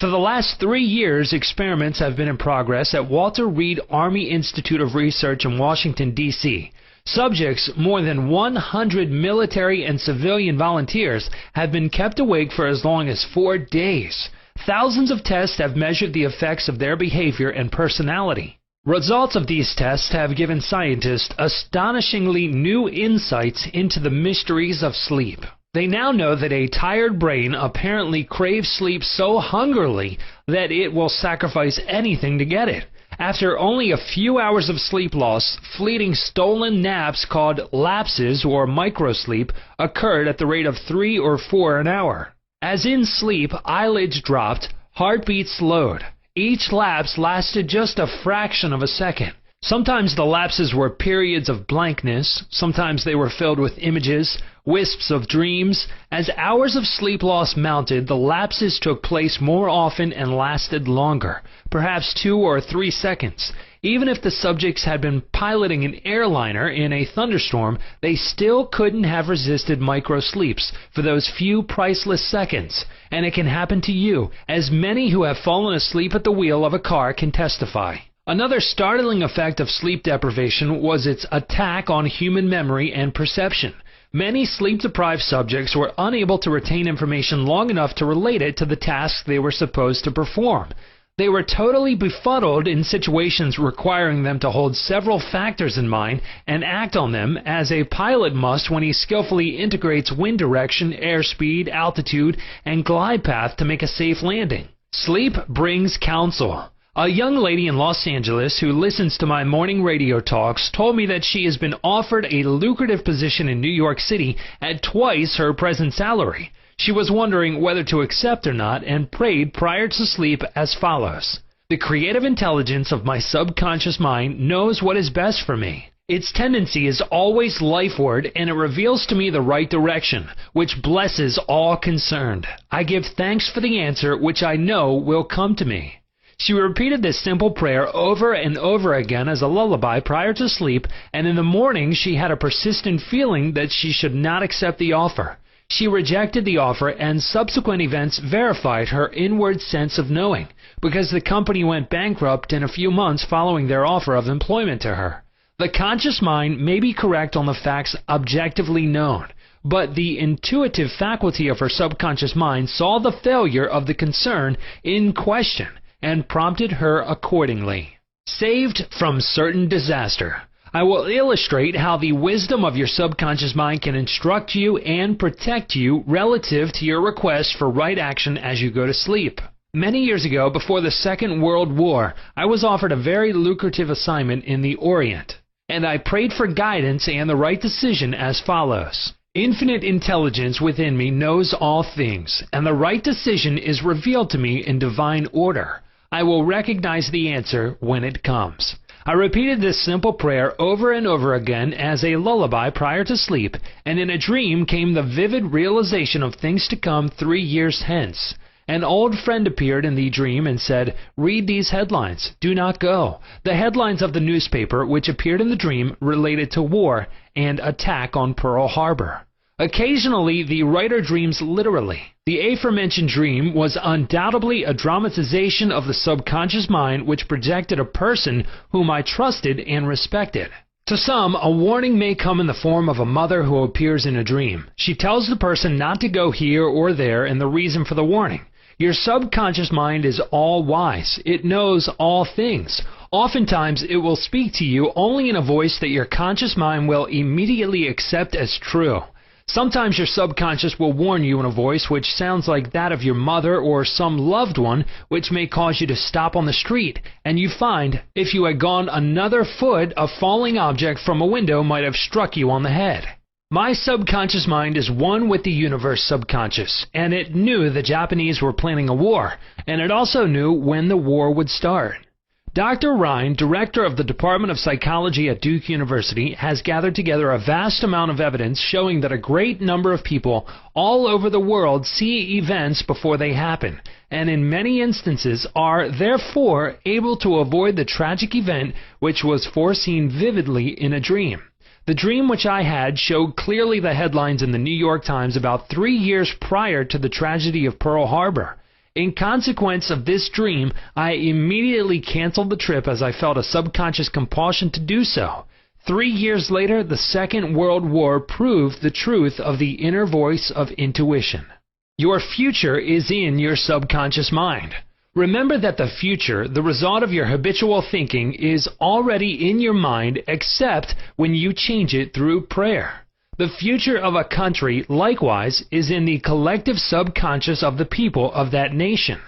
For the last 3 years, experiments have been in progress at Walter Reed Army Institute of Research in Washington, D.C. Subjects, more than 100 military and civilian volunteers, have been kept awake for as long as 4 days. Thousands of tests have measured the effects of their behavior and personality. Results of these tests have given scientists astonishingly new insights into the mysteries of sleep. They now know that a tired brain apparently craves sleep so hungrily that it will sacrifice anything to get it. After only a few hours of sleep loss, fleeting stolen naps called lapses or microsleep occurred at the rate of 3 or 4 an hour. As in sleep, eyelids dropped, heartbeat slowed. Each lapse lasted just a fraction of a second. Sometimes the lapses were periods of blankness, sometimes they were filled with images, wisps of dreams. As hours of sleep loss mounted, the lapses took place more often and lasted longer, perhaps 2 or 3 seconds. Even if the subjects had been piloting an airliner in a thunderstorm, they still couldn't have resisted microsleeps for those few priceless seconds. And it can happen to you, as many who have fallen asleep at the wheel of a car can testify. Another startling effect of sleep deprivation was its attack on human memory and perception. Many sleep-deprived subjects were unable to retain information long enough to relate it to the tasks they were supposed to perform. They were totally befuddled in situations requiring them to hold several factors in mind and act on them as a pilot must when he skillfully integrates wind direction, airspeed, altitude, and glide path to make a safe landing. Sleep brings counsel. A young lady in Los Angeles who listens to my morning radio talks told me that she has been offered a lucrative position in New York City at twice her present salary. She was wondering whether to accept or not and prayed prior to sleep as follows. The creative intelligence of my subconscious mind knows what is best for me. Its tendency is always lifeward, and it reveals to me the right direction, which blesses all concerned. I give thanks for the answer which I know will come to me. She repeated this simple prayer over and over again as a lullaby prior to sleep, and in the morning she had a persistent feeling that she should not accept the offer. She rejected the offer, and subsequent events verified her inward sense of knowing, because the company went bankrupt in a few months following their offer of employment to her. The conscious mind may be correct on the facts objectively known, but the intuitive faculty of her subconscious mind saw the failure of the concern in question and prompted her accordingly. Saved from certain disaster. I will illustrate how the wisdom of your subconscious mind can instruct you and protect you relative to your request for right action as you go to sleep. Many years ago, before the Second World War, I was offered a very lucrative assignment in the Orient, and I prayed for guidance and the right decision as follows. Infinite intelligence within me knows all things, and the right decision is revealed to me in divine order. I will recognize the answer when it comes. I repeated this simple prayer over and over again as a lullaby prior to sleep, and in a dream came the vivid realization of things to come 3 years hence. An old friend appeared in the dream and said, "Read these headlines. Do not go." The headlines of the newspaper which appeared in the dream related to war and attack on Pearl Harbor. Occasionally, the writer dreams literally. The aforementioned dream was undoubtedly a dramatization of the subconscious mind which projected a person whom I trusted and respected. To some, a warning may come in the form of a mother who appears in a dream. She tells the person not to go here or there and the reason for the warning. Your subconscious mind is all-wise. It knows all things. Oftentimes, it will speak to you only in a voice that your conscious mind will immediately accept as true. Sometimes your subconscious will warn you in a voice which sounds like that of your mother or some loved one, which may cause you to stop on the street, and you find, if you had gone another foot, a falling object from a window might have struck you on the head. My subconscious mind is one with the universe subconscious, and it knew the Japanese were planning a war, and it also knew when the war would start. Dr. Ryan, director of the Department of Psychology at Duke University, has gathered together a vast amount of evidence showing that a great number of people all over the world see events before they happen, and in many instances are, therefore, able to avoid the tragic event which was foreseen vividly in a dream. The dream which I had showed clearly the headlines in the New York Times about 3 years prior to the tragedy of Pearl Harbor. In consequence of this dream, I immediately canceled the trip as I felt a subconscious compulsion to do so. 3 years later, the Second World War proved the truth of the inner voice of intuition. Your future is in your subconscious mind. Remember that the future, the result of your habitual thinking, is already in your mind except when you change it through prayer. The future of a country, likewise, is in the collective subconscious of the people of that nation.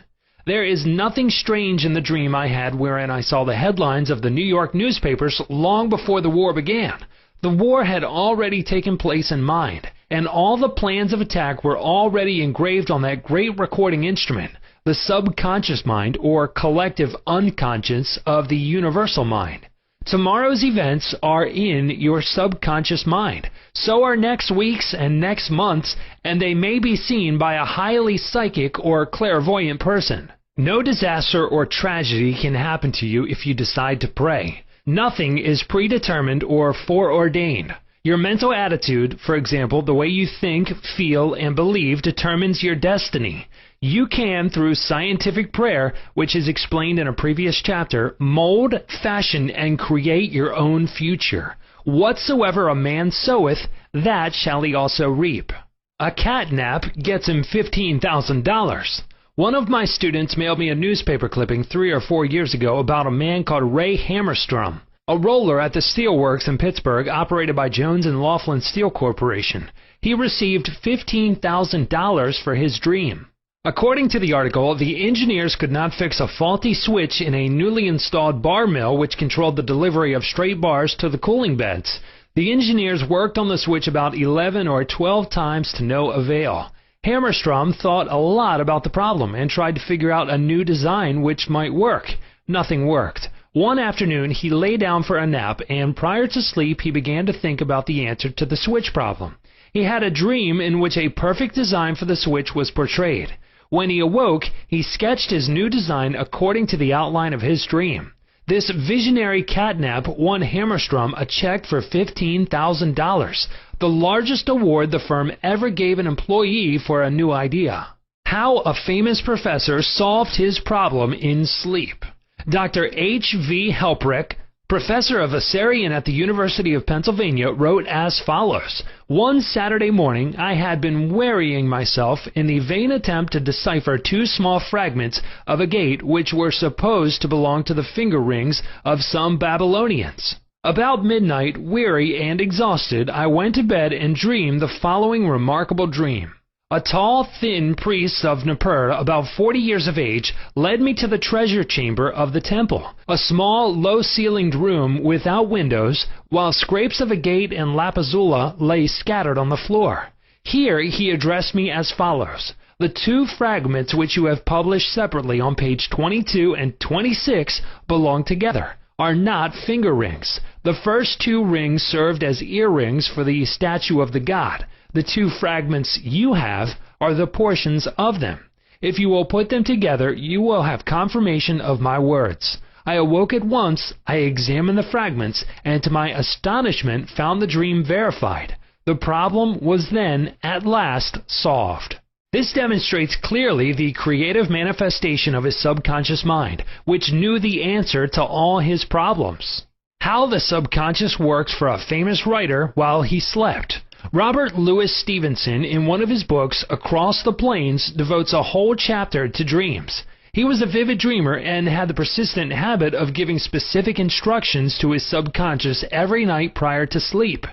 There is nothing strange in the dream I had wherein I saw the headlines of the New York newspapers long before the war began. The war had already taken place in mind, and all the plans of attack were already engraved on that great recording instrument, the subconscious mind, or collective unconscious of the universal mind. Tomorrow's events are in your subconscious mind. So are next week's and next month's, and they may be seen by a highly psychic or clairvoyant person. No disaster or tragedy can happen to you if you decide to pray. Nothing is predetermined or foreordained. Your mental attitude, for example, the way you think, feel, and believe, determines your destiny. You can, through scientific prayer, which is explained in a previous chapter, mold, fashion, and create your own future. Whatsoever a man soweth, that shall he also reap. A catnap gets him $15,000. One of my students mailed me a newspaper clipping 3 or 4 years ago about a man called Ray Hammerstrom, a roller at the steelworks in Pittsburgh operated by Jones and Laughlin Steel Corporation. He received $15,000 for his dream. According to the article, the engineers could not fix a faulty switch in a newly installed bar mill which controlled the delivery of straight bars to the cooling beds. The engineers worked on the switch about 11 or 12 times to no avail. Hammerstrom thought a lot about the problem and tried to figure out a new design which might work. Nothing worked. One afternoon, he lay down for a nap, and prior to sleep, he began to think about the answer to the switch problem. He had a dream in which a perfect design for the switch was portrayed. When he awoke, he sketched his new design according to the outline of his dream. This visionary catnap won Hammerstrom a check for $15,000, the largest award the firm ever gave an employee for a new idea. How a famous professor solved his problem in sleep. Dr. H.V. Helprich, professor of Assyrian at the University of Pennsylvania, wrote as follows: "One Saturday morning I had been wearying myself in the vain attempt to decipher two small fragments of a gate which were supposed to belong to the finger rings of some Babylonians. About midnight, weary and exhausted, I went to bed and dreamed the following remarkable dream. A tall, thin priest of Nippur, about 40 years of age, led me to the treasure chamber of the temple, a small, low-ceilinged room without windows, while scrapes of a gate and lapazula lay scattered on the floor. Here he addressed me as follows: the two fragments which you have published separately on page 22 and 26 belong together, are not finger rings. The first two rings served as earrings for the statue of the god. The two fragments you have are the portions of them. If you will put them together, you will have confirmation of my words." I awoke at once, I examined the fragments, and to my astonishment found the dream verified. The problem was then, at last, solved. This demonstrates clearly the creative manifestation of his subconscious mind, which knew the answer to all his problems. How the subconscious works for a famous writer while he slept. Robert Louis Stevenson, in one of his books, Across the Plains, devotes a whole chapter to dreams. He was a vivid dreamer and had the persistent habit of giving specific instructions to his subconscious every night prior to sleep.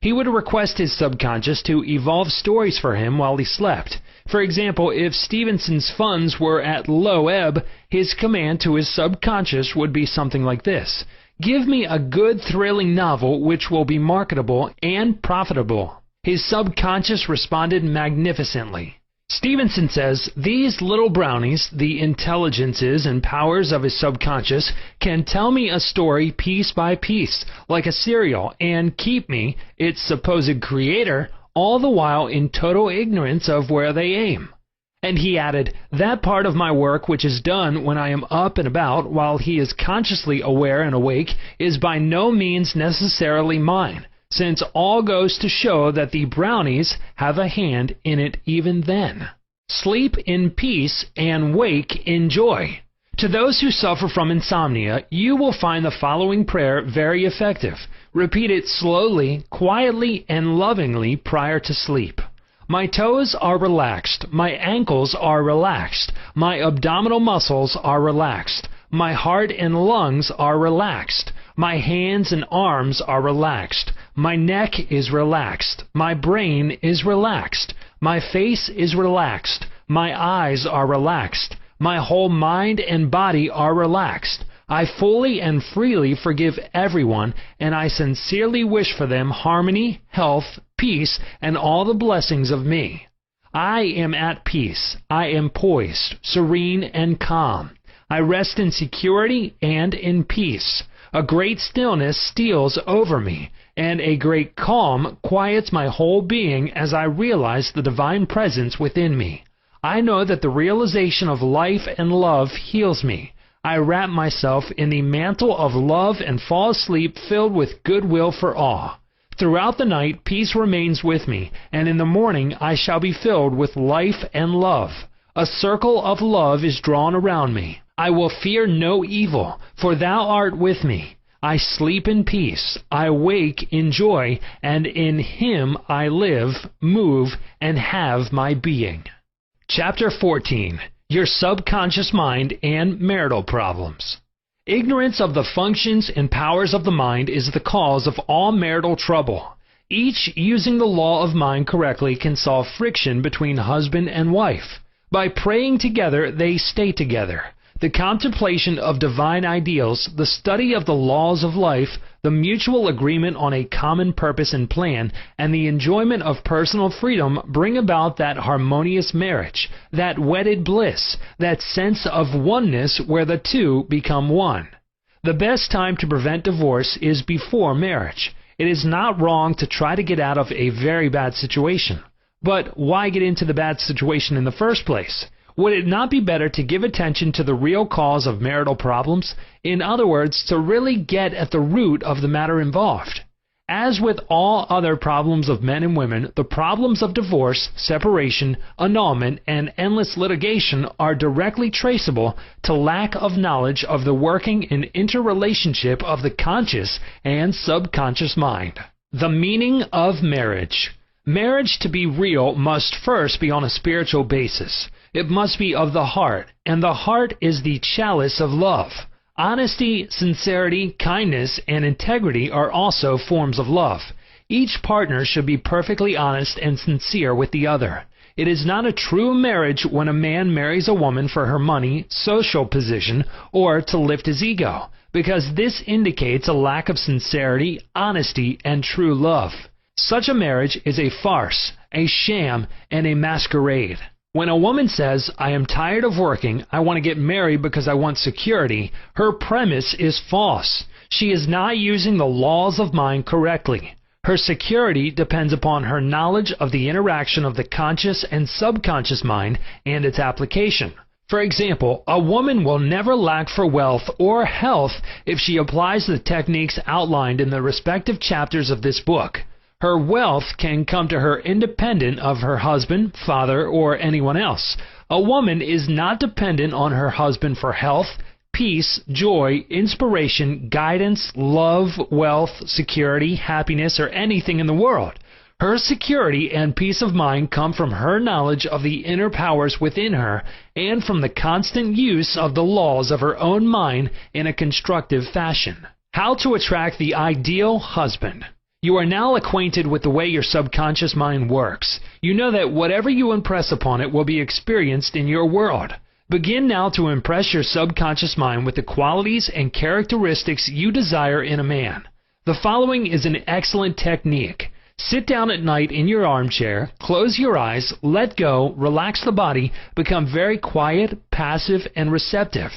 He would request his subconscious to evolve stories for him while he slept. For example, if Stevenson's funds were at low ebb, his command to his subconscious would be something like this: "Give me a good, thrilling novel which will be marketable and profitable." His subconscious responded magnificently. Stevenson says, "These little brownies, the intelligences and powers of his subconscious, can tell me a story piece by piece, like a serial, and keep me, its supposed creator, all the while in total ignorance of where they aim." And he added, "That part of my work which is done when I am up and about while he is consciously aware and awake is by no means necessarily mine, since all goes to show that the brownies have a hand in it even then." Sleep in peace and wake in joy. To those who suffer from insomnia, you will find the following prayer very effective. Repeat it slowly, quietly, and lovingly prior to sleep. My toes are relaxed. My ankles are relaxed. My abdominal muscles are relaxed. My heart and lungs are relaxed. My hands and arms are relaxed. My neck is relaxed. My brain is relaxed. My face is relaxed. My eyes are relaxed. My whole mind and body are relaxed. I fully and freely forgive everyone, and I sincerely wish for them harmony, health, peace, and all the blessings of me. I am at peace. I am poised, serene, and calm. I rest in security and in peace. A great stillness steals over me, and a great calm quiets my whole being as I realize the divine presence within me. I know that the realization of life and love heals me. I wrap myself in the mantle of love and fall asleep filled with goodwill for all. Throughout the night, peace remains with me, and in the morning I shall be filled with life and love. A circle of love is drawn around me. I will fear no evil, for thou art with me. I sleep in peace. I wake in joy, and in him I live, move, and have my being. Chapter 14. Your subconscious mind and marital problems. Ignorance of the functions and powers of the mind is the cause of all marital trouble. Each using the law of mind correctly can solve friction between husband and wife. By praying together, they stay together. The contemplation of divine ideals, the study of the laws of life, the mutual agreement on a common purpose and plan, and the enjoyment of personal freedom bring about that harmonious marriage, that wedded bliss, that sense of oneness where the two become one. The best time to prevent divorce is before marriage. It is not wrong to try to get out of a very bad situation. But why get into the bad situation in the first place? Would it not be better to give attention to the real cause of marital problems? In other words, to really get at the root of the matter involved. As with all other problems of men and women, the problems of divorce, separation, annulment, and endless litigation are directly traceable to lack of knowledge of the working and interrelationship of the conscious and subconscious mind. The meaning of marriage. Marriage, to be real, must first be on a spiritual basis. It must be of the heart, and the heart is the chalice of love. Honesty, sincerity, kindness, and integrity are also forms of love. Each partner should be perfectly honest and sincere with the other. It is not a true marriage when a man marries a woman for her money, social position, or to lift his ego, because this indicates a lack of sincerity, honesty, and true love. Such a marriage is a farce, a sham, and a masquerade. When a woman says, "I am tired of working, I want to get married because I want security," her premise is false. She is not using the laws of mind correctly. Her security depends upon her knowledge of the interaction of the conscious and subconscious mind and its application. For example, a woman will never lack for wealth or health if she applies the techniques outlined in the respective chapters of this book. Her wealth can come to her independent of her husband, father, or anyone else. A woman is not dependent on her husband for health, peace, joy, inspiration, guidance, love, wealth, security, happiness, or anything in the world. Her security and peace of mind come from her knowledge of the inner powers within her and from the constant use of the laws of her own mind in a constructive fashion. How to attract the ideal husband. You are now acquainted with the way your subconscious mind works. You know that whatever you impress upon it will be experienced in your world. Begin now to impress your subconscious mind with the qualities and characteristics you desire in a man. The following is an excellent technique. Sit down at night in your armchair, close your eyes, let go, relax the body, become very quiet, passive, and receptive.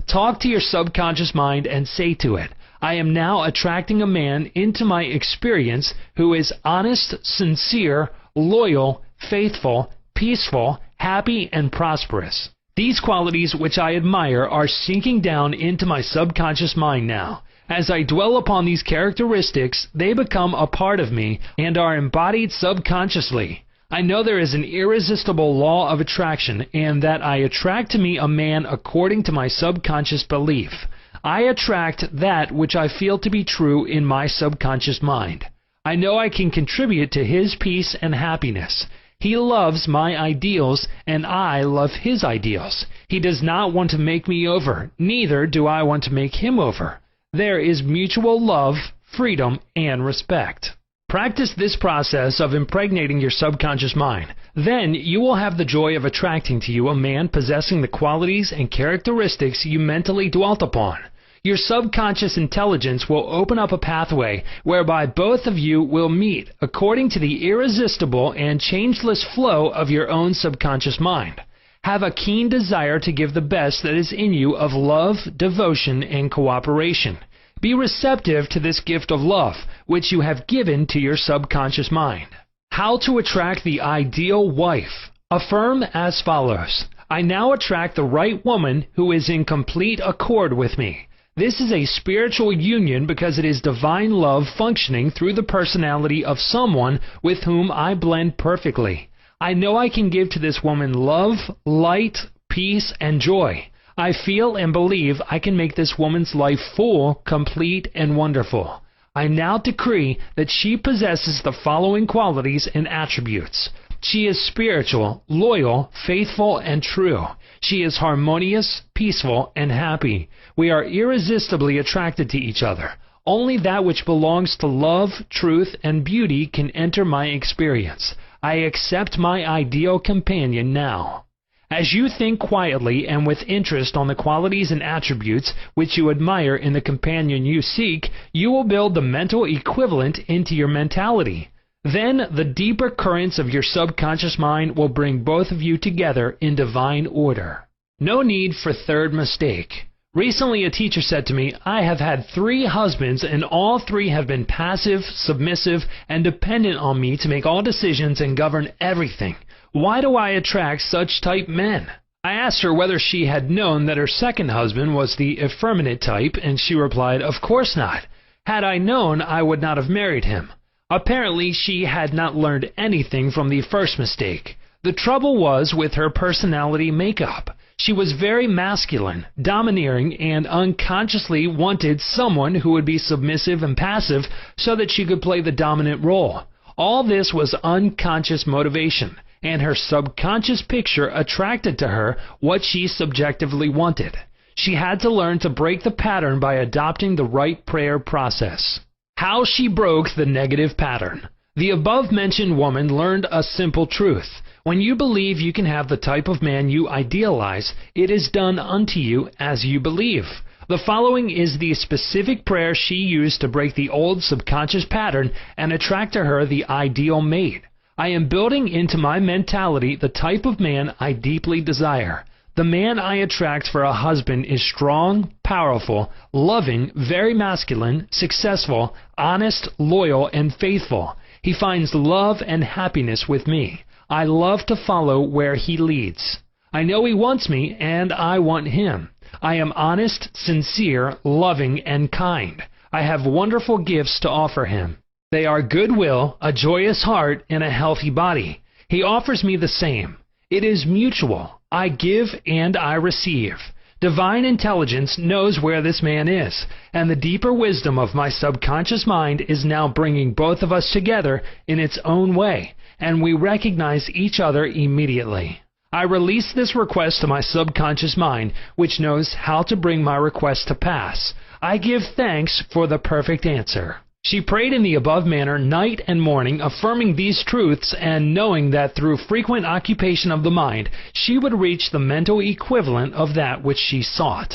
Talk to your subconscious mind and say to it, "I am now attracting a man into my experience who is honest, sincere, loyal, faithful, peaceful, happy, and prosperous. These qualities which I admire are sinking down into my subconscious mind now. As I dwell upon these characteristics, they become a part of me and are embodied subconsciously. I know there is an irresistible law of attraction and that I attract to me a man according to my subconscious belief. I attract that which I feel to be true in my subconscious mind. I know I can contribute to his peace and happiness. He loves my ideals, and I love his ideals. He does not want to make me over, neither do I want to make him over. There is mutual love, freedom, and respect." Practice this process of impregnating your subconscious mind. Then you will have the joy of attracting to you a man possessing the qualities and characteristics you mentally dwelt upon. Your subconscious intelligence will open up a pathway whereby both of you will meet according to the irresistible and changeless flow of your own subconscious mind. Have a keen desire to give the best that is in you of love, devotion, and cooperation. Be receptive to this gift of love, which you have given to your subconscious mind. How to attract the ideal wife. Affirm as follows: "I now attract the right woman who is in complete accord with me." This is a spiritual union because it is divine love functioning through the personality of someone with whom I blend perfectly. I know I can give to this woman love, light, peace, and joy. I feel and believe I can make this woman's life full, complete, and wonderful. I now decree that she possesses the following qualities and attributes. She is spiritual, loyal, faithful, and true. She is harmonious, peaceful, and happy. We are irresistibly attracted to each other. Only that which belongs to love, truth, and beauty can enter my experience. I accept my ideal companion now. As you think quietly and with interest on the qualities and attributes which you admire in the companion you seek, you will build the mental equivalent into your mentality. Then the deeper currents of your subconscious mind will bring both of you together in divine order. No need for third mistake. Recently, a teacher said to me, I have had 3 husbands and all 3 have been passive, submissive, and dependent on me to make all decisions and govern everything. Why do I attract such type men? I asked her whether she had known that her second husband was the effeminate type, and she replied, of course not. Had I known, I would not have married him. Apparently, she had not learned anything from the first mistake. The trouble was with her personality makeup. She was very masculine, domineering, and unconsciously wanted someone who would be submissive and passive so that she could play the dominant role. All this was unconscious motivation, and her subconscious picture attracted to her what she subjectively wanted. She had to learn to break the pattern by adopting the right prayer process. How she broke the negative pattern. The above-mentioned woman learned a simple truth. When you believe you can have the type of man you idealize, it is done unto you as you believe. The following is the specific prayer she used to break the old subconscious pattern and attract to her the ideal mate. I am building into my mentality the type of man I deeply desire. The man I attract for a husband is strong, powerful, loving, very masculine, successful, honest, loyal, and faithful. He finds love and happiness with me. I love to follow where he leads. I know he wants me, and I want him. I am honest, sincere, loving, and kind. I have wonderful gifts to offer him. They are goodwill, a joyous heart, and a healthy body. He offers me the same. It is mutual. I give and I receive. Divine intelligence knows where this man is, and the deeper wisdom of my subconscious mind is now bringing both of us together in its own way, and we recognize each other immediately. I release this request to my subconscious mind, which knows how to bring my request to pass. I give thanks for the perfect answer. She prayed in the above manner night and morning, affirming these truths and knowing that through frequent occupation of the mind, she would reach the mental equivalent of that which she sought.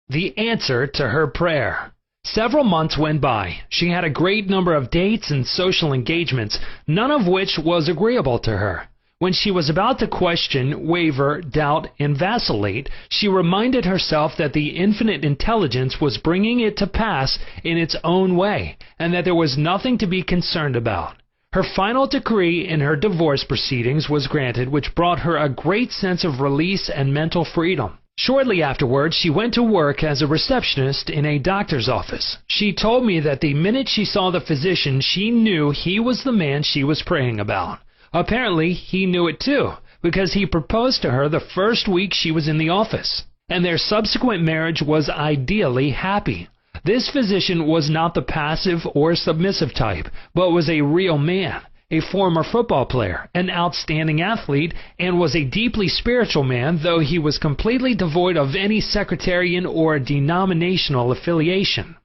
The answer to her prayer. Several months went by. She had a great number of dates and social engagements, none of which was agreeable to her. When she was about to question, waver, doubt, and vacillate, she reminded herself that the infinite intelligence was bringing it to pass in its own way, and that there was nothing to be concerned about. Her final decree in her divorce proceedings was granted, which brought her a great sense of release and mental freedom. Shortly afterwards, she went to work as a receptionist in a doctor's office. She told me that the minute she saw the physician, she knew he was the man she was praying about. Apparently, he knew it too, because he proposed to her the first week she was in the office, and their subsequent marriage was ideally happy. This physician was not the passive or submissive type, but was a real man, a former football player, an outstanding athlete, and was a deeply spiritual man, though he was completely devoid of any sectarian or denominational affiliation.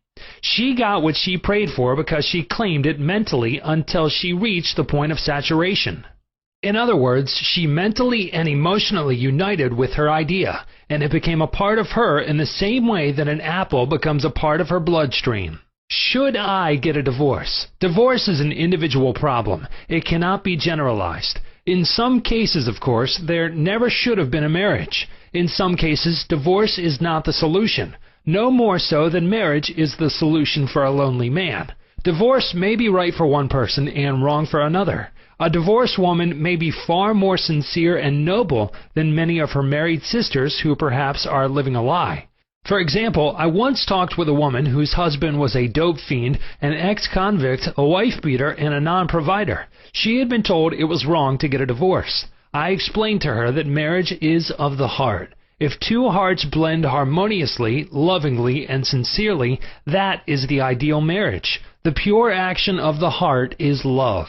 She got what she prayed for because she claimed it mentally until she reached the point of saturation. In other words, she mentally and emotionally united with her idea, and it became a part of her in the same way that an apple becomes a part of her bloodstream. Should I get a divorce? Divorce is an individual problem. It cannot be generalized. In some cases, of course, there never should have been a marriage. In some cases, divorce is not the solution. No more so than marriage is the solution for a lonely man. Divorce may be right for one person and wrong for another. A divorced woman may be far more sincere and noble than many of her married sisters who perhaps are living a lie. For example, I once talked with a woman whose husband was a dope fiend, an ex-convict, a wife-beater, and a non-provider. She had been told it was wrong to get a divorce. I explained to her that marriage is of the heart. If two hearts blend harmoniously, lovingly, and sincerely, that is the ideal marriage. The pure action of the heart is love.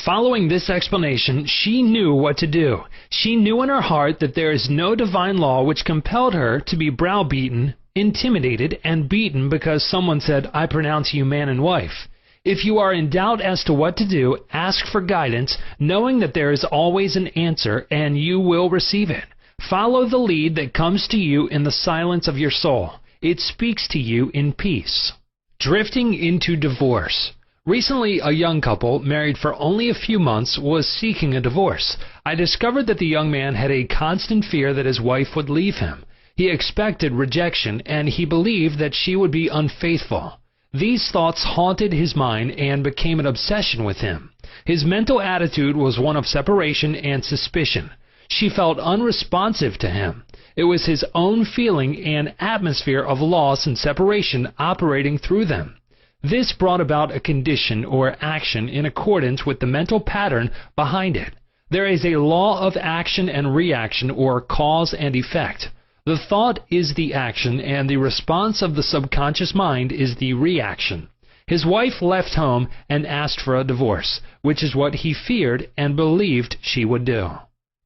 Following this explanation, she knew what to do. She knew in her heart that there is no divine law which compelled her to be browbeaten, intimidated, and beaten because someone said, "I pronounce you man and wife." If you are in doubt as to what to do, ask for guidance, knowing that there is always an answer and you will receive it. Follow the lead that comes to you in the silence of your soul. It speaks to you in peace. Drifting into divorce. Recently, a young couple, married for only a few months, was seeking a divorce. I discovered that the young man had a constant fear that his wife would leave him. He expected rejection, and he believed that she would be unfaithful. These thoughts haunted his mind and became an obsession with him. His mental attitude was one of separation and suspicion. She felt unresponsive to him. It was his own feeling and atmosphere of loss and separation operating through them. This brought about a condition or action in accordance with the mental pattern behind it. There is a law of action and reaction, or cause and effect. The thought is the action, and the response of the subconscious mind is the reaction. His wife left home and asked for a divorce, which is what he feared and believed she would do.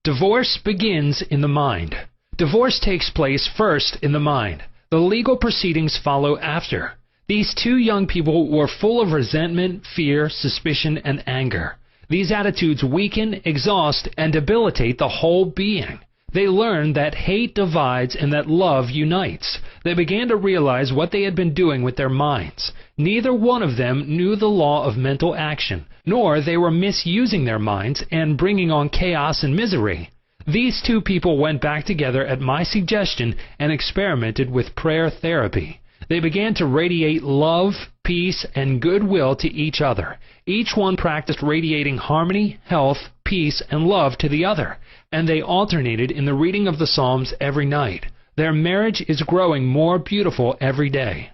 Divorce begins in the mind. Divorce takes place first in the mind. The legal proceedings follow after. These two young people were full of resentment, fear, suspicion, and anger. These attitudes weaken, exhaust, and debilitate the whole being. They learned that hate divides and that love unites. They began to realize what they had been doing with their minds. Neither one of them knew the law of mental action, nor they were misusing their minds and bringing on chaos and misery. These two people went back together at my suggestion and experimented with prayer therapy. They began to radiate love, peace, and goodwill to each other. Each one practiced radiating harmony, health, peace, and love to the other, and they alternated in the reading of the Psalms every night. Their marriage is growing more beautiful every day.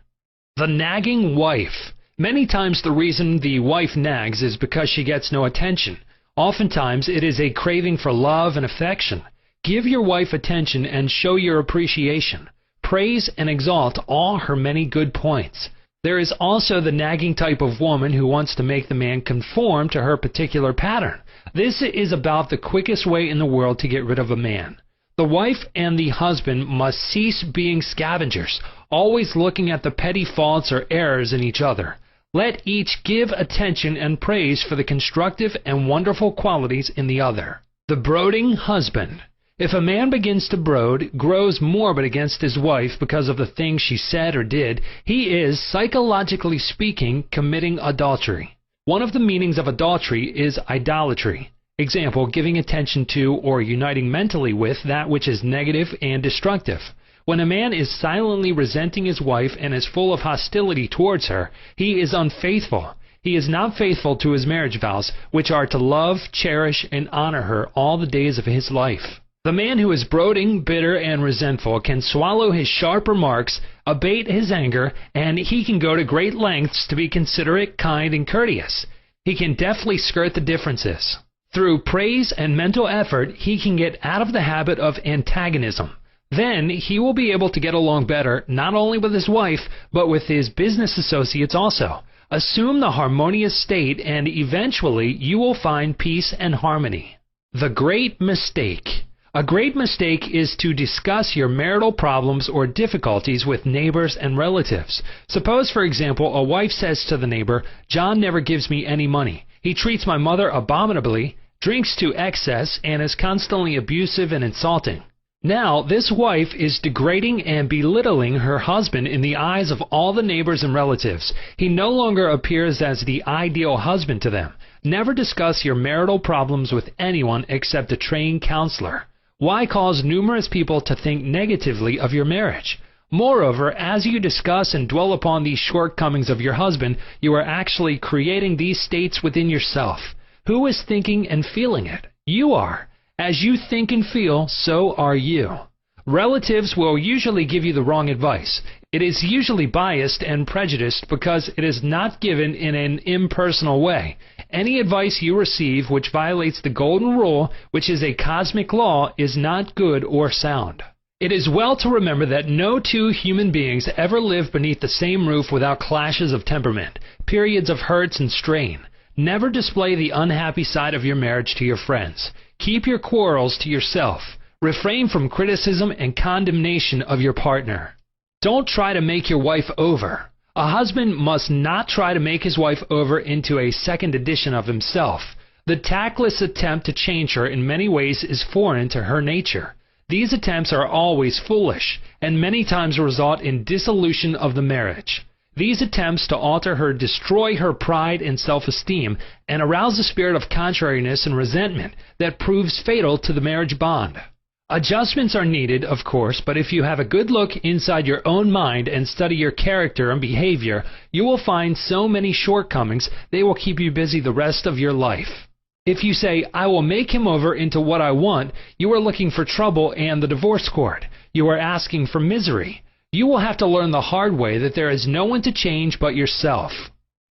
The nagging wife. Many times the reason the wife nags is because she gets no attention. Oftentimes it is a craving for love and affection. Give your wife attention and show your appreciation. Praise and exalt all her many good points. There is also the nagging type of woman who wants to make the man conform to her particular pattern. This is about the quickest way in the world to get rid of a man. The wife and the husband must cease being scavengers, always looking at the petty faults or errors in each other. Let each give attention and praise for the constructive and wonderful qualities in the other. The brooding husband. If a man begins to brood, grows morbid against his wife because of the things she said or did, he is, psychologically speaking, committing adultery. One of the meanings of adultery is idolatry. Example, giving attention to or uniting mentally with that which is negative and destructive. When a man is silently resenting his wife and is full of hostility towards her, he is unfaithful. He is not faithful to his marriage vows, which are to love, cherish, and honor her all the days of his life. The man who is brooding, bitter, and resentful can swallow his sharp remarks, abate his anger, and he can go to great lengths to be considerate, kind, and courteous. He can deftly skirt the differences. Through praise and mental effort, he can get out of the habit of antagonism. Then he will be able to get along better, not only with his wife, but with his business associates also. Assume the harmonious state, and eventually you will find peace and harmony. The great mistake. A great mistake is to discuss your marital problems or difficulties with neighbors and relatives. Suppose, for example, a wife says to the neighbor, "John never gives me any money. He treats my mother abominably, drinks to excess, and is constantly abusive and insulting." Now, this wife is degrading and belittling her husband in the eyes of all the neighbors and relatives. He no longer appears as the ideal husband to them. Never discuss your marital problems with anyone except a trained counselor. Why cause numerous people to think negatively of your marriage? Moreover, as you discuss and dwell upon these shortcomings of your husband, you are actually creating these states within yourself. Who is thinking and feeling it? You are. As you think and feel, so are you. Relatives will usually give you the wrong advice. It is usually biased and prejudiced because it is not given in an impersonal way. Any advice you receive which violates the golden rule, which is a cosmic law, is not good or sound. It is well to remember that no two human beings ever live beneath the same roof without clashes of temperament, periods of hurts and strain. Never display the unhappy side of your marriage to your friends. Keep your quarrels to yourself. Refrain from criticism and condemnation of your partner. Don't try to make your wife over. A husband must not try to make his wife over into a second edition of himself. The tactless attempt to change her in many ways is foreign to her nature. These attempts are always foolish, and many times result in dissolution of the marriage. These attempts to alter her destroy her pride and self-esteem and arouse a spirit of contrariness and resentment that proves fatal to the marriage bond. Adjustments are needed, of course, but if you have a good look inside your own mind and study your character and behavior, you will find so many shortcomings they will keep you busy the rest of your life. If you say, I will make him over into what I want, you are looking for trouble and the divorce court. You are asking for misery. You will have to learn the hard way that there is no one to change but yourself.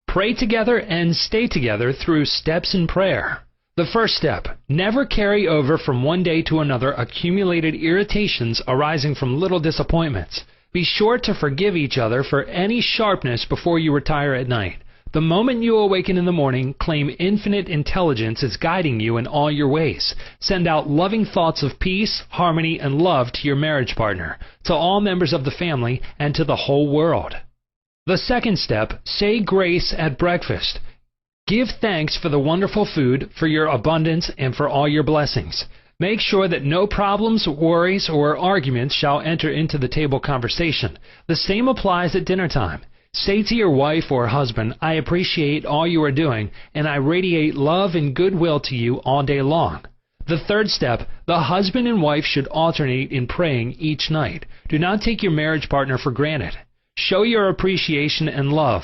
Pray together and stay together through steps in prayer. The first step, never carry over from one day to another accumulated irritations arising from little disappointments. Be sure to forgive each other for any sharpness before you retire at night. The moment you awaken in the morning, claim infinite intelligence is guiding you in all your ways. Send out loving thoughts of peace, harmony, and love to your marriage partner, to all members of the family, and to the whole world. The second step, say grace at breakfast. Give thanks for the wonderful food, for your abundance, and for all your blessings. Make sure that no problems, worries, or arguments shall enter into the table conversation. The same applies at dinner time. Say to your wife or husband, I appreciate all you are doing, and I radiate love and goodwill to you all day long. The third step, the husband and wife should alternate in praying each night. Do not take your marriage partner for granted. Show your appreciation and love.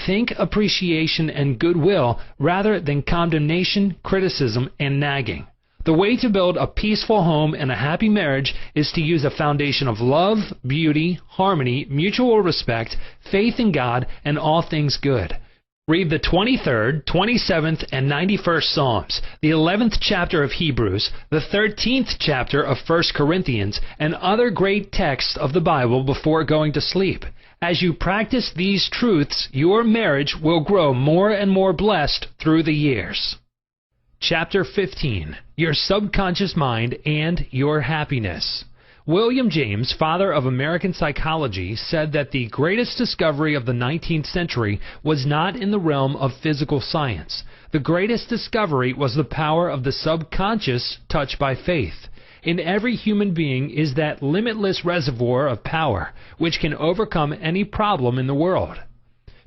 Think appreciation and goodwill rather than condemnation, criticism, and nagging. The way to build a peaceful home and a happy marriage is to use a foundation of love, beauty, harmony, mutual respect, faith in God, and all things good. Read the 23rd, 27th, and 91st Psalms, the 11th chapter of Hebrews, the 13th chapter of 1 Corinthians, and other great texts of the Bible before going to sleep. As you practice these truths, your marriage will grow more and more blessed through the years. Chapter 15. Your Subconscious Mind and Your Happiness. William James, father of American psychology, said that the greatest discovery of the 19th century was not in the realm of physical science. The greatest discovery was the power of the subconscious touched by faith. In every human being is that limitless reservoir of power which can overcome any problem in the world.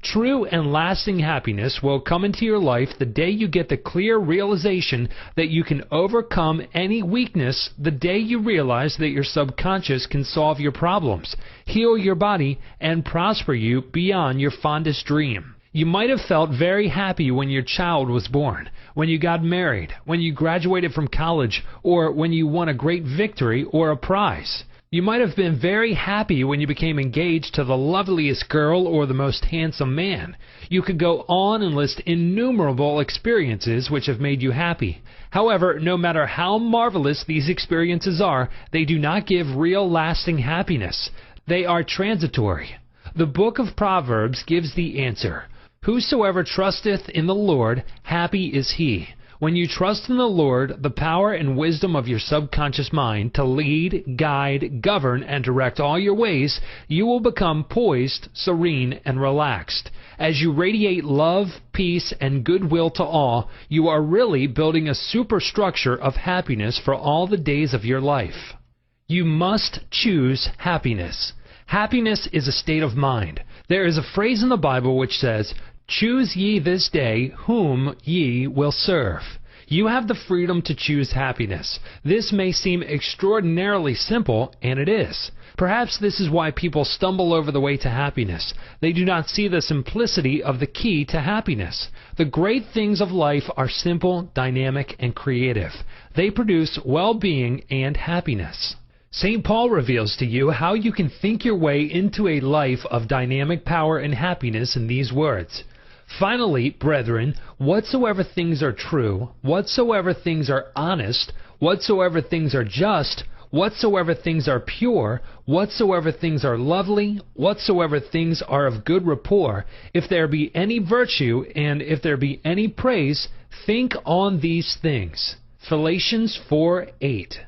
True and lasting happiness will come into your life the day you get the clear realization that you can overcome any weakness, the day you realize that your subconscious can solve your problems, heal your body, and prosper you beyond your fondest dream. You might have felt very happy when your child was born, when you got married, when you graduated from college, or when you won a great victory or a prize. You might have been very happy when you became engaged to the loveliest girl or the most handsome man. You could go on and list innumerable experiences which have made you happy. However, no matter how marvelous these experiences are, they do not give real lasting happiness. They are transitory. The book of Proverbs gives the answer. Whosoever trusteth in the Lord, happy is he. When you trust in the Lord, the power and wisdom of your subconscious mind to lead, guide, govern, and direct all your ways, you will become poised, serene, and relaxed. As you radiate love, peace, and goodwill to all, you are really building a superstructure of happiness for all the days of your life. You must choose happiness. Happiness is a state of mind. There is a phrase in the Bible which says, Choose ye this day whom ye will serve. You have the freedom to choose happiness. This may seem extraordinarily simple, and it is. Perhaps this is why people stumble over the way to happiness. They do not see the simplicity of the key to happiness. The great things of life are simple, dynamic, and creative. They produce well-being and happiness. St. Paul reveals to you how you can think your way into a life of dynamic power and happiness in these words. Finally, brethren, whatsoever things are true, whatsoever things are honest, whatsoever things are just, whatsoever things are pure, whatsoever things are lovely, whatsoever things are of good rapport, if there be any virtue, and if there be any praise, think on these things. Philippians 4:8.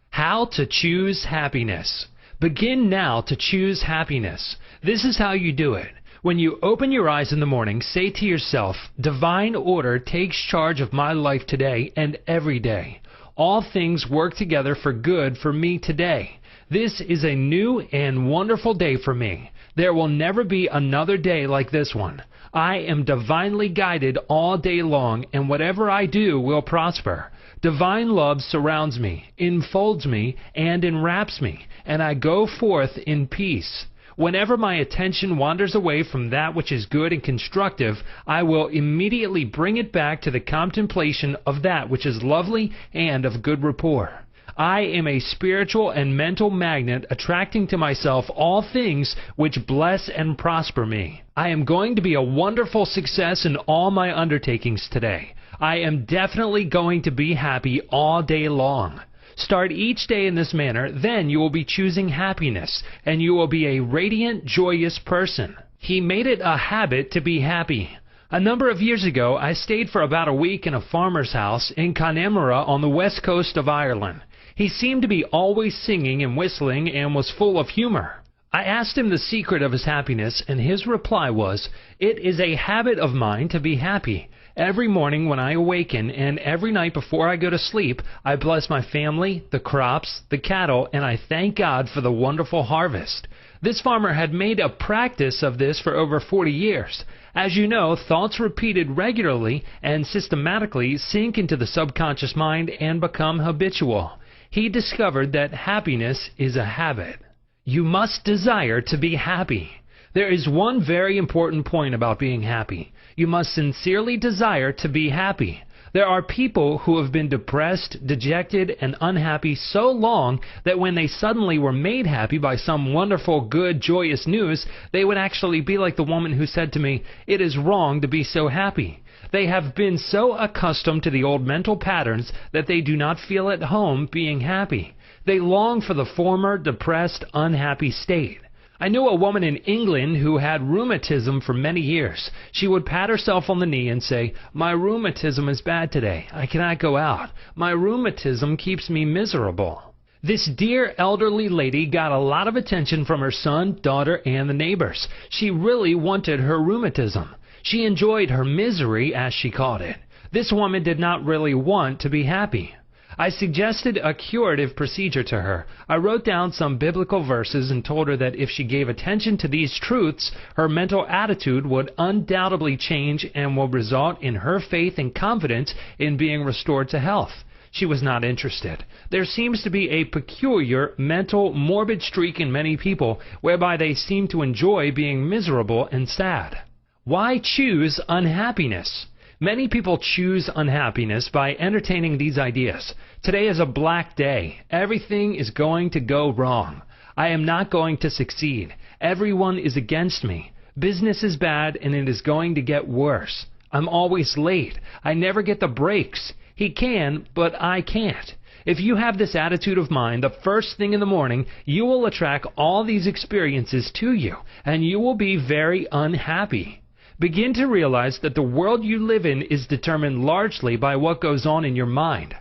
How to choose happiness. Begin now to choose happiness. This is how you do it. When you open your eyes in the morning, say to yourself, Divine order takes charge of my life today and every day. All things work together for good for me today. This is a new and wonderful day for me. There will never be another day like this one. I am divinely guided all day long, and whatever I do will prosper. Divine love surrounds me, enfolds me, and enwraps me, and I go forth in peace. Whenever my attention wanders away from that which is good and constructive, I will immediately bring it back to the contemplation of that which is lovely and of good rapport. I am a spiritual and mental magnet attracting to myself all things which bless and prosper me. I am going to be a wonderful success in all my undertakings today. I am definitely going to be happy all day long. Start each day in this manner, then you will be choosing happiness, and you will be a radiant, joyous person. He made it a habit to be happy. A number of years ago, I stayed for about a week in a farmer's house in Connemara on the west coast of Ireland. He seemed to be always singing and whistling and was full of humor. I asked him the secret of his happiness, and his reply was, "It is a habit of mine to be happy. Every morning when I awaken and every night before I go to sleep, I bless my family, the crops, the cattle, and I thank God for the wonderful harvest." This farmer had made a practice of this for over 40 years. As you know, thoughts repeated regularly and systematically sink into the subconscious mind and become habitual. He discovered that happiness is a habit. You must desire to be happy. There is one very important point about being happy. You must sincerely desire to be happy. There are people who have been depressed, dejected, and unhappy so long that when they suddenly were made happy by some wonderful, good, joyous news, they would actually be like the woman who said to me, "It is wrong to be so happy." They have been so accustomed to the old mental patterns that they do not feel at home being happy. They long for the former depressed, unhappy state. I knew a woman in England who had rheumatism for many years. She would pat herself on the knee and say, "My rheumatism is bad today. I cannot go out. My rheumatism keeps me miserable." This dear elderly lady got a lot of attention from her son, daughter, and the neighbors. She really wanted her rheumatism. She enjoyed her misery, as she called it. This woman did not really want to be happy. I suggested a curative procedure to her. I wrote down some biblical verses and told her that if she gave attention to these truths, her mental attitude would undoubtedly change and will result in her faith and confidence in being restored to health. She was not interested. There seems to be a peculiar, mental, morbid streak in many people whereby they seem to enjoy being miserable and sad. Why choose unhappiness? Many people choose unhappiness by entertaining these ideas. Today is a black day. Everything is going to go wrong. I am not going to succeed. Everyone is against me. Business is bad and it is going to get worse. I'm always late. I never get the breaks. He can, but I can't. If you have this attitude of mind, the first thing in the morning, you will attract all these experiences to you, and you will be very unhappy. Begin to realize that the world you live in is determined largely by what goes on in your mind.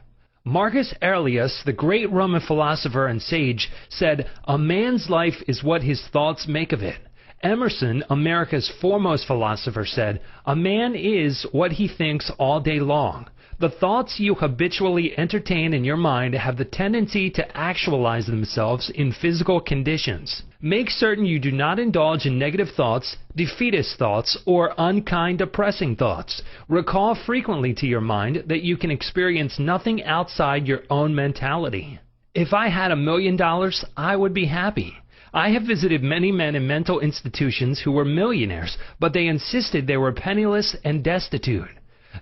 Marcus Aurelius, the great Roman philosopher and sage, said, "A man's life is what his thoughts make of it." Emerson, America's foremost philosopher, said, "A man is what he thinks all day long." The thoughts you habitually entertain in your mind have the tendency to actualize themselves in physical conditions. Make certain you do not indulge in negative thoughts, defeatist thoughts, or unkind, depressing thoughts. Recall frequently to your mind that you can experience nothing outside your own mentality. If I had $1 million, I would be happy. I have visited many men in mental institutions who were millionaires, but they insisted they were penniless and destitute.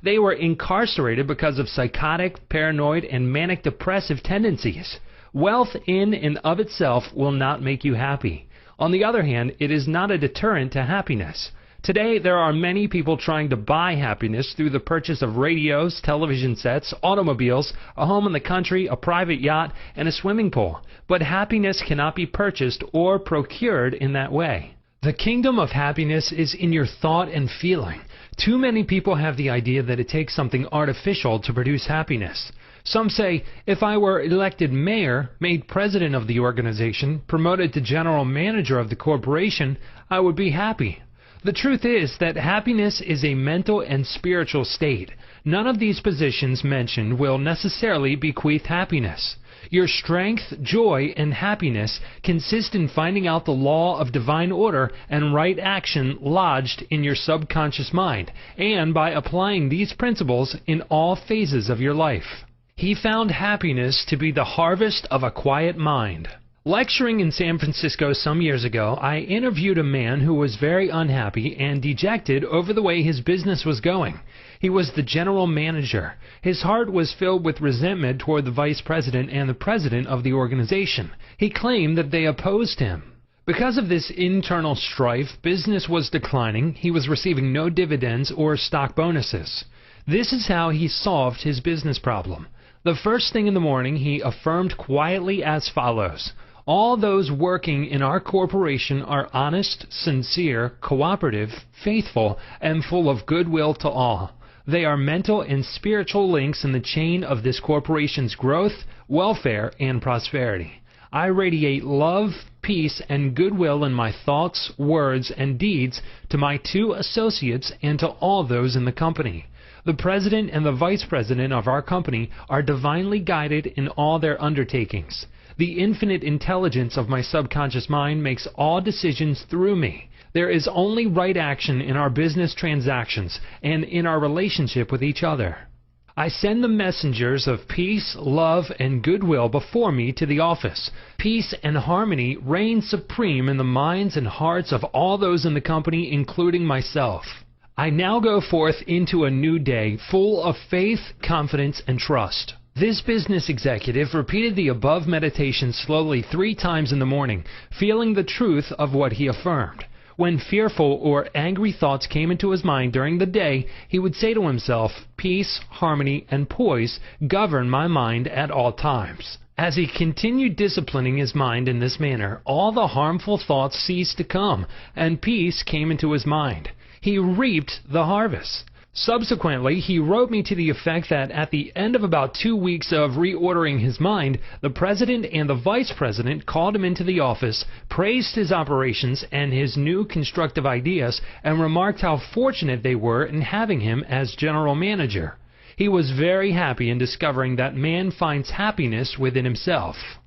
They were incarcerated because of psychotic, paranoid, and manic depressive tendencies. Wealth in and of itself will not make you happy. On the other hand, it is not a deterrent to happiness. Today, there are many people trying to buy happiness through the purchase of radios, television sets, automobiles, a home in the country, a private yacht, and a swimming pool. But happiness cannot be purchased or procured in that way. The kingdom of happiness is in your thought and feeling. Too many people have the idea that it takes something artificial to produce happiness. Some say, if I were elected mayor, made president of the organization, promoted to general manager of the corporation, I would be happy. The truth is that happiness is a mental and spiritual state. None of these positions mentioned will necessarily bequeath happiness. Your strength, joy, and happiness consist in finding out the law of divine order and right action lodged in your subconscious mind, and by applying these principles in all phases of your life. He found happiness to be the harvest of a quiet mind. Lecturing in San Francisco some years ago, I interviewed a man who was very unhappy and dejected over the way his business was going. He was the general manager. His heart was filled with resentment toward the vice president and the president of the organization. He claimed that they opposed him. Because of this internal strife, business was declining. He was receiving no dividends or stock bonuses. This is how he solved his business problem. The first thing in the morning, he affirmed quietly as follows: "All those working in our corporation are honest, sincere, cooperative, faithful, and full of goodwill to all. They are mental and spiritual links in the chain of this corporation's growth, welfare, and prosperity. I radiate love, peace, and goodwill in my thoughts, words, and deeds to my 2 associates and to all those in the company. The president and the vice president of our company are divinely guided in all their undertakings. The infinite intelligence of my subconscious mind makes all decisions through me. There is only right action in our business transactions and in our relationship with each other. I send the messengers of peace, love, and goodwill before me to the office. Peace and harmony reign supreme in the minds and hearts of all those in the company, including myself. I now go forth into a new day full of faith, confidence, and trust." This business executive repeated the above meditation slowly 3 times in the morning, feeling the truth of what he affirmed. When fearful or angry thoughts came into his mind during the day, he would say to himself, "Peace, harmony, and poise govern my mind at all times." As he continued disciplining his mind in this manner, all the harmful thoughts ceased to come, and peace came into his mind. He reaped the harvest. Subsequently, he wrote me to the effect that at the end of about 2 weeks of reordering his mind, the president and the vice president called him into the office, praised his operations and his new constructive ideas, and remarked how fortunate they were in having him as general manager. He was very happy in discovering that man finds happiness within himself.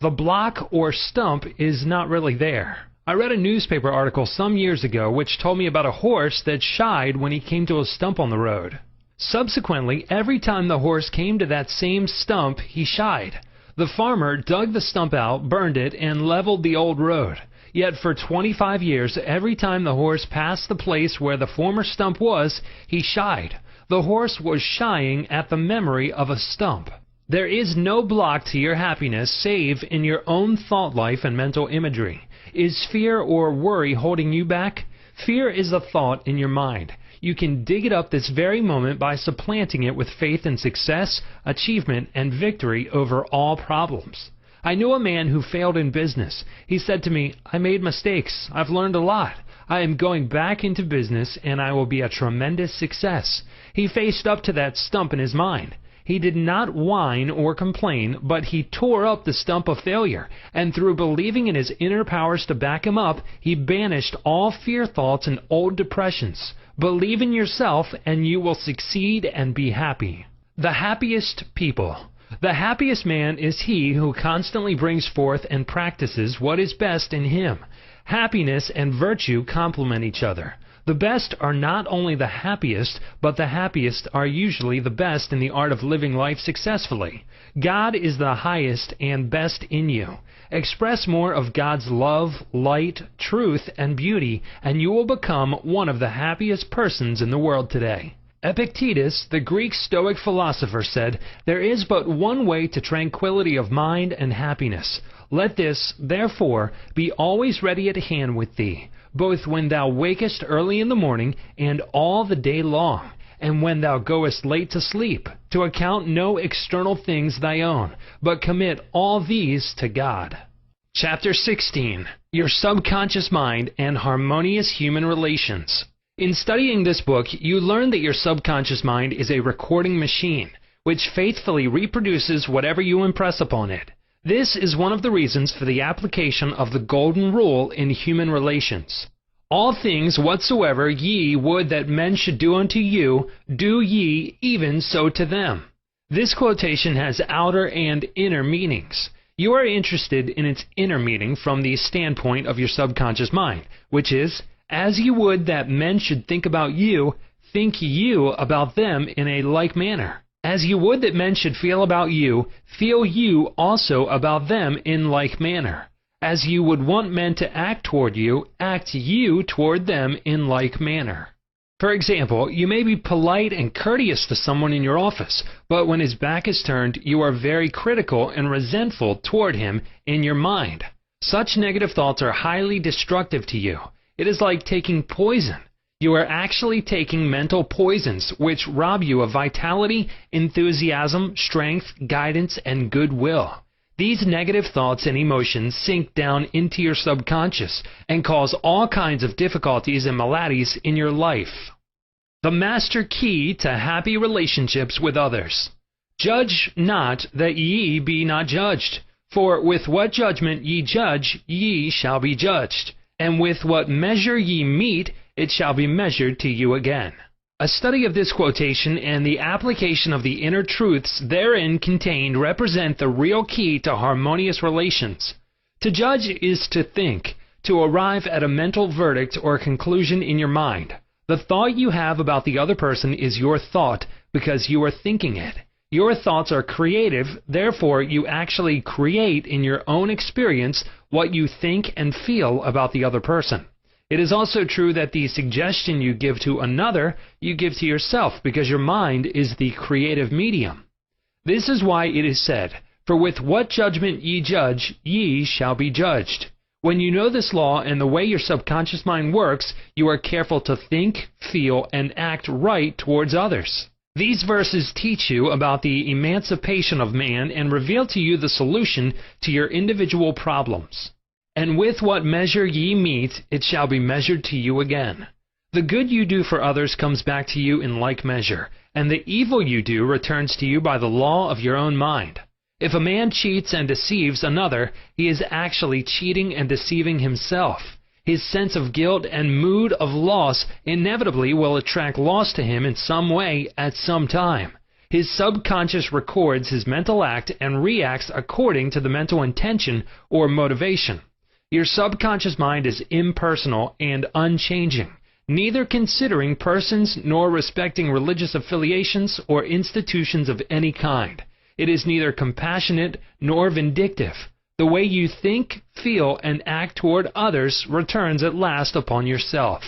The block or stump is not really there. I read a newspaper article some years ago which told me about a horse that shied when he came to a stump on the road. Subsequently, every time the horse came to that same stump, he shied. The farmer dug the stump out, burned it, and leveled the old road. Yet for 25 years, every time the horse passed the place where the former stump was, he shied. The horse was shying at the memory of a stump. There is no block to your happiness save in your own thought life and mental imagery. Is fear or worry holding you back? Fear is a thought in your mind. You can dig it up this very moment by supplanting it with faith in success, achievement, and victory over all problems. I knew a man who failed in business. He said to me, "I made mistakes. I've learned a lot. I am going back into business and I will be a tremendous success." He faced up to that stump in his mind. He did not whine or complain, but he tore up the stump of failure, and through believing in his inner powers to back him up, he banished all fear thoughts and old depressions. Believe in yourself and you will succeed and be happy. The happiest people. The happiest man is he who constantly brings forth and practices what is best in him. Happiness and virtue complement each other. The best are not only the happiest, but the happiest are usually the best in the art of living life successfully. God is the highest and best in you. Express more of God's love, light, truth, and beauty, and you will become one of the happiest persons in the world today. Epictetus, the Greek Stoic philosopher, said, "There is but one way to tranquility of mind and happiness. Let this, therefore, be always ready at hand with thee, both when thou wakest early in the morning and all the day long, and when thou goest late to sleep, to account no external things thy own, but commit all these to God." Chapter 16. Your Subconscious Mind and Harmonious Human Relations. In studying this book, you learn that your subconscious mind is a recording machine, which faithfully reproduces whatever you impress upon it. This is one of the reasons for the application of the golden rule in human relations. All things whatsoever ye would that men should do unto you, do ye even so to them. This quotation has outer and inner meanings. You are interested in its inner meaning from the standpoint of your subconscious mind, which is, as you would that men should think about you, think you about them in a like manner. As you would that men should feel about you, feel you also about them in like manner. As you would want men to act toward you, act you toward them in like manner. For example, you may be polite and courteous to someone in your office, but when his back is turned, you are very critical and resentful toward him in your mind. Such negative thoughts are highly destructive to you. It is like taking poison. You are actually taking mental poisons, which rob you of vitality, enthusiasm, strength, guidance, and goodwill. These negative thoughts and emotions sink down into your subconscious and cause all kinds of difficulties and maladies in your life. The master key to happy relationships with others. Judge not that ye be not judged. For with what judgment ye judge, ye shall be judged. And with what measure ye mete, it shall be measured to you again. A study of this quotation and the application of the inner truths therein contained represent the real key to harmonious relations. To judge is to think, to arrive at a mental verdict or conclusion in your mind. The thought you have about the other person is your thought because you are thinking it. Your thoughts are creative, therefore you actually create in your own experience what you think and feel about the other person. It is also true that the suggestion you give to another, you give to yourself because your mind is the creative medium. This is why it is said, "For with what judgment ye judge, ye shall be judged." When you know this law and the way your subconscious mind works, you are careful to think, feel, and act right towards others. These verses teach you about the emancipation of man and reveal to you the solution to your individual problems. And with what measure ye mete, it shall be measured to you again. The good you do for others comes back to you in like measure, and the evil you do returns to you by the law of your own mind. If a man cheats and deceives another, he is actually cheating and deceiving himself. His sense of guilt and mood of loss inevitably will attract loss to him in some way at some time. His subconscious records his mental act and reacts according to the mental intention or motivation. Your subconscious mind is impersonal and unchanging, neither considering persons nor respecting religious affiliations or institutions of any kind. It is neither compassionate nor vindictive. The way you think, feel, and act toward others returns at last upon yourself.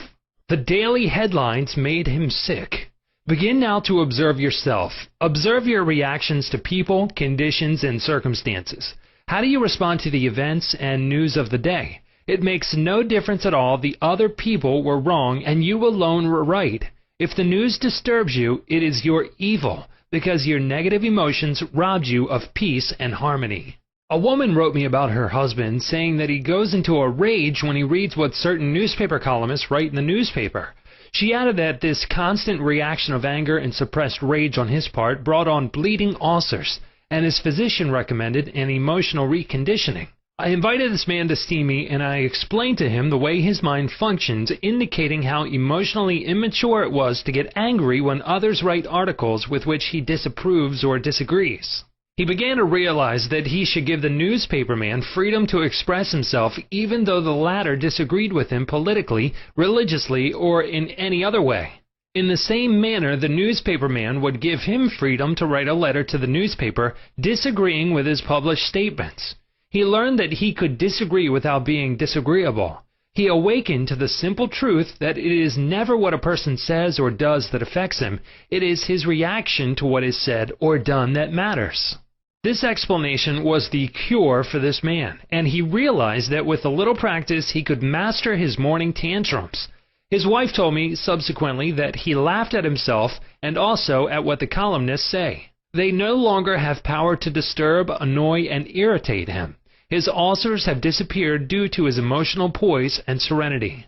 The daily headlines made him sick. Begin now to observe yourself. Observe your reactions to people, conditions, and circumstances. How do you respond to the events and news of the day? It makes no difference at all. The other people were wrong and you alone were right. If the news disturbs you, it is your evil, because your negative emotions robbed you of peace and harmony. A woman wrote me about her husband, saying that he goes into a rage when he reads what certain newspaper columnists write in the newspaper. She added that this constant reaction of anger and suppressed rage on his part brought on bleeding ulcers, and his physician recommended an emotional reconditioning. I invited this man to see me, and I explained to him the way his mind functions, indicating how emotionally immature it was to get angry when others write articles with which he disapproves or disagrees. He began to realize that he should give the newspaper man freedom to express himself even though the latter disagreed with him politically, religiously, or in any other way. In the same manner, the newspaper man would give him freedom to write a letter to the newspaper disagreeing with his published statements. He learned that he could disagree without being disagreeable. He awakened to the simple truth that it is never what a person says or does that affects him. It is his reaction to what is said or done that matters. This explanation was the cure for this man, and he realized that with a little practice he could master his morning tantrums. His wife told me subsequently that he laughed at himself and also at what the columnists say. They no longer have power to disturb, annoy, and irritate him. His ulcers have disappeared due to his emotional poise and serenity.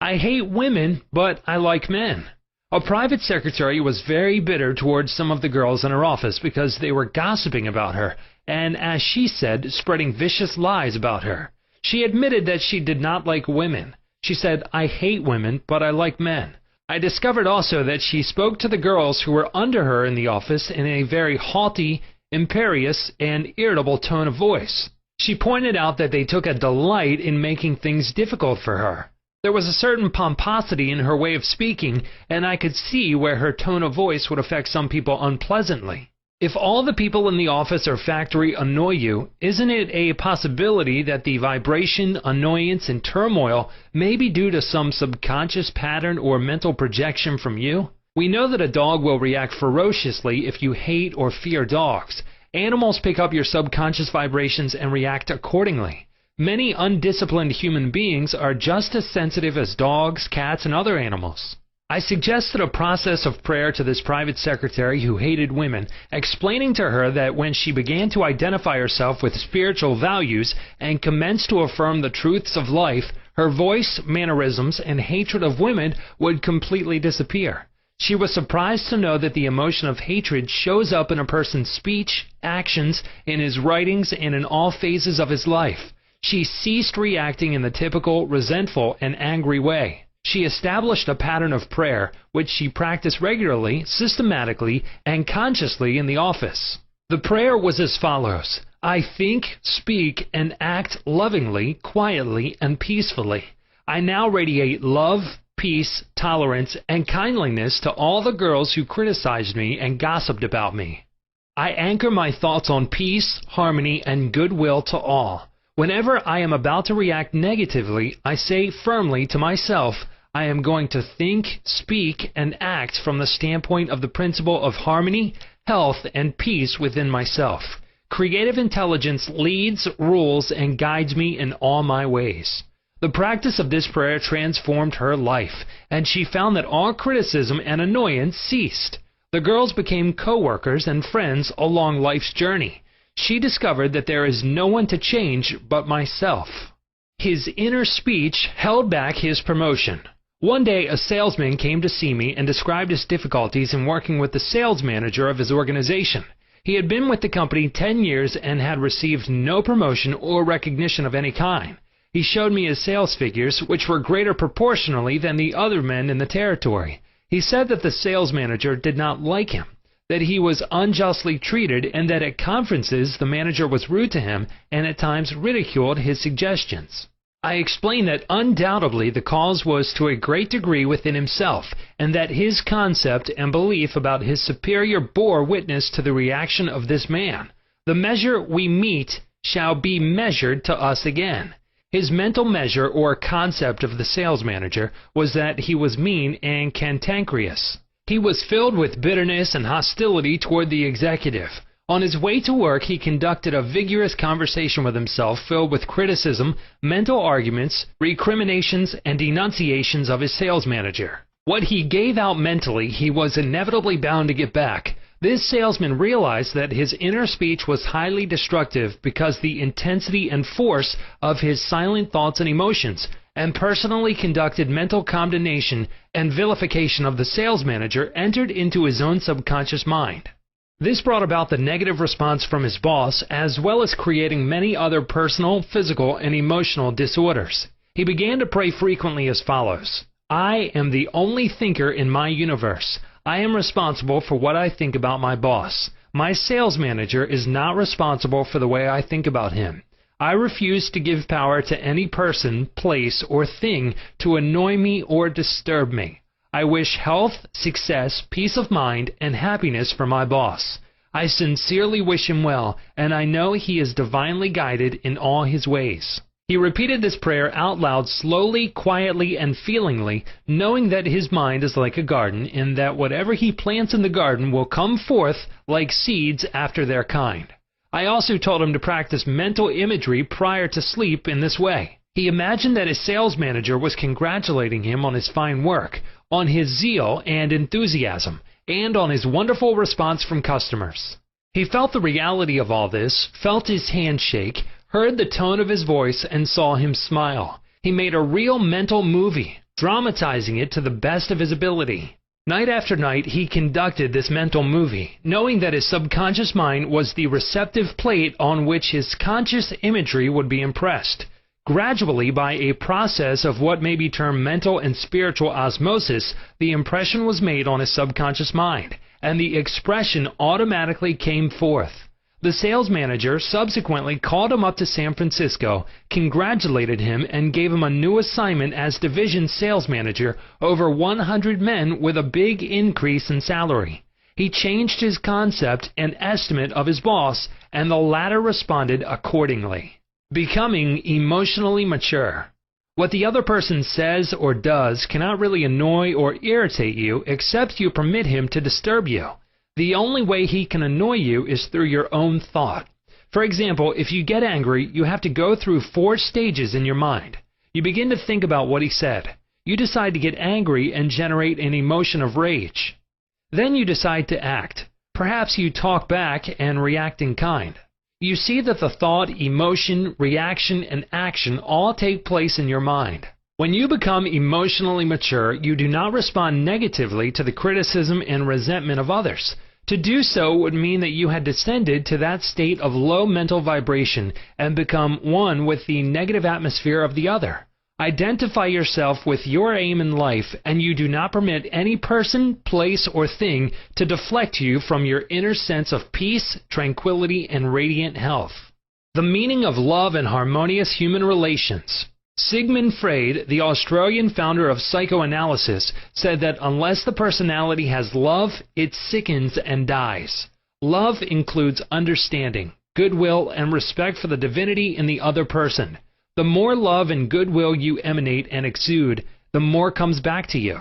I hate women, but I like men. A private secretary was very bitter towards some of the girls in her office because they were gossiping about her and, as she said, spreading vicious lies about her. She admitted that she did not like women. She said, "I hate women, but I like men." I discovered also that she spoke to the girls who were under her in the office in a very haughty, imperious, and irritable tone of voice. She pointed out that they took a delight in making things difficult for her. There was a certain pomposity in her way of speaking, and I could see where her tone of voice would affect some people unpleasantly. If all the people in the office or factory annoy you, isn't it a possibility that the vibration, annoyance, and turmoil may be due to some subconscious pattern or mental projection from you? We know that a dog will react ferociously if you hate or fear dogs. Animals pick up your subconscious vibrations and react accordingly. Many undisciplined human beings are just as sensitive as dogs, cats, and other animals. I suggested a process of prayer to this private secretary who hated women, explaining to her that when she began to identify herself with spiritual values and commenced to affirm the truths of life, her voice, mannerisms, and hatred of women would completely disappear. She was surprised to know that the emotion of hatred shows up in a person's speech, actions, in his writings, and in all phases of his life. She ceased reacting in the typical resentful and angry way. She established a pattern of prayer, which she practiced regularly, systematically, and consciously in the office. The prayer was as follows: I think, speak, and act lovingly, quietly, and peacefully. I now radiate love, peace, tolerance, and kindliness to all the girls who criticized me and gossiped about me. I anchor my thoughts on peace, harmony, and goodwill to all. Whenever I am about to react negatively, I say firmly to myself, I am going to think, speak, and act from the standpoint of the principle of harmony, health, and peace within myself. Creative intelligence leads, rules, and guides me in all my ways. The practice of this prayer transformed her life, and she found that all criticism and annoyance ceased. The girls became co-workers and friends along life's journey. She discovered that there is no one to change but myself. His inner speech held back his promotion. One day, a salesman came to see me and described his difficulties in working with the sales manager of his organization. He had been with the company 10 years and had received no promotion or recognition of any kind. He showed me his sales figures, which were greater proportionally than the other men in the territory. He said that the sales manager did not like him, that he was unjustly treated, and that at conferences the manager was rude to him and at times ridiculed his suggestions. I explained that undoubtedly the cause was to a great degree within himself, and that his concept and belief about his superior bore witness to the reaction of this man. The measure we meet shall be measured to us again. His mental measure or concept of the sales manager was that he was mean and cantankerous. He was filled with bitterness and hostility toward the executive. On his way to work, he conducted a vigorous conversation with himself filled with criticism, mental arguments, recriminations, and denunciations of his sales manager. What he gave out mentally, he was inevitably bound to get back. This salesman realized that his inner speech was highly destructive because the intensity and force of his silent thoughts and emotions, and personally conducted mental condemnation and vilification of the sales manager entered into his own subconscious mind. This brought about the negative response from his boss, as well as creating many other personal, physical, and emotional disorders. He began to pray frequently as follows: I am the only thinker in my universe. I am responsible for what I think about my boss. My sales manager is not responsible for the way I think about him. I refuse to give power to any person, place, or thing to annoy me or disturb me. I wish health, success, peace of mind, and happiness for my boss. I sincerely wish him well, and I know he is divinely guided in all his ways. He repeated this prayer out loud, slowly, quietly, and feelingly, knowing that his mind is like a garden, and that whatever he plants in the garden will come forth like seeds after their kind. I also told him to practice mental imagery prior to sleep in this way. He imagined that his sales manager was congratulating him on his fine work, on his zeal and enthusiasm, and on his wonderful response from customers. He felt the reality of all this, felt his hand shake, heard the tone of his voice, and saw him smile. He made a real mental movie, dramatizing it to the best of his ability. Night after night, he conducted this mental movie, knowing that his subconscious mind was the receptive plate on which his conscious imagery would be impressed. Gradually, by a process of what may be termed mental and spiritual osmosis, the impression was made on his subconscious mind, and the expression automatically came forth. The sales manager subsequently called him up to San Francisco, congratulated him, and gave him a new assignment as division sales manager over 100 men with a big increase in salary. He changed his concept and estimate of his boss, and the latter responded accordingly. Becoming emotionally mature. What the other person says or does cannot really annoy or irritate you except you permit him to disturb you. The only way he can annoy you is through your own thought. For example, if you get angry, you have to go through 4 stages in your mind. You begin to think about what he said. You decide to get angry and generate an emotion of rage. Then you decide to act. Perhaps you talk back and react in kind. You see that the thought, emotion, reaction, and action all take place in your mind. When you become emotionally mature, you do not respond negatively to the criticism and resentment of others. To do so would mean that you had descended to that state of low mental vibration and become one with the negative atmosphere of the other. Identify yourself with your aim in life, and you do not permit any person, place, or thing to deflect you from your inner sense of peace, tranquility, and radiant health. The meaning of love and harmonious human relations. Sigmund Freud, the Australian founder of psychoanalysis, said that unless the personality has love, it sickens and dies. Love includes understanding, goodwill, and respect for the divinity in the other person. The more love and goodwill you emanate and exude, the more comes back to you.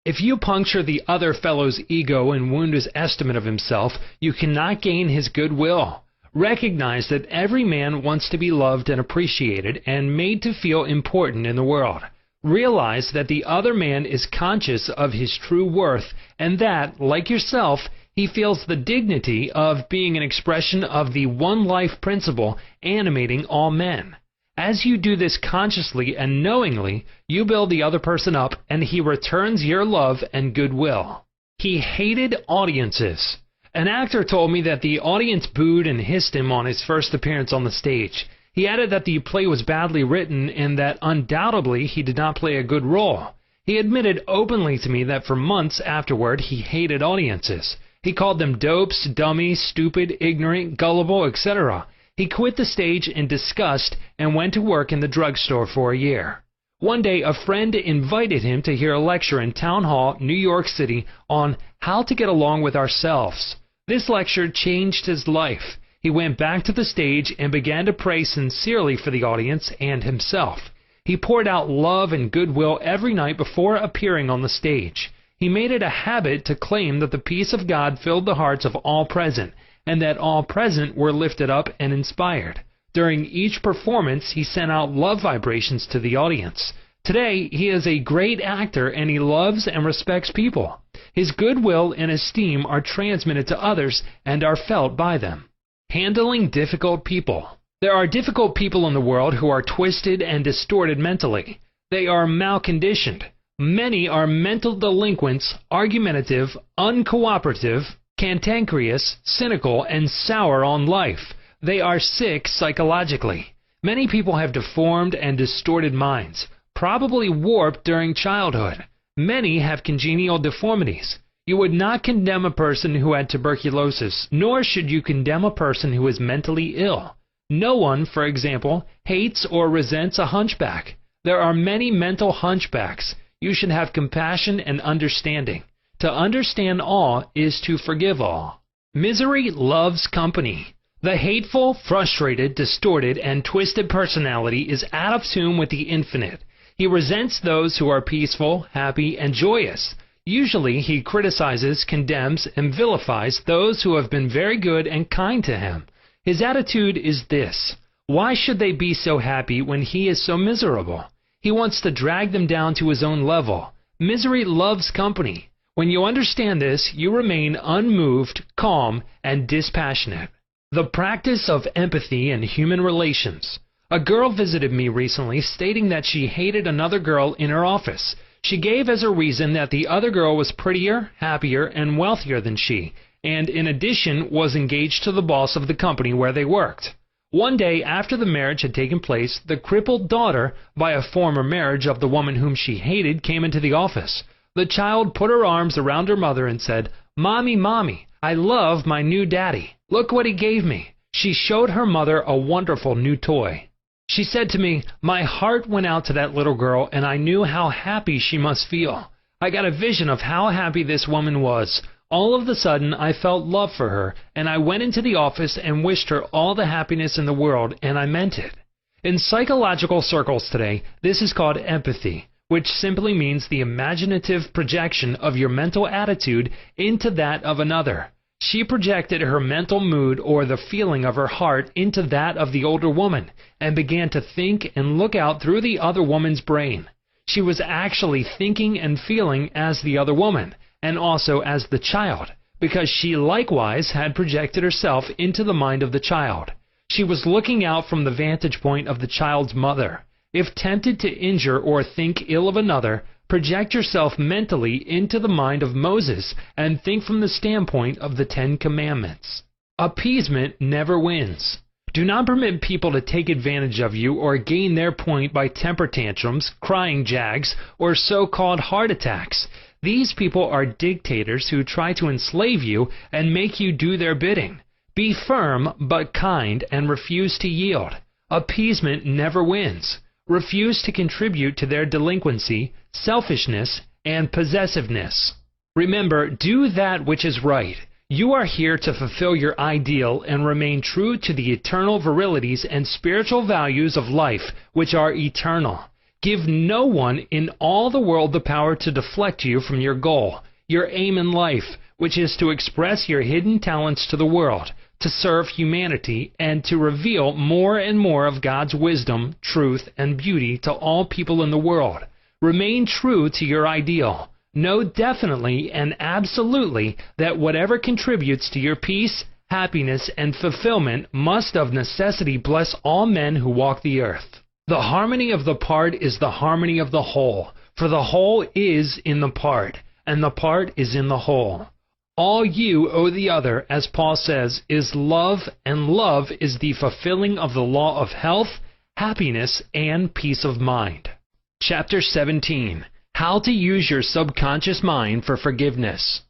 If you puncture the other fellow's ego and wound his estimate of himself, you cannot gain his goodwill. Recognize that every man wants to be loved and appreciated and made to feel important in the world. Realize that the other man is conscious of his true worth and that, like yourself, he feels the dignity of being an expression of the one life principle animating all men. As you do this consciously and knowingly, you build the other person up and he returns your love and goodwill. He hated audiences. An actor told me that the audience booed and hissed him on his first appearance on the stage. He added that the play was badly written and that undoubtedly he did not play a good role. He admitted openly to me that for months afterward he hated audiences. He called them dopes, dummies, stupid, ignorant, gullible, etc. He quit the stage in disgust and went to work in the drugstore for a year. One day, a friend invited him to hear a lecture in Town Hall, New York City, on how to get along with ourselves. This lecture changed his life. He went back to the stage and began to pray sincerely for the audience and himself. He poured out love and goodwill every night before appearing on the stage. He made it a habit to claim that the peace of God filled the hearts of all present, and that all present were lifted up and inspired. During each performance, he sent out love vibrations to the audience. Today, he is a great actor and he loves and respects people. His goodwill and esteem are transmitted to others and are felt by them. Handling difficult people. There are difficult people in the world who are twisted and distorted mentally. They are malconditioned. Many are mental delinquents, argumentative, uncooperative, cantankerous, cynical, and sour on life. They are sick psychologically. Many people have deformed and distorted minds, probably warped during childhood. Many have congenital deformities. You would not condemn a person who had tuberculosis, nor should you condemn a person who is mentally ill. No one, for example, hates or resents a hunchback. There are many mental hunchbacks. You should have compassion and understanding. To understand all is to forgive all. Misery loves company. The hateful, frustrated, distorted, and twisted personality is out of tune with the infinite. He resents those who are peaceful, happy, and joyous. Usually he criticizes, condemns, and vilifies those who have been very good and kind to him. His attitude is this: why should they be so happy when he is so miserable? He wants to drag them down to his own level. Misery loves company. When you understand this, you remain unmoved, calm, and dispassionate. The practice of empathy in human relations. A girl visited me recently stating that she hated another girl in her office. She gave as a reason that the other girl was prettier, happier, and wealthier than she, and in addition was engaged to the boss of the company where they worked. One day after the marriage had taken place, the crippled daughter, by a former marriage of the woman whom she hated, came into the office. The child put her arms around her mother and said, "Mommy, Mommy, I love my new daddy. Look what he gave me." She showed her mother a wonderful new toy. She said to me, "My heart went out to that little girl, and I knew how happy she must feel. I got a vision of how happy this woman was. All of a sudden, I felt love for her, and I went into the office and wished her all the happiness in the world, and I meant it." In psychological circles today, this is called empathy, which simply means the imaginative projection of your mental attitude into that of another. She projected her mental mood or the feeling of her heart into that of the older woman, and began to think and look out through the other woman's brain. She was actually thinking and feeling as the other woman, and also as the child, because she likewise had projected herself into the mind of the child. She was looking out from the vantage point of the child's mother. If tempted to injure or think ill of another, project yourself mentally into the mind of Moses and think from the standpoint of the 10 Commandments. Appeasement never wins. Do not permit people to take advantage of you or gain their point by temper tantrums, crying jags, or so-called heart attacks. These people are dictators who try to enslave you and make you do their bidding. Be firm but kind and refuse to yield. Appeasement never wins. Refuse to contribute to their delinquency, selfishness, and possessiveness. Remember, do that which is right. You are here to fulfill your ideal and remain true to the eternal virilities and spiritual values of life, which are eternal. Give no one in all the world the power to deflect you from your goal, your aim in life, which is to express your hidden talents to the world, to serve humanity, and to reveal more and more of God's wisdom, truth, and beauty to all people in the world. Remain true to your ideal. Know definitely and absolutely that whatever contributes to your peace, happiness, and fulfillment must of necessity bless all men who walk the earth. The harmony of the part is the harmony of the whole, for the whole is in the part, and the part is in the whole. All you owe the other, as Paul says, is love, and love is the fulfilling of the law of health, happiness, and peace of mind. Chapter 17. How to use your subconscious mind for forgiveness.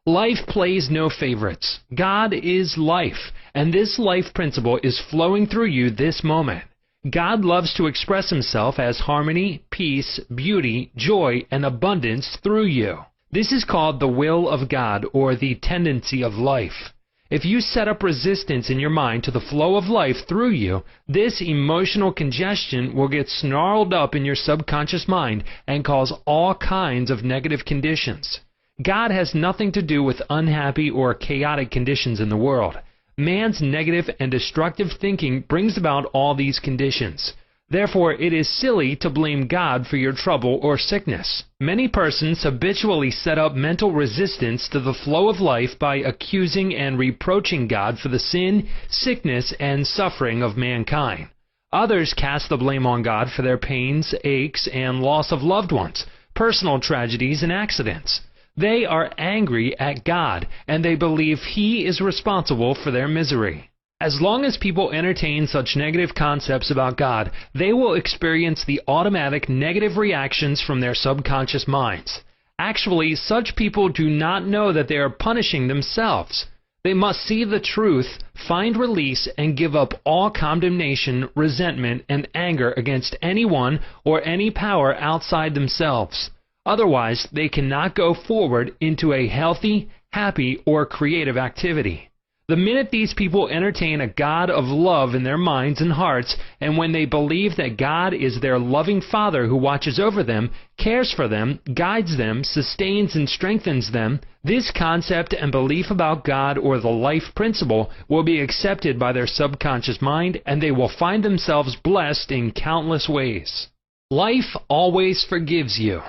Life plays no favorites. God is life, and this life principle is flowing through you this moment. God loves to express himself as harmony, peace, beauty, joy, and abundance through you. This is called the will of God, or the tendency of life. If you set up resistance in your mind to the flow of life through you, this emotional congestion will get snarled up in your subconscious mind and cause all kinds of negative conditions. God has nothing to do with unhappy or chaotic conditions in the world. Man's negative and destructive thinking brings about all these conditions. Therefore, it is silly to blame God for your trouble or sickness. Many persons habitually set up mental resistance to the flow of life by accusing and reproaching God for the sin, sickness, and suffering of mankind. Others cast the blame on God for their pains, aches, and loss of loved ones, personal tragedies, and accidents. They are angry at God, and they believe He is responsible for their misery. As long as people entertain such negative concepts about God, they will experience the automatic negative reactions from their subconscious minds. Actually, such people do not know that they are punishing themselves. They must see the truth, find release, and give up all condemnation, resentment, and anger against anyone or any power outside themselves. Otherwise, they cannot go forward into a healthy, happy, or creative activity. The minute these people entertain a God of love in their minds and hearts, and when they believe that God is their loving Father who watches over them, cares for them, guides them, sustains and strengthens them, this concept and belief about God or the life principle will be accepted by their subconscious mind, and they will find themselves blessed in countless ways. Life always forgives you.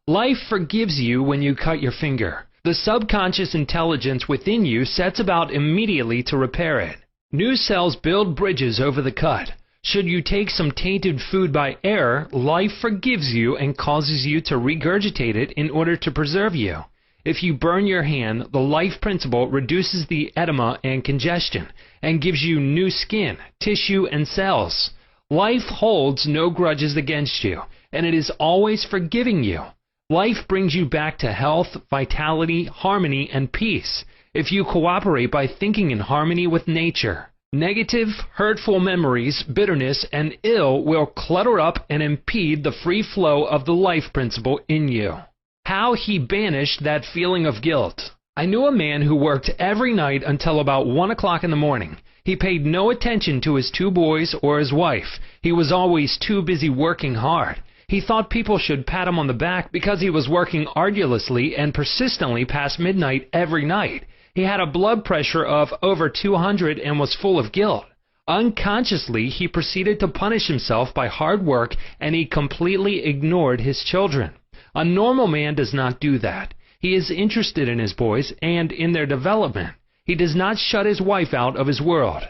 Life forgives you when you cut your finger. The subconscious intelligence within you sets about immediately to repair it. New cells build bridges over the cut. Should you take some tainted food by error, life forgives you and causes you to regurgitate it in order to preserve you. If you burn your hand, the life principle reduces the edema and congestion and gives you new skin, tissue, and cells. Life holds no grudges against you, and it is always forgiving you. Life brings you back to health, vitality, harmony, and peace if you cooperate by thinking in harmony with nature. Negative, hurtful memories, bitterness, and ill will clutter up and impede the free flow of the life principle in you. How he banished that feeling of guilt. I knew a man who worked every night until about 1 o'clock in the morning. He paid no attention to his 2 boys or his wife. He was always too busy working hard. He thought people should pat him on the back because he was working arduously and persistently past midnight every night. He had a blood pressure of over 200 and was full of guilt. Unconsciously, he proceeded to punish himself by hard work, and he completely ignored his children. A normal man does not do that. He is interested in his boys and in their development. He does not shut his wife out of his world.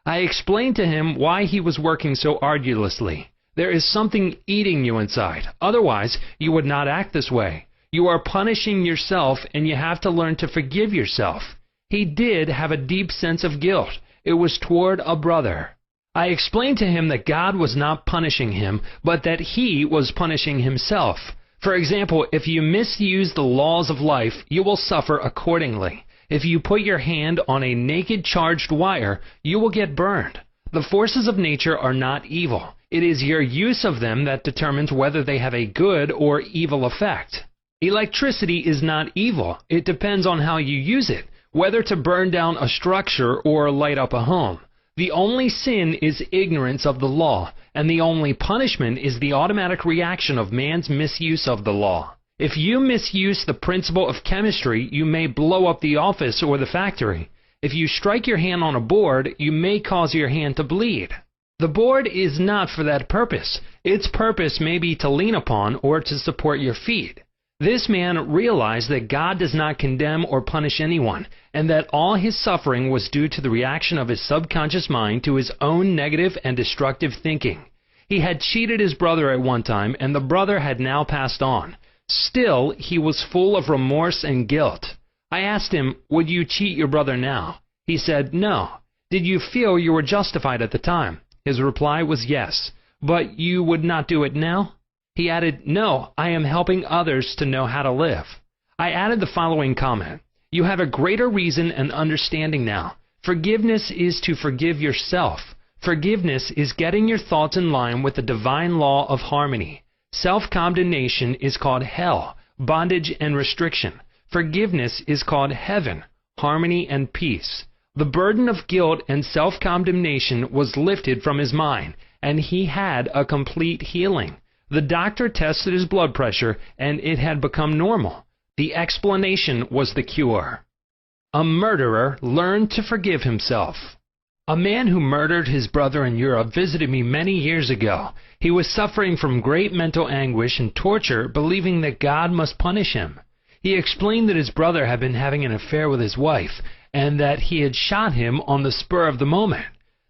I explained to him why he was working so arduously. There is something eating you inside. Otherwise, you would not act this way. You are punishing yourself, and you have to learn to forgive yourself. He did have a deep sense of guilt. It was toward a brother. I explained to him that God was not punishing him, but that he was punishing himself. For example, if you misuse the laws of life, you will suffer accordingly. If you put your hand on a naked charged wire, you will get burned. The forces of nature are not evil. It is your use of them that determines whether they have a good or evil effect. Electricity is not evil. It depends on how you use it, whether to burn down a structure or light up a home. The only sin is ignorance of the law, and the only punishment is the automatic reaction of man's misuse of the law. If you misuse the principle of chemistry, you may blow up the office or the factory. If you strike your hand on a board, you may cause your hand to bleed. The board is not for that purpose. Its purpose may be to lean upon or to support your feet. This man realized that God does not condemn or punish anyone, and that all his suffering was due to the reaction of his subconscious mind to his own negative and destructive thinking. He had cheated his brother at one time, and the brother had now passed on. Still, he was full of remorse and guilt. I asked him, "Would you cheat your brother now?" He said, "No." "Did you feel you were justified at the time?" His reply was yes. "But you would not do it now?" He added, "No, I am helping others to know how to live." I added the following comment. "You have a greater reason and understanding now. Forgiveness is to forgive yourself. Forgiveness is getting your thoughts in line with the divine law of harmony. Self-condemnation is called hell, bondage and restriction. Forgiveness is called heaven, harmony and peace." The burden of guilt and self-condemnation was lifted from his mind, and he had a complete healing. The doctor tested his blood pressure, and it had become normal. The explanation was the cure. A murderer learned to forgive himself. A man who murdered his brother in Europe visited me many years ago. He was suffering from great mental anguish and torture, believing that God must punish him. He explained that his brother had been having an affair with his wife, and that he had shot him on the spur of the moment.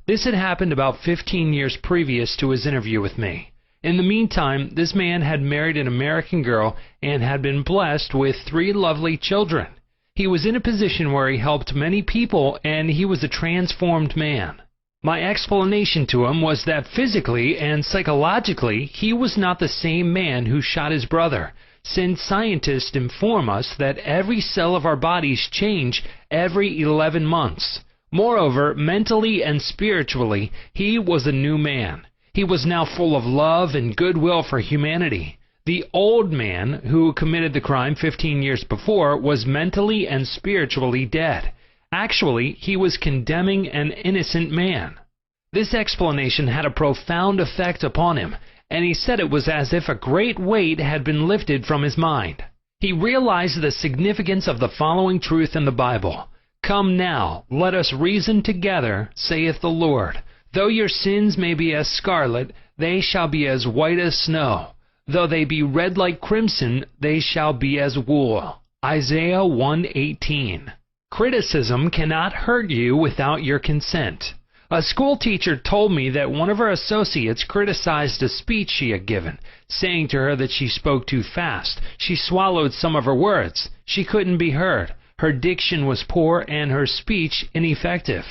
This had happened about 15 years previous to his interview with me. In the meantime, this man had married an American girl and had been blessed with 3 lovely children. He was in a position where he helped many people, and he was a transformed man. My explanation to him was that physically and psychologically, he was not the same man who shot his brother, since scientists inform us that every cell of our bodies change every 11 months. Moreover, mentally and spiritually, he was a new man. He was now full of love and goodwill for humanity. The old man who committed the crime 15 years before was mentally and spiritually dead. Actually, he was condemning an innocent man. This explanation had a profound effect upon him, and he said it was as if a great weight had been lifted from his mind. He realized the significance of the following truth in the Bible. "Come now, let us reason together, saith the Lord. Though your sins may be as scarlet, they shall be as white as snow. Though they be red like crimson, they shall be as wool." Isaiah 1:18. Criticism cannot hurt you without your consent. A school teacher told me that one of her associates criticized a speech she had given, saying to her that she spoke too fast. She swallowed some of her words. She couldn't be heard. Her diction was poor and her speech ineffective.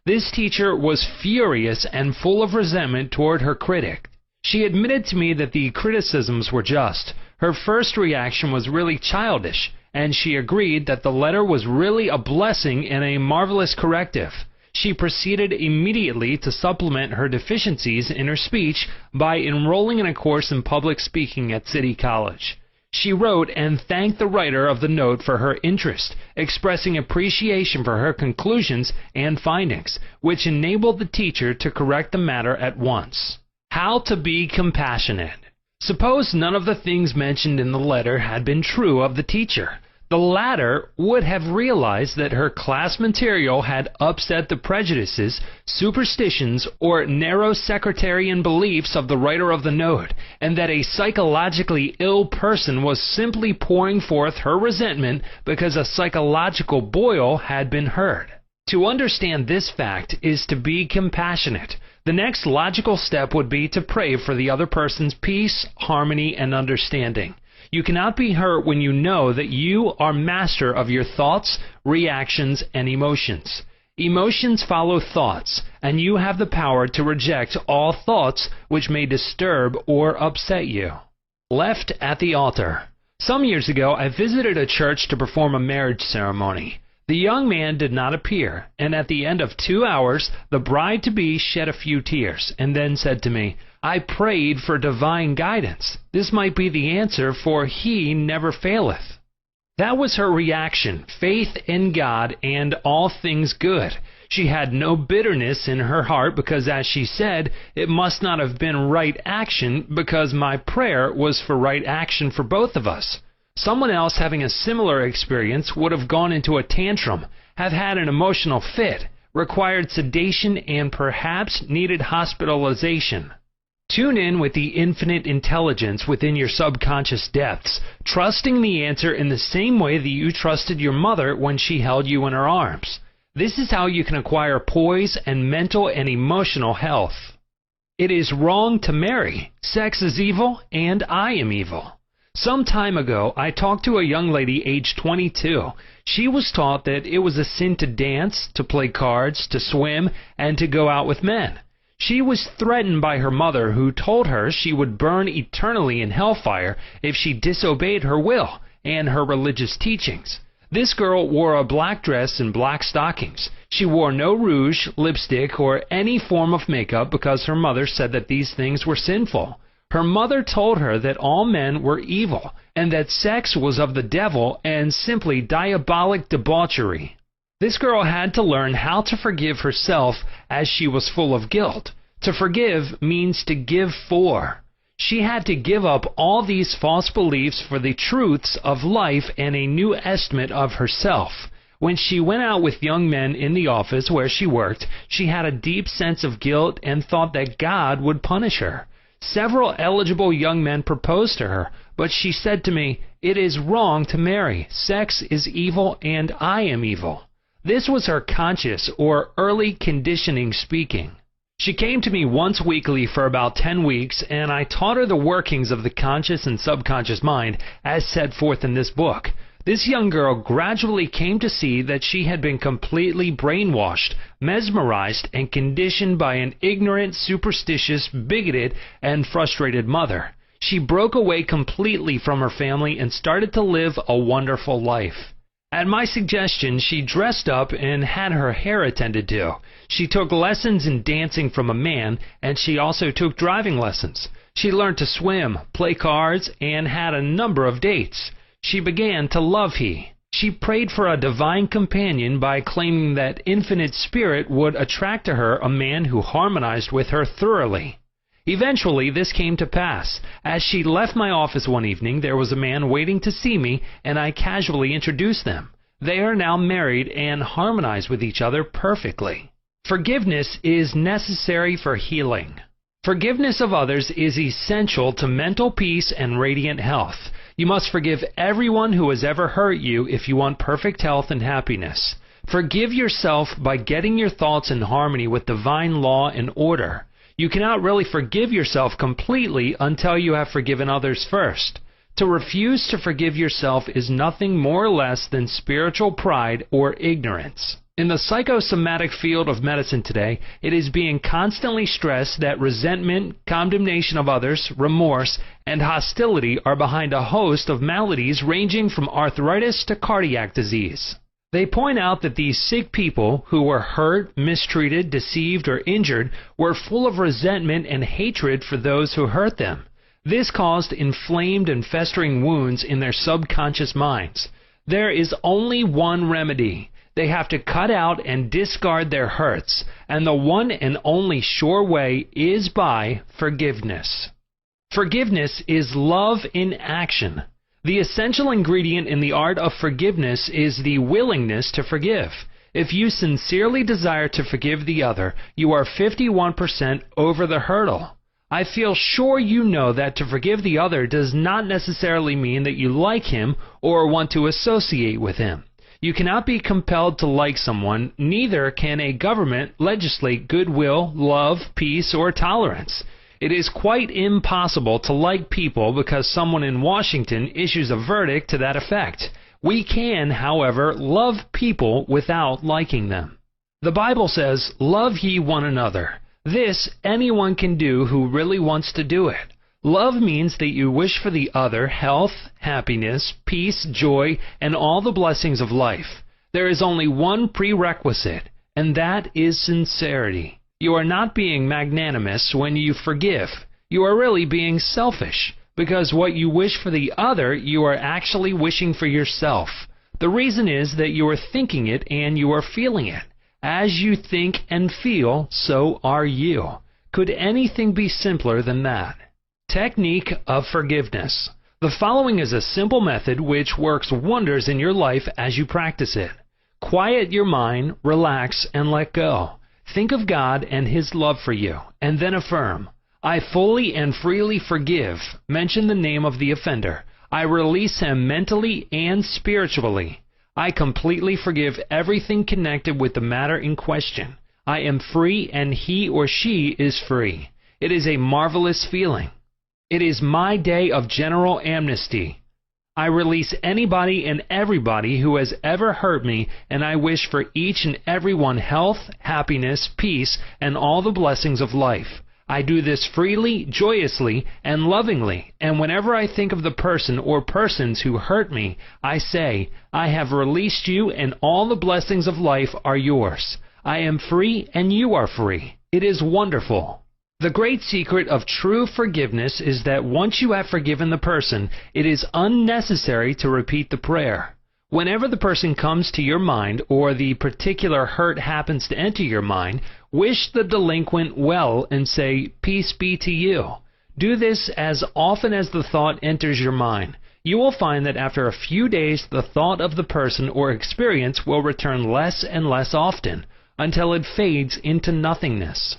This teacher was furious and full of resentment toward her critic. She admitted to me that the criticisms were just. Her first reaction was really childish, and she agreed that the letter was really a blessing and a marvelous corrective. She proceeded immediately to supplement her deficiencies in her speech by enrolling in a course in public speaking at City College. She wrote and thanked the writer of the note for her interest, expressing appreciation for her conclusions and findings, which enabled the teacher to correct the matter at once. How to be compassionate. Suppose none of the things mentioned in the letter had been true of the teacher. The latter would have realized that her class material had upset the prejudices, superstitions, or narrow sectarian beliefs of the writer of the note, and that a psychologically ill person was simply pouring forth her resentment because a psychological boil had been heard. To understand this fact is to be compassionate. The next logical step would be to pray for the other person's peace, harmony, and understanding. You cannot be hurt when you know that you are master of your thoughts, reactions, and emotions. Emotions follow thoughts, and you have the power to reject all thoughts which may disturb or upset you. Left at the altar. Some years ago, I visited a church to perform a marriage ceremony. The young man did not appear, and at the end of 2 hours, the bride-to-be shed a few tears, and then said to me, "I prayed for divine guidance. This might be the answer, for he never faileth." That was her reaction, faith in God and all things good. She had no bitterness in her heart because, as she said, it must not have been right action because my prayer was for right action for both of us. Someone else having a similar experience would have gone into a tantrum, have had an emotional fit, required sedation, and perhaps needed hospitalization. Tune in with the infinite intelligence within your subconscious depths, trusting the answer in the same way that you trusted your mother when she held you in her arms. This is how you can acquire poise and mental and emotional health. It is wrong to marry. Sex is evil, and I am evil. Some time ago, I talked to a young lady aged 22. She was taught that it was a sin to dance, to play cards, to swim, and to go out with men. She was threatened by her mother, who told her she would burn eternally in hellfire if she disobeyed her will and her religious teachings. This girl wore a black dress and black stockings. She wore no rouge, lipstick, or any form of makeup because her mother said that these things were sinful. Her mother told her that all men were evil, and that sex was of the devil and simply diabolic debauchery. This girl had to learn how to forgive herself as she was full of guilt. To forgive means to give for. She had to give up all these false beliefs for the truths of life and a new estimate of herself. When she went out with young men in the office where she worked, she had a deep sense of guilt and thought that God would punish her. Several eligible young men proposed to her, but she said to me, "It is wrong to marry. Sex is evil and I am evil." This was her conscious or early conditioning speaking. She came to me once weekly for about 10 weeks, and I taught her the workings of the conscious and subconscious mind as set forth in this book. This young girl gradually came to see that she had been completely brainwashed, mesmerized, and conditioned by an ignorant, superstitious, bigoted, and frustrated mother. She broke away completely from her family and started to live a wonderful life. At my suggestion, she dressed up and had her hair attended to. She took lessons in dancing from a man, and she also took driving lessons. She learned to swim, play cards, and had a number of dates. She began to love he. She prayed for a divine companion by claiming that infinite spirit would attract to her a man who harmonized with her thoroughly. Eventually, this came to pass. As she left my office one evening, there was a man waiting to see me, and I casually introduced them. They are now married and harmonize with each other perfectly. Forgiveness is necessary for healing. Forgiveness of others is essential to mental peace and radiant health. You must forgive everyone who has ever hurt you if you want perfect health and happiness. Forgive yourself by getting your thoughts in harmony with divine law and order. You cannot really forgive yourself completely until you have forgiven others first. To refuse to forgive yourself is nothing more or less than spiritual pride or ignorance. In the psychosomatic field of medicine today, it is being constantly stressed that resentment, condemnation of others, remorse, and hostility are behind a host of maladies ranging from arthritis to cardiac disease. They point out that these sick people who were hurt, mistreated, deceived, or injured were full of resentment and hatred for those who hurt them. This caused inflamed and festering wounds in their subconscious minds. There is only one remedy. They have to cut out and discard their hurts, and the one and only sure way is by forgiveness. Forgiveness is love in action. The essential ingredient in the art of forgiveness is the willingness to forgive. If you sincerely desire to forgive the other, you are 51% over the hurdle. I feel sure you know that to forgive the other does not necessarily mean that you like him or want to associate with him. You cannot be compelled to like someone, neither can a government legislate goodwill, love, peace, or tolerance. It is quite impossible to like people because someone in Washington issues a verdict to that effect. We can, however, love people without liking them. The Bible says, "Love ye one another." This anyone can do who really wants to do it. Love means that you wish for the other health, happiness, peace, joy, and all the blessings of life. There is only one prerequisite, and that is sincerity. You are not being magnanimous when you forgive. You are really being selfish, because what you wish for the other, you are actually wishing for yourself. The reason is that you are thinking it and you are feeling it. As you think and feel, so are you. Could anything be simpler than that? Technique of forgiveness. The following is a simple method which works wonders in your life as you practice it. Quiet your mind, relax, and let go. Think of God and His love for you, and then affirm, "I fully and freely forgive." Mention the name of the offender. I release him mentally and spiritually. I completely forgive everything connected with the matter in question. I am free and he or she is free. It is a marvelous feeling. It is my day of general amnesty. I release anybody and everybody who has ever hurt me, and I wish for each and every one health, happiness, peace, and all the blessings of life. I do this freely, joyously, and lovingly, and whenever I think of the person or persons who hurt me, I say, "I have released you, and all the blessings of life are yours. I am free, and you are free." It is wonderful. The great secret of true forgiveness is that once you have forgiven the person, it is unnecessary to repeat the prayer. Whenever the person comes to your mind or the particular hurt happens to enter your mind, wish the delinquent well and say, "Peace be to you." Do this as often as the thought enters your mind. You will find that after a few days, the thought of the person or experience will return less and less often, until it fades into nothingness.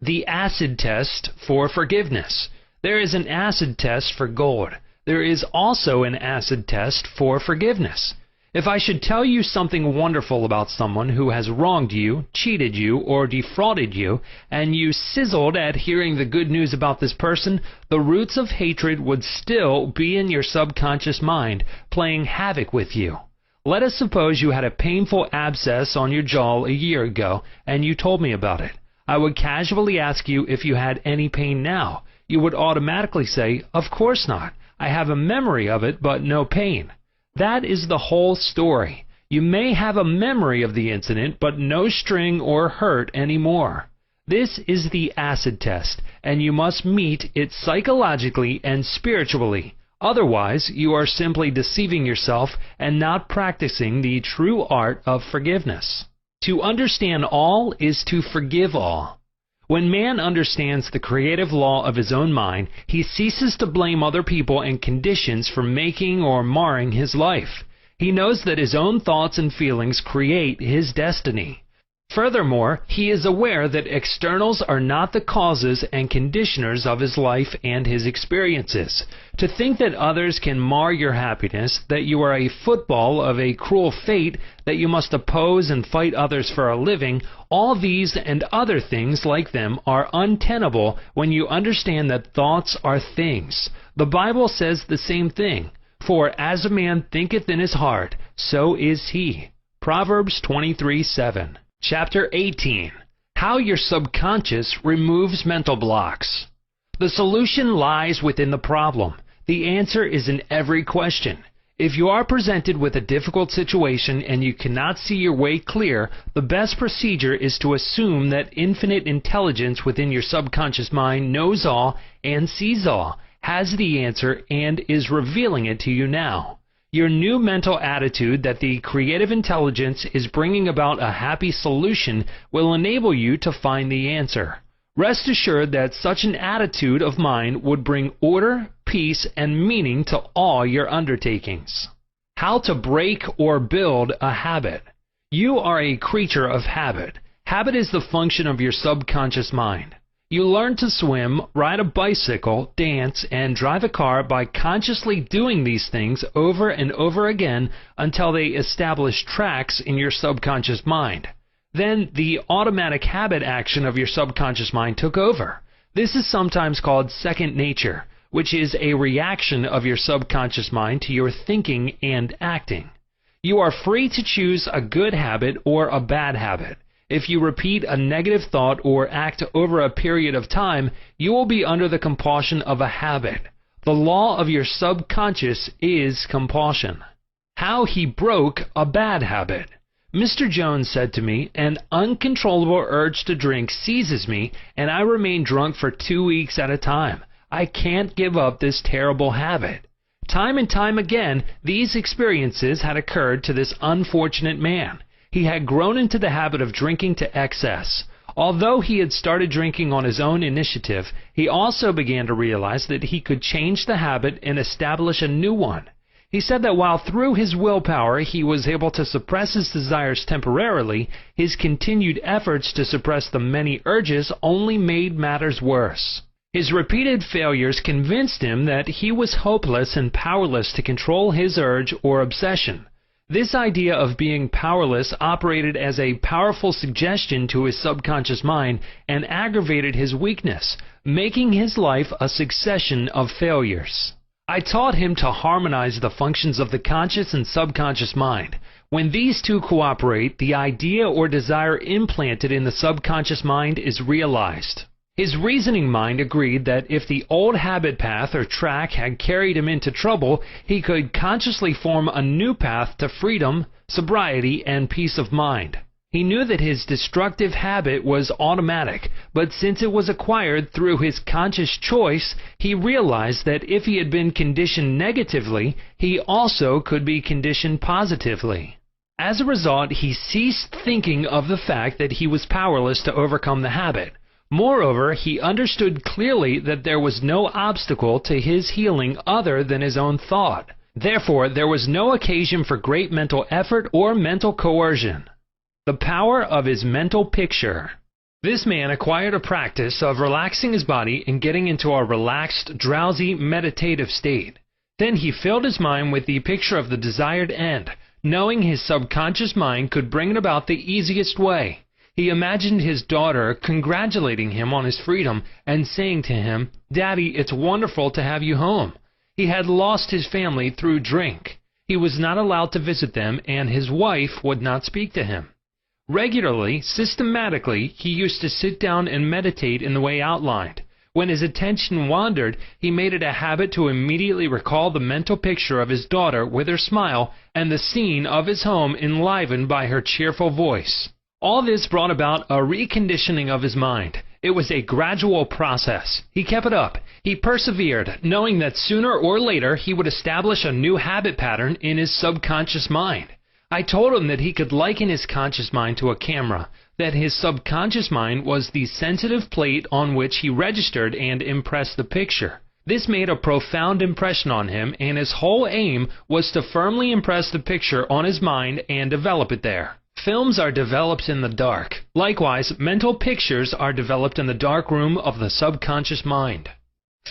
The acid test for forgiveness. There is an acid test for gold. There is also an acid test for forgiveness. If I should tell you something wonderful about someone who has wronged you, cheated you, or defrauded you, and you sizzled at hearing the good news about this person, the roots of hatred would still be in your subconscious mind, playing havoc with you. Let us suppose you had a painful abscess on your jaw a year ago, and you told me about it. I would casually ask you if you had any pain now. You would automatically say, "Of course not. I have a memory of it, but no pain." That is the whole story. You may have a memory of the incident, but no sting or hurt anymore. This is the acid test, and you must meet it psychologically and spiritually. Otherwise, you are simply deceiving yourself and not practicing the true art of forgiveness. To understand all is to forgive all. When man understands the creative law of his own mind, he ceases to blame other people and conditions for making or marring his life. He knows that his own thoughts and feelings create his destiny. Furthermore, he is aware that externals are not the causes and conditioners of his life and his experiences. To think that others can mar your happiness, that you are a football of a cruel fate, that you must oppose and fight others for a living, all these and other things like them are untenable when you understand that thoughts are things. The Bible says the same thing. For as a man thinketh in his heart, so is he. Proverbs 23:7. Chapter 18. How your subconscious removes mental blocks. The solution lies within the problem. The answer is in every question. If you are presented with a difficult situation and you cannot see your way clear, the best procedure is to assume that infinite intelligence within your subconscious mind knows all and sees all, has the answer, and is revealing it to you now. Your new mental attitude that the creative intelligence is bringing about a happy solution will enable you to find the answer. Rest assured that such an attitude of mind would bring order, peace, and meaning to all your undertakings. How to break or build a habit. You are a creature of habit. Habit is the function of your subconscious mind. You learn to swim, ride a bicycle, dance, and drive a car by consciously doing these things over and over again until they establish tracks in your subconscious mind. Then the automatic habit action of your subconscious mind took over. This is sometimes called second nature, which is a reaction of your subconscious mind to your thinking and acting. You are free to choose a good habit or a bad habit. If you repeat a negative thought or act over a period of time, you will be under the compulsion of a habit. The law of your subconscious is compulsion. How he broke a bad habit. Mr. Jones said to me, "An uncontrollable urge to drink seizes me, and I remain drunk for 2 weeks at a time. I can't give up this terrible habit." Time and time again, these experiences had occurred to this unfortunate man. He had grown into the habit of drinking to excess. Although he had started drinking on his own initiative, he also began to realize that he could change the habit and establish a new one. He said that while through his willpower he was able to suppress his desires temporarily, his continued efforts to suppress the many urges only made matters worse. His repeated failures convinced him that he was hopeless and powerless to control his urge or obsession. This idea of being powerless operated as a powerful suggestion to his subconscious mind and aggravated his weakness, making his life a succession of failures. I taught him to harmonize the functions of the conscious and subconscious mind. When these two cooperate, the idea or desire implanted in the subconscious mind is realized. His reasoning mind agreed that if the old habit path or track had carried him into trouble, he could consciously form a new path to freedom, sobriety, and peace of mind. He knew that his destructive habit was automatic, but since it was acquired through his conscious choice, he realized that if he had been conditioned negatively, he also could be conditioned positively. As a result, he ceased thinking of the fact that he was powerless to overcome the habit. Moreover, he understood clearly that there was no obstacle to his healing other than his own thought. Therefore, there was no occasion for great mental effort or mental coercion. The power of his mental picture. This man acquired a practice of relaxing his body and getting into a relaxed, drowsy, meditative state. Then he filled his mind with the picture of the desired end, knowing his subconscious mind could bring it about the easiest way. He imagined his daughter congratulating him on his freedom and saying to him, "Daddy, it's wonderful to have you home." He had lost his family through drink. He was not allowed to visit them, and his wife would not speak to him. Regularly, systematically, he used to sit down and meditate in the way outlined. When his attention wandered, he made it a habit to immediately recall the mental picture of his daughter with her smile and the scene of his home enlivened by her cheerful voice. All this brought about a reconditioning of his mind. It was a gradual process. He kept it up. He persevered, knowing that sooner or later he would establish a new habit pattern in his subconscious mind. I told him that he could liken his conscious mind to a camera, that his subconscious mind was the sensitive plate on which he registered and impressed the picture. This made a profound impression on him, and his whole aim was to firmly impress the picture on his mind and develop it there. Films are developed in the dark. Likewise, mental pictures are developed in the dark room of the subconscious mind.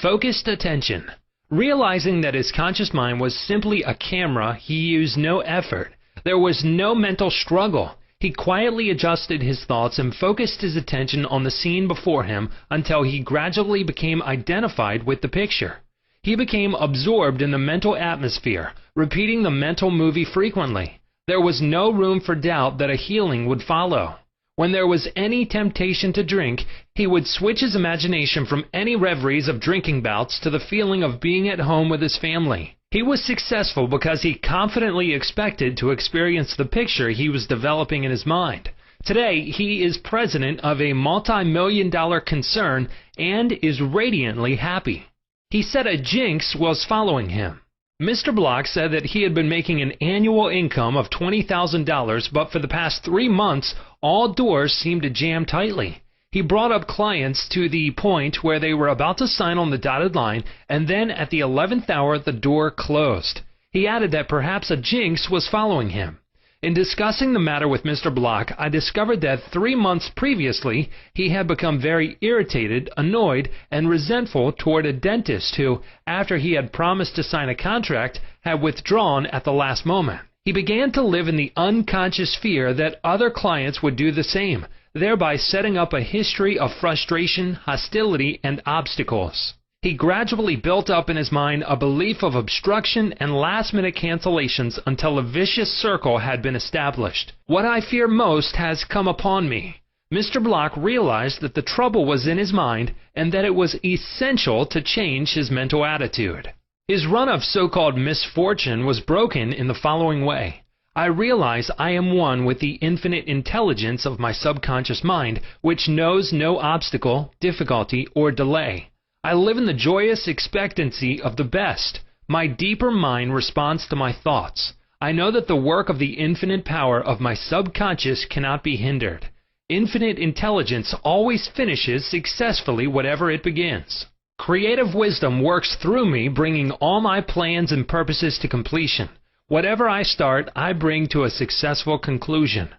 Focused attention. Realizing that his conscious mind was simply a camera, he used no effort. There was no mental struggle. He quietly adjusted his thoughts and focused his attention on the scene before him until he gradually became identified with the picture. He became absorbed in the mental atmosphere, repeating the mental movie frequently. There was no room for doubt that a healing would follow. When there was any temptation to drink, he would switch his imagination from any reveries of drinking bouts to the feeling of being at home with his family. He was successful because he confidently expected to experience the picture he was developing in his mind. Today, he is president of a multi-million-dollar concern and is radiantly happy. He said a jinx was following him. Mr. Block said that he had been making an annual income of $20,000, but for the past 3 months, all doors seemed to jam tightly. He brought up clients to the point where they were about to sign on the dotted line, and then at the 11th hour, the door closed. He added that perhaps a jinx was following him. In discussing the matter with Mr. Block, I discovered that 3 months previously, he had become very irritated, annoyed, and resentful toward a dentist who, after he had promised to sign a contract, had withdrawn at the last moment. He began to live in the unconscious fear that other clients would do the same, thereby setting up a history of frustration, hostility, and obstacles. He gradually built up in his mind a belief of obstruction and last-minute cancellations until a vicious circle had been established. What I fear most has come upon me. Mr. Block realized that the trouble was in his mind and that it was essential to change his mental attitude. His run of so-called misfortune was broken in the following way. I realize I am one with the infinite intelligence of my subconscious mind, which knows no obstacle, difficulty, or delay. I live in the joyous expectancy of the best. My deeper mind responds to my thoughts. I know that the work of the infinite power of my subconscious cannot be hindered. Infinite intelligence always finishes successfully whatever it begins. Creative wisdom works through me, bringing all my plans and purposes to completion. Whatever I start, I bring to a successful conclusion.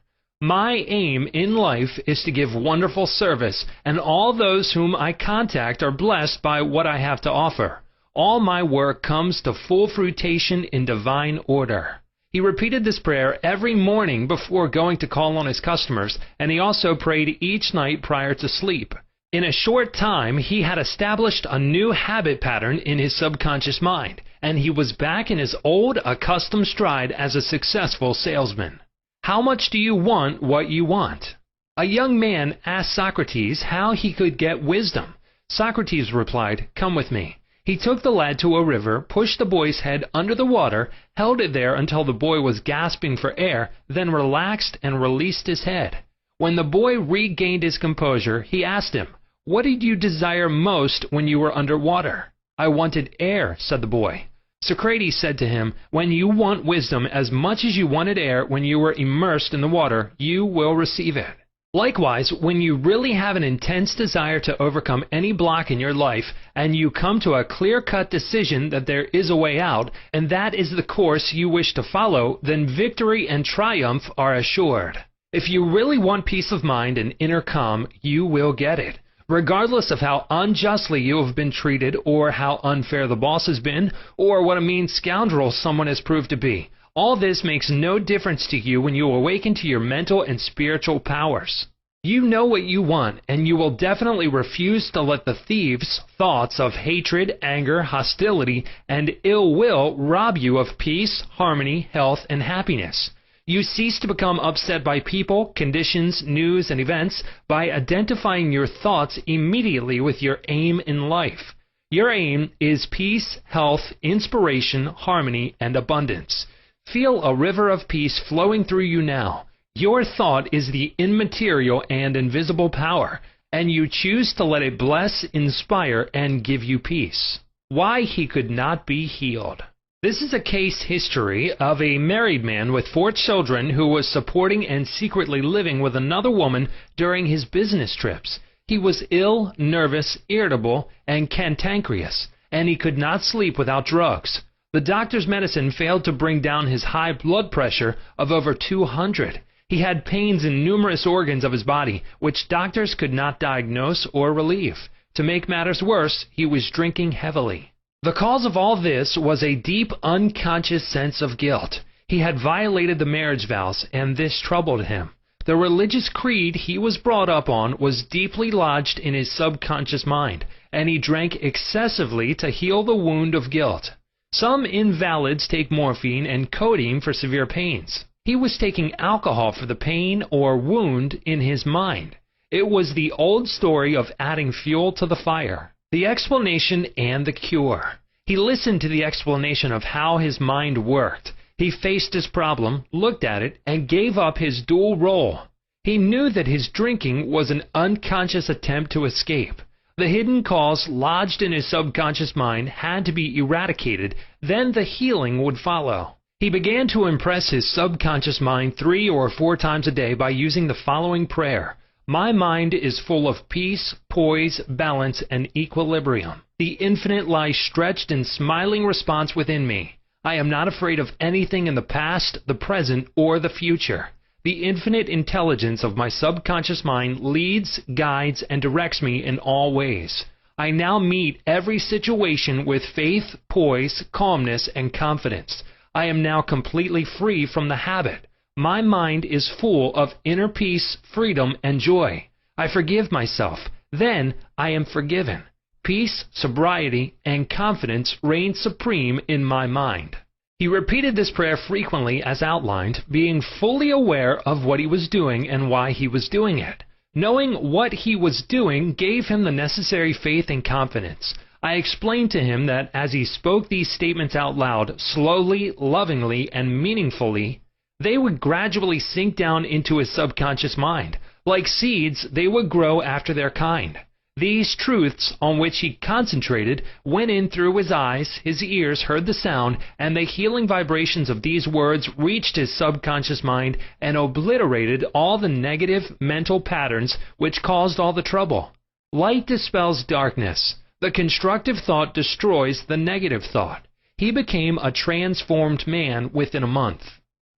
My aim in life is to give wonderful service, and all those whom I contact are blessed by what I have to offer. All my work comes to full fruition in divine order. He repeated this prayer every morning before going to call on his customers, and he also prayed each night prior to sleep. In a short time, he had established a new habit pattern in his subconscious mind, and he was back in his old accustomed stride as a successful salesman. How much do you want what you want? A young man asked Socrates how he could get wisdom. Socrates replied, "Come with me." He took the lad to a river, pushed the boy's head under the water, held it there until the boy was gasping for air, then relaxed and released his head. When the boy regained his composure, he asked him, "What did you desire most when you were under water?" "I wanted air," said the boy. Socrates said to him, "When you want wisdom as much as you wanted air when you were immersed in the water, you will receive it." Likewise, when you really have an intense desire to overcome any block in your life, and you come to a clear-cut decision that there is a way out, and that is the course you wish to follow, then victory and triumph are assured. If you really want peace of mind and inner calm, you will get it. Regardless of how unjustly you have been treated, or how unfair the boss has been, or what a mean scoundrel someone has proved to be, all this makes no difference to you when you awaken to your mental and spiritual powers. You know what you want, and you will definitely refuse to let the thieves' thoughts of hatred, anger, hostility, and ill will rob you of peace, harmony, health, and happiness. You cease to become upset by people, conditions, news, and events by identifying your thoughts immediately with your aim in life. Your aim is peace, health, inspiration, harmony, and abundance. Feel a river of peace flowing through you now. Your thought is the immaterial and invisible power, and you choose to let it bless, inspire, and give you peace. Why he could not be healed. This is a case history of a married man with 4 children who was supporting and secretly living with another woman during his business trips. He was ill, nervous, irritable, and cantankerous, and he could not sleep without drugs. The doctor's medicine failed to bring down his high blood pressure of over 200. He had pains in numerous organs of his body, which doctors could not diagnose or relieve. To make matters worse, he was drinking heavily. The cause of all this was a deep, unconscious sense of guilt. He had violated the marriage vows, and this troubled him. The religious creed he was brought up on was deeply lodged in his subconscious mind, and he drank excessively to heal the wound of guilt. Some invalids take morphine and codeine for severe pains. He was taking alcohol for the pain or wound in his mind. It was the old story of adding fuel to the fire. The explanation and the cure. He listened to the explanation of how his mind worked. He faced his problem, looked at it, and gave up his dual role. He knew that his drinking was an unconscious attempt to escape. The hidden cause lodged in his subconscious mind had to be eradicated, then the healing would follow. He began to impress his subconscious mind 3 or 4 times a day by using the following prayer. My mind is full of peace, poise, balance, and equilibrium. The infinite lies stretched in smiling response within me. I am not afraid of anything in the past, the present, or the future. The infinite intelligence of my subconscious mind leads, guides, and directs me in all ways. I now meet every situation with faith, poise, calmness, and confidence. I am now completely free from the habit. My mind is full of inner peace, freedom, and joy. I forgive myself. Then I am forgiven. Peace, sobriety, and confidence reign supreme in my mind. He repeated this prayer frequently as outlined, being fully aware of what he was doing and why he was doing it. Knowing what he was doing gave him the necessary faith and confidence. I explained to him that as he spoke these statements out loud, slowly, lovingly, and meaningfully, they would gradually sink down into his subconscious mind. Like seeds, they would grow after their kind. These truths on which he concentrated went in through his eyes, his ears heard the sound, and the healing vibrations of these words reached his subconscious mind and obliterated all the negative mental patterns which caused all the trouble. Light dispels darkness. The constructive thought destroys the negative thought. He became a transformed man within a month.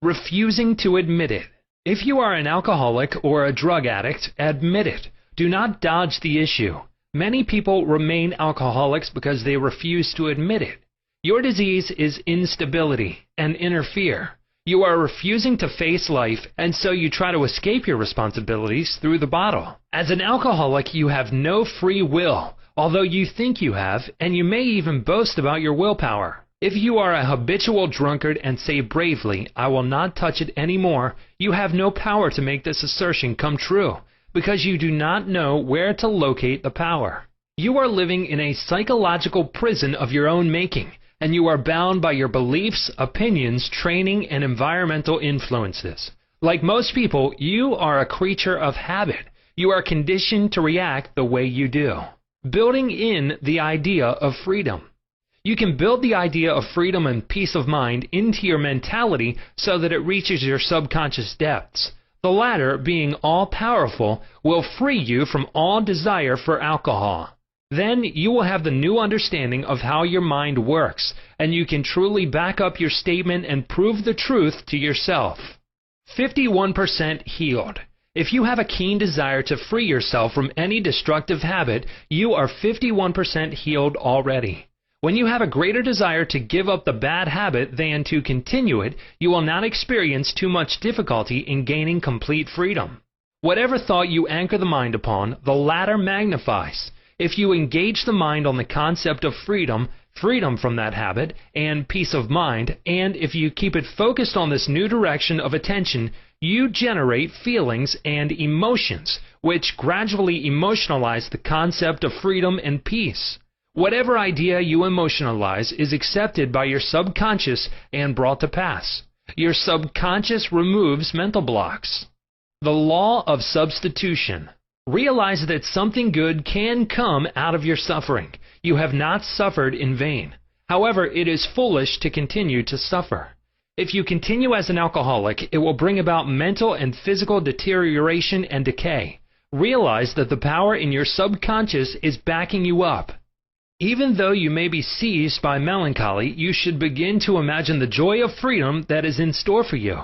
Refusing to admit it. If you are an alcoholic or a drug addict, admit it. Do not dodge the issue. Many people remain alcoholics because they refuse to admit it. Your disease is instability and inner fear. You are refusing to face life, and so you try to escape your responsibilities through the bottle. As an alcoholic, you have no free will, although you think you have, and you may even boast about your willpower. If you are a habitual drunkard and say bravely, I will not touch it anymore, you have no power to make this assertion come true, because you do not know where to locate the power. You are living in a psychological prison of your own making, and you are bound by your beliefs, opinions, training, and environmental influences. Like most people, you are a creature of habit. You are conditioned to react the way you do. Building in the idea of freedom. You can build the idea of freedom and peace of mind into your mentality so that it reaches your subconscious depths. The latter, being all-powerful, will free you from all desire for alcohol. Then you will have the new understanding of how your mind works, and you can truly back up your statement and prove the truth to yourself. 51% healed. If you have a keen desire to free yourself from any destructive habit, you are 51% healed already. When you have a greater desire to give up the bad habit than to continue it, you will not experience too much difficulty in gaining complete freedom. Whatever thought you anchor the mind upon, the latter magnifies. If you engage the mind on the concept of freedom, freedom from that habit, and peace of mind, and if you keep it focused on this new direction of attention, you generate feelings and emotions, which gradually emotionalize the concept of freedom and peace. Whatever idea you emotionalize is accepted by your subconscious and brought to pass. Your subconscious removes mental blocks. The law of substitution. Realize that something good can come out of your suffering. You have not suffered in vain. However, it is foolish to continue to suffer. If you continue as an alcoholic, it will bring about mental and physical deterioration and decay. Realize that the power in your subconscious is backing you up. Even though you may be seized by melancholy, you should begin to imagine the joy of freedom that is in store for you.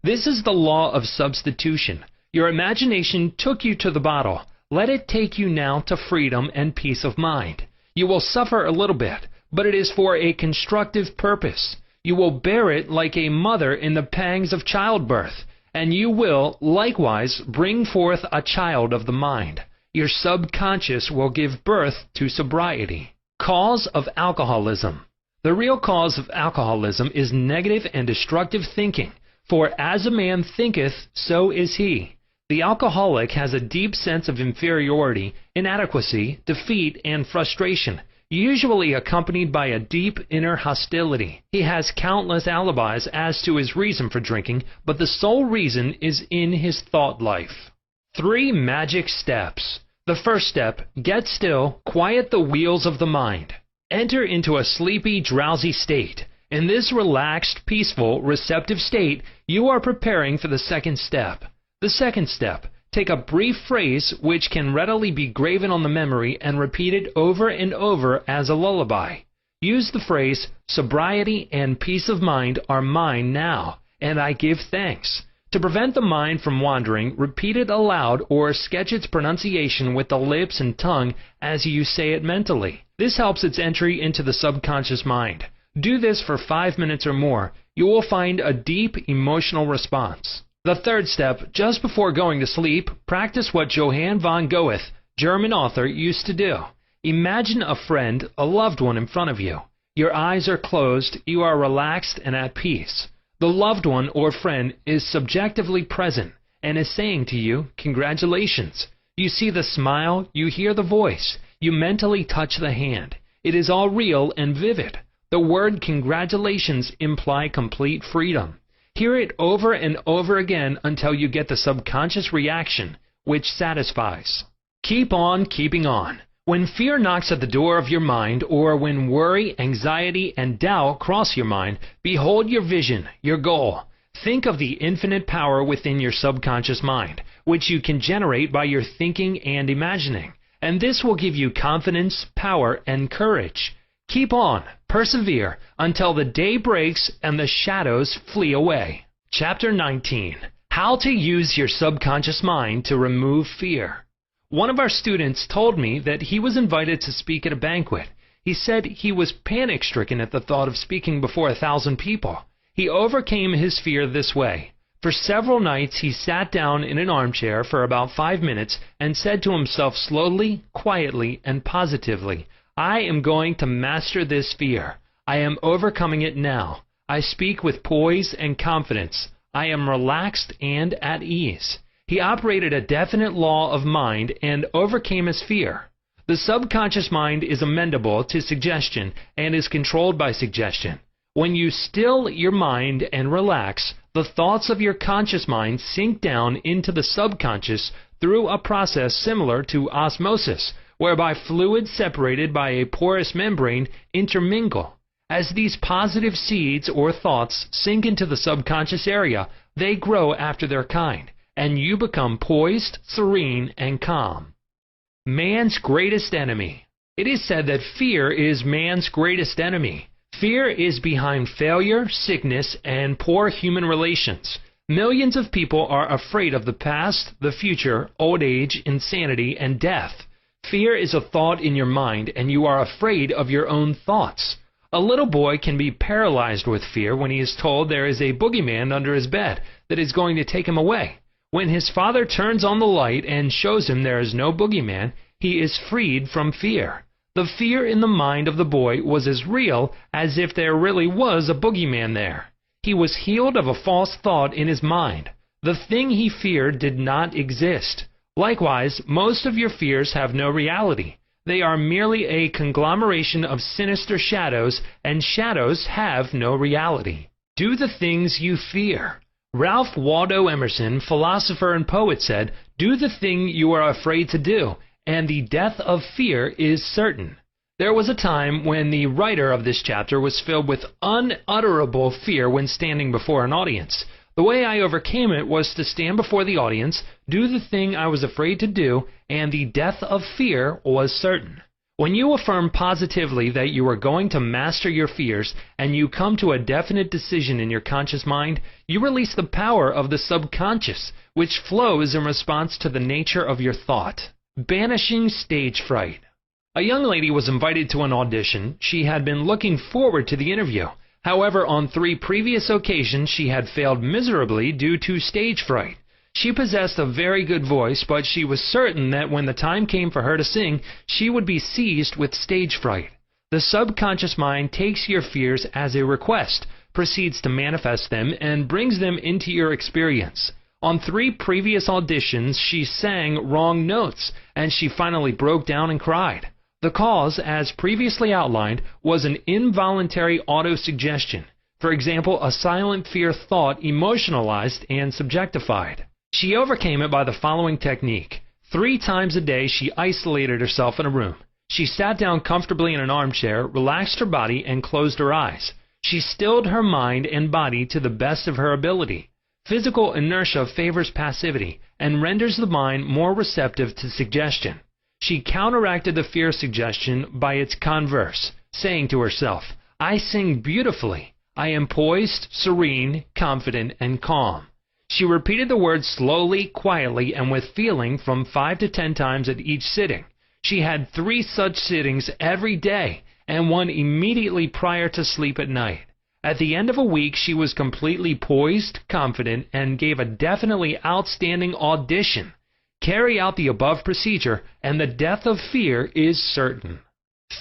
This is the law of substitution. Your imagination took you to the bottle. Let it take you now to freedom and peace of mind. You will suffer a little bit, but it is for a constructive purpose. You will bear it like a mother in the pangs of childbirth, and you will, likewise, bring forth a child of the mind. Your subconscious will give birth to sobriety. Cause of alcoholism. The real cause of alcoholism is negative and destructive thinking, for as a man thinketh, so is he. The alcoholic has a deep sense of inferiority, inadequacy, defeat, and frustration, usually accompanied by a deep inner hostility. He has countless alibis as to his reason for drinking, but the sole reason is in his thought life. 3 magic steps. The first step, get still, quiet the wheels of the mind. Enter into a sleepy, drowsy state. In this relaxed, peaceful, receptive state, you are preparing for the second step. The second step, take a brief phrase which can readily be graven on the memory and repeated over and over as a lullaby. Use the phrase, sobriety and peace of mind are mine now, and I give thanks. To prevent the mind from wandering, repeat it aloud or sketch its pronunciation with the lips and tongue as you say it mentally. This helps its entry into the subconscious mind. Do this for 5 minutes or more. You will find a deep emotional response. The third step, just before going to sleep, practice what Johann von Goethe, German author, used to do. Imagine a friend, a loved one in front of you. Your eyes are closed, you are relaxed and at peace. The loved one or friend is subjectively present and is saying to you, congratulations. You see the smile, you hear the voice, you mentally touch the hand. It is all real and vivid. The word congratulations imply complete freedom. Hear it over and over again until you get the subconscious reaction, which satisfies. Keep on keeping on. When fear knocks at the door of your mind, or when worry, anxiety, and doubt cross your mind, behold your vision, your goal. Think of the infinite power within your subconscious mind, which you can generate by your thinking and imagining. And this will give you confidence, power, and courage. Keep on, persevere, until the day breaks and the shadows flee away. Chapter 19. How to use your subconscious mind to remove fear. One of our students told me that he was invited to speak at a banquet. He said he was panic-stricken at the thought of speaking before 1,000 people. He overcame his fear this way. For several nights he sat down in an armchair for about 5 minutes and said to himself slowly, quietly, and positively, I am going to master this fear. I am overcoming it now. I speak with poise and confidence. I am relaxed and at ease. He operated a definite law of mind and overcame his fear. The subconscious mind is amendable to suggestion and is controlled by suggestion. When you still your mind and relax, the thoughts of your conscious mind sink down into the subconscious through a process similar to osmosis, whereby fluids separated by a porous membrane intermingle. As these positive seeds or thoughts sink into the subconscious area, they grow after their kind, and you become poised, serene, and calm. Man's greatest enemy. It is said that fear is man's greatest enemy. Fear is behind failure, sickness, and poor human relations. Millions of people are afraid of the past, the future, old age, insanity, and death. Fear is a thought in your mind, and you are afraid of your own thoughts. A little boy can be paralyzed with fear when he is told there is a boogeyman under his bed that is going to take him away. When his father turns on the light and shows him there is no boogeyman, he is freed from fear. The fear in the mind of the boy was as real as if there really was a boogeyman there. He was healed of a false thought in his mind. The thing he feared did not exist. Likewise, most of your fears have no reality. They are merely a conglomeration of sinister shadows, and shadows have no reality. Do the things you fear. Ralph Waldo Emerson, philosopher and poet, said, "Do the thing you are afraid to do, and the death of fear is certain." There was a time when the writer of this chapter was filled with unutterable fear when standing before an audience. The way I overcame it was to stand before the audience, do the thing I was afraid to do, and the death of fear was certain. When you affirm positively that you are going to master your fears and you come to a definite decision in your conscious mind, you release the power of the subconscious, which flows in response to the nature of your thought. Banishing stage fright. A young lady was invited to an audition. She had been looking forward to the interview. However, on 3 previous occasions she had failed miserably due to stage fright. She possessed a very good voice, but she was certain that when the time came for her to sing, she would be seized with stage fright. The subconscious mind takes your fears as a request, proceeds to manifest them, and brings them into your experience. On 3 previous auditions, she sang wrong notes, and she finally broke down and cried. The cause, as previously outlined, was an involuntary autosuggestion. For example, a silent fear thought emotionalized and subjectified. She overcame it by the following technique. 3 times a day she isolated herself in a room. She sat down comfortably in an armchair, relaxed her body, and closed her eyes. She stilled her mind and body to the best of her ability. Physical inertia favors passivity and renders the mind more receptive to suggestion. She counteracted the fear suggestion by its converse, saying to herself, "I sing beautifully. I am poised, serene, confident, and calm." She repeated the words slowly, quietly, and with feeling from 5 to 10 times at each sitting. She had 3 such sittings every day, and one immediately prior to sleep at night. At the end of a week, she was completely poised, confident, and gave a definitely outstanding audition. Carry out the above procedure, and the death of fear is certain.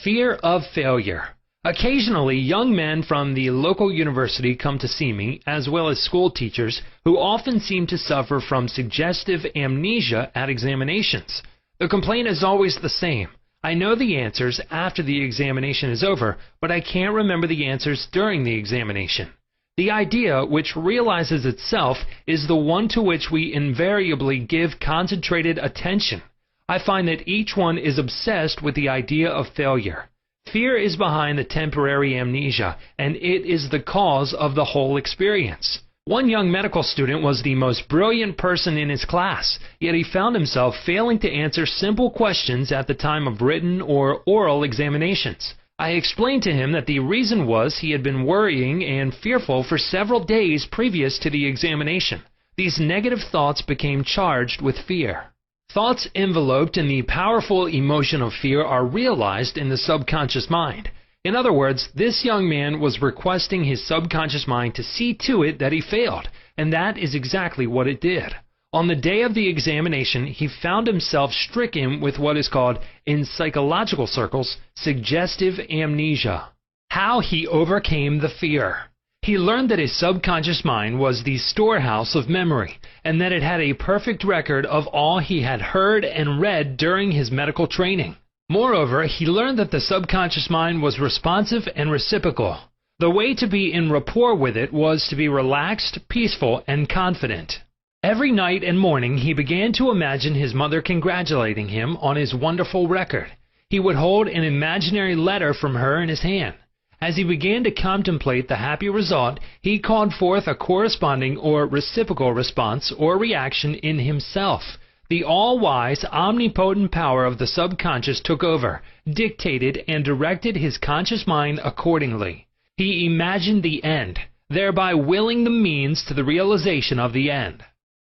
Fear of failure. Occasionally, young men from the local university come to see me, as well as school teachers, who often seem to suffer from suggestive amnesia at examinations. The complaint is always the same. I know the answers after the examination is over, but I can't remember the answers during the examination. The idea, which realizes itself, is the one to which we invariably give concentrated attention. I find that each one is obsessed with the idea of failure. Fear is behind the temporary amnesia, and it is the cause of the whole experience. One young medical student was the most brilliant person in his class, yet he found himself failing to answer simple questions at the time of written or oral examinations. I explained to him that the reason was he had been worrying and fearful for several days previous to the examination. These negative thoughts became charged with fear. Thoughts enveloped in the powerful emotion of fear are realized in the subconscious mind. In other words, this young man was requesting his subconscious mind to see to it that he failed, and that is exactly what it did. On the day of the examination, he found himself stricken with what is called, in psychological circles, suggestive amnesia. How he overcame the fear. He learned that his subconscious mind was the storehouse of memory, and that it had a perfect record of all he had heard and read during his medical training. Moreover, he learned that the subconscious mind was responsive and reciprocal. The way to be in rapport with it was to be relaxed, peaceful, and confident. Every night and morning he began to imagine his mother congratulating him on his wonderful record. He would hold an imaginary letter from her in his hand. As he began to contemplate the happy result, he called forth a corresponding or reciprocal response or reaction in himself. The all-wise, omnipotent power of the subconscious took over, dictated, and directed his conscious mind accordingly. He imagined the end, thereby willing the means to the realization of the end.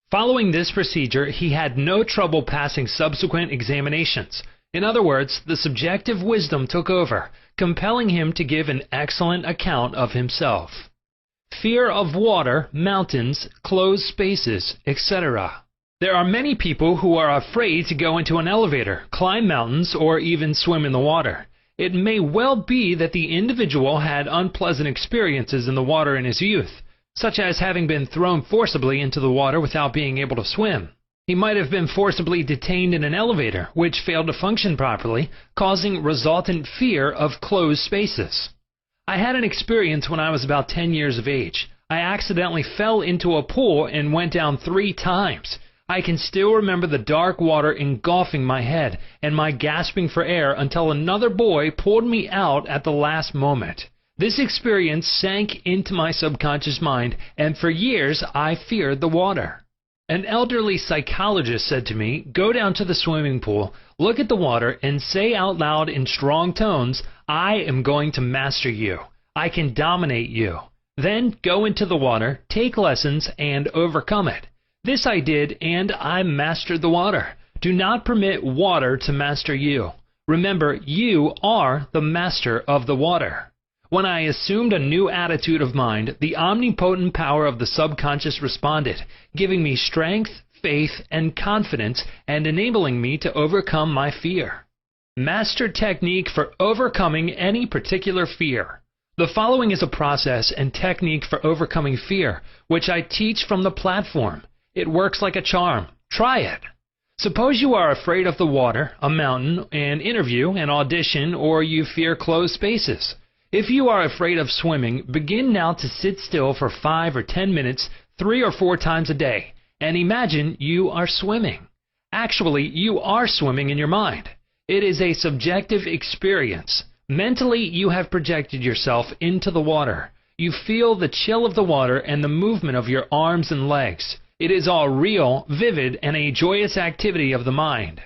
Following this procedure, he had no trouble passing subsequent examinations. In other words, the subjective wisdom took over, compelling him to give an excellent account of himself. Fear of water, mountains, closed spaces, etc. There are many people who are afraid to go into an elevator, climb mountains, or even swim in the water. It may well be that the individual had unpleasant experiences in the water in his youth, such as having been thrown forcibly into the water without being able to swim. He might have been forcibly detained in an elevator, which failed to function properly, causing resultant fear of closed spaces. I had an experience when I was about 10 years of age. I accidentally fell into a pool and went down 3 times. I can still remember the dark water engulfing my head and my gasping for air until another boy pulled me out at the last moment. This experience sank into my subconscious mind, and for years I feared the water. An elderly psychologist said to me, "Go down to the swimming pool, look at the water, and say out loud in strong tones, 'I am going to master you. I can dominate you.' Then go into the water, take lessons, and overcome it." This I did, and I mastered the water. Do not permit water to master you. Remember, you are the master of the water. When I assumed a new attitude of mind, the omnipotent power of the subconscious responded, giving me strength, faith, and confidence, and enabling me to overcome my fear. Master technique for overcoming any particular fear. The following is a process and technique for overcoming fear, which I teach from the platform. It works like a charm. Try it. Suppose you are afraid of the water, a mountain, an interview, an audition, or you fear closed spaces. If you are afraid of swimming, begin now to sit still for 5 or 10 minutes, 3 or 4 times a day, and imagine you are swimming. Actually, you are swimming in your mind. It is a subjective experience. Mentally, you have projected yourself into the water. You feel the chill of the water and the movement of your arms and legs. It is all real, vivid, and a joyous activity of the mind.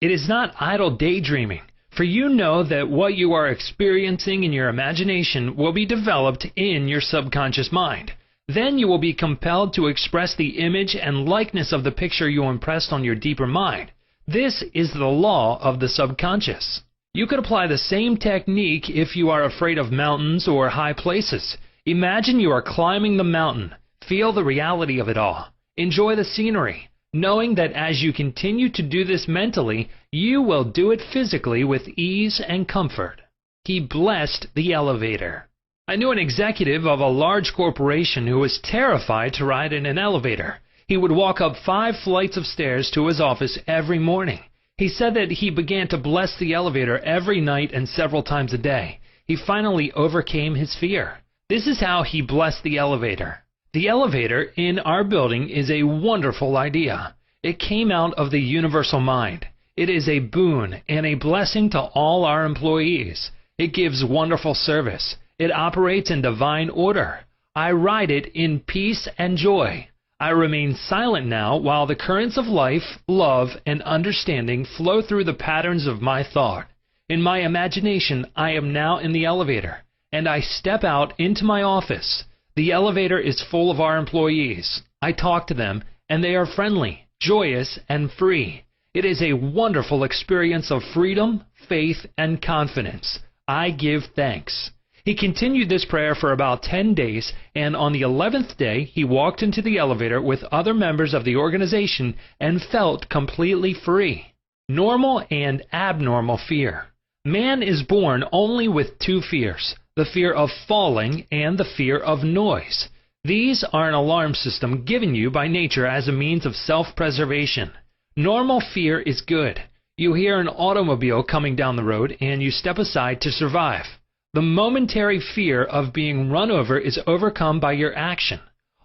It is not idle daydreaming, for you know that what you are experiencing in your imagination will be developed in your subconscious mind. Then you will be compelled to express the image and likeness of the picture you impressed on your deeper mind. This is the law of the subconscious. You could apply the same technique if you are afraid of mountains or high places. Imagine you are climbing the mountain. Feel the reality of it all. Enjoy the scenery, knowing that as you continue to do this mentally, you will do it physically with ease and comfort. He blessed the elevator. I knew an executive of a large corporation who was terrified to ride in an elevator. He would walk up 5 flights of stairs to his office every morning. He said that he began to bless the elevator every night and several times a day. He finally overcame his fear. This is how he blessed the elevator. The elevator in our building is a wonderful idea. It came out of the universal mind. It is a boon and a blessing to all our employees. It gives wonderful service. It operates in divine order. I ride it in peace and joy. I remain silent now while the currents of life, love, and understanding flow through the patterns of my thought. In my imagination, I am now in the elevator, and I step out into my office. The elevator is full of our employees. I talk to them, and they are friendly, joyous, and free. It is a wonderful experience of freedom, faith, and confidence. I give thanks. He continued this prayer for about 10 days, and on the 11th day, he walked into the elevator with other members of the organization and felt completely free. Normal and abnormal fear. Man is born only with 2 fears, the fear of falling and the fear of noise. These are an alarm system given you by nature as a means of self-preservation. Normal fear is good. You hear an automobile coming down the road and you step aside to survive. The momentary fear of being run over is overcome by your action.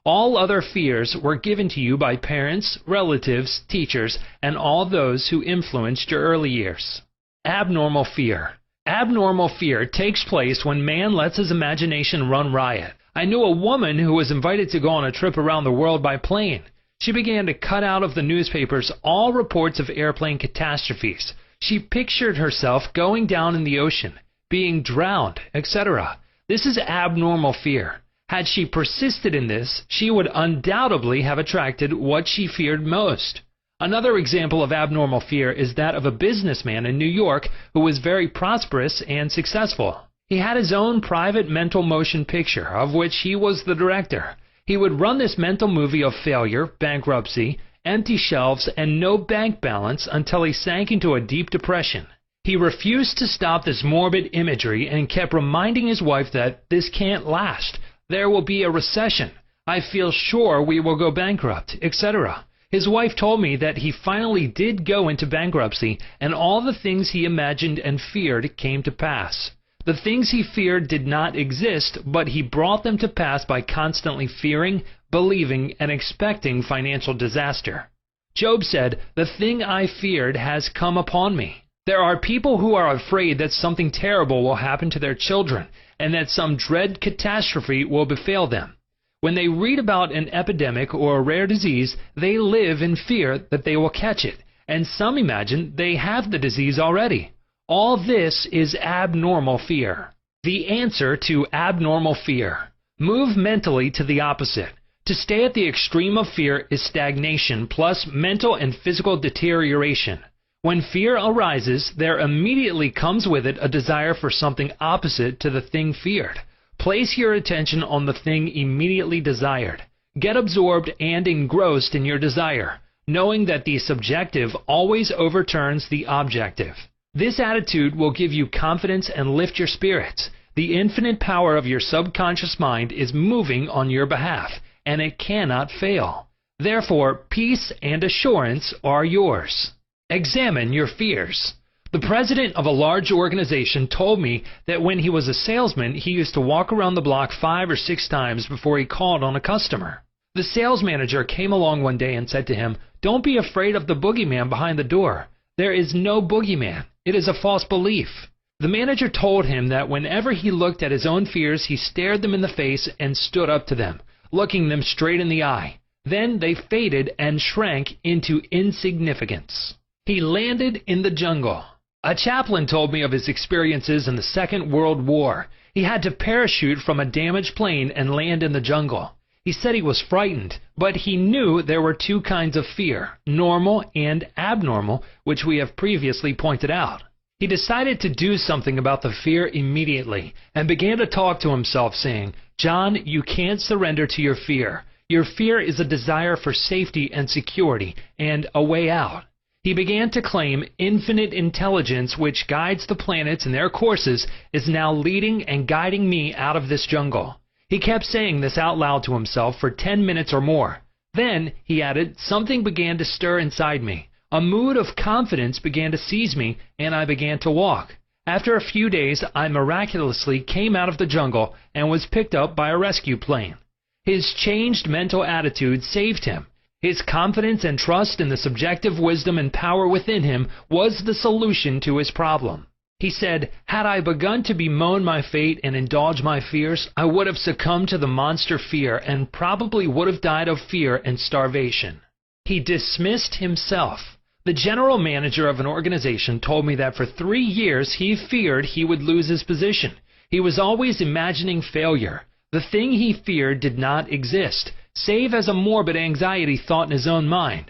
All other fears were given to you by parents, relatives, teachers, and all those who influenced your early years. Abnormal fear. Abnormal fear takes place when man lets his imagination run riot. I knew a woman who was invited to go on a trip around the world by plane. She began to cut out of the newspapers all reports of airplane catastrophes. She pictured herself going down in the ocean, being drowned, etc. This is abnormal fear. Had she persisted in this, she would undoubtedly have attracted what she feared most. Another example of abnormal fear is that of a businessman in New York who was very prosperous and successful. He had his own private mental motion picture, of which he was the director. He would run this mental movie of failure, bankruptcy, empty shelves, and no bank balance until he sank into a deep depression. He refused to stop this morbid imagery and kept reminding his wife that this can't last. There will be a recession. I feel sure we will go bankrupt, etc. His wife told me that he finally did go into bankruptcy, and all the things he imagined and feared came to pass. The things he feared did not exist, but he brought them to pass by constantly fearing, believing, and expecting financial disaster. Job said, "The thing I feared has come upon me." There are people who are afraid that something terrible will happen to their children, and that some dread catastrophe will befall them. When they read about an epidemic or a rare disease, they live in fear that they will catch it, and some imagine they have the disease already. All this is abnormal fear. The answer to abnormal fear: move mentally to the opposite. To stay at the extreme of fear is stagnation plus mental and physical deterioration. When fear arises, there immediately comes with it a desire for something opposite to the thing feared. Place your attention on the thing immediately desired. Get absorbed and engrossed in your desire, knowing that the subjective always overturns the objective. This attitude will give you confidence and lift your spirits. The infinite power of your subconscious mind is moving on your behalf, and it cannot fail. Therefore, peace and assurance are yours. Examine your fears. The president of a large organization told me that when he was a salesman, he used to walk around the block 5 or 6 times before he called on a customer. The sales manager came along one day and said to him, "Don't be afraid of the boogeyman behind the door. There is no boogeyman. It is a false belief." The manager told him that whenever he looked at his own fears, he stared them in the face and stood up to them, looking them straight in the eye. Then they faded and shrank into insignificance. He landed in the jungle. A chaplain told me of his experiences in the Second World War. He had to parachute from a damaged plane and land in the jungle. He said he was frightened, but he knew there were 2 kinds of fear, normal and abnormal, which we have previously pointed out. He decided to do something about the fear immediately and began to talk to himself, saying, "John, you can't surrender to your fear. Your fear is a desire for safety and security and a way out." He began to claim infinite intelligence which guides the planets in their courses is now leading and guiding me out of this jungle. He kept saying this out loud to himself for 10 minutes or more. Then, he added, something began to stir inside me. A mood of confidence began to seize me, and I began to walk. After a few days, I miraculously came out of the jungle and was picked up by a rescue plane. His changed mental attitude saved him. His confidence and trust in the subjective wisdom and power within him was the solution to his problem. He said, "Had I begun to bemoan my fate and indulge my fears, I would have succumbed to the monster fear and probably would have died of fear and starvation." He dismissed himself. The general manager of an organization told me that for 3 years he feared he would lose his position. He was always imagining failure. The thing he feared did not exist, save as a morbid anxiety thought in his own mind.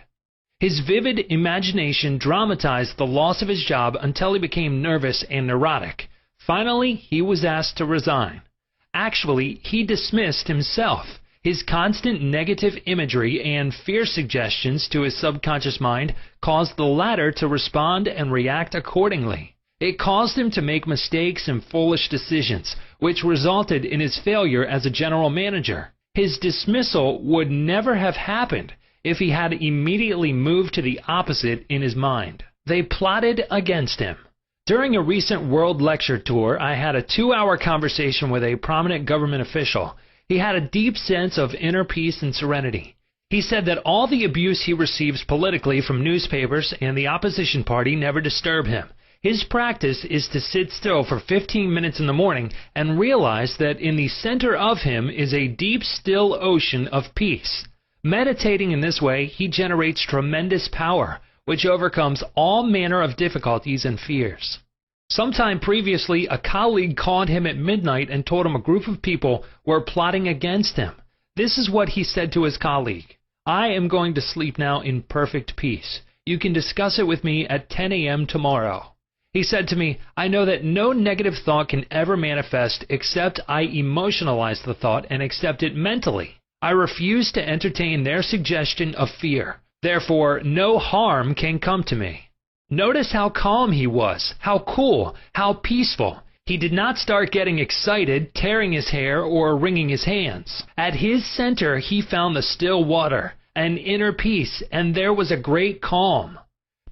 His vivid imagination dramatized the loss of his job until he became nervous and neurotic. Finally, he was asked to resign. Actually, he dismissed himself. His constant negative imagery and fear suggestions to his subconscious mind caused the latter to respond and react accordingly. It caused him to make mistakes and foolish decisions, which resulted in his failure as a general manager. His dismissal would never have happened if he had immediately moved to the opposite in his mind. They plotted against him. During a recent world lecture tour, I had a 2-hour conversation with a prominent government official. He had a deep sense of inner peace and serenity. He said that all the abuse he receives politically from newspapers and the opposition party never disturb him. His practice is to sit still for 15 minutes in the morning and realize that in the center of him is a deep, still ocean of peace. Meditating in this way, he generates tremendous power, which overcomes all manner of difficulties and fears. Sometime previously, a colleague called him at midnight and told him a group of people were plotting against him. This is what he said to his colleague: "I am going to sleep now in perfect peace. You can discuss it with me at 10 a.m. tomorrow." He said to me, "I know that no negative thought can ever manifest except I emotionalize the thought and accept it mentally. I refuse to entertain their suggestion of fear. Therefore, no harm can come to me." Notice how calm he was, how cool, how peaceful. He did not start getting excited, tearing his hair, or wringing his hands. At his center, he found the still water, an inner peace, and there was a great calm.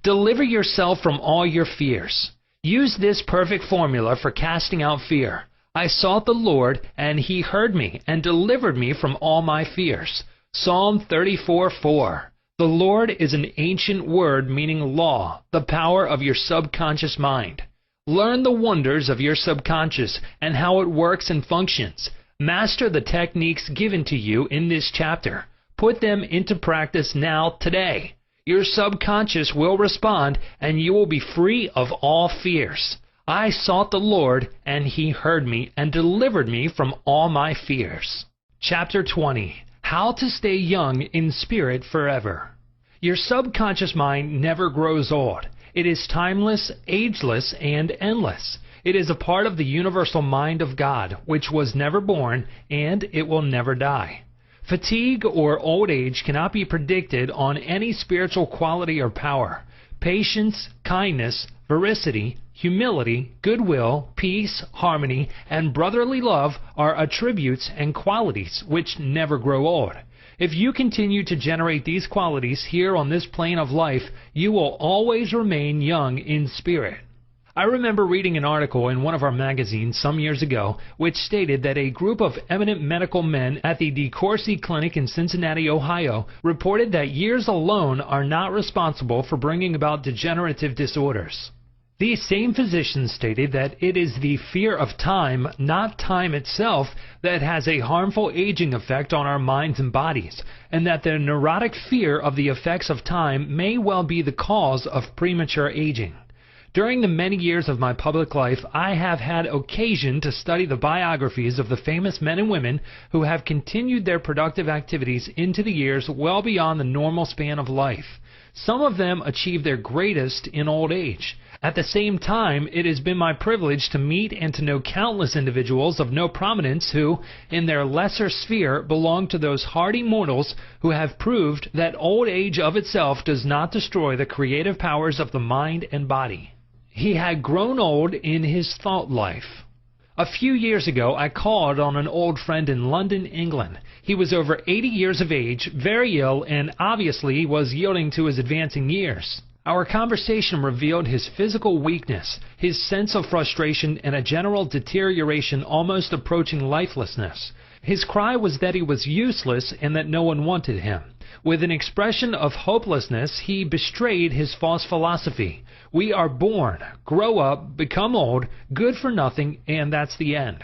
Deliver yourself from all your fears. Use this perfect formula for casting out fear. I sought the Lord, and he heard me and delivered me from all my fears. Psalm 34:4. The Lord is an ancient word meaning law, the power of your subconscious mind. Learn the wonders of your subconscious and how it works and functions. Master the techniques given to you in this chapter. Put them into practice now, today. Your subconscious will respond, and you will be free of all fears. I sought the Lord, and He heard me and delivered me from all my fears. Chapter 20. How to stay young in spirit forever. Your subconscious mind never grows old. It is timeless, ageless, and endless. It is a part of the universal mind of God, which was never born, and it will never die. Fatigue or old age cannot be predicted on any spiritual quality or power. Patience, kindness, veracity, humility, goodwill, peace, harmony, and brotherly love are attributes and qualities which never grow old. If you continue to generate these qualities here on this plane of life, you will always remain young in spirit. I remember reading an article in one of our magazines some years ago which stated that a group of eminent medical men at the DeCourcy Clinic in Cincinnati, Ohio, reported that years alone are not responsible for bringing about degenerative disorders. These same physicians stated that it is the fear of time, not time itself, that has a harmful aging effect on our minds and bodies, and that the neurotic fear of the effects of time may well be the cause of premature aging. During the many years of my public life, I have had occasion to study the biographies of the famous men and women who have continued their productive activities into the years well beyond the normal span of life. Some of them achieved their greatest in old age. At the same time, it has been my privilege to meet and to know countless individuals of no prominence who, in their lesser sphere, belong to those hardy mortals who have proved that old age of itself does not destroy the creative powers of the mind and body. He had grown old in his thought life. A few years ago, I called on an old friend in London, England. He was over 80 years of age, very ill, and obviously was yielding to his advancing years. Our conversation revealed his physical weakness, his sense of frustration, and a general deterioration almost approaching lifelessness. His cry was that he was useless and that no one wanted him. With an expression of hopelessness, he betrayed his false philosophy. We are born, grow up, become old, good for nothing, and that's the end.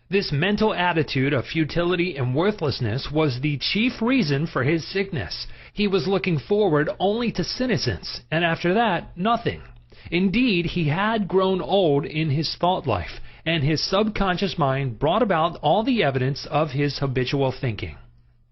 This mental attitude of futility and worthlessness was the chief reason for his sickness. He was looking forward only to senescence, and after that, nothing. Indeed, he had grown old in his thought life, and his subconscious mind brought about all the evidence of his habitual thinking.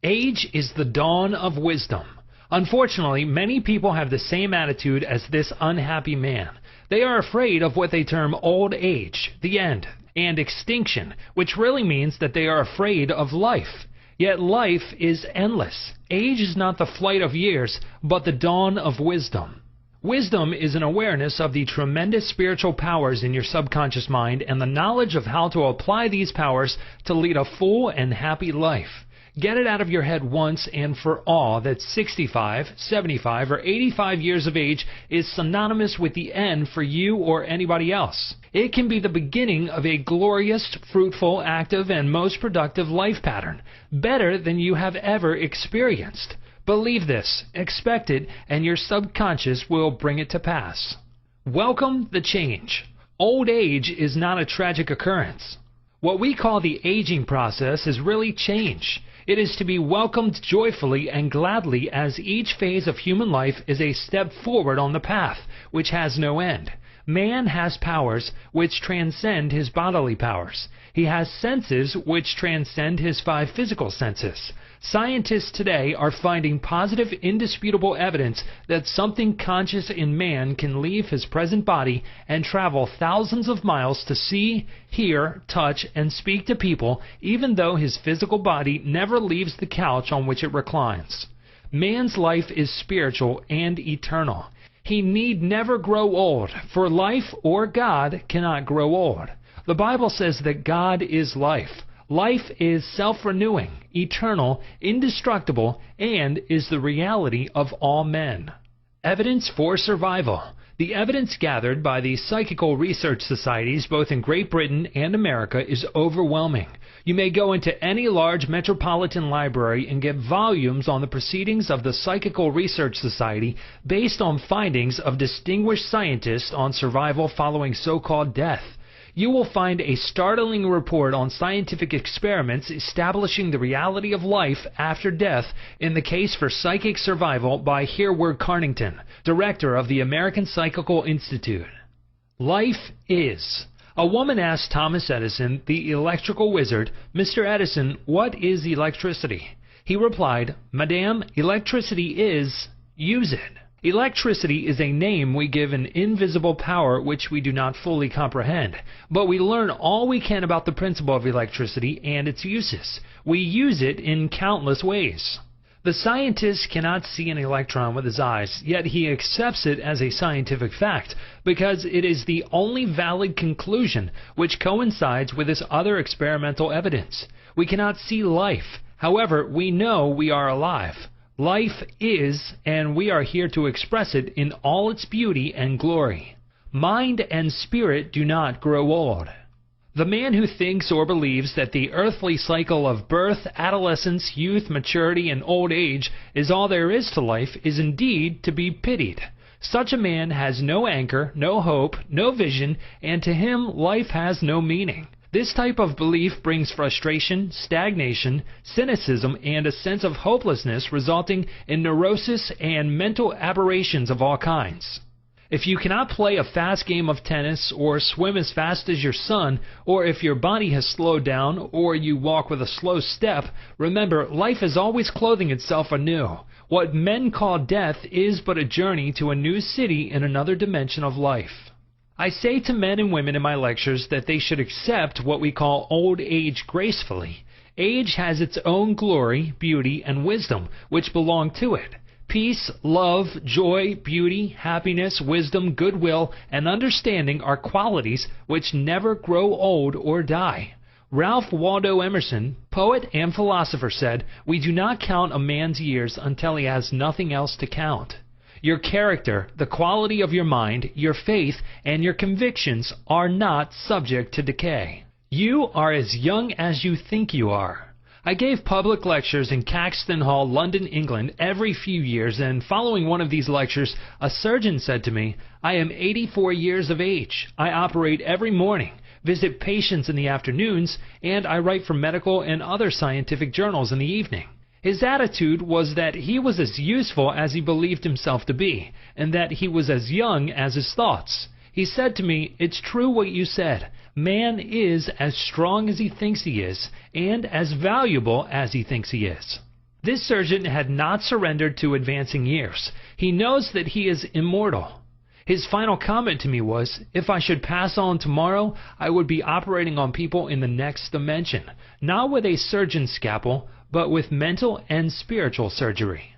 Age is the dawn of wisdom. Unfortunately, many people have the same attitude as this unhappy man. They are afraid of what they term old age, the end, and extinction, which really means that they are afraid of life. Yet life is endless. Age is not the flight of years, but the dawn of wisdom. Wisdom is an awareness of the tremendous spiritual powers in your subconscious mind and the knowledge of how to apply these powers to lead a full and happy life. Get it out of your head once and for all that 65, 75, or 85 years of age is synonymous with the end for you or anybody else. It can be the beginning of a glorious, fruitful, active, and most productive life pattern, better than you have ever experienced. Believe this, expect it, and your subconscious will bring it to pass. Welcome the change. Old age is not a tragic occurrence. What we call the aging process is really change. It is to be welcomed joyfully and gladly, as each phase of human life is a step forward on the path, which has no end. Man has powers which transcend his bodily powers. He has senses which transcend his 5 physical senses. Scientists today are finding positive, indisputable evidence that something conscious in man can leave his present body and travel thousands of miles to see, hear, touch, and speak to people, even though his physical body never leaves the couch on which it reclines. Man's life is spiritual and eternal. He need never grow old, for life or God cannot grow old. The Bible says that God is life. Life is self-renewing, eternal, indestructible, and is the reality of all men. Evidence for survival. The evidence gathered by the psychical research societies both in Great Britain and America is overwhelming. You may go into any large metropolitan library and get volumes on the proceedings of the Psychical Research Society based on findings of distinguished scientists on survival following so-called death. You will find a startling report on scientific experiments establishing the reality of life after death in the case for psychic survival by Hereward Carnington, director of the American Psychical Institute. Life is. A woman asked Thomas Edison, the electrical wizard, "Mr. Edison, what is electricity?" He replied, "Madame, electricity is, use it." Electricity is a name we give an invisible power which we do not fully comprehend, but we learn all we can about the principle of electricity and its uses. We use it in countless ways. The scientist cannot see an electron with his eyes, yet he accepts it as a scientific fact, because it is the only valid conclusion which coincides with this other experimental evidence. We cannot see life. However, we know we are alive. Life is, and we are here to express it in all its beauty and glory. Mind and spirit do not grow old. The man who thinks or believes that the earthly cycle of birth, adolescence, youth, maturity, and old age is all there is to life is indeed to be pitied. Such a man has no anchor, no hope, no vision, and to him life has no meaning. This type of belief brings frustration, stagnation, cynicism, and a sense of hopelessness resulting in neurosis and mental aberrations of all kinds. If you cannot play a fast game of tennis or swim as fast as your son, or if your body has slowed down or you walk with a slow step, remember life is always clothing itself anew. What men call death is but a journey to a new city in another dimension of life. I say to men and women in my lectures that they should accept what we call old age gracefully. Age has its own glory, beauty, and wisdom, which belong to it. Peace, love, joy, beauty, happiness, wisdom, goodwill, and understanding are qualities which never grow old or die. Ralph Waldo Emerson, poet and philosopher, said, "We do not count a man's years until he has nothing else to count." Your character, the quality of your mind, your faith, and your convictions are not subject to decay. You are as young as you think you are. I gave public lectures in Caxton Hall, London, England, every few years, and following one of these lectures, a surgeon said to me, "I am 84 years of age. I operate every morning, visit patients in the afternoons, and I write for medical and other scientific journals in the evening." His attitude was that he was as useful as he believed himself to be, and that he was as young as his thoughts. He said to me, "It's true what you said. Man is as strong as he thinks he is, and as valuable as he thinks he is." This surgeon had not surrendered to advancing years. He knows that he is immortal. His final comment to me was, "If I should pass on tomorrow, I would be operating on people in the next dimension, not with a surgeon's scalpel, but with mental and spiritual surgery."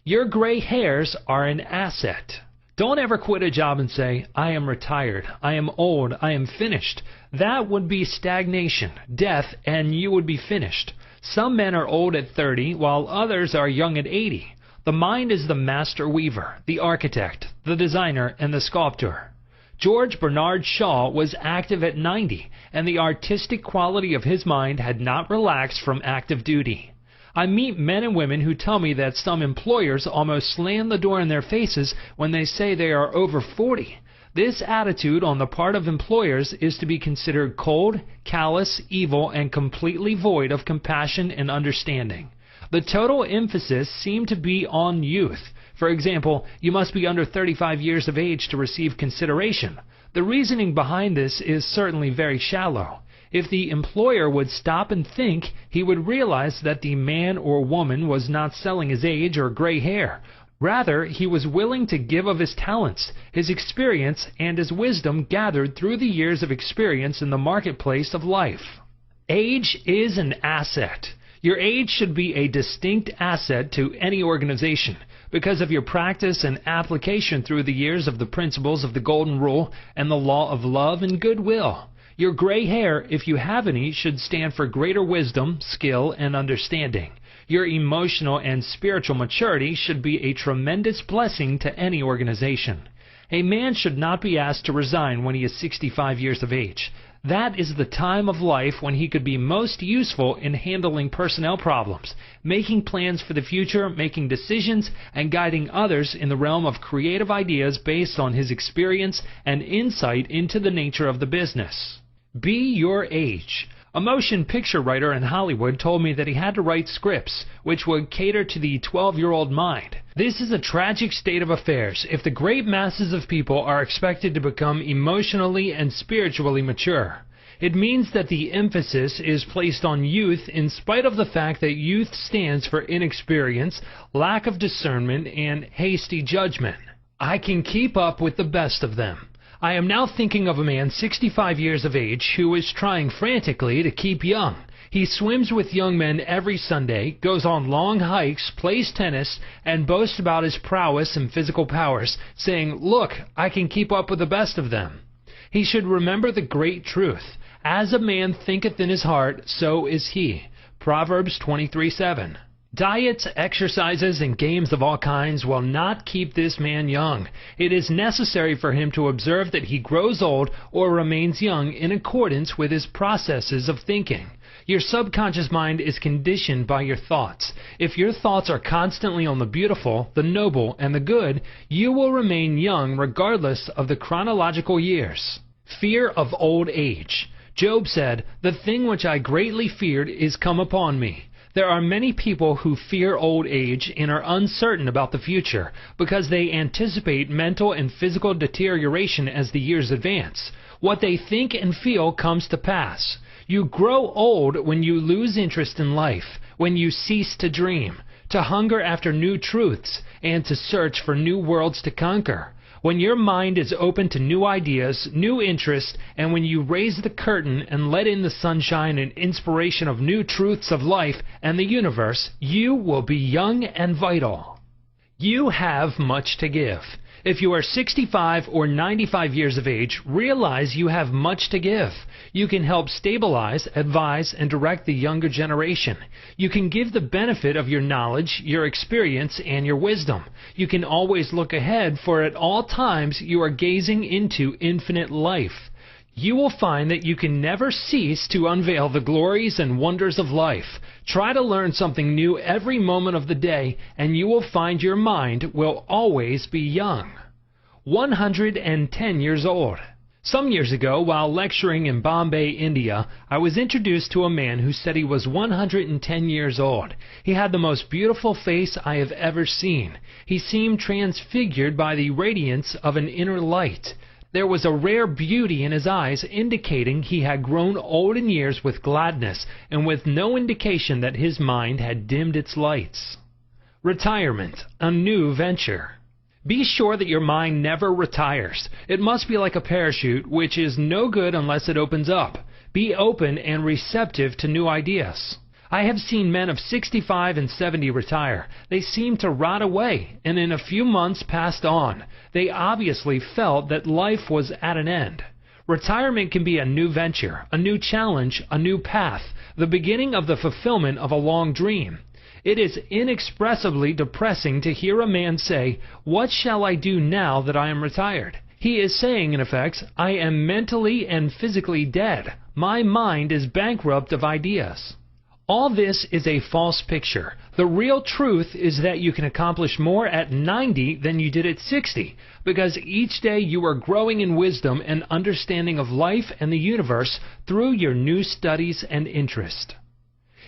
Your gray hairs are an asset. Don't ever quit a job and say, "I am retired, I am old, I am finished." That would be stagnation, death, and you would be finished. Some men are old at 30, while others are young at 80. The mind is the master weaver, the architect, the designer, and the sculptor. George Bernard Shaw was active at 90, and the artistic quality of his mind had not relaxed from active duty. I meet men and women who tell me that some employers almost slam the door in their faces when they say they are over 40. This attitude on the part of employers is to be considered cold, callous, evil, and completely void of compassion and understanding. The total emphasis seemed to be on youth. For example, you must be under 35 years of age to receive consideration. The reasoning behind this is certainly very shallow. If the employer would stop and think, he would realize that the man or woman was not selling his age or gray hair. Rather, he was willing to give of his talents, his experience, and his wisdom gathered through the years of experience in the marketplace of life. Age is an asset. Your age should be a distinct asset to any organization because of your practice and application through the years of the principles of the Golden Rule and the law of love and goodwill. Your gray hair, if you have any, should stand for greater wisdom, skill, and understanding. Your emotional and spiritual maturity should be a tremendous blessing to any organization. A man should not be asked to resign when he is 65 years of age. That is the time of life when he could be most useful in handling personnel problems, making plans for the future, making decisions, and guiding others in the realm of creative ideas based on his experience and insight into the nature of the business. Be your age. A motion picture writer in Hollywood told me that he had to write scripts which would cater to the 12-year-old mind. This is a tragic state of affairs if the great masses of people are expected to become emotionally and spiritually mature. It means that the emphasis is placed on youth in spite of the fact that youth stands for inexperience, lack of discernment, and hasty judgment. I can keep up with the best of them. I am now thinking of a man 65 years of age who is trying frantically to keep young. He swims with young men every Sunday, goes on long hikes, plays tennis, and boasts about his prowess and physical powers, saying, "Look, I can keep up with the best of them." He should remember the great truth. As a man thinketh in his heart, so is he. Proverbs 23:7. Diets, exercises, and games of all kinds will not keep this man young. It is necessary for him to observe that he grows old or remains young in accordance with his processes of thinking. Your subconscious mind is conditioned by your thoughts. If your thoughts are constantly on the beautiful, the noble, and the good, you will remain young regardless of the chronological years. Fear of old age. Job said, "The thing which I greatly feared is come upon me." There are many people who fear old age and are uncertain about the future because they anticipate mental and physical deterioration as the years advance. What they think and feel comes to pass. You grow old when you lose interest in life, when you cease to dream, to hunger after new truths, and to search for new worlds to conquer. When your mind is open to new ideas, new interests, and when you raise the curtain and let in the sunshine and inspiration of new truths of life and the universe, you will be young and vital. You have much to give. If you are 65 or 95 years of age, realize you have much to give. You can help stabilize, advise, and direct the younger generation. You can give the benefit of your knowledge, your experience, and your wisdom. You can always look ahead, for at all times you are gazing into infinite life. You will find that you can never cease to unveil the glories and wonders of life. Try to learn something new every moment of the day, and you will find your mind will always be young. 110 years old. Some years ago, while lecturing in Bombay, India, I was introduced to a man who said he was 110 years old. He had the most beautiful face I have ever seen. He seemed transfigured by the radiance of an inner light. There was a rare beauty in his eyes, indicating he had grown old in years with gladness, and with no indication that his mind had dimmed its lights. Retirement, a new venture. Be sure that your mind never retires. It must be like a parachute, which is no good unless it opens up. Be open and receptive to new ideas. I have seen men of 65 and 70 retire. They seemed to rot away, and in a few months passed on. They obviously felt that life was at an end. Retirement can be a new venture, a new challenge, a new path, the beginning of the fulfillment of a long dream. It is inexpressibly depressing to hear a man say, "What shall I do now that I am retired?" He is saying, in effect, "I am mentally and physically dead. My mind is bankrupt of ideas." All this is a false picture. The real truth is that you can accomplish more at 90 than you did at 60, because each day you are growing in wisdom and understanding of life and the universe through your new studies and interest.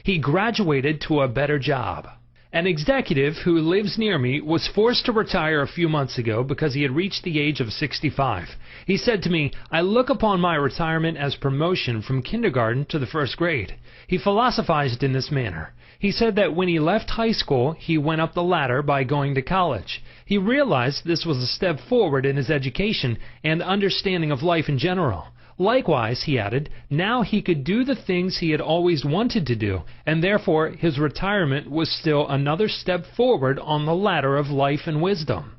He graduated to a better job. An executive who lives near me was forced to retire a few months ago because he had reached the age of 65. He said to me, "I look upon my retirement as promotion from kindergarten to the first grade." He philosophized in this manner. He said that when he left high school, he went up the ladder by going to college. He realized this was a step forward in his education and understanding of life in general. Likewise, he added, now he could do the things he had always wanted to do, and therefore his retirement was still another step forward on the ladder of life and wisdom.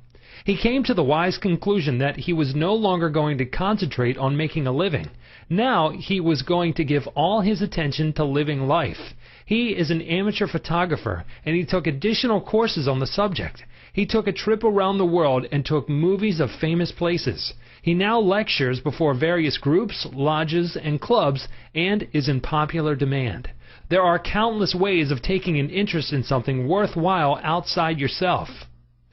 He came to the wise conclusion that he was no longer going to concentrate on making a living. Now he was going to give all his attention to living life. He is an amateur photographer, and he took additional courses on the subject. He took a trip around the world and took movies of famous places. He now lectures before various groups, lodges, and clubs, and is in popular demand. There are countless ways of taking an interest in something worthwhile outside yourself.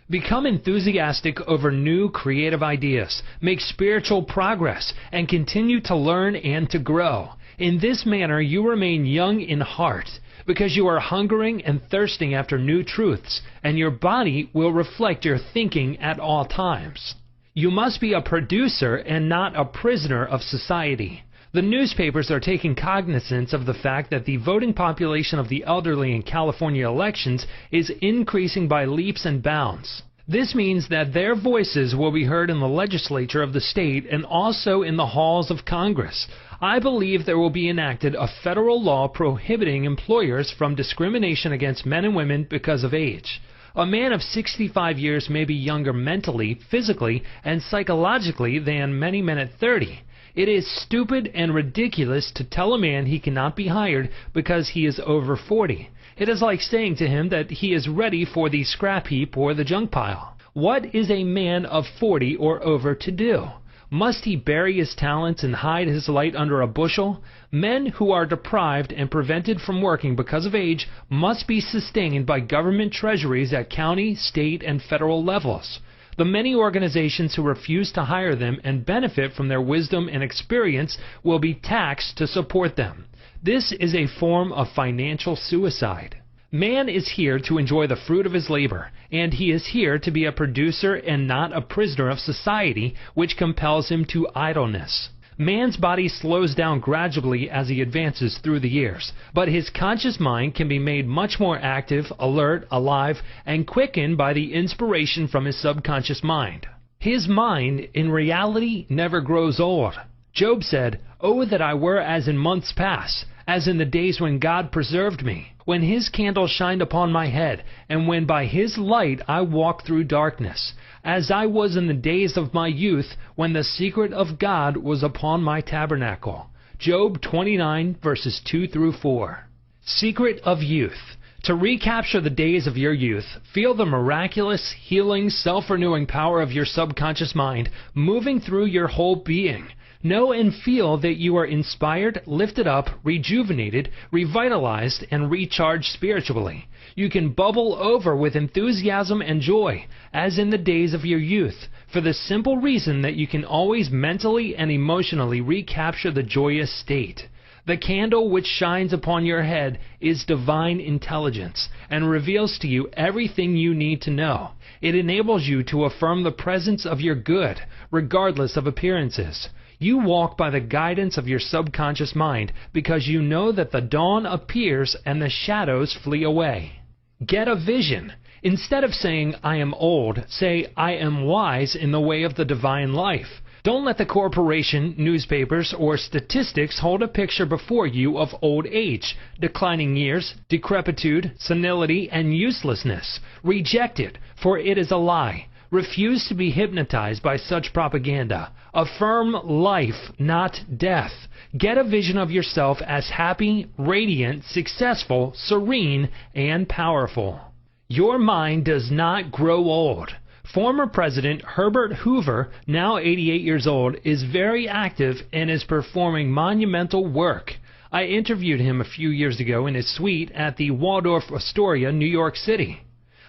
Become enthusiastic over new creative ideas, make spiritual progress, and continue to learn and to grow. In this manner you remain young in heart, because you are hungering and thirsting after new truths, and your body will reflect your thinking at all times. You must be a producer and not a prisoner of society. The newspapers are taking cognizance of the fact that the voting population of the elderly in California elections is increasing by leaps and bounds. This means that their voices will be heard in the legislature of the state and also in the halls of Congress. I believe there will be enacted a federal law prohibiting employers from discrimination against men and women because of age. A man of 65 years may be younger mentally, physically, and psychologically than many men at 30. It is stupid and ridiculous to tell a man he cannot be hired because he is over 40. It is like saying to him that he is ready for the scrap heap or the junk pile. What is a man of 40 or over to do? Must he bury his talents and hide his light under a bushel? Men who are deprived and prevented from working because of age must be sustained by government treasuries at county, state, and federal levels. The many organizations who refuse to hire them and benefit from their wisdom and experience will be taxed to support them. This is a form of financial suicide. Man is here to enjoy the fruit of his labor, and he is here to be a producer and not a prisoner of society, which compels him to idleness. Man's body slows down gradually as he advances through the years, but his conscious mind can be made much more active, alert, alive, and quickened by the inspiration from his subconscious mind. His mind, in reality, never grows old. Job said, "Oh, that I were as in months past, as in the days when God preserved me, when his candle shined upon my head, and when by his light I walked through darkness, as I was in the days of my youth, when the secret of God was upon my tabernacle." Job 29, verses 2 through 4. Secret of youth. To recapture the days of your youth, feel the miraculous, healing, self-renewing power of your subconscious mind moving through your whole being. Know and feel that you are inspired, lifted up, rejuvenated, revitalized, and recharged spiritually. You can bubble over with enthusiasm and joy, as in the days of your youth, for the simple reason that you can always mentally and emotionally recapture the joyous state. The candle which shines upon your head is divine intelligence, and reveals to you everything you need to know. It enables you to affirm the presence of your good, regardless of appearances. You walk by the guidance of your subconscious mind because you know that the dawn appears and the shadows flee away. Get a vision. Instead of saying, "I am old," say, "I am wise in the way of the divine life." Don't let the corporation, newspapers, or statistics hold a picture before you of old age, declining years, decrepitude, senility, and uselessness. Reject it, for it is a lie. Refuse to be hypnotized by such propaganda. Affirm life, not death. Get a vision of yourself as happy, radiant, successful, serene, and powerful. Your mind does not grow old. Former President Herbert Hoover, now 88 years old, is very active and is performing monumental work. I interviewed him a few years ago in his suite at the Waldorf Astoria, New York City.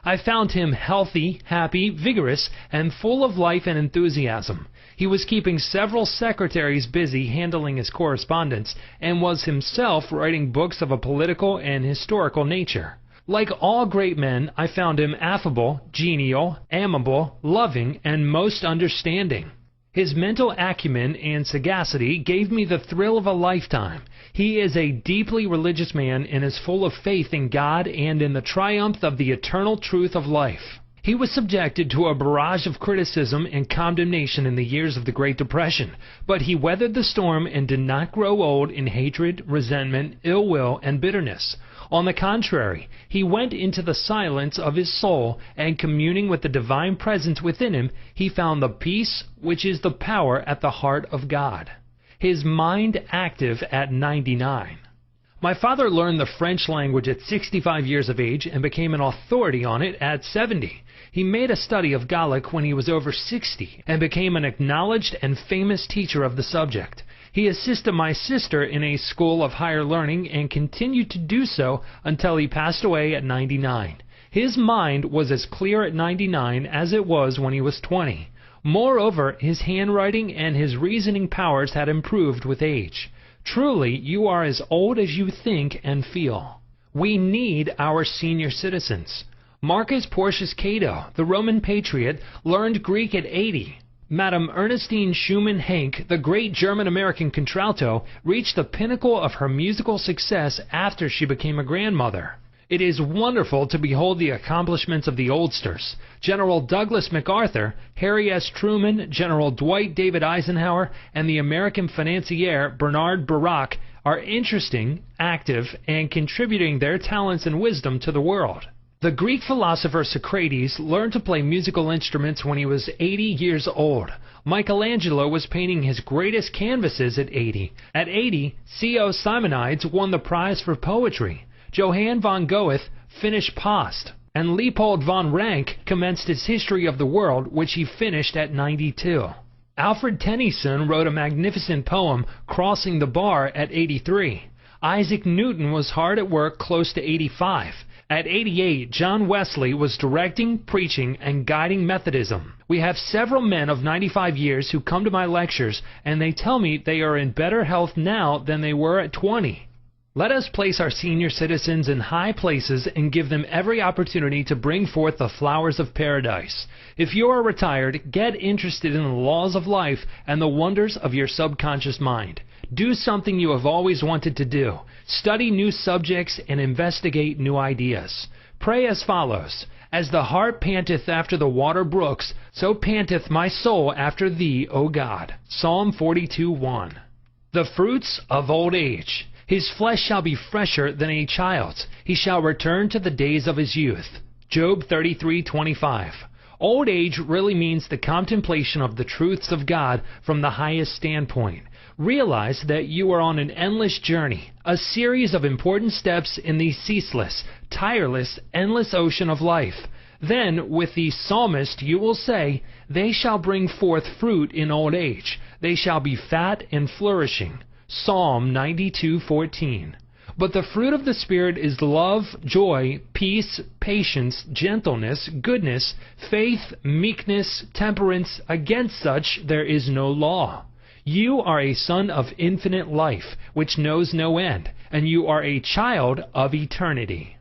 I found him healthy, happy, vigorous, and full of life and enthusiasm. He was keeping several secretaries busy handling his correspondence, and was himself writing books of a political and historical nature. Like all great men, I found him affable, genial, amiable, loving, and most understanding. His mental acumen and sagacity gave me the thrill of a lifetime. He is a deeply religious man and is full of faith in God and in the triumph of the eternal truth of life. He was subjected to a barrage of criticism and condemnation in the years of the Great Depression, but he weathered the storm and did not grow old in hatred, resentment, ill will, and bitterness. On the contrary, he went into the silence of his soul, and communing with the divine presence within him, he found the peace which is the power at the heart of God. His mind active at 99. My father learned the French language at 65 years of age and became an authority on it at 70. He made a study of Gallic when he was over 60 and became an acknowledged and famous teacher of the subject. He assisted my sister in a school of higher learning and continued to do so until he passed away at 99. His mind was as clear at 99 as it was when he was 20. Moreover, his handwriting and his reasoning powers had improved with age. Truly, you are as old as you think and feel. We need our senior citizens. Marcus Porcius Cato, the Roman patriot, learned Greek at 80. Madame Ernestine Schumann-Heink, the great German-American contralto, reached the pinnacle of her musical success after she became a grandmother. It is wonderful to behold the accomplishments of the oldsters. General Douglas MacArthur, Harry S. Truman, General Dwight David Eisenhower, and the American financier Bernard Baruch are interesting, active, and contributing their talents and wisdom to the world. The Greek philosopher Socrates learned to play musical instruments when he was 80 years old. Michelangelo was painting his greatest canvases at 80. At 80, C.O. Simonides won the prize for poetry. Johann von Goethe finished Past, and Leopold von Ranke commenced his History of the World, which he finished at 92. Alfred Tennyson wrote a magnificent poem, Crossing the Bar, at 83. Isaac Newton was hard at work close to 85. At 88, John Wesley was directing, preaching, and guiding Methodism. We have several men of 95 years who come to my lectures, and they tell me they are in better health now than they were at 20. Let us place our senior citizens in high places and give them every opportunity to bring forth the flowers of paradise. If you are retired, get interested in the laws of life and the wonders of your subconscious mind. Do something you have always wanted to do. Study new subjects and investigate new ideas. Pray as follows. As the hart panteth after the water brooks, so panteth my soul after thee, O God. Psalm 42:1. The fruits of old age. His flesh shall be fresher than a child's. He shall return to the days of his youth. Job 33:25. Old age really means the contemplation of the truths of God from the highest standpoint. Realize that you are on an endless journey, a series of important steps in the ceaseless, tireless, endless ocean of life. Then, with the psalmist, you will say, "They shall bring forth fruit in old age. They shall be fat and flourishing." Psalm 92:14. But the fruit of the Spirit is love, joy, peace, patience, gentleness, goodness, faith, meekness, temperance. Against such there is no law. You are a son of infinite life, which knows no end, and you are a child of eternity.